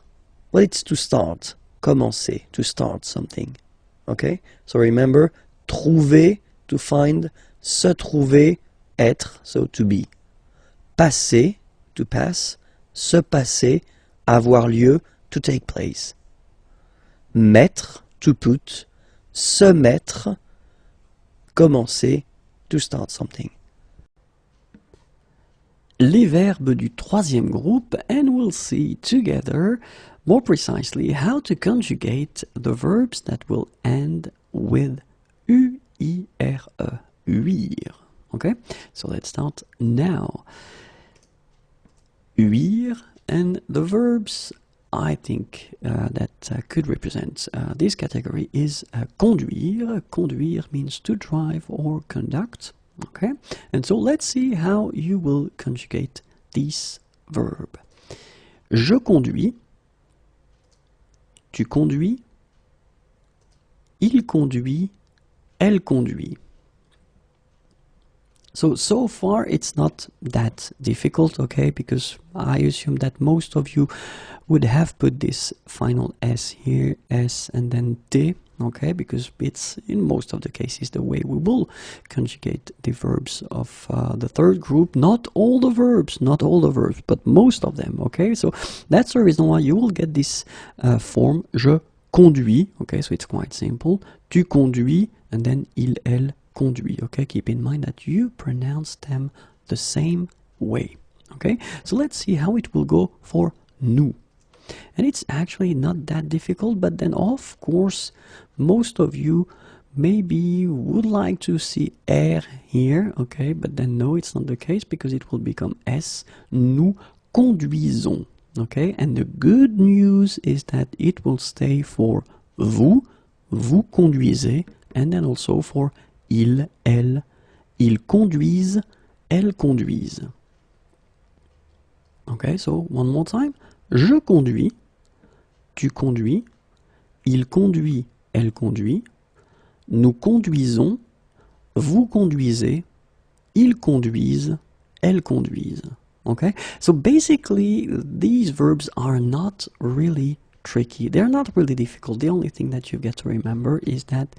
Speaker 1: well, it's to start. Commencer, to start something. Okay? So remember, trouver, to find. Se trouver, être, so to be. Passer, to pass. Se passer, avoir lieu, to take place. Mettre, to put. Se mettre, commencer, to start something. Les verbes du troisième groupe, and we'll see together more precisely how to conjugate the verbs that will end with uire, uire. Okay, so let's start now. Uire, and the verbs I think that could represent this category is conduire. Conduire means to drive or conduct. Okay, and so let's see how you will conjugate this verb. Je conduis. Tu conduis. Il conduit. Elle conduit. So far it's not that difficult, okay, because I assume that most of you would have put this final S here, S and then T, okay, because it's in most of the cases the way we will conjugate the verbs of the third group. Not all the verbs, but most of them, okay, so that's the reason why you will get this form, je conduis, okay, so it's quite simple, tu conduis, and then il, elle conduit, okay, keep in mind that you pronounce them the same way, okay, so let's see how it will go for nous. And it's actually not that difficult, but then of course most of you maybe would like to see R here, okay, but then no, it's not the case because it will become S. Nous conduisons, okay, and the good news is that it will stay for vous, vous conduisez, and then also for il, elle, ils conduisent, elles conduisent. Okay, so one more time. Je conduis, tu conduis, il conduit, elle conduit, nous conduisons, vous conduisez, ils conduisent, elles conduisent. Okay, so basically these verbs are not really tricky. They're not really difficult. The only thing that you get to remember is that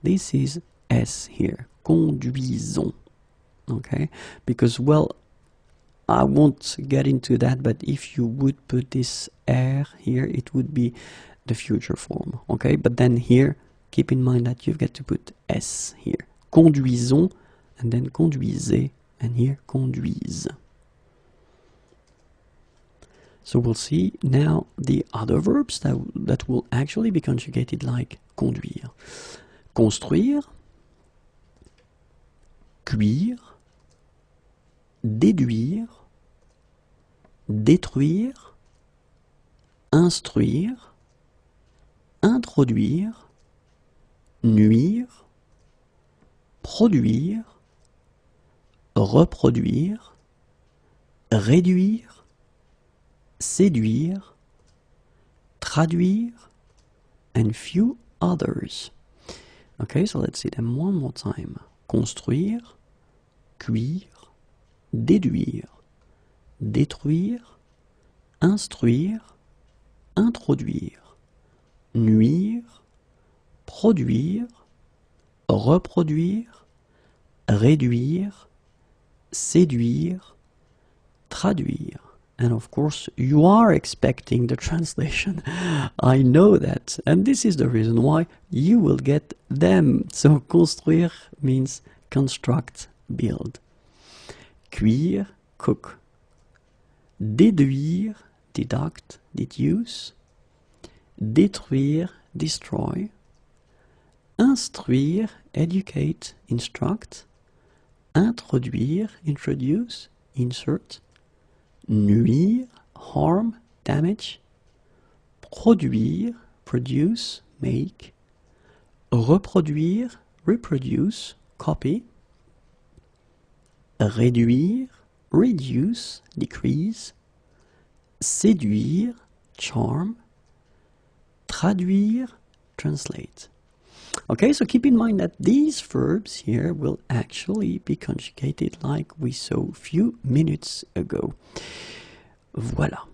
Speaker 1: this is S here, conduisons. Okay, because, well, I won't get into that, but if you would put this R here, it would be the future form, okay? But then here, keep in mind that you've got to put S here. Conduisons, and then conduisez, and here conduise. So we'll see now the other verbs that will actually be conjugated like conduire. Construire, cuire, déduire, détruire, instruire, introduire, nuire, produire, reproduire, réduire, séduire, traduire, and few others. Okay, so let's see them one more time. Construire, cuire, déduire, détruire, instruire, introduire, nuire, produire, reproduire, réduire, séduire, traduire. And of course, you are expecting the translation. I know that. And this is the reason why you will get them. So, construire means construct, build. Cuire, cook. Déduire, deduct, deduce. Détruire, destroy. Instruire, educate, instruct. Introduire, introduce, insert. Nuire, harm, damage. Produire, produce, make. Reproduire, reproduce, copy. Réduire, reduce, decrease. Séduire, charm. Traduire, translate. Okay, so keep in mind that these verbs here will actually be conjugated like we saw a few minutes ago. Voilà.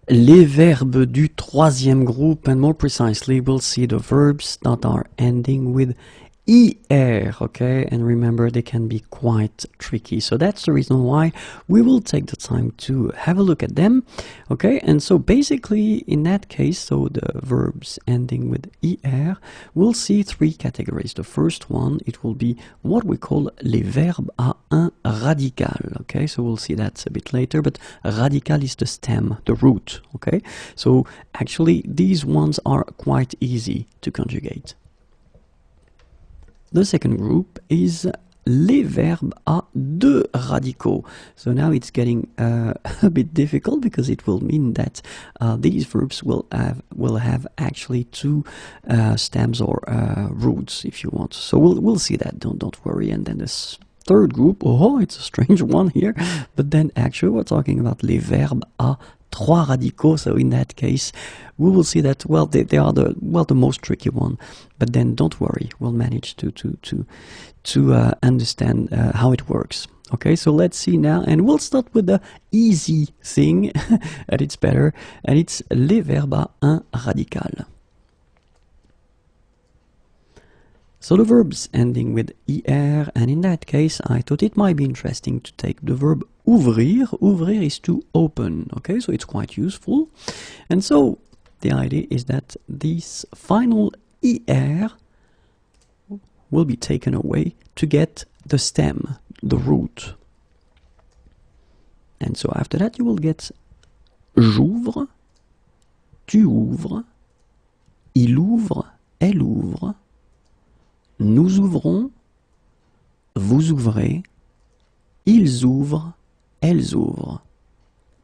Speaker 1: Les verbes du troisième groupe, and more precisely, we'll see the verbs that are ending with ER, okay? And remember, they can be quite tricky. So that's the reason why we will take the time to have a look at them, okay? And so basically, in that case, so the verbs ending with ER, we'll see three categories. The first one, it will be what we call les verbes à un radical, okay? So we'll see that a bit later, but radical is the stem, the root, okay? So actually, these ones are quite easy to conjugate. The second group is les verbes à deux radicaux. So now it's getting a bit difficult because it will mean that these verbs will have actually two stems or roots, if you want. So we'll see that. Don't worry. And then this third group, oh, it's a strange one here. But then actually we're talking about les verbes à trois radicaux. So in that case, we will see that, well, they are the most tricky one. But then don't worry, we'll manage to understand how it works. Okay, so let's see now, and we'll start with the easy thing, and it's better, and it's les verbes à un radical. So the verbs ending with ER, and in that case, I thought it might be interesting to take the verb ouvrir. Ouvrir is to open, okay, so it's quite useful. And so the idea is that this final ER will be taken away to get the stem, the root. And so after that you will get j'ouvre, tu ouvres, il ouvre, elle ouvre, nous ouvrons, vous ouvrez, ils ouvrent, elles ouvrent.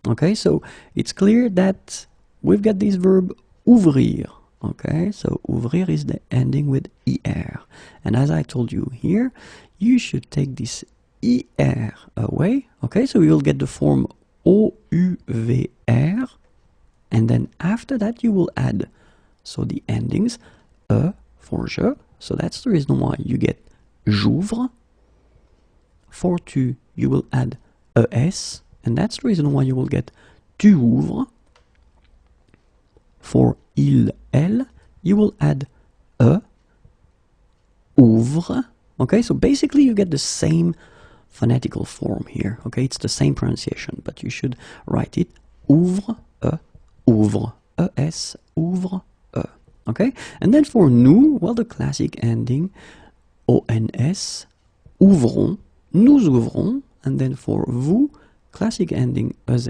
Speaker 1: Okay, so it's clear that we've got this verb ouvrir. Okay, so ouvrir is the ending with ER. And as I told you here, you should take this ER away. Okay, so you will get the form OUVR. And then after that you will add, so the endings, E for je. So that's the reason why you get j'ouvre. For tu, you will add ES. And that's the reason why you will get tu ouvres. For il, elle, you will add e, ouvre. Okay, so basically you get the same phonetical form here. Okay, it's the same pronunciation, but you should write it ouvre, es, ouvre, e. Okay, and then for nous, well, the classic ending ons, ouvrons, nous ouvrons, and then for vous, classic ending EZ.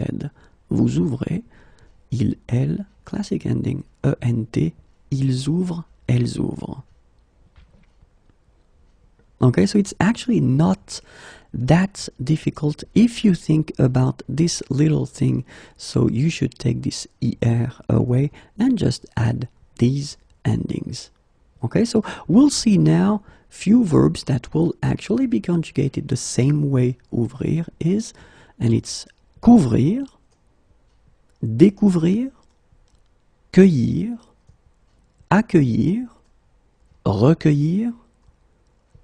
Speaker 1: Vous ouvrez, il, elle, classic ending ENT, ils ouvrent, elles ouvrent. Okay, so it's actually not that difficult if you think about this little thing. So you should take this ER away and just add these endings. Okay, so we'll see now few verbs that will actually be conjugated the same way ouvrir is, and it's couvrir, découvrir, cueillir, accueillir, recueillir,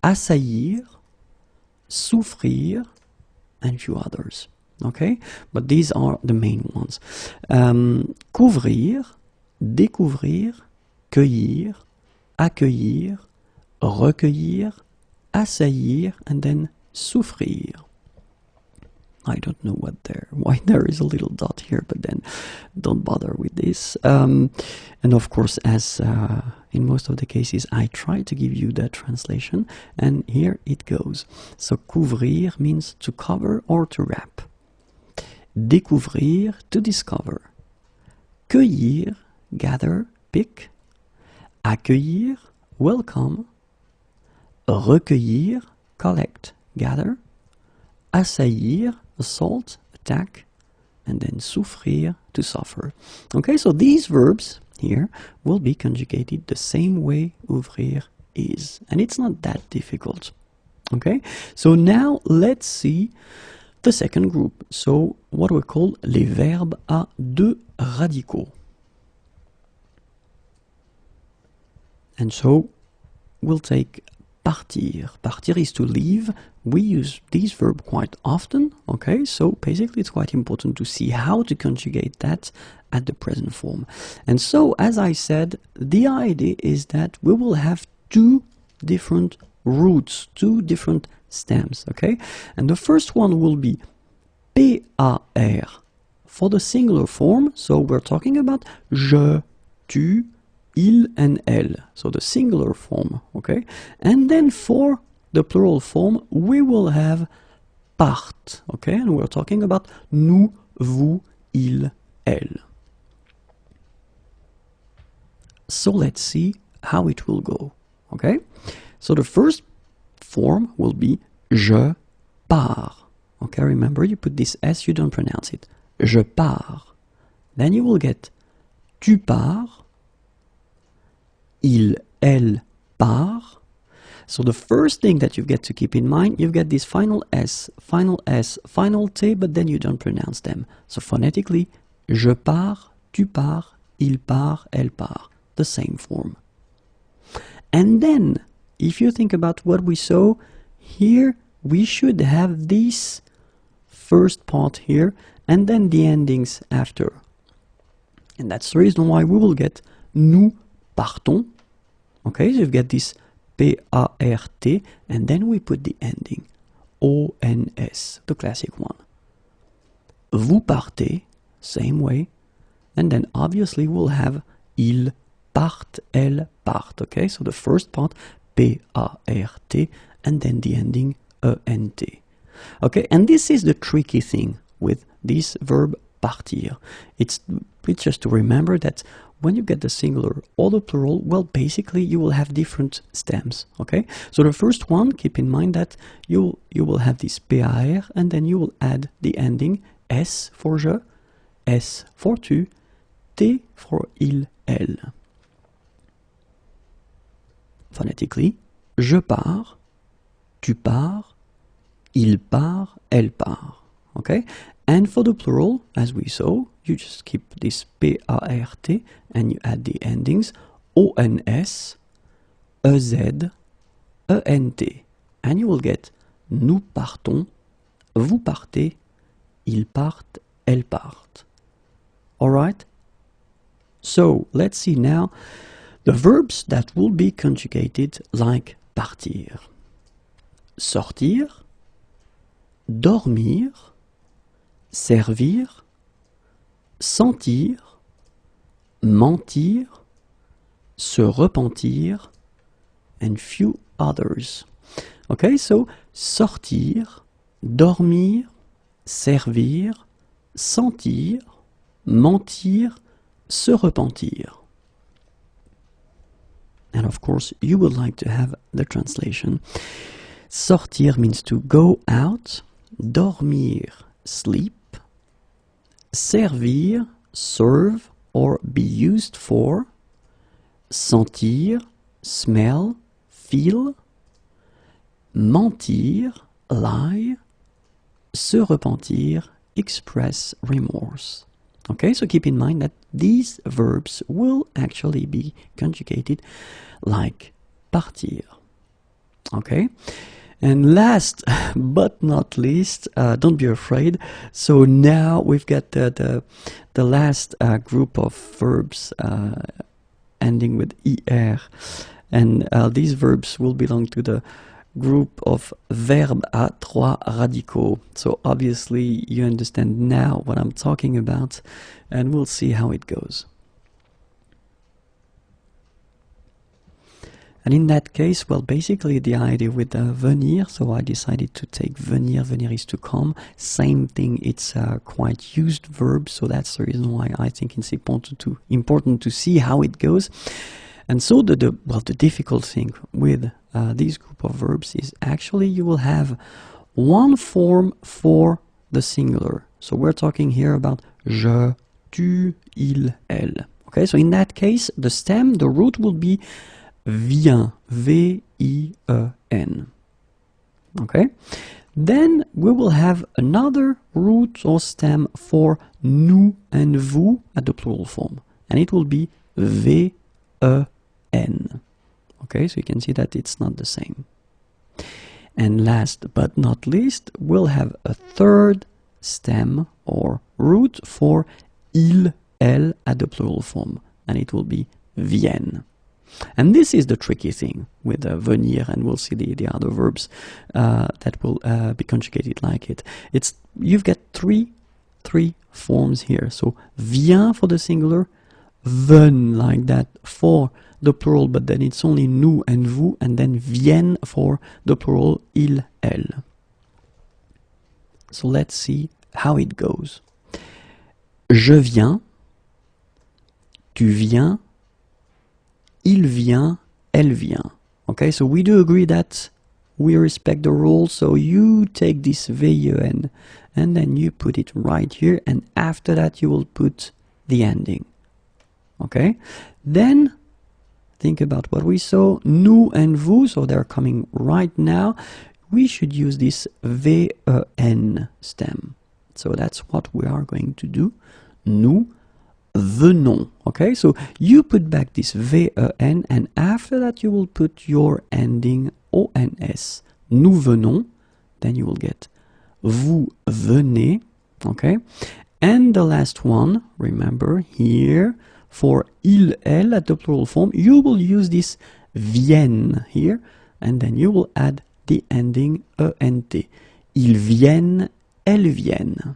Speaker 1: assaillir, souffrir, and a few others. Okay, but these are the main ones. Couvrir, découvrir, cueillir, accueillir, recueillir, assaillir, and then souffrir. I don't know why there is a little dot here, but then don't bother with this. And of course, as in most of the cases, I try to give you the translation, and here it goes. So couvrir means to cover or to wrap. Découvrir, to discover. Cueillir, gather, pick. Accueillir, welcome. Recueillir, collect, gather. Assaillir, assault, attack, and then souffrir, to suffer. Okay, so these verbs here will be conjugated the same way ouvrir is, and it's not that difficult. Okay, so now let's see the second group, so what we call les verbes à deux radicaux. And so we'll take partir. Partir is to leave. We use this verb quite often, okay? So basically it's quite important to see how to conjugate that at the present form. And so, as I said, the idea is that we will have two different roots, two different stems, okay? And the first one will be PAR for the singular form. So we're talking about je, tu, il and elle, so the singular form, okay? And then for the plural form, we will have part, okay? And we're talking about nous, vous, il, elle. So let's see how it will go, okay? So the first form will be je pars, okay? Remember, you put this S, you don't pronounce it. Je pars. Then you will get tu pars, il, elle, part. So the first thing that you get to keep in mind, you've got this final S, final T, but then you don't pronounce them. So phonetically, je pars, tu pars, il part, elle part. The same form. And then, if you think about what we saw, here we should have this first part here, and then the endings after. And that's the reason why we will get nous partons. Okay, so you've got this P-A-R-T, and then we put the ending O-N-S, the classic one. Vous partez, same way, and then obviously we'll have il part, elle part. Okay, so the first part P-A-R-T, and then the ending E-N-T. Okay, and this is the tricky thing with this verb partir. It's just to remember that when you get the singular or the plural, well, basically you will have different stems, okay? So the first one, keep in mind that you will have this PAR, and then you will add the ending S for je, S for tu, T for il, elle. Phonetically, je pars, tu pars, il part, elle part, okay? And for the plural, as we saw, you just keep this P-A-R-T and you add the endings O-N-S, E-Z, E-N-T. And you will get nous partons, vous partez, ils partent, elles partent. Alright? So, let's see now the verbs that will be conjugated like partir. Sortir, dormir, servir, sentir, mentir, se repentir, and few others. Okay, so sortir, dormir, servir, sentir, mentir, se repentir. And of course, you would like to have the translation. Sortir means to go out, dormir, sleep, servir, serve or be used for, sentir, smell, feel, mentir, lie, se repentir, express remorse. Okay, so keep in mind that these verbs will actually be conjugated like partir. Okay, and last but not least, don't be afraid. So now we've got the last group of verbs ending with er, and these verbs will belong to the group of verbes à trois radicaux. So obviously you understand now what I'm talking about, and we'll see how it goes. And in that case, well, basically the idea with venir, so I decided to take venir. Venir is to come. Same thing, it's a quite used verb, so that's the reason why I think it's important to see how it goes. And so the difficult thing with this group of verbs is actually you will have one form for the singular. So we're talking here about je, tu, il, elle. Okay, so in that case, the stem, the root will be vient, V-I-E-N. Okay, then we will have another root or stem for nous and vous at the plural form, and it will be V-E-N. Okay, so you can see that it's not the same. And last but not least, we'll have a third stem or root for il, elle at the plural form, and it will be viennent. And this is the tricky thing with venir, and we'll see the other verbs that will be conjugated like it. You've got three forms here. So vient for the singular, ven like that for the plural, but then it's only nous and vous, and then viennent for the plural, il, elle. So let's see how it goes. Je viens, tu viens, il vient, elle vient. Okay, so we do agree that we respect the rule, so you take this VEN and then you put it right here, and after that you will put the ending. Okay, then think about what we saw, nous and vous, so they're coming right now. We should use this VEN stem. So that's what we are going to do. Nous venons. Okay, so you put back this VEN, and after that you will put your ending ONS. Nous venons, then you will get vous venez. Okay, and the last one, remember here, for il, elle at the plural form, you will use this viennent here, and then you will add the ending ENT. Ils viennent, elles viennent.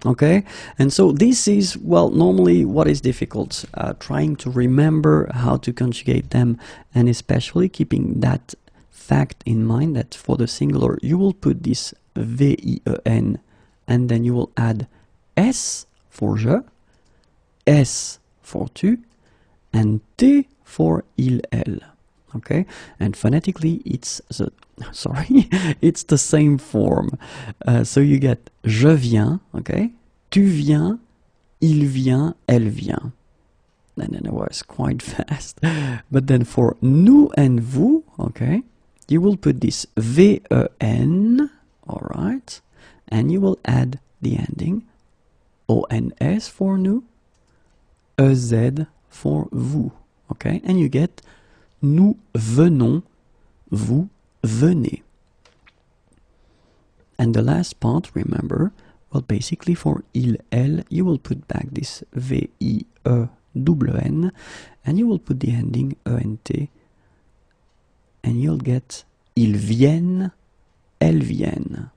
Speaker 1: Okay, and so this is, well, normally what is difficult, trying to remember how to conjugate them, and especially keeping that fact in mind that for the singular you will put this VIEN, and then you will add S for je, S for tu, and T for il, elle. Okay, and phonetically it's it's the same form. So you get je viens, okay, tu viens, il vient, elle vient. And then it was quite fast. But then for nous and vous, okay, you will put this VEN, all right, and you will add the ending ONS for nous, EZ for vous, okay, and you get nous venons, vous venez. And the last part, remember, well, basically for il, elle, you will put back this VIEN, and you will put the ending ENT, and you'll get ils viennent, elles viennent.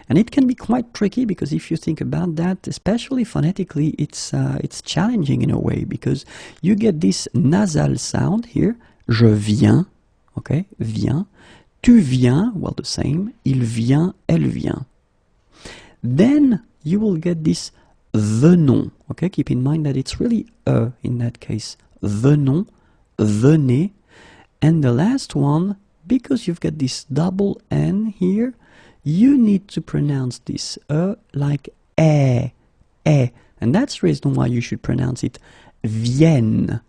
Speaker 1: And it can be quite tricky, because if you think about that, especially phonetically, it's challenging in a way, because you get this nasal sound here, je viens, okay, viens, Tu viens, well, the same. Il vient, elle vient. Then you will get this venons. Okay, keep in mind that it's really in that case. Venons, venez. And the last one, because you've got this double N here, you need to pronounce this like eh. And that's the reason why you should pronounce it viennent,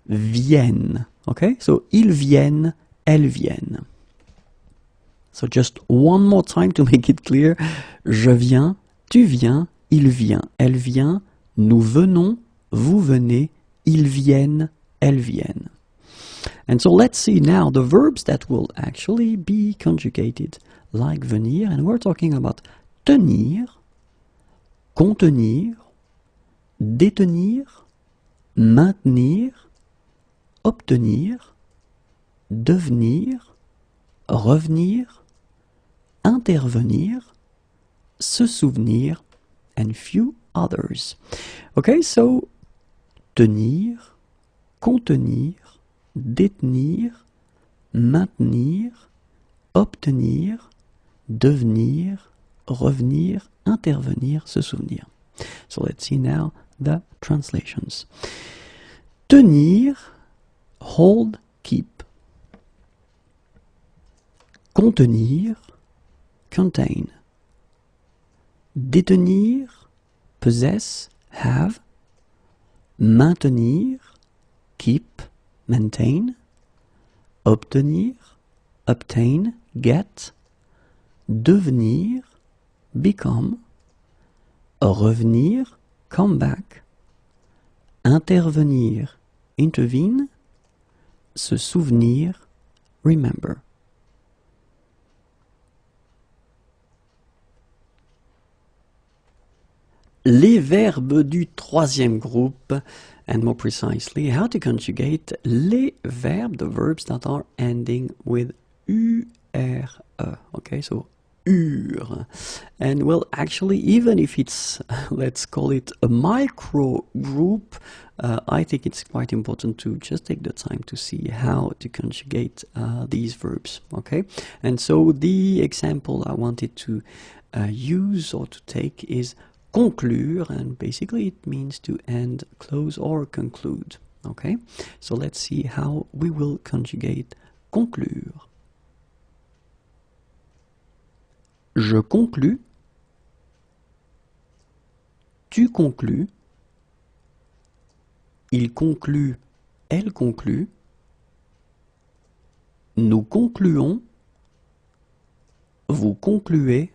Speaker 1: viennent. Okay, so ils viennent, elles viennent. So just one more time to make it clear. Je viens, tu viens, il vient, elle vient, nous venons, vous venez, ils viennent, elles viennent. And so let's see now the verbs that will actually be conjugated like venir, and we're talking about tenir, contenir, détenir, maintenir, obtenir, devenir, revenir, intervenir, se souvenir, and few others. Okay, so tenir, contenir, détenir, maintenir, obtenir, devenir, revenir, intervenir, se souvenir. So let's see now the translations. Tenir, hold, keep. Contenir, contain. Détenir, possess, have. Maintenir, keep, maintain. Obtenir, obtain, get. Devenir, become. Revenir, come back. Intervenir, intervene. Se souvenir, remember. Les verbes du troisième groupe, and more precisely, how to conjugate les verbes, the verbs that are ending with URE. Okay, so UR. And well, actually, even if it's, let's call it a micro group, I think it's quite important to just take the time to see how to conjugate these verbs. Okay, and so the example I wanted to use or to take is conclure, and basically it means to end, close, or conclude. Okay, so let's see how we will conjugate conclure. Je conclus, tu conclus, il conclut, elle conclut, nous concluons, vous concluez,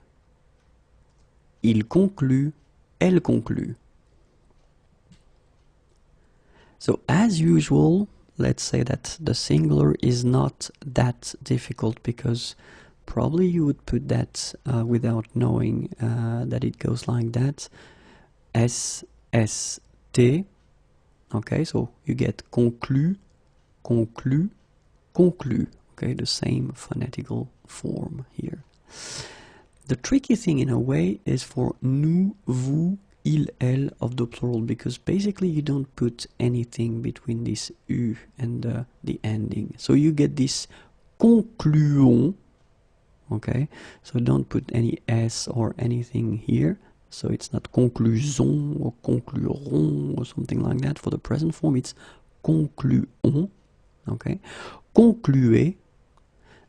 Speaker 1: il conclut, elle conclut. So as usual, let's say that the singular is not that difficult because probably you would put that without knowing that it goes like that. S-S-T. Okay, so you get conclu, conclu, conclu. Okay, the same phonetical form here. The tricky thing in a way is for nous, vous, il, elle of the plural, because basically you don't put anything between this U and the ending. So you get this concluons. Okay, so don't put any S or anything here. So it's not conclusion or conclurons or something like that. For the present form, it's concluons. Okay, concluez,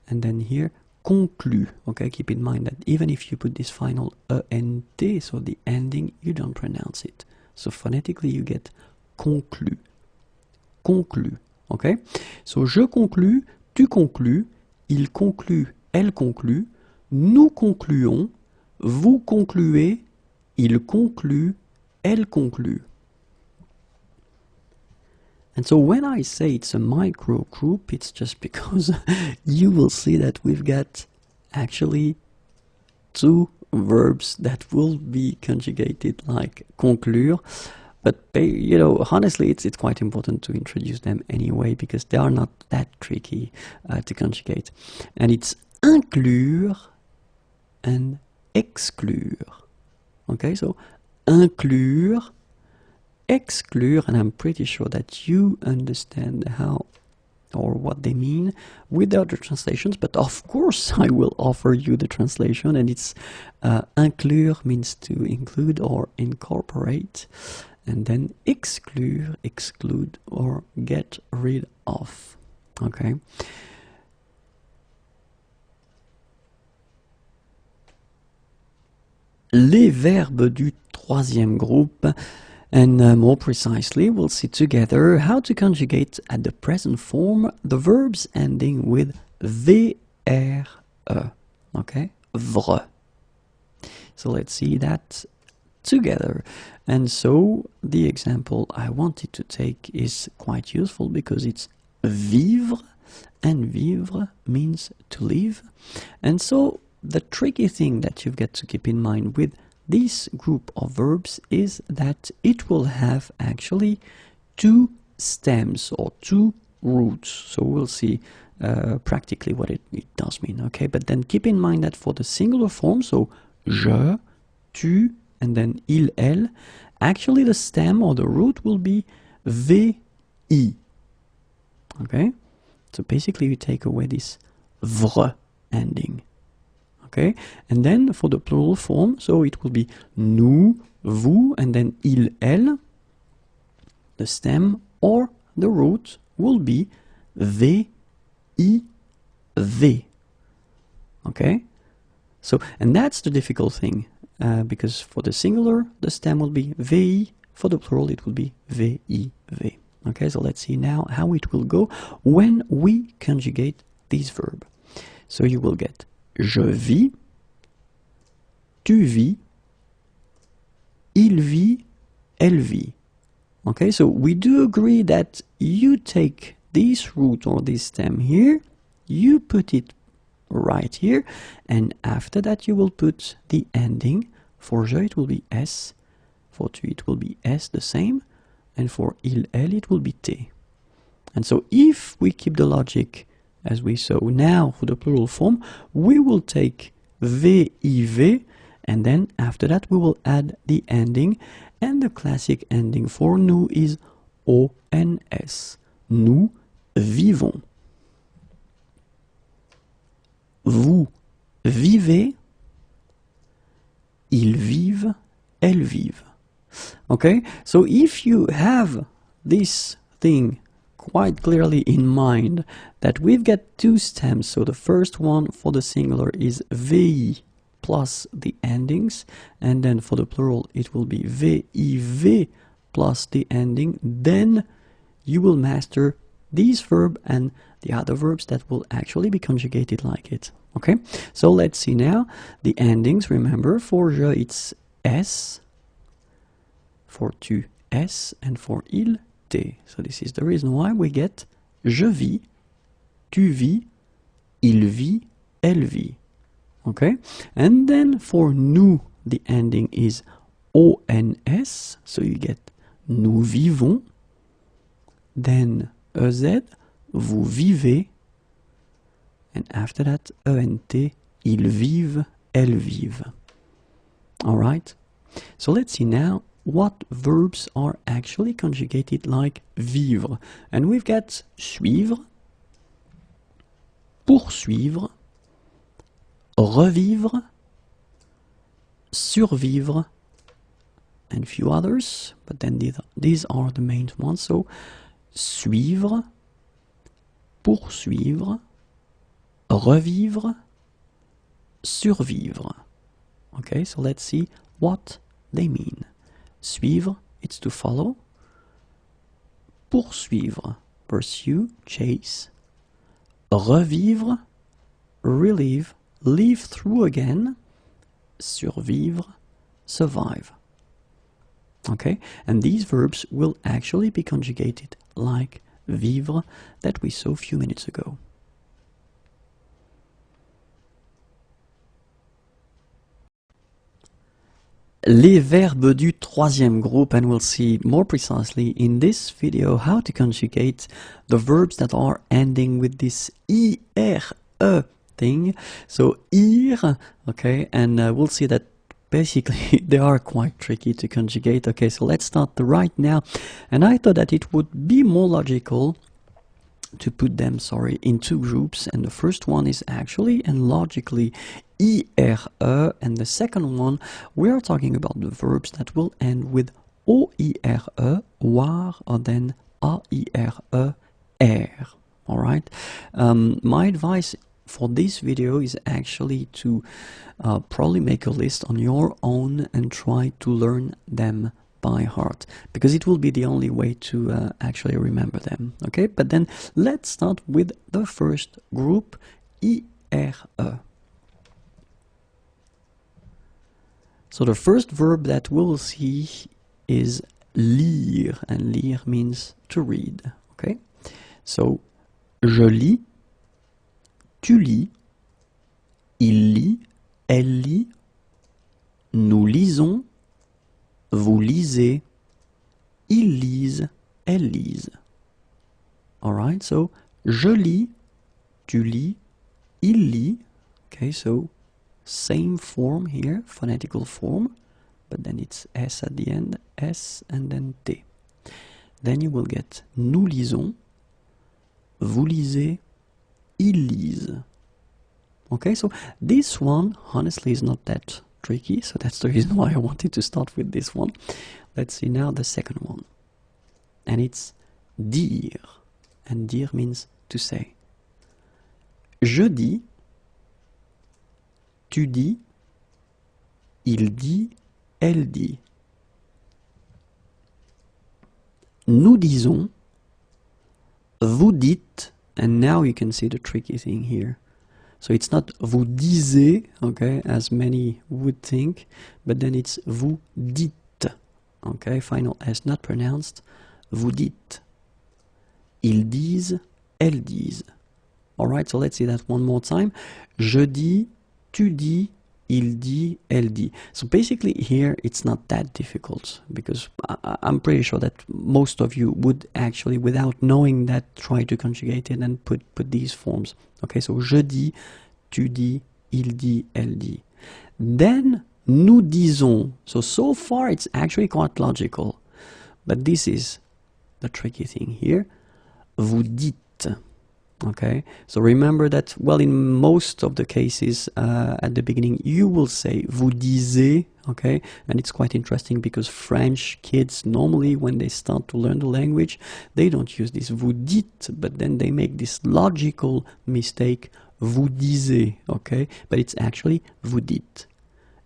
Speaker 1: and then here conclu. Okay, keep in mind that even if you put this final ENT, so the ending, you don't pronounce it. So phonetically, you get conclu, conclu. Okay, so je conclus, tu conclus, il conclut, elle conclut, nous concluons, vous concluez, il conclut, elle conclut. And so when I say it's a micro group, it's just because you will see that we've got actually two verbs that will be conjugated like conclure. But you know, honestly, it's quite important to introduce them anyway because they are not that tricky to conjugate. And it's inclure and exclure. Okay, so inclure, exclure, and I'm pretty sure that you understand how or what they mean without the translations, but of course I will offer you the translation, and it's inclure means to include or incorporate, and then exclure, exclude or get rid of. Okay. Les verbes du troisième groupe, and more precisely, we'll see together how to conjugate at the present form the verbs ending with VRE, okay, vre. So let's see that together. And so the example I wanted to take is quite useful because it's vivre, and vivre means to live. And so the tricky thing that you've got to keep in mind with this group of verbs is that it will have actually two stems or two roots. So we'll see practically what it does mean, okay? But then keep in mind that for the singular form, so je, tu, and then il, elle, actually the stem or the root will be vi, okay? So basically you take away this vre ending. Okay, and then for the plural form, so it will be nous, vous, and then il, elle. The stem or the root will be v, v. Okay, so and that's the difficult thing because for the singular the stem will be vi, for the plural it will be v. Okay, so let's see now how it will go when we conjugate this verb. So you will get je vis, tu vis, il vit, elle vit. Okay, so we do agree that you take this root or this stem here, you put it right here, and after that you will put the ending. For je it will be s, for tu it will be s the same, and for il, elle it will be t. And so if we keep the logic as we saw now for the plural form, we will take VIV, and then after that we will add the ending, and the classic ending for nous is ONS. Nous vivons. Vous vivez. Ils vivent. Elles vivent. Okay, so if you have this thing quite clearly in mind that we've got two stems, so the first one for the singular is VI plus the endings, and then for the plural it will be VIV plus the ending, then you will master this verb and the other verbs that will actually be conjugated like it. Okay, so let's see now the endings. Remember, for je it's S, for tu S, and for il T. So this is the reason why we get je vis, tu vis, il vit, elle vit. Okay, and then for nous the ending is ONS, so you get nous vivons, then EZ, vous vivez, and after that ENT, ils vivent, elles vivent. Alright, so let's see now what verbs are actually conjugated like vivre. And we've got suivre, poursuivre, revivre, survivre, and a few others, but then these are the main ones. So suivre, poursuivre, revivre, survivre. Okay, so let's see what they mean. Suivre, it's to follow. Poursuivre, pursue, chase. Revivre, relive, live through again. Survivre, survive. Okay, and these verbs will actually be conjugated like vivre that we saw a few minutes ago. Les verbes du troisième groupe, and we'll see more precisely in this video how to conjugate the verbs that are ending with this IRE thing. So ir, okay, and we'll see that basically they are quite tricky to conjugate. Okay, so let's start right now, and I thought that it would be more logical to put them, sorry, in two groups, and the first one is actually and logically IRE, and the second one, we are talking about the verbs that will end with OIRE, war, or then AIRE, air. Alright? My advice for this video is actually to probably make a list on your own and try to learn them by heart, because it will be the only way to actually remember them. Okay, but then let's start with the first group, IRE. So the first verb that we'll see is lire, and lire means to read. Okay, so je lis, tu lis, il lit, elle lit, nous lisons, vous lisez, ils lisent, elles lisent. Alright, so je lis, tu lis, il lit. Okay, so same form here, phonetical form, but then it's S at the end, S and then T. Then you will get nous lisons, vous lisez, ils lisent. Okay, so this one honestly is not that tricky, so that's the reason why I wanted to start with this one. Let's see now the second one, and it's dire, and dire means to say. Je dis, tu dis, il dit, elle dit. Nous disons, vous dites, and now you can see the tricky thing here. So it's not vous disiez, okay, as many would think, but then it's vous dites, okay, final S not pronounced, vous dites. Ils disent, elles disent. Alright, so let's see that one more time. Je dis, tu dis, il dit, elle dit. So basically here it's not that difficult, because I'm pretty sure that most of you would actually, without knowing that, try to conjugate it and put these forms. Okay, so je dis, tu dis, il dit, elle dit. Then nous disons. So far it's actually quite logical, but this is the tricky thing here. Vous dites. Okay, so remember that, well, in most of the cases at the beginning you will say vous disiez, okay, and it's quite interesting because French kids normally when they start to learn the language they don't use this vous dites, but then they make this logical mistake, vous disiez, okay, but it's actually vous dites,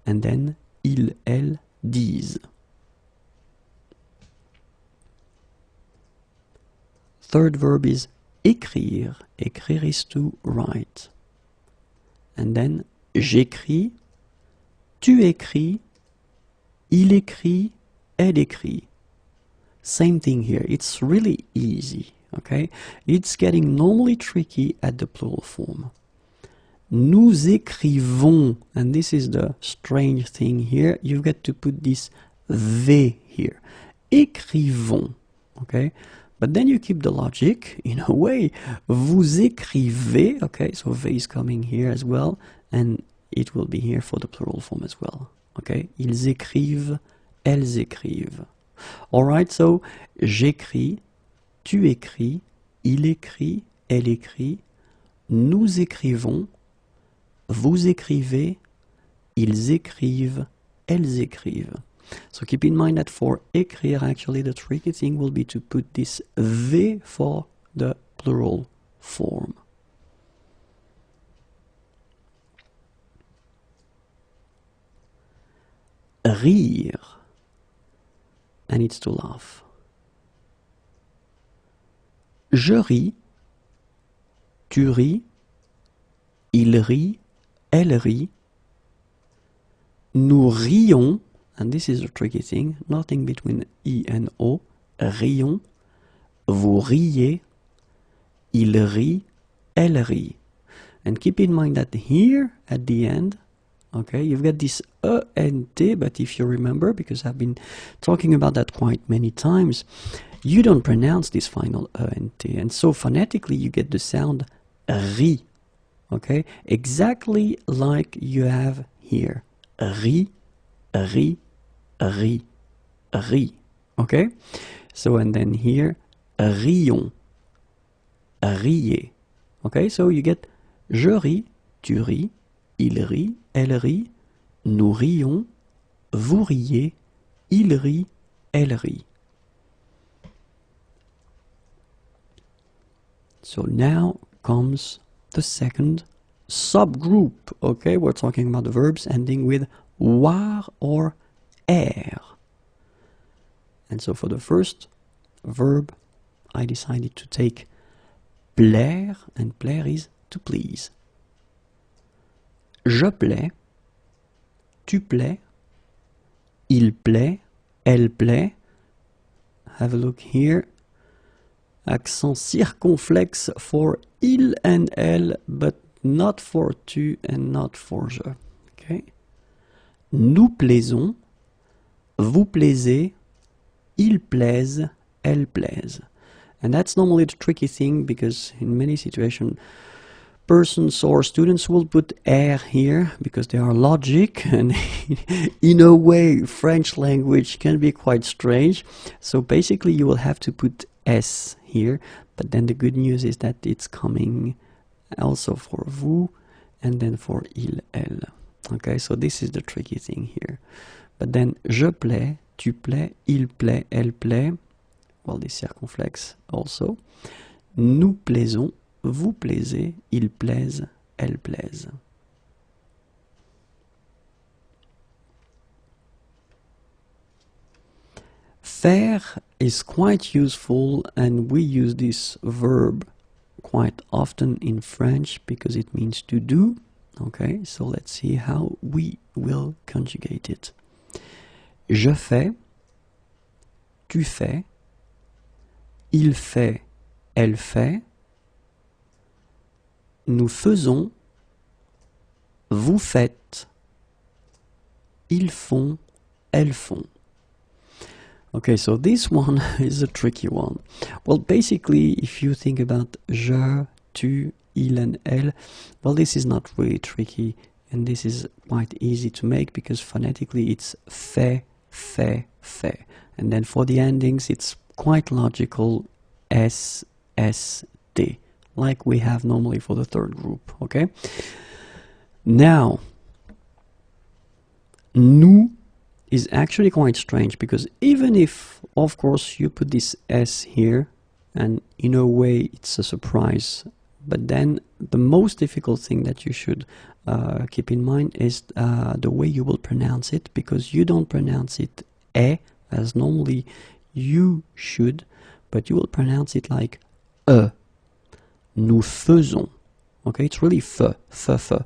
Speaker 1: and then ils, elles disent. Third verb is écrire. Écrire is to write. And then j'écris, tu écris, il écrit, elle écrit. Same thing here. It's really easy, okay? It's getting normally tricky at the plural form. Nous écrivons, and this is the strange thing here. You get to put this V here. Écrivons, okay? But then you keep the logic, in a way, vous écrivez, okay, so V is coming here as well, and it will be here for the plural form as well, okay, ils écrivent, elles écrivent. Alright, so j'écris, tu écris, il écrit, elle écrit, nous écrivons, vous écrivez, ils écrivent, elles écrivent. So keep in mind that for écrire, actually the tricky thing will be to put this V for the plural form. Rire, and it's to laugh. Je ris, tu ris, il rit, elle rit, nous rions. And this is a tricky thing, nothing between I and O, rions, vous riez, il rit, elle rit. And keep in mind that here at the end, okay, you've got this E and T, but if you remember, because I've been talking about that quite many times, you don't pronounce this final E and T, and so phonetically you get the sound ri, okay, exactly like you have here, ri, ri, ri, ri, okay? So, and then here, rions, riez. Okay, so you get je ris, tu ris, il rit, elle rit, nous rions, vous riez, il rit, elle rit. So now comes the second subgroup. Okay, we're talking about the verbs ending with war or er. And so for the first verb, I decided to take plaire, and plaire is to please. Je plais, tu plais, il plaît, elle plaît. Have a look here. Accent circonflexe for il and elle, but not for tu and not for je. Okay. Nous plaisons, vous plaisez, ils plaisent, elles plaisent. And that's normally the tricky thing, because in many situations persons or students will put er here because they are logic, and in a way French language can be quite strange. So basically you will have to put s here, but then the good news is that it's coming also for vous and then for il, elle. Okay, so this is the tricky thing here. But then je plais, tu plais, il plaît, elle plaît. Well, this circonflexe also. Nous plaisons, vous plaisez, ils plaisent, elles plaisent. Faire is quite useful, and we use this verb quite often in French because it means to do. Okay, so let's see how we will conjugate it. Je fais, tu fais, il fait, elle fait, nous faisons, vous faites, ils font, elles font. Okay, so this one is a tricky one. Well, basically, if you think about je, tu, il and elle, well, this is not really tricky, and this is quite easy to make because phonetically it's fait, fait, fait. And then for the endings, it's quite logical, S, S, T, like we have normally for the third group, okay? Now, nous is actually quite strange because even if, of course, you put this S here, and in a way it's a surprise, but then the most difficult thing that you should keep in mind is the way you will pronounce it, because you don't pronounce it E as normally you should, but you will pronounce it like E. Nous faisons. Okay, it's really fe, fe, fe.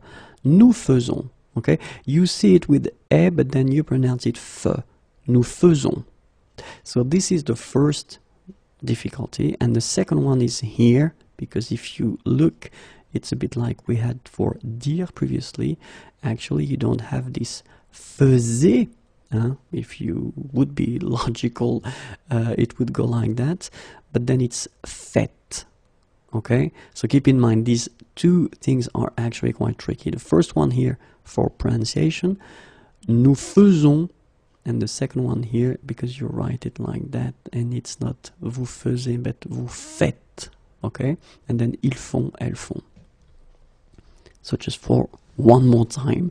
Speaker 1: Nous faisons. Okay, you see it with E, but then you pronounce it fe. Nous faisons. So this is the first difficulty, and the second one is here, because if you look, it's a bit like we had for dire previously. Actually, you don't have this faisait. If you would be logical, it would go like that, but then it's fait. Okay, so keep in mind these two things are actually quite tricky. The first one here for pronunciation, nous faisons, and the second one here because you write it like that and it's not vous faisiez but vous faites. Okay, and then ils font, elles font. So just for one more time,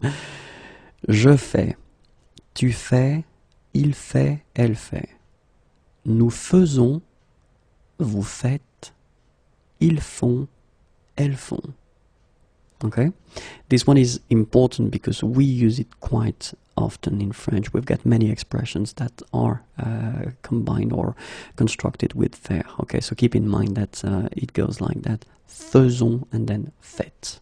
Speaker 1: je fais, tu fais, il fait, elle fait. Nous faisons, vous faites, ils font, elles font. Okay, this one is important because we use it quite often in French. We've got many expressions that are combined or constructed with faire. Okay, so keep in mind that it goes like that: faisons and then faites.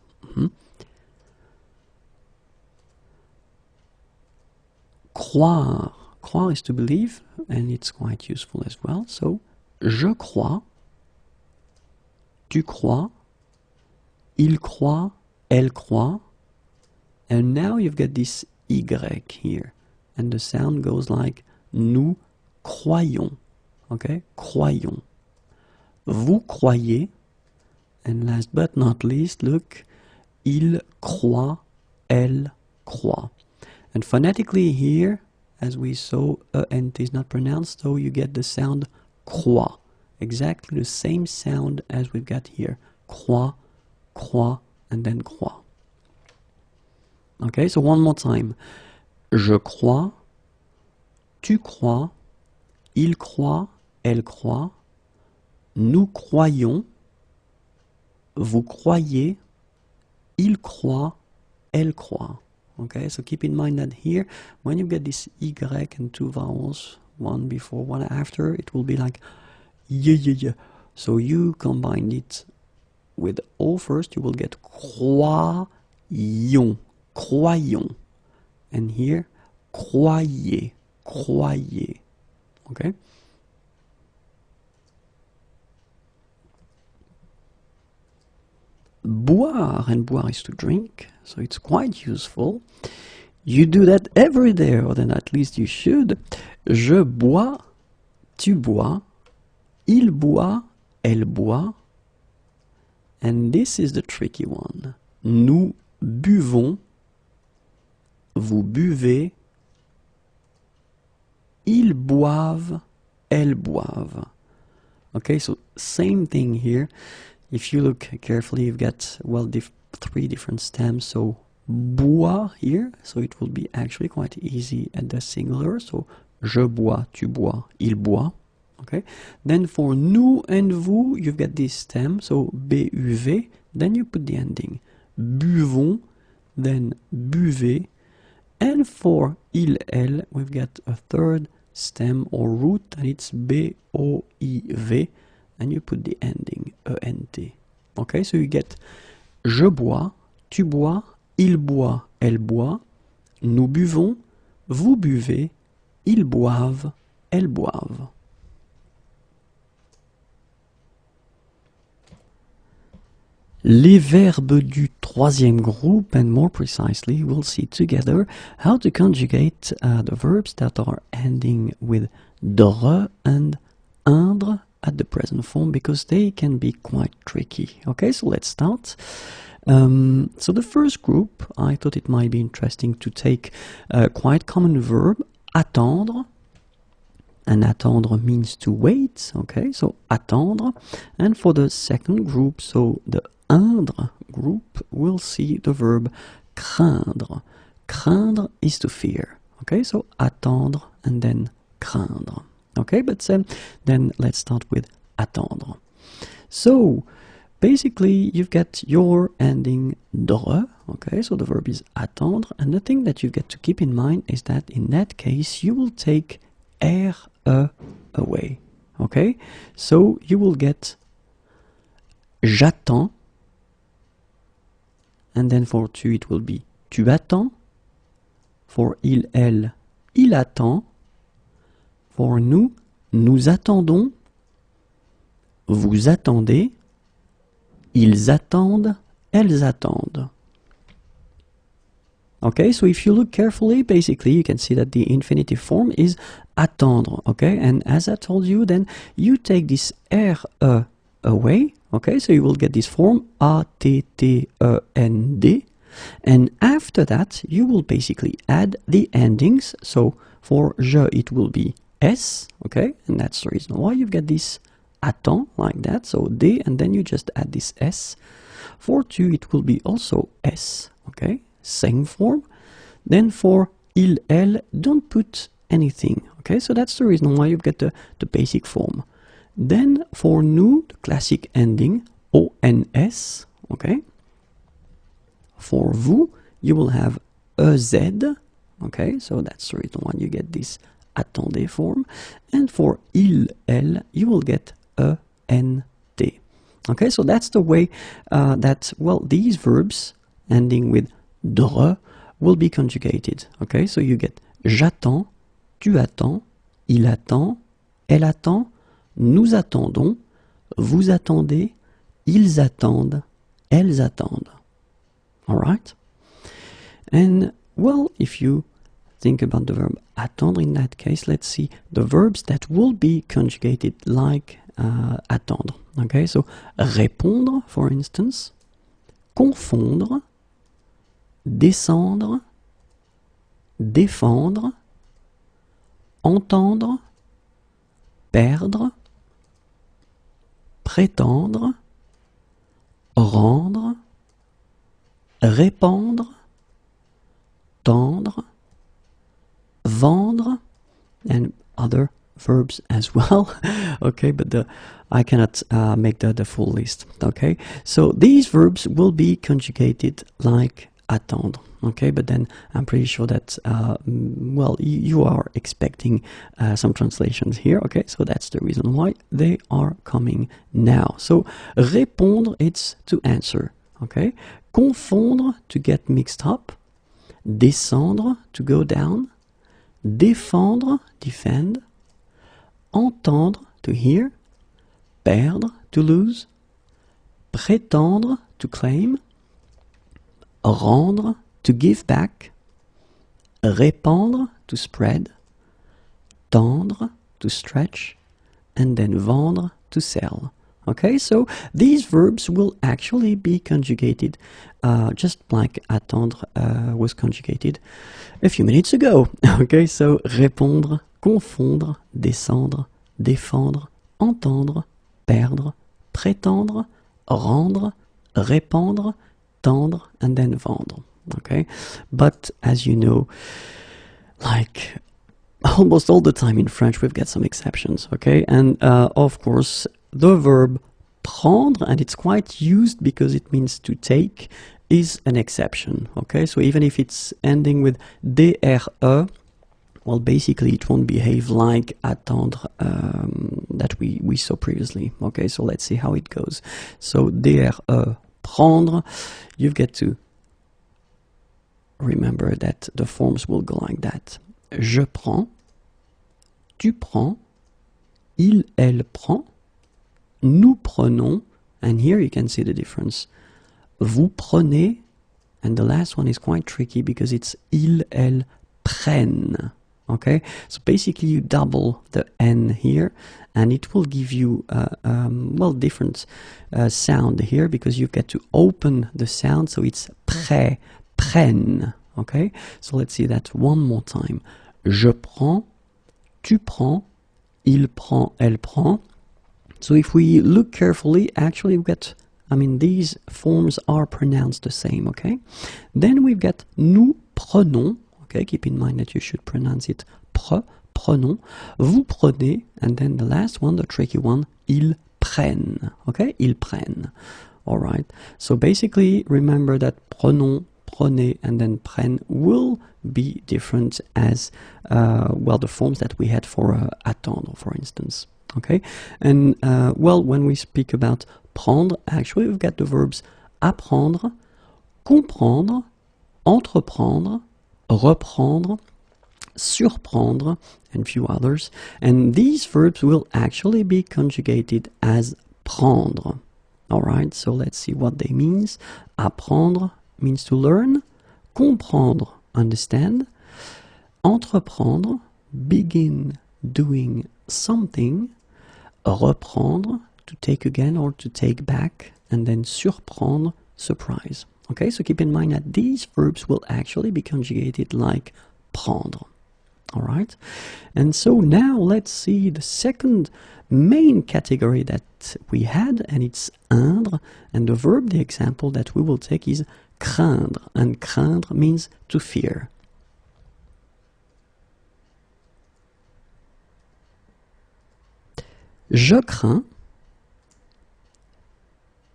Speaker 1: Croire. Croire is to believe, and it's quite useful as well. So, je crois, tu crois, il croit, elle croit, and now you've got this Y here, and the sound goes like nous croyons. Okay, croyons. Vous croyez, and last but not least, look, il croit, elle croit. And phonetically here, as we saw, and is not pronounced, so you get the sound croix. exactly the same sound as we've got here. Croix, croix, and then croix. Okay, so one more time. Je crois, tu crois, il croit, elle croit, nous croyons, vous croyez, il croit, elle croit. Okay, so keep in mind that here, when you get this Y and two vowels, one before, one after, it will be like yeah. So you combine it with O first, you will get croyons, croyons. And here, croyez, croyez. Okay? Boire, and boire is to drink, so it's quite useful. You do that every day, or then at least you should. Je bois, tu bois, il boit, elle boit. And this is the tricky one. Nous buvons, vous buvez, ils boivent, elles boivent. Okay, so same thing here. If you look carefully, you've got, well, three different stems. So bois here, so it will be actually quite easy at the singular. So je bois, tu bois, il boit. Okay. Then for nous and vous, you've got this stem. So buv, then you put the ending. Buvons, then buvez. And for il, elle, we've got a third stem or root, and it's boiv, and you put the ending ent. Okay, so you get je bois, tu bois, il boit, elle boit, nous buvons, vous buvez, ils boivent, elles boivent. Les verbes du troisième groupe, and more precisely, we'll see together how to conjugate the verbs that are ending with dre and indre at the present form, because they can be quite tricky. Okay, so let's start. So the first group, I thought it might be interesting to take a quite common verb, attendre. And attendre means to wait, okay, so attendre. And for the second group, so the indre group, we'll see the verb craindre. Craindre is to fear, okay, so attendre and then craindre. Okay, but then let's start with attendre. So basically you've got your ending dre, okay, so the verb is attendre, and the thing that you get to keep in mind is that in that case you will take away, okay, so you will get j'attends, and then for tu it will be tu attends, for il, elle, il attend, for nous, nous attendons, vous attendez, ils attendent, elles attendent. Okay, so if you look carefully, basically you can see that the infinitive form is attendre, okay, and as I told you, then you take this away, okay, so you will get this form attend, and after that you will basically add the endings. So for je it will be s, okay, and that's the reason why you've got this attend like that, so d, and then you just add this s. For tu it will be also s, okay, same form. Then for il, elle, don't put anything, okay, so that's the reason why you've got the basic form. Then for nous, the classic ending ons, okay. For vous, you will have ez, okay, so that's the reason why you get this attendez form. And for il, elle, you will get ent. Okay, so that's the way that, well, these verbs ending with dre will be conjugated. Okay, so you get j'attends, tu attends, il attend, elle attend, nous attendons, vous attendez, ils attendent, elles attendent. All right? And, well, if you think about the verb attendre in that case, let's see the verbs that will be conjugated like attendre. Okay, so répondre, for instance, confondre, descendre, défendre, entendre, perdre, prétendre, rendre, répandre, tendre, vendre, and other verbs as well. Okay, but I cannot make the full list. Okay, so these verbs will be conjugated like attendre. Okay, but then I'm pretty sure that well, you are expecting some translations here. Okay, so that's the reason why they are coming now. So répondre, it's to answer. Okay, confondre, to get mixed up. Descendre, to go down. Défendre, defend. Entendre, to hear. Perdre, to lose. Prétendre, to claim. Rendre, to give back. Répandre, to spread. Tendre, to stretch. And then vendre, to sell. Okay, so these verbs will actually be conjugated just like attendre was conjugated a few minutes ago. Okay, so répondre, confondre, descendre, défendre, entendre, perdre, prétendre, rendre, répandre, tendre, and then vendre. Okay, but as you know, like almost all the time in French, we've got some exceptions. Okay, and of course, the verb prendre, and it's quite used because it means to take, is an exception. Okay, so even if it's ending with DRE, well, basically it won't behave like attendre that we saw previously. Okay, so let's see how it goes. So DRE, prendre, you've got to remember that the forms will go like that. Je prends, tu prends, il, elle prend, nous prenons, and here you can see the difference. Vous prenez, and the last one is quite tricky because it's ils, elles prennent. Okay, so basically you double the N here, and it will give you well, different sound here because you've got to open the sound, so it's prêt, prennent. Okay, so let's see that one more time. Je prends, tu prends, il prend, elle prend. So if we look carefully, actually we've got, I mean, these forms are pronounced the same, okay? Then we've got nous prenons, okay? Keep in mind that you should pronounce it prenons. Vous prenez, and then the last one, the tricky one, ils prennent, okay? Ils prennent. All right. So basically, remember that prenons, prenez, and then prennent will be different as, well, the forms that we had for attendre, for instance. Okay, and well, when we speak about prendre, actually we've got the verbs apprendre, comprendre, entreprendre, reprendre, surprendre, and few others. And these verbs will actually be conjugated as prendre. All right, so let's see what they mean. Apprendre means to learn, comprendre, understand, entreprendre, begin doing something, reprendre, to take again or to take back, and then surprendre, surprise. Okay, so keep in mind that these verbs will actually be conjugated like prendre. All right, and so now let's see the second main category that we had, and it's indre, and the verb, the example that we will take is craindre, and craindre means to fear. Je crains,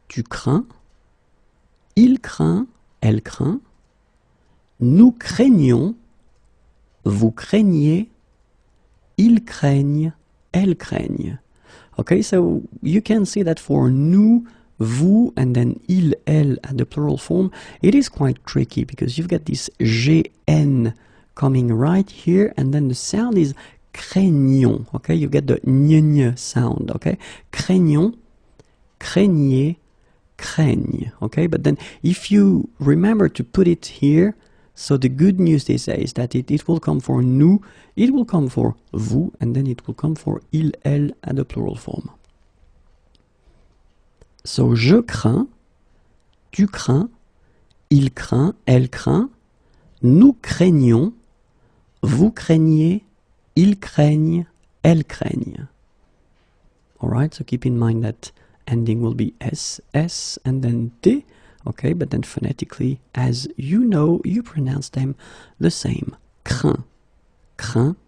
Speaker 1: tu crains, il craint, elle craint, nous craignons, vous craignez, ils craignent, elles craignent. Okay, so you can see that for nous, vous, and then il, elle at the plural form, it is quite tricky because you've got this GN coming right here, and then the sound is craignons. Okay, you get the ñ sound. Okay, craignons, craignez, craignent. Okay, but then if you remember to put it here, so the good news they say is that it will come for nous, it will come for vous, and then it will come for il, elle at the plural form. So je crains, tu crains, il craint, elle craint, nous craignons, vous craignez, ils craignent, elles craignent. Alright, so keep in mind that ending will be S, S, and then T, okay, but then phonetically, as you know, you pronounce them the same. Craint, craint,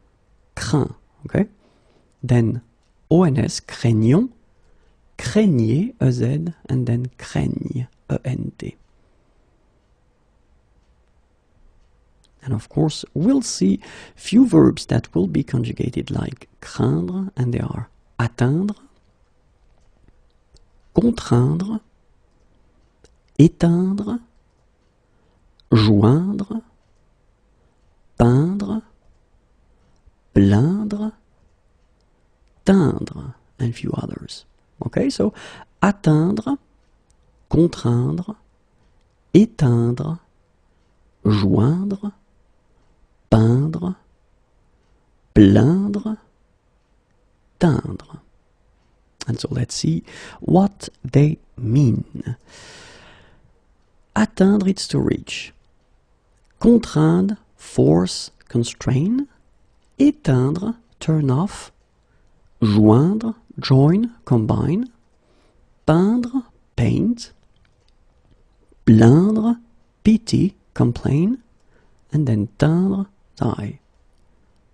Speaker 1: craint, okay? Then ONS, craignons, craignez, EZ, and then craigne, ENT. And of course, we'll see few verbs that will be conjugated like craindre, and they are atteindre, contraindre, éteindre, joindre, peindre, plaindre, teindre, and few others. Okay, so atteindre, contraindre, éteindre, joindre, peindre, plaindre, teindre. And so let's see what they mean. Atteindre, it's to reach. Contraindre, force, constrain. Éteindre, turn off. Joindre, join, combine. Peindre, paint. Plaindre, pity, complain. And then teindre, dye.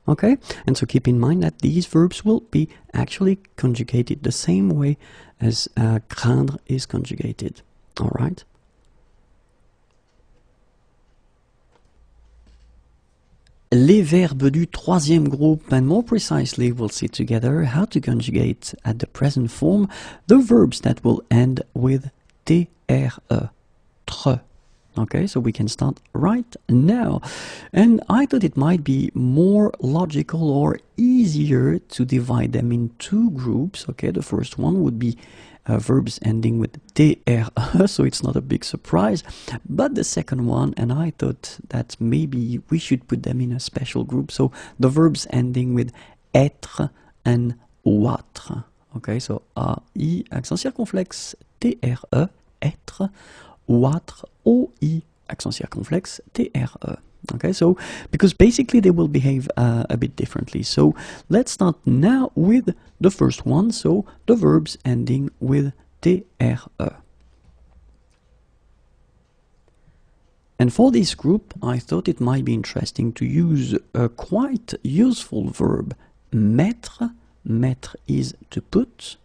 Speaker 1: Okay, and so keep in mind that these verbs will be actually conjugated the same way as craindre is conjugated. All right. Les verbes du troisième groupe, and more precisely, we'll see together how to conjugate at the present form the verbs that will end with tre, tre. Okay, so we can start right now. And I thought it might be more logical or easier to divide them in two groups. Okay, the first one would be verbs ending with tre, so it's not a big surprise. But the second one, and I thought that maybe we should put them in a special group. So the verbs ending with être and votre. Okay, so A-I, accent circonflexe, T-R-E, être, votre, O-I, accent circonflexe, T-R-E. Okay, so because basically they will behave a bit differently. So let's start now with the first one, so the verbs ending with T-R-E. And for this group, I thought it might be interesting to use a quite useful verb, mettre. Mettre is to put.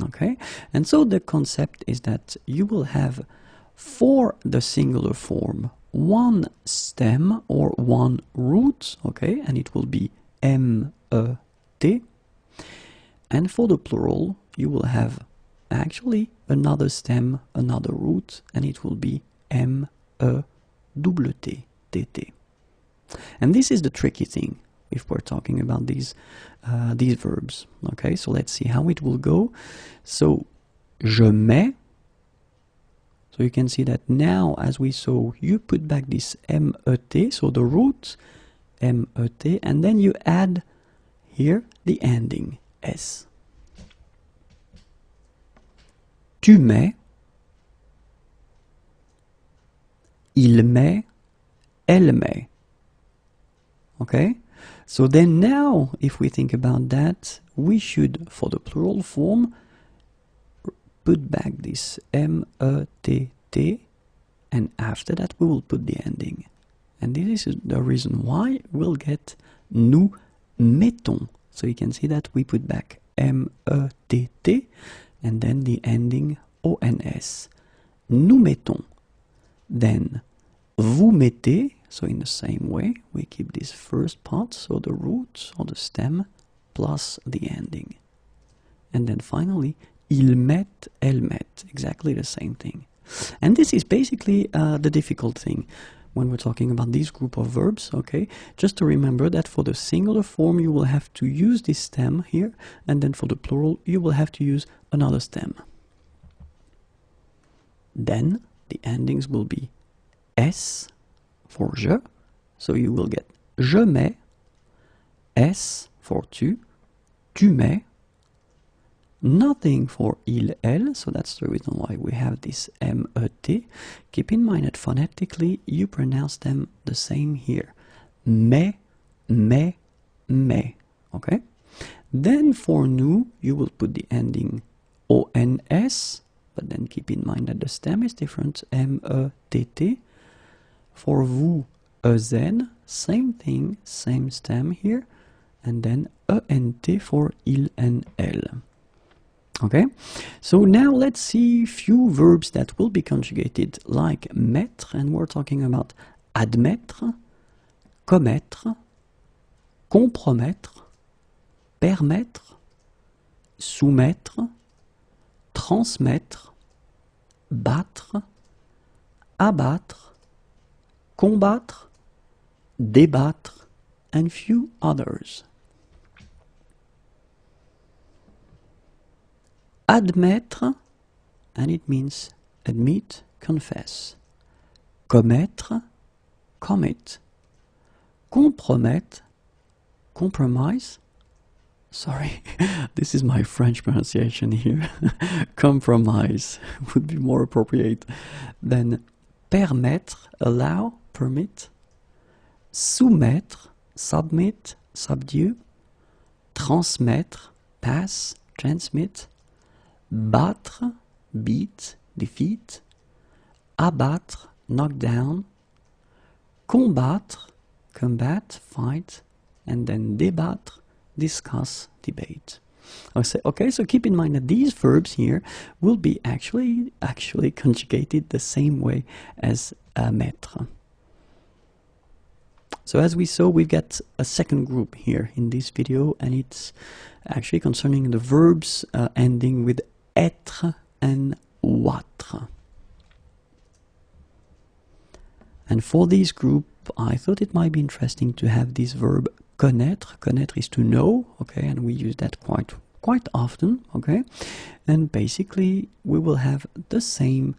Speaker 1: Okay, and so the concept is that you will have for the singular form one stem or one root, okay, and it will be M-E-T. And for the plural, you will have actually another stem, another root, and it will be M-E-T-T, T-T. And this is the tricky thing if we're talking about these verbs. Okay, so let's see how it will go. So, je mets. So you can see that now, as we saw, you put back this M-E-T, so the root, M-E-T, and then you add here the ending, S. Tu mets, il met, elle met. Okay? So then now, if we think about that, we should, for the plural form, put back this M-E-T-T, and after that we will put the ending. And this is the reason why we'll get nous mettons. So you can see that we put back M-E-T-T, and then the ending O-N-S. Nous mettons. Then vous mettez, so in the same way, we keep this first part, so the root or the stem, plus the ending. And then finally, il met, elle met, exactly the same thing. And this is basically the difficult thing when we're talking about this group of verbs, okay? Just to remember that for the singular form you will have to use this stem here, and then for the plural you will have to use another stem. Then the endings will be S for je, so you will get je mets, S for tu, tu mets, nothing for il, elle, so that's the reason why we have this M-E-T. Keep in mind that phonetically you pronounce them the same here. Mais, okay? Then for nous, you will put the ending ONS, but then keep in mind that the stem is different, METT. For vous, EZ, same thing, same stem here, and then ENT for il and elle. Okay, so now let's see few verbs that will be conjugated like mettre, and we're talking about admettre, commettre, compromettre, permettre, soumettre, transmettre, battre, abattre, combattre, débattre, and few others. Admettre, and it means admit, confess. Commettre, commit. Compromettre, compromise. Sorry, this is my French pronunciation here. Compromise would be more appropriate. Then permettre, allow, permit. Soumettre, submit, subdue. Transmettre, pass, transmit. Battre, beat, defeat. Abattre, knock down. Combattre, combat, fight. And then débattre, discuss, debate. Okay, so keep in mind that these verbs here will be actually conjugated the same way as mettre. So as we saw, we've got a second group here in this video, and it's actually concerning the verbs ending with être and votre. And for this group, I thought it might be interesting to have this verb connaître. Connaître is to know, okay, and we use that quite often, okay. And basically, we will have the same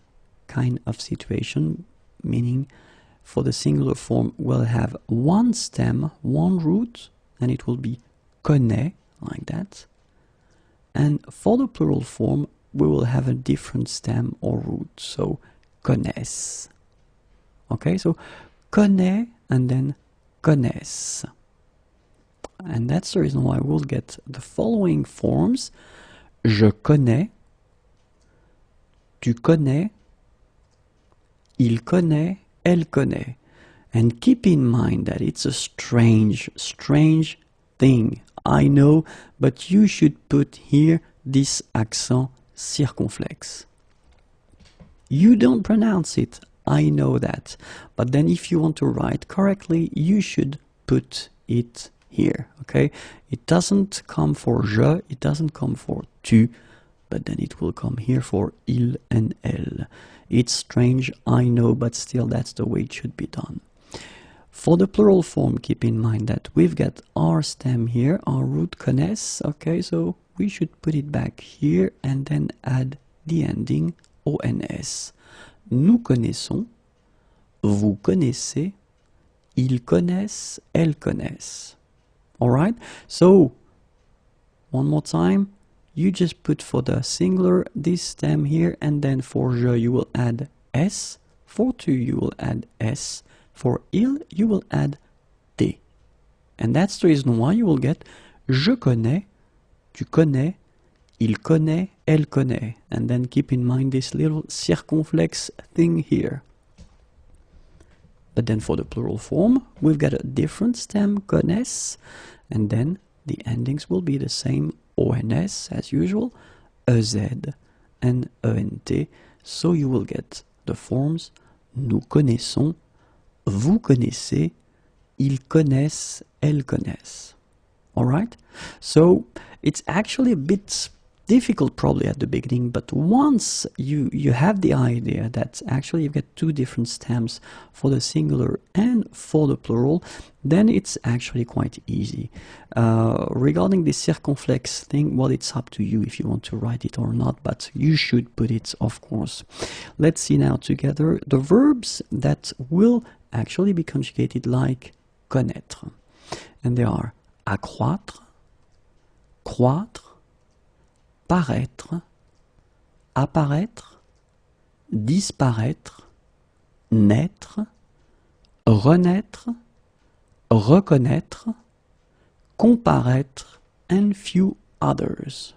Speaker 1: kind of situation, meaning for the singular form, we'll have one stem, one root, and it will be connaît, like that. And for the plural form, we will have a different stem or root, so connaissent. Okay, so connaît and then connaissent. And that's the reason why we'll get the following forms. Je connais, tu connais, il connaît, elle connaît. And keep in mind that it's a strange thing. I know, but you should put here this accent circonflexe. You don't pronounce it, I know that. But then if you want to write correctly, you should put it here, okay? It doesn't come for je, it doesn't come for tu, but then it will come here for il and elle. It's strange, I know, but still that's the way it should be done. For the plural form, keep in mind that we've got our stem here, our root connaissent, okay, so we should put it back here and then add the ending ons. Nous connaissons, vous connaissez, ils connaissent, elles connaissent. Alright, so one more time, you just put for the singular this stem here, and then for je you will add s, for tu you will add s, for il you will add t. And that's the reason why you will get je connais, tu connais, il connaît, elle connaît. And then keep in mind this little circumflex thing here. But then for the plural form, we've got a different stem, connaissent, and then the endings will be the same, ons as usual, ez and ent. So you will get the forms nous connaissons, vous connaissez, ils connaissent, elles connaissent. Alright? So it's actually a bit difficult probably at the beginning, but once you have the idea that actually you've got two different stems for the singular and for the plural, then it's actually quite easy. Regarding the circumflex thing, well, it's up to you if you want to write it or not, but you should put it, of course. Let's see now together the verbs that will actually be conjugated like connaître. And they are accroître, croître, paraître, apparaître, disparaître, naître, renaître, reconnaître, comparaître, and few others.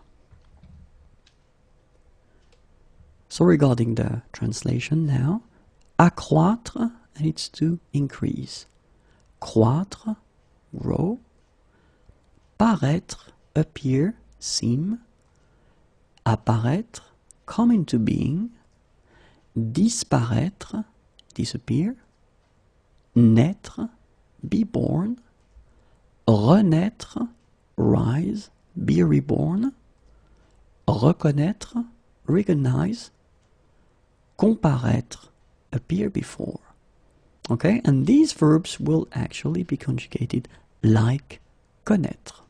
Speaker 1: So regarding the translation now, accroître, and it's to increase. Croître, grow. Paraître, appear, seem. Apparaître, come into being. Disparaître, disappear. Naître, be born. Renaître, rise, be reborn. Reconnaître, recognize. Comparaître, appear before. Okay, and these verbs will actually be conjugated like connaître.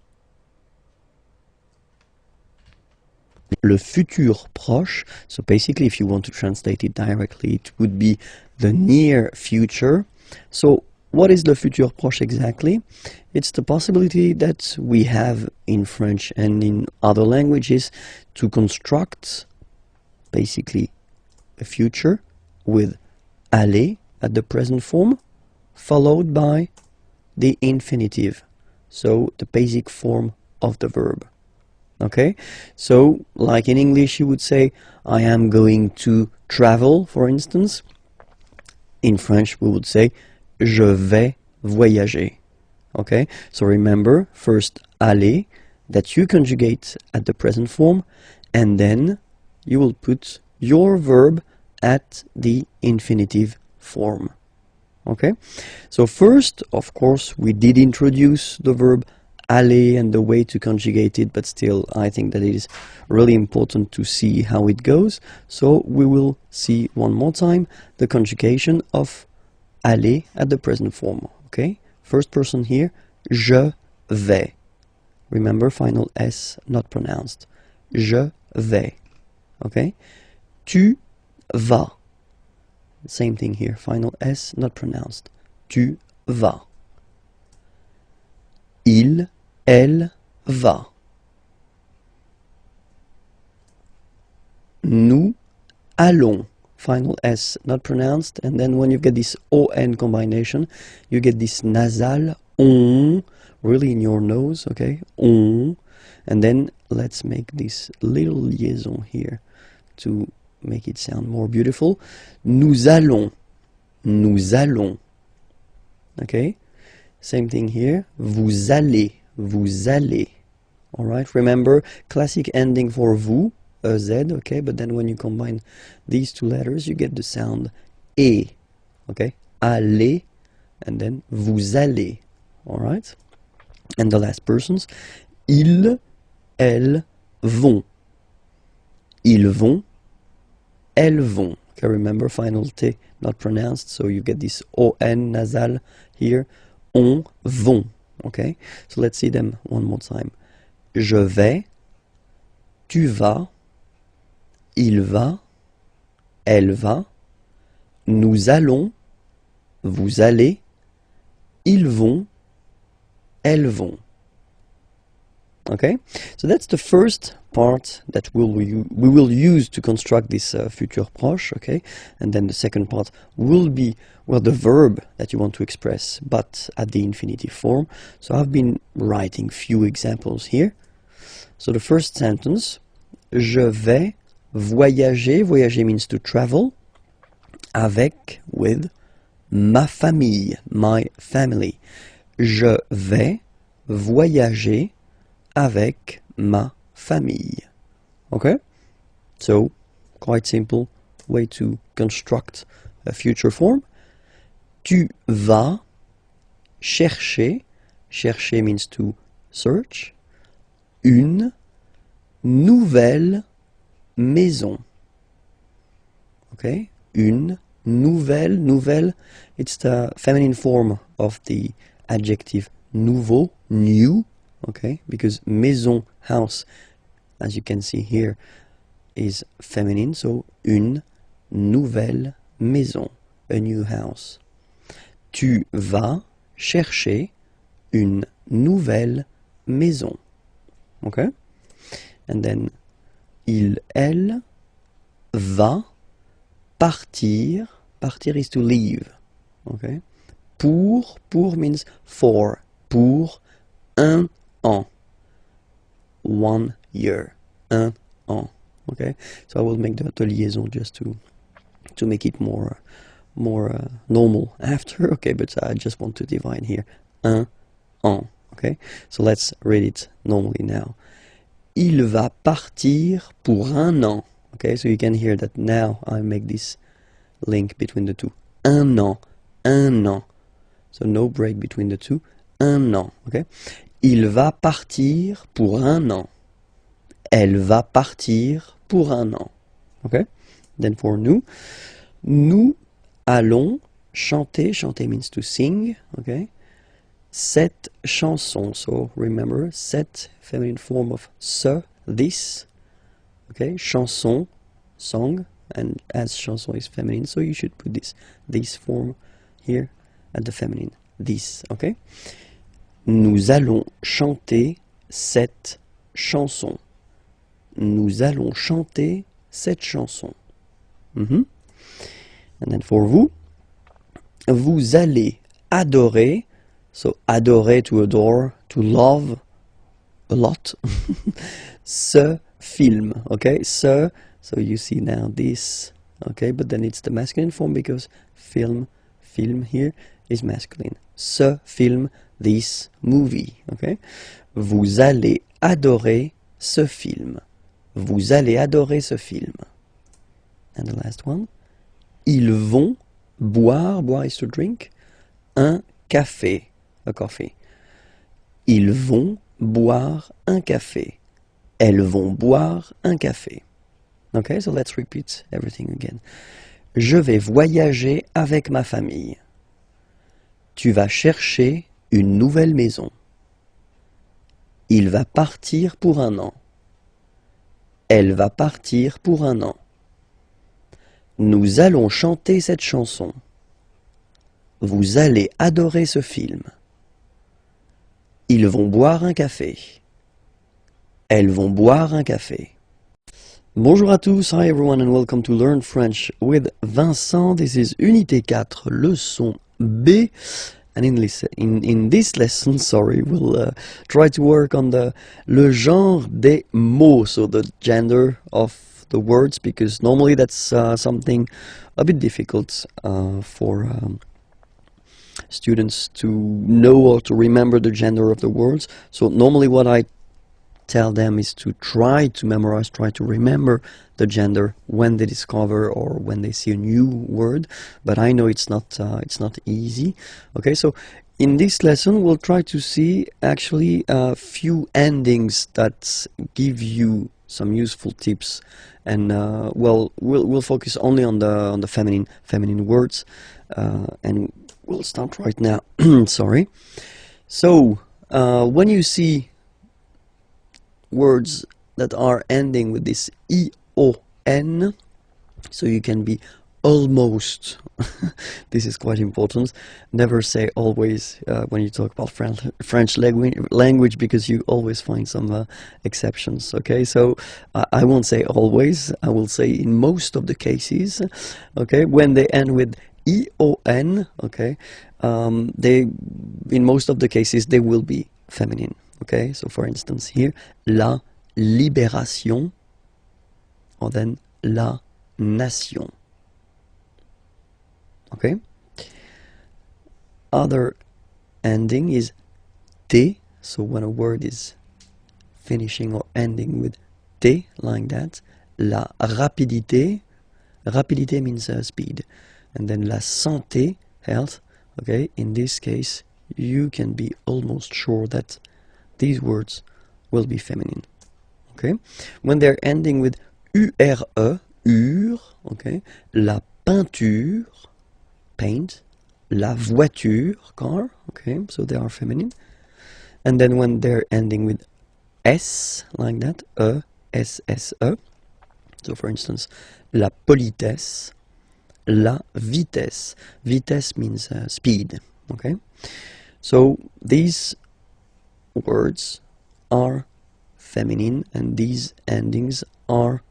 Speaker 1: Le futur proche, so basically if you want to translate it directly, it would be the near future. So what is le futur proche exactly? It's the possibility that we have in French and in other languages to construct basically a future with aller at the present form followed by the infinitive, so the basic form of the verb. Okay, so like in English you would say I am going to travel, for instance. In French we would say je vais voyager. Okay, so remember, first aller, that you conjugate at the present form, and then you will put your verb at the infinitive form. Okay, so first, of course, we did introduce the verb aller and the way to conjugate it, but still I think that it is really important to see how it goes. So we will see one more time the conjugation of aller at the present form. Okay, first person here, je vais. Remember, final S not pronounced. Je vais. Okay, tu vas. Same thing here, final S not pronounced. Tu vas. Il, elle va. Nous allons. Final S not pronounced, and then when you get this ON combination, you get this nasal on, really in your nose, okay? On. And then let's make this little liaison here to make it sound more beautiful. Nous allons. Nous allons. Okay? Same thing here. Vous allez. Vous allez. Alright? Remember, classic ending for vous, Z, okay? But then when you combine these two letters, you get the sound E. Okay? Allez. And then vous allez. Alright? And the last persons. Ils, elles vont. Ils vont. Elles vont. Okay, remember, final T not pronounced, so you get this ON nasal here. On vont. Okay, so let's see them one more time. Je vais. Tu vas. Il va. Elle va. Nous allons. Vous allez. Ils vont. Elles vont. Okay, so that's the first part that we will use to construct this futur proche, okay? And then the second part will be, well, the verb that you want to express, but at the infinitive form. So I've been writing few examples here. So the first sentence, je vais voyager. Voyager means to travel. Avec, with, ma famille, my family. Je vais voyager avec ma famille. Okay? So, quite simple way to construct a future form. Tu vas chercher. Chercher means to search. Une nouvelle maison. Okay? Une nouvelle. Nouvelle, it's the feminine form of the adjective nouveau, new. Okay, because maison, house, as you can see here, is feminine, so une nouvelle maison, a new house. Tu vas chercher une nouvelle maison. Okay, and then il, elle va partir. Partir is to leave. Okay, pour means for. Pour un an. 1 year. Un an. Okay, so I will make the liaison just to make it more normal after. Okay, but I just want to divide here. Un an. Okay, so let's read it normally now. Il va partir pour un an. Okay, so you can hear that now I make this link between the two. Un an, un an. So no break between the two. Un an. Okay, il va partir pour un an. Elle va partir pour un an. Okay, then for nous, nous allons chanter. Chanter means to sing. Okay. Cette chanson, so remember, cette feminine form of ce, this, okay, chanson, song, and as chanson is feminine, so you should put this form here at the feminine, this, okay. Nous allons chanter cette chanson. Nous allons chanter cette chanson. And then for vous, vous allez adorer. So adorer, to adore, to love a lot. Ce film, okay? Ce, so you see now this, okay? But then it's the masculine form because film here is masculine. Ce film, this movie, okay? Vous allez adorer ce film. Vous allez adorer ce film. And the last one. Ils vont boire, boire is to drink, un café. A coffee. Ils vont boire un café. Elles vont boire un café. Okay, so let's repeat everything again. Je vais voyager avec ma famille. Tu vas chercher une nouvelle maison. Il va partir pour un an. Elle va partir pour un an. Nous allons chanter cette chanson. Vous allez adorer ce film. Ils vont boire un café. Elles vont boire un café. Bonjour à tous, hi everyone and welcome to Learn French with Vincent. This is Unité 4, leçon B. And in this lesson, we'll try to work on le genre des mots, so the gender of the words, because normally that's something a bit difficult for students to know or to remember the gender of the words. So normally what I tell them is to try to memorize, try to remember the gender when they discover or when they see a new word, but I know it's not easy. Okay, so in this lesson we'll try to see actually a few endings that give you some useful tips, and well, we'll focus only on the feminine words, and we'll start right now. Sorry. So when you see words that are ending with this ion, so you can be almost. This is quite important. Never say always when you talk about French language, because you always find some exceptions. Okay, so I won't say always. I will say in most of the cases. Okay, when they end with ion, okay, in most of the cases they will be feminine. Okay, so for instance here, la libération, or then la nation. Okay. Other ending is t, so when a word is finishing or ending with t, like that. La rapidité, rapidité means speed, and then la santé, health. Okay, in this case you can be almost sure that these words will be feminine. Okay, when they're ending with ure, ur, okay, la peinture, paint, la voiture, car, okay, so they are feminine. And then when they're ending with s, like that, esse, so for instance, la politesse, la vitesse. Vitesse means speed, okay? So these words are feminine, and these endings are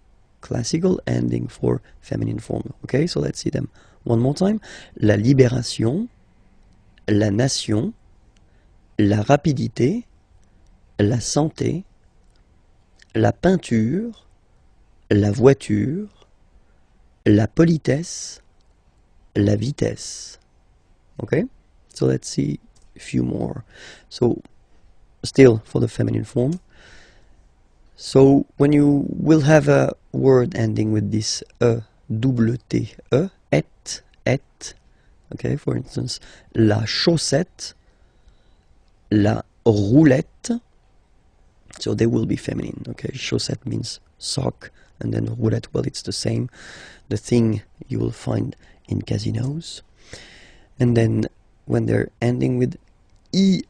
Speaker 1: classical ending for feminine form. Okay, so let's see them one more time. La libération, la nation, la rapidité, la santé, la peinture, la voiture, la politesse, la vitesse. Okay, so let's see a few more. So still for the feminine form. So when you will have a word ending with this double T, et, okay, for instance, la chaussette, la roulette, so they will be feminine, okay. Chaussette means sock, and then roulette, well, it's the same, the thing you will find in casinos. And then when they're ending with ie,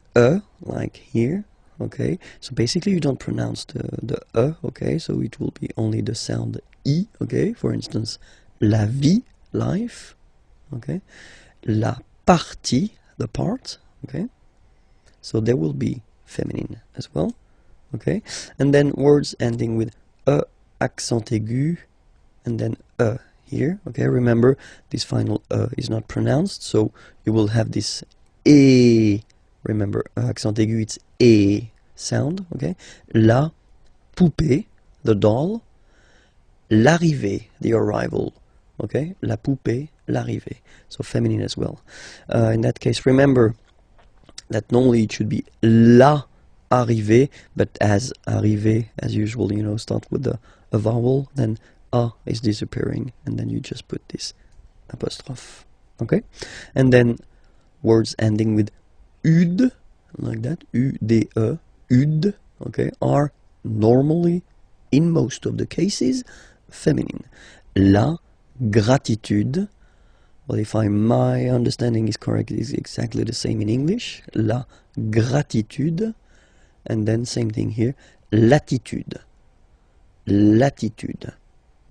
Speaker 1: like here, okay, so basically you don't pronounce the okay, so it will be only the sound I, okay, for instance, la vie, life, okay, la partie, the part, okay, so they will be feminine as well, okay, and then words ending with accent aigu, and then here, okay, remember this final is not pronounced, so you will have this remember accent aigu, it's sound, okay, la poupée, the doll, l'arrivée, the arrival, okay, la poupée, l'arrivée, so feminine as well. In that case, remember that normally it should be la arrivée, but as arrivée, as usual, you know, start with a vowel, then a is disappearing, and then you just put this apostrophe, okay, and then words ending with ud, like that, ude, ud, okay, are normally, in most of the cases, feminine. La gratitude, well, if my understanding is correct, it is exactly the same in English. La gratitude, and then same thing here, latitude. Latitude.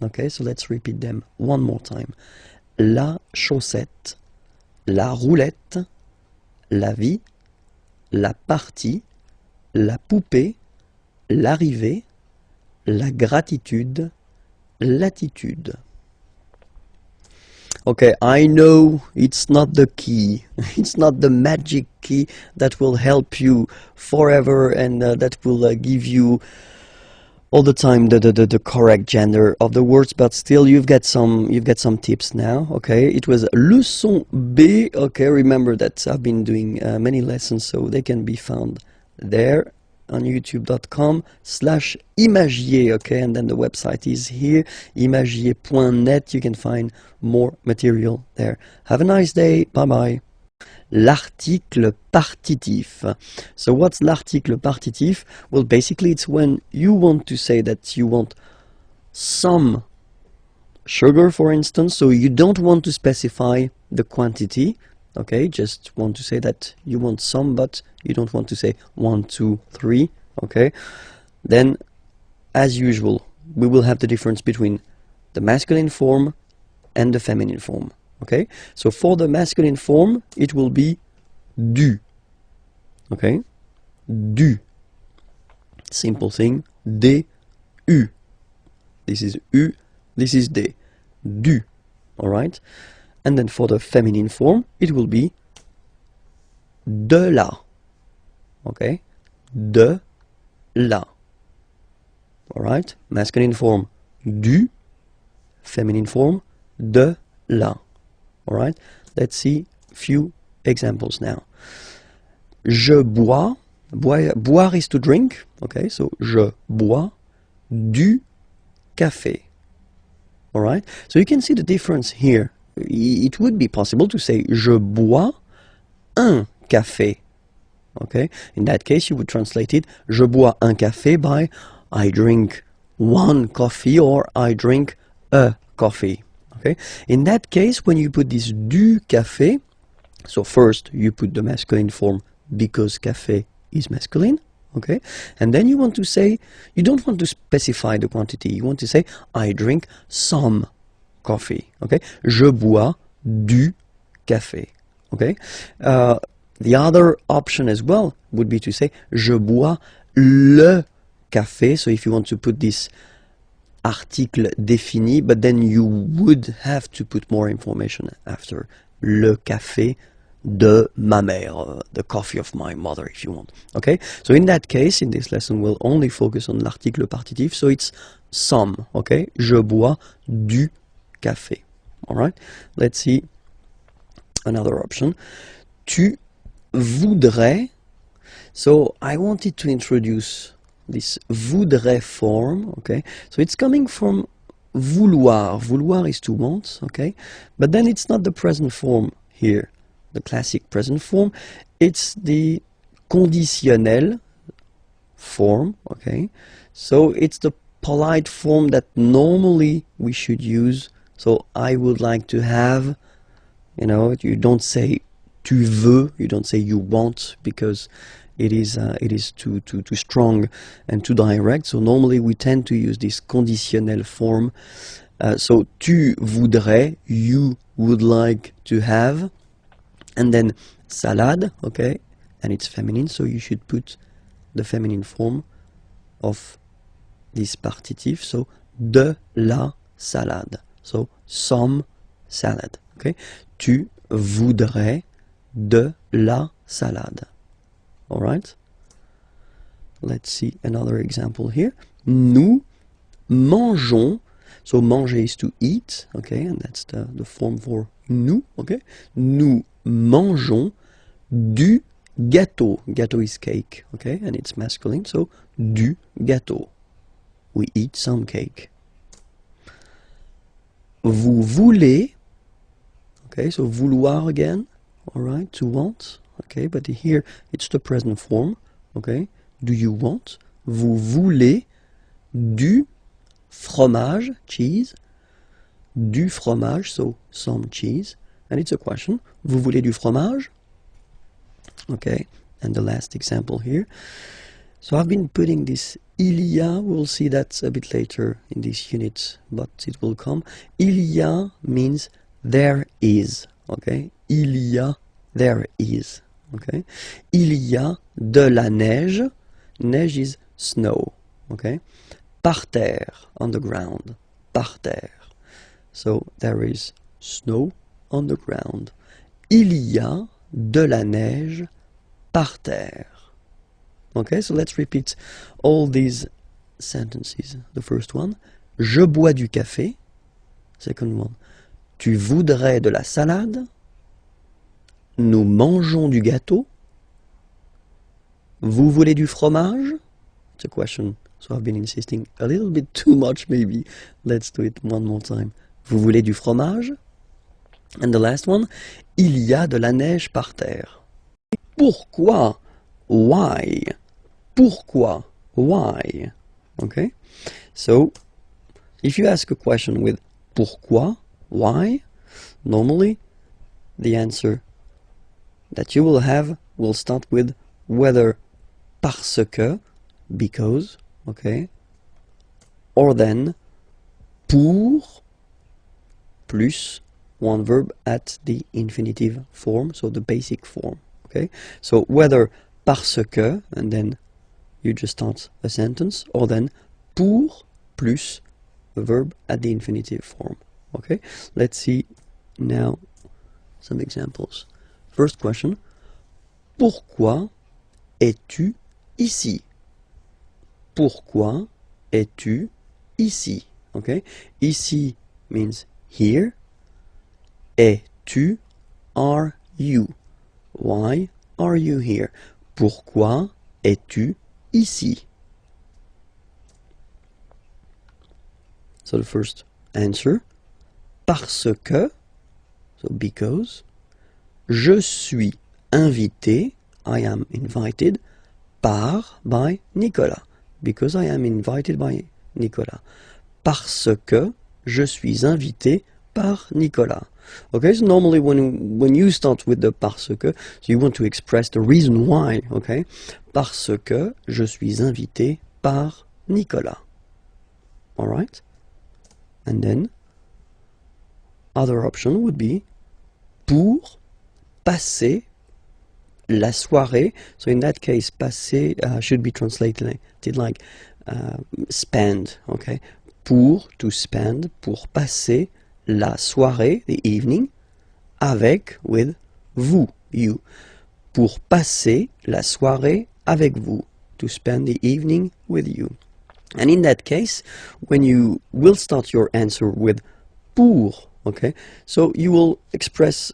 Speaker 1: Okay, so let's repeat them one more time. La chaussette, la roulette, la vie, la partie, la poupée, l'arrivée, la gratitude, latitude. Okay, I know it's not the key, it's not the magic key that will help you forever and that will give you all the time the correct gender of the words, but still you've got some tips now. Okay, it was leçon B. Okay, remember that I've been doing many lessons, so they can be found there on youtube.com/imagier. Okay, and then the website is here, imagier.net. You can find more material there. Have a nice day. Bye bye. L'article partitif. So what's l'article partitif? Well, basically it's when you want to say that you want some sugar, for instance, so you don't want to specify the quantity, okay, just want to say that you want some, but you don't want to say 1, 2, 3, okay, then as usual we will have the difference between the masculine form and the feminine form. Okay, so for the masculine form, it will be du. Okay, du. Simple thing, D, U. This is U, this is D. Du. Alright, and then for the feminine form, it will be de la. Okay, de la. Alright, masculine form, du. Feminine form, de la. Alright, let's see a few examples now. Je bois, boire is to drink, okay, so je bois du café. Alright, so you can see the difference here. It would be possible to say je bois un café. Okay, in that case you would translate it je bois un café by I drink one coffee or I drink a coffee. Okay. In that case, when you put this du café, so first you put the masculine form because café is masculine, okay, and then you want to say, you don't want to specify the quantity, you want to say I drink some coffee, okay, je bois du café, okay. The other option as well would be to say je bois le café, so if you want to put this article défini, but then you would have to put more information after. Le café, de ma mère, the coffee of my mother if you want. Okay, so in that case, in this lesson, we'll only focus on l'article partitif, so it's some. Okay, je bois du café. All right, let's see another option. Tu voudrais. So I wanted to introduce this voudrais form. Okay, so it's coming from vouloir. Vouloir is to want. Okay, but then it's not the present form here, the classic present form. It's the conditionnel form. Okay, so it's the polite form that normally we should use. So I would like to have, you know, you don't say tu veux, you don't say you want, because it is too strong and too direct. So normally we tend to use this conditionnel form. So tu voudrais, you would like to have, and then salade, okay, and it's feminine, so you should put the feminine form of this partitif, so de la salade, so some salad, okay. Tu voudrais de la salade. All right. Let's see another example here. Nous mangeons. So manger is to eat, okay, and that's the form for nous, okay. Nous mangeons du gâteau. Gâteau is cake, okay, and it's masculine, so du gâteau. We eat some cake. Vous voulez, okay, so vouloir again, all right, to want, okay, but here it's the present form, okay. Do you want? Vous voulez du fromage, cheese, du fromage, so some cheese, and it's a question. Vous voulez du fromage? Okay, and the last example here. So I've been putting this il y a, we'll see that a bit later in this unit, but it will come. Il y a means there is, okay? Il y a, there is, okay? Il y a de la neige. Neige is snow, okay? Par terre, on the ground, par terre. So there is snow on the ground. Il y a de la neige par terre. Okay, so let's repeat all these sentences. The first one, je bois du café. Second one, tu voudrais de la salade. Nous mangeons du gâteau. Vous voulez du fromage? It's a question, so I've been insisting a little bit too much maybe. Let's do it one more time. Vous voulez du fromage? And the last one, il y a de la neige par terre. Pourquoi? Why? Pourquoi? Why? Okay? So, if you ask a question with pourquoi? Why? Normally, the answer that you will have will start with whether parce que, because, okay? Or then pour plus one verb at the infinitive form, so the basic form, okay? So whether parce que, and then you just start a sentence, or then pour plus a verb at the infinitive form, okay? Let's see now some examples. First question, pourquoi es-tu ici? Pourquoi es-tu ici? Okay? Ici means here. Es-tu, are you? Why are you here? Pourquoi es-tu ici? So the first answer, parce que, so because, je suis invité, I am invited, by Nicolas. Because I am invited by Nicolas. Parce que je suis invité par Nicolas. Okay, so normally when you start with the parce que, so you want to express the reason why, okay? Parce que je suis invité par Nicolas. Alright? And then, other option would be pour passer la soirée. So in that case, passer should be translated like spend, okay? Pour, to spend, pour passer la soirée, the evening, avec, with vous, you. Pour passer la soirée avec vous. To spend the evening with you. And in that case, when you will start your answer with pour, okay, so you will express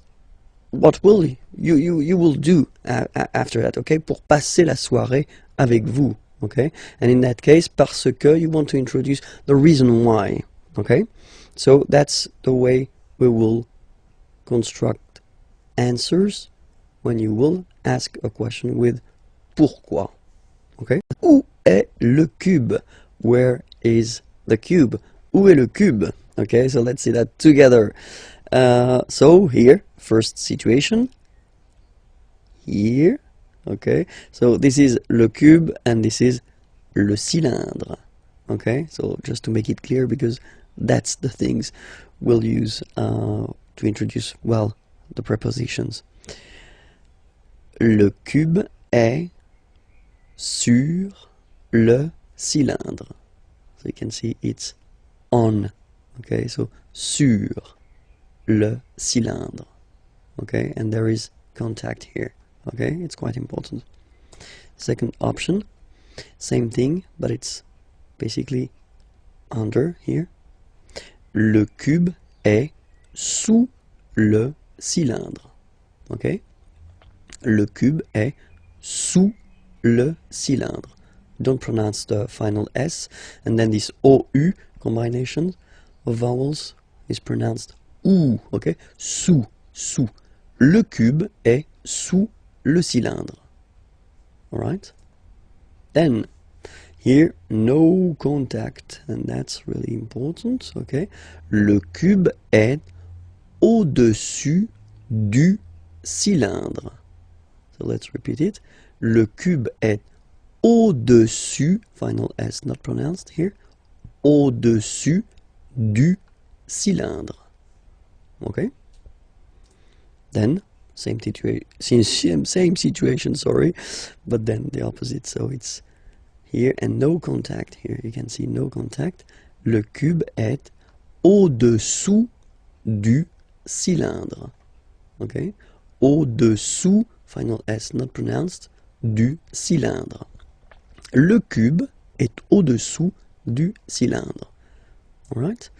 Speaker 1: what will you will do after that, okay, pour passer la soirée avec vous, okay, and in that case, parce que you want to introduce the reason why, okay, so that's the way we will construct answers when you will ask a question with pourquoi, okay. Où est le cube? Where is the cube? Où est le cube? Okay, so let's see that together. So here, first situation, here, okay, so this is le cube and this is le cylindre, okay, so just to make it clear, because that's the things we'll use to introduce, well, the prepositions. Le cube est sur le cylindre. So you can see it's on, okay, so sur le cylindre, okay, and there is contact here, okay, it's quite important. Second option, same thing, but it's basically under here. Le cube est sous le cylindre, okay, le cube est sous le cylindre. Don't pronounce the final S, and then this OU combination of vowels is pronounced OU, okay? Sous, sous. Le cube est sous le cylindre. Alright? Then, here, no contact, and that's really important, okay? Le cube est au-dessus du cylindre. So let's repeat it. Le cube est au-dessus, final S not pronounced here, au-dessus du cylindre. Okay? Then, same situation, sorry, but then the opposite, so it's here and no contact here. You can see no contact. Le cube est au-dessous du cylindre. Okay? Au-dessous, final S not pronounced, du cylindre. Le cube est au-dessous du cylindre. Alright?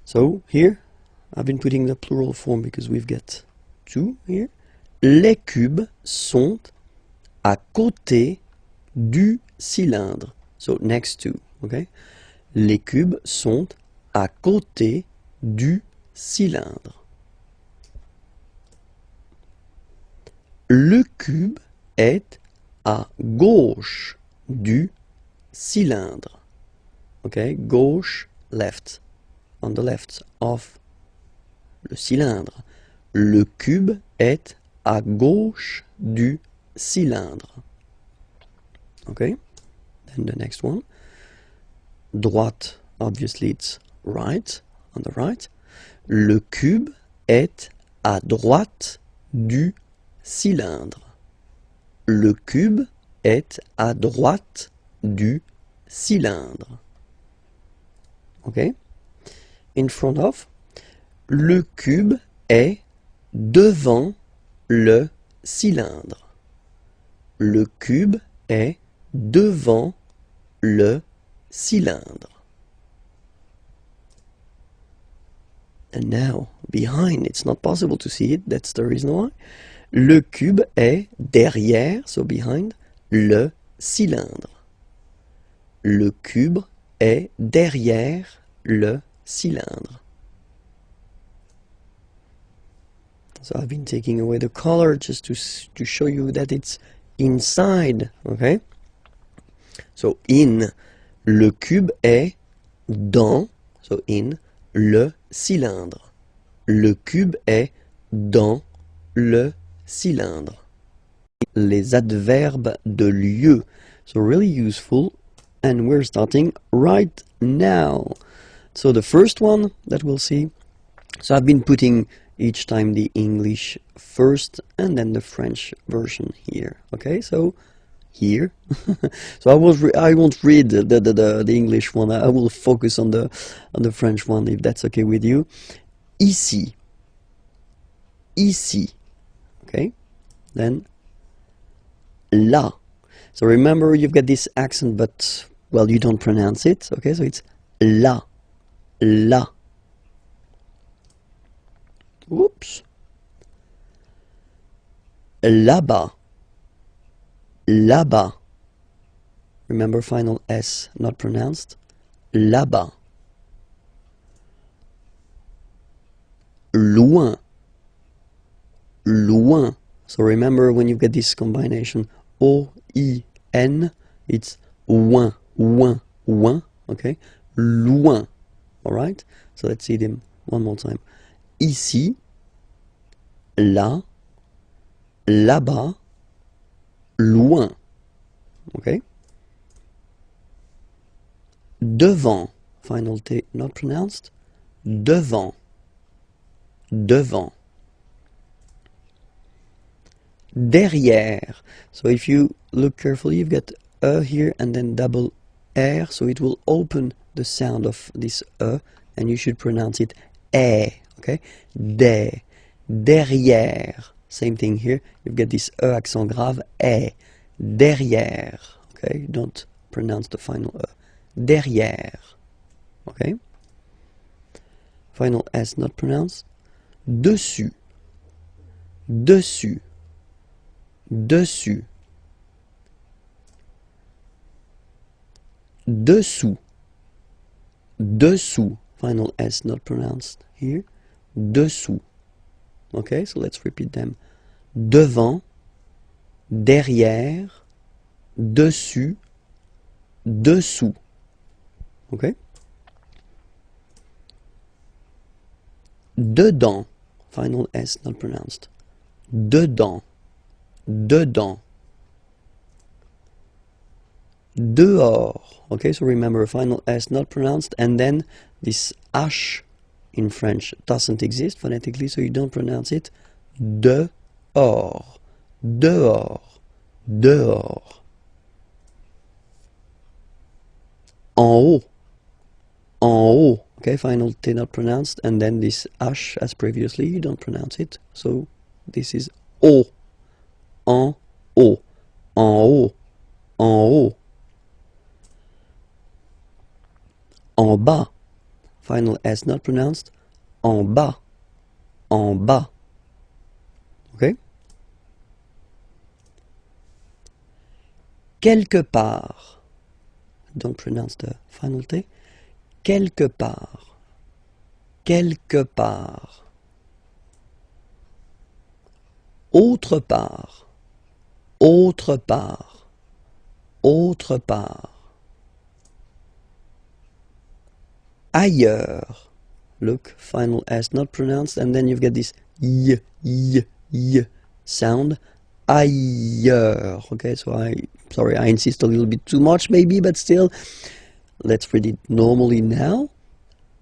Speaker 1: So here, I've been putting the plural form because we've got two here. Les cubes sont à côté du cylindre. So next to, okay? Les cubes sont à côté du cylindre. Le cube est à gauche du cylindre. Okay, gauche, left, on the left of le cylindre. Le cube est à gauche du cylindre. Okay, then the next one. Droite, obviously it's right, on the right. Le cube est à droite du cylindre. Le cube est à droite du cylindre. Okay? In front of. Le cube est devant le cylindre. Le cube est devant le cylindre. And now, behind, it's not possible to see it, that's the reason why. Le cube est derrière, so behind, le cylindre. Le cube est derrière le cylindre. So I've been taking away the color just to show you that it's inside, okay? So in, le cube est dans, so in, le cylindre. Le cube est dans le cylindre. Les adverbes de lieu. So really useful, and we're starting right now. So the first one that we'll see, so I've been putting each time the English first and then the French version here. Okay, so here. So I won't read the English one. I will focus on the French one if that's okay with you. Ici. Ici. okay? Then la. So remember, you've got this accent, but, well, you don't pronounce it, okay? So it's la, la. Oops. Là-bas, là-bas. Remember, final S not pronounced. Là-bas. Loin, loin. So remember, when you get this combination O-I-N, it's ouin, ouin, ouin, okay? Loin, all right? So let's see them one more time. Ici, là, là-bas, loin, okay? Devant, final T not pronounced. Devant, devant. Derrière. So if you look carefully, you've got E here and then double R, so it will open the sound of this E, and you should pronounce it E, okay? Derrière. Same thing here, you've got this E accent grave, E. Derrière, okay? Don't pronounce the final E. Derrière, okay? Final S not pronounced. Dessus, dessus, dessus. Dessous, dessous. Final S not pronounced here. Dessous. Okay, so let's repeat them. Devant, derrière, dessus, dessous. Okay? Dedans. Final S not pronounced. Dedans, dedans. Dehors. Okay, so remember, final S not pronounced, and then this H in French doesn't exist phonetically, so you don't pronounce it. Dehors, dehors, dehors. En haut, en haut. Okay, final T not pronounced, and then this H as previously, you don't pronounce it, so this is O. En haut, en haut, en haut. En bas, final S not pronounced. En bas, en bas. Okay? Quelque part. Don't pronounce the final T. Quelque part. Quelque part. Autre part. Autre part. Autre part. Ailleurs. Look, final S not pronounced, and then you've got this y sound. Ailleurs. Okay, so sorry, I insist a little bit too much maybe, but still, let's read it normally now.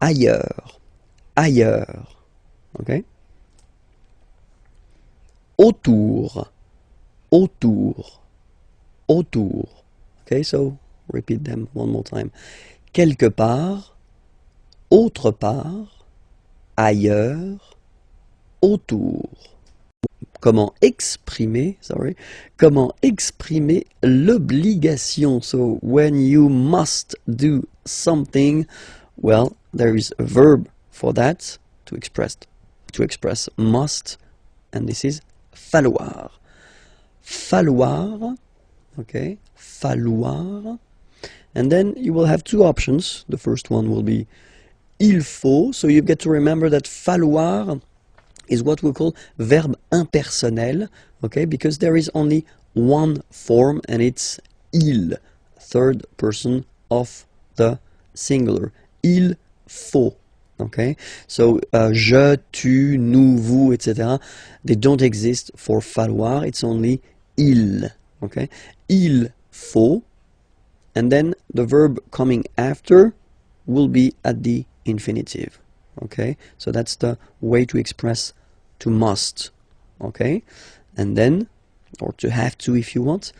Speaker 1: Ailleurs. Ailleurs. Okay? Autour. Autour. Autour. Okay, so repeat them one more time. Quelque part. Autre part, ailleurs, autour. Comment exprimer l'obligation? So when you must do something, well, there is a verb for that to express must, and this is falloir. Falloir, okay, falloir. And then you will have two options. The first one will be il faut, so you've got to remember that falloir is what we call verb impersonnel, okay, because there is only one form and it's il, third person of the singular. Il faut, okay, so je, tu, nous, vous, etc. They don't exist for falloir, it's only il, okay. Il faut, and then the verb coming after will be at the infinitive, okay, so that's the way to express to must, okay, and then, or to have to if you want,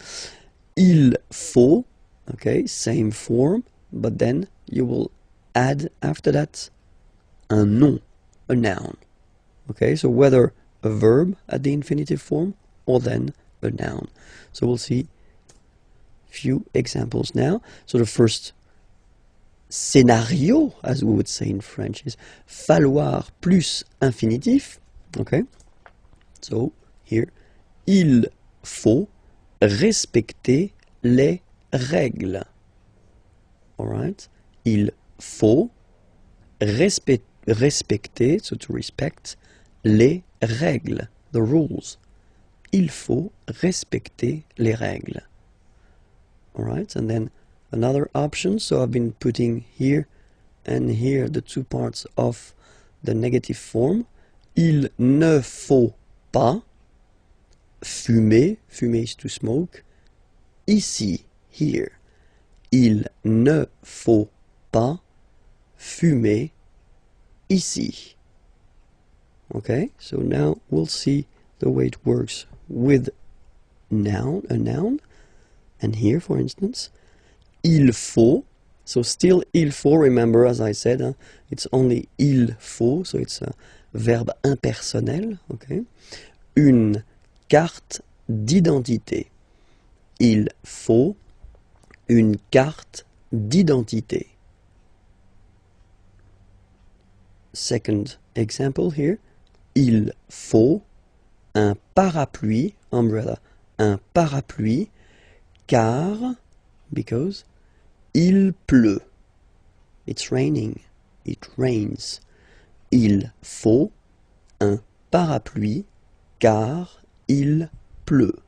Speaker 1: il faut, okay, same form, but then you will add after that un nom, a noun, okay, so whether a a verb at the infinitive form or then a noun. So we'll see few examples now. So the first scénario, as we would say in French, is falloir plus infinitif. Okay, so here, il faut respecter les règles. Alright, il faut respecter, so to respect, les règles, the rules. Il faut respecter les règles. Alright, and then another option, so I've been putting here and here the two parts of the negative form. Il ne faut pas fumer, fumer is to smoke, ici, here. Il ne faut pas fumer ici. Okay, so now we'll see the way it works with noun, a noun. And here, for instance, il faut, so still il faut, remember as I said, it's only il faut, so it's a verbe impersonnel, okay? Une carte d'identité. Il faut une carte d'identité. Second example here, il faut un parapluie, umbrella, un parapluie, car, because, il pleut. It's raining. It rains. Il faut un parapluie, car il pleut.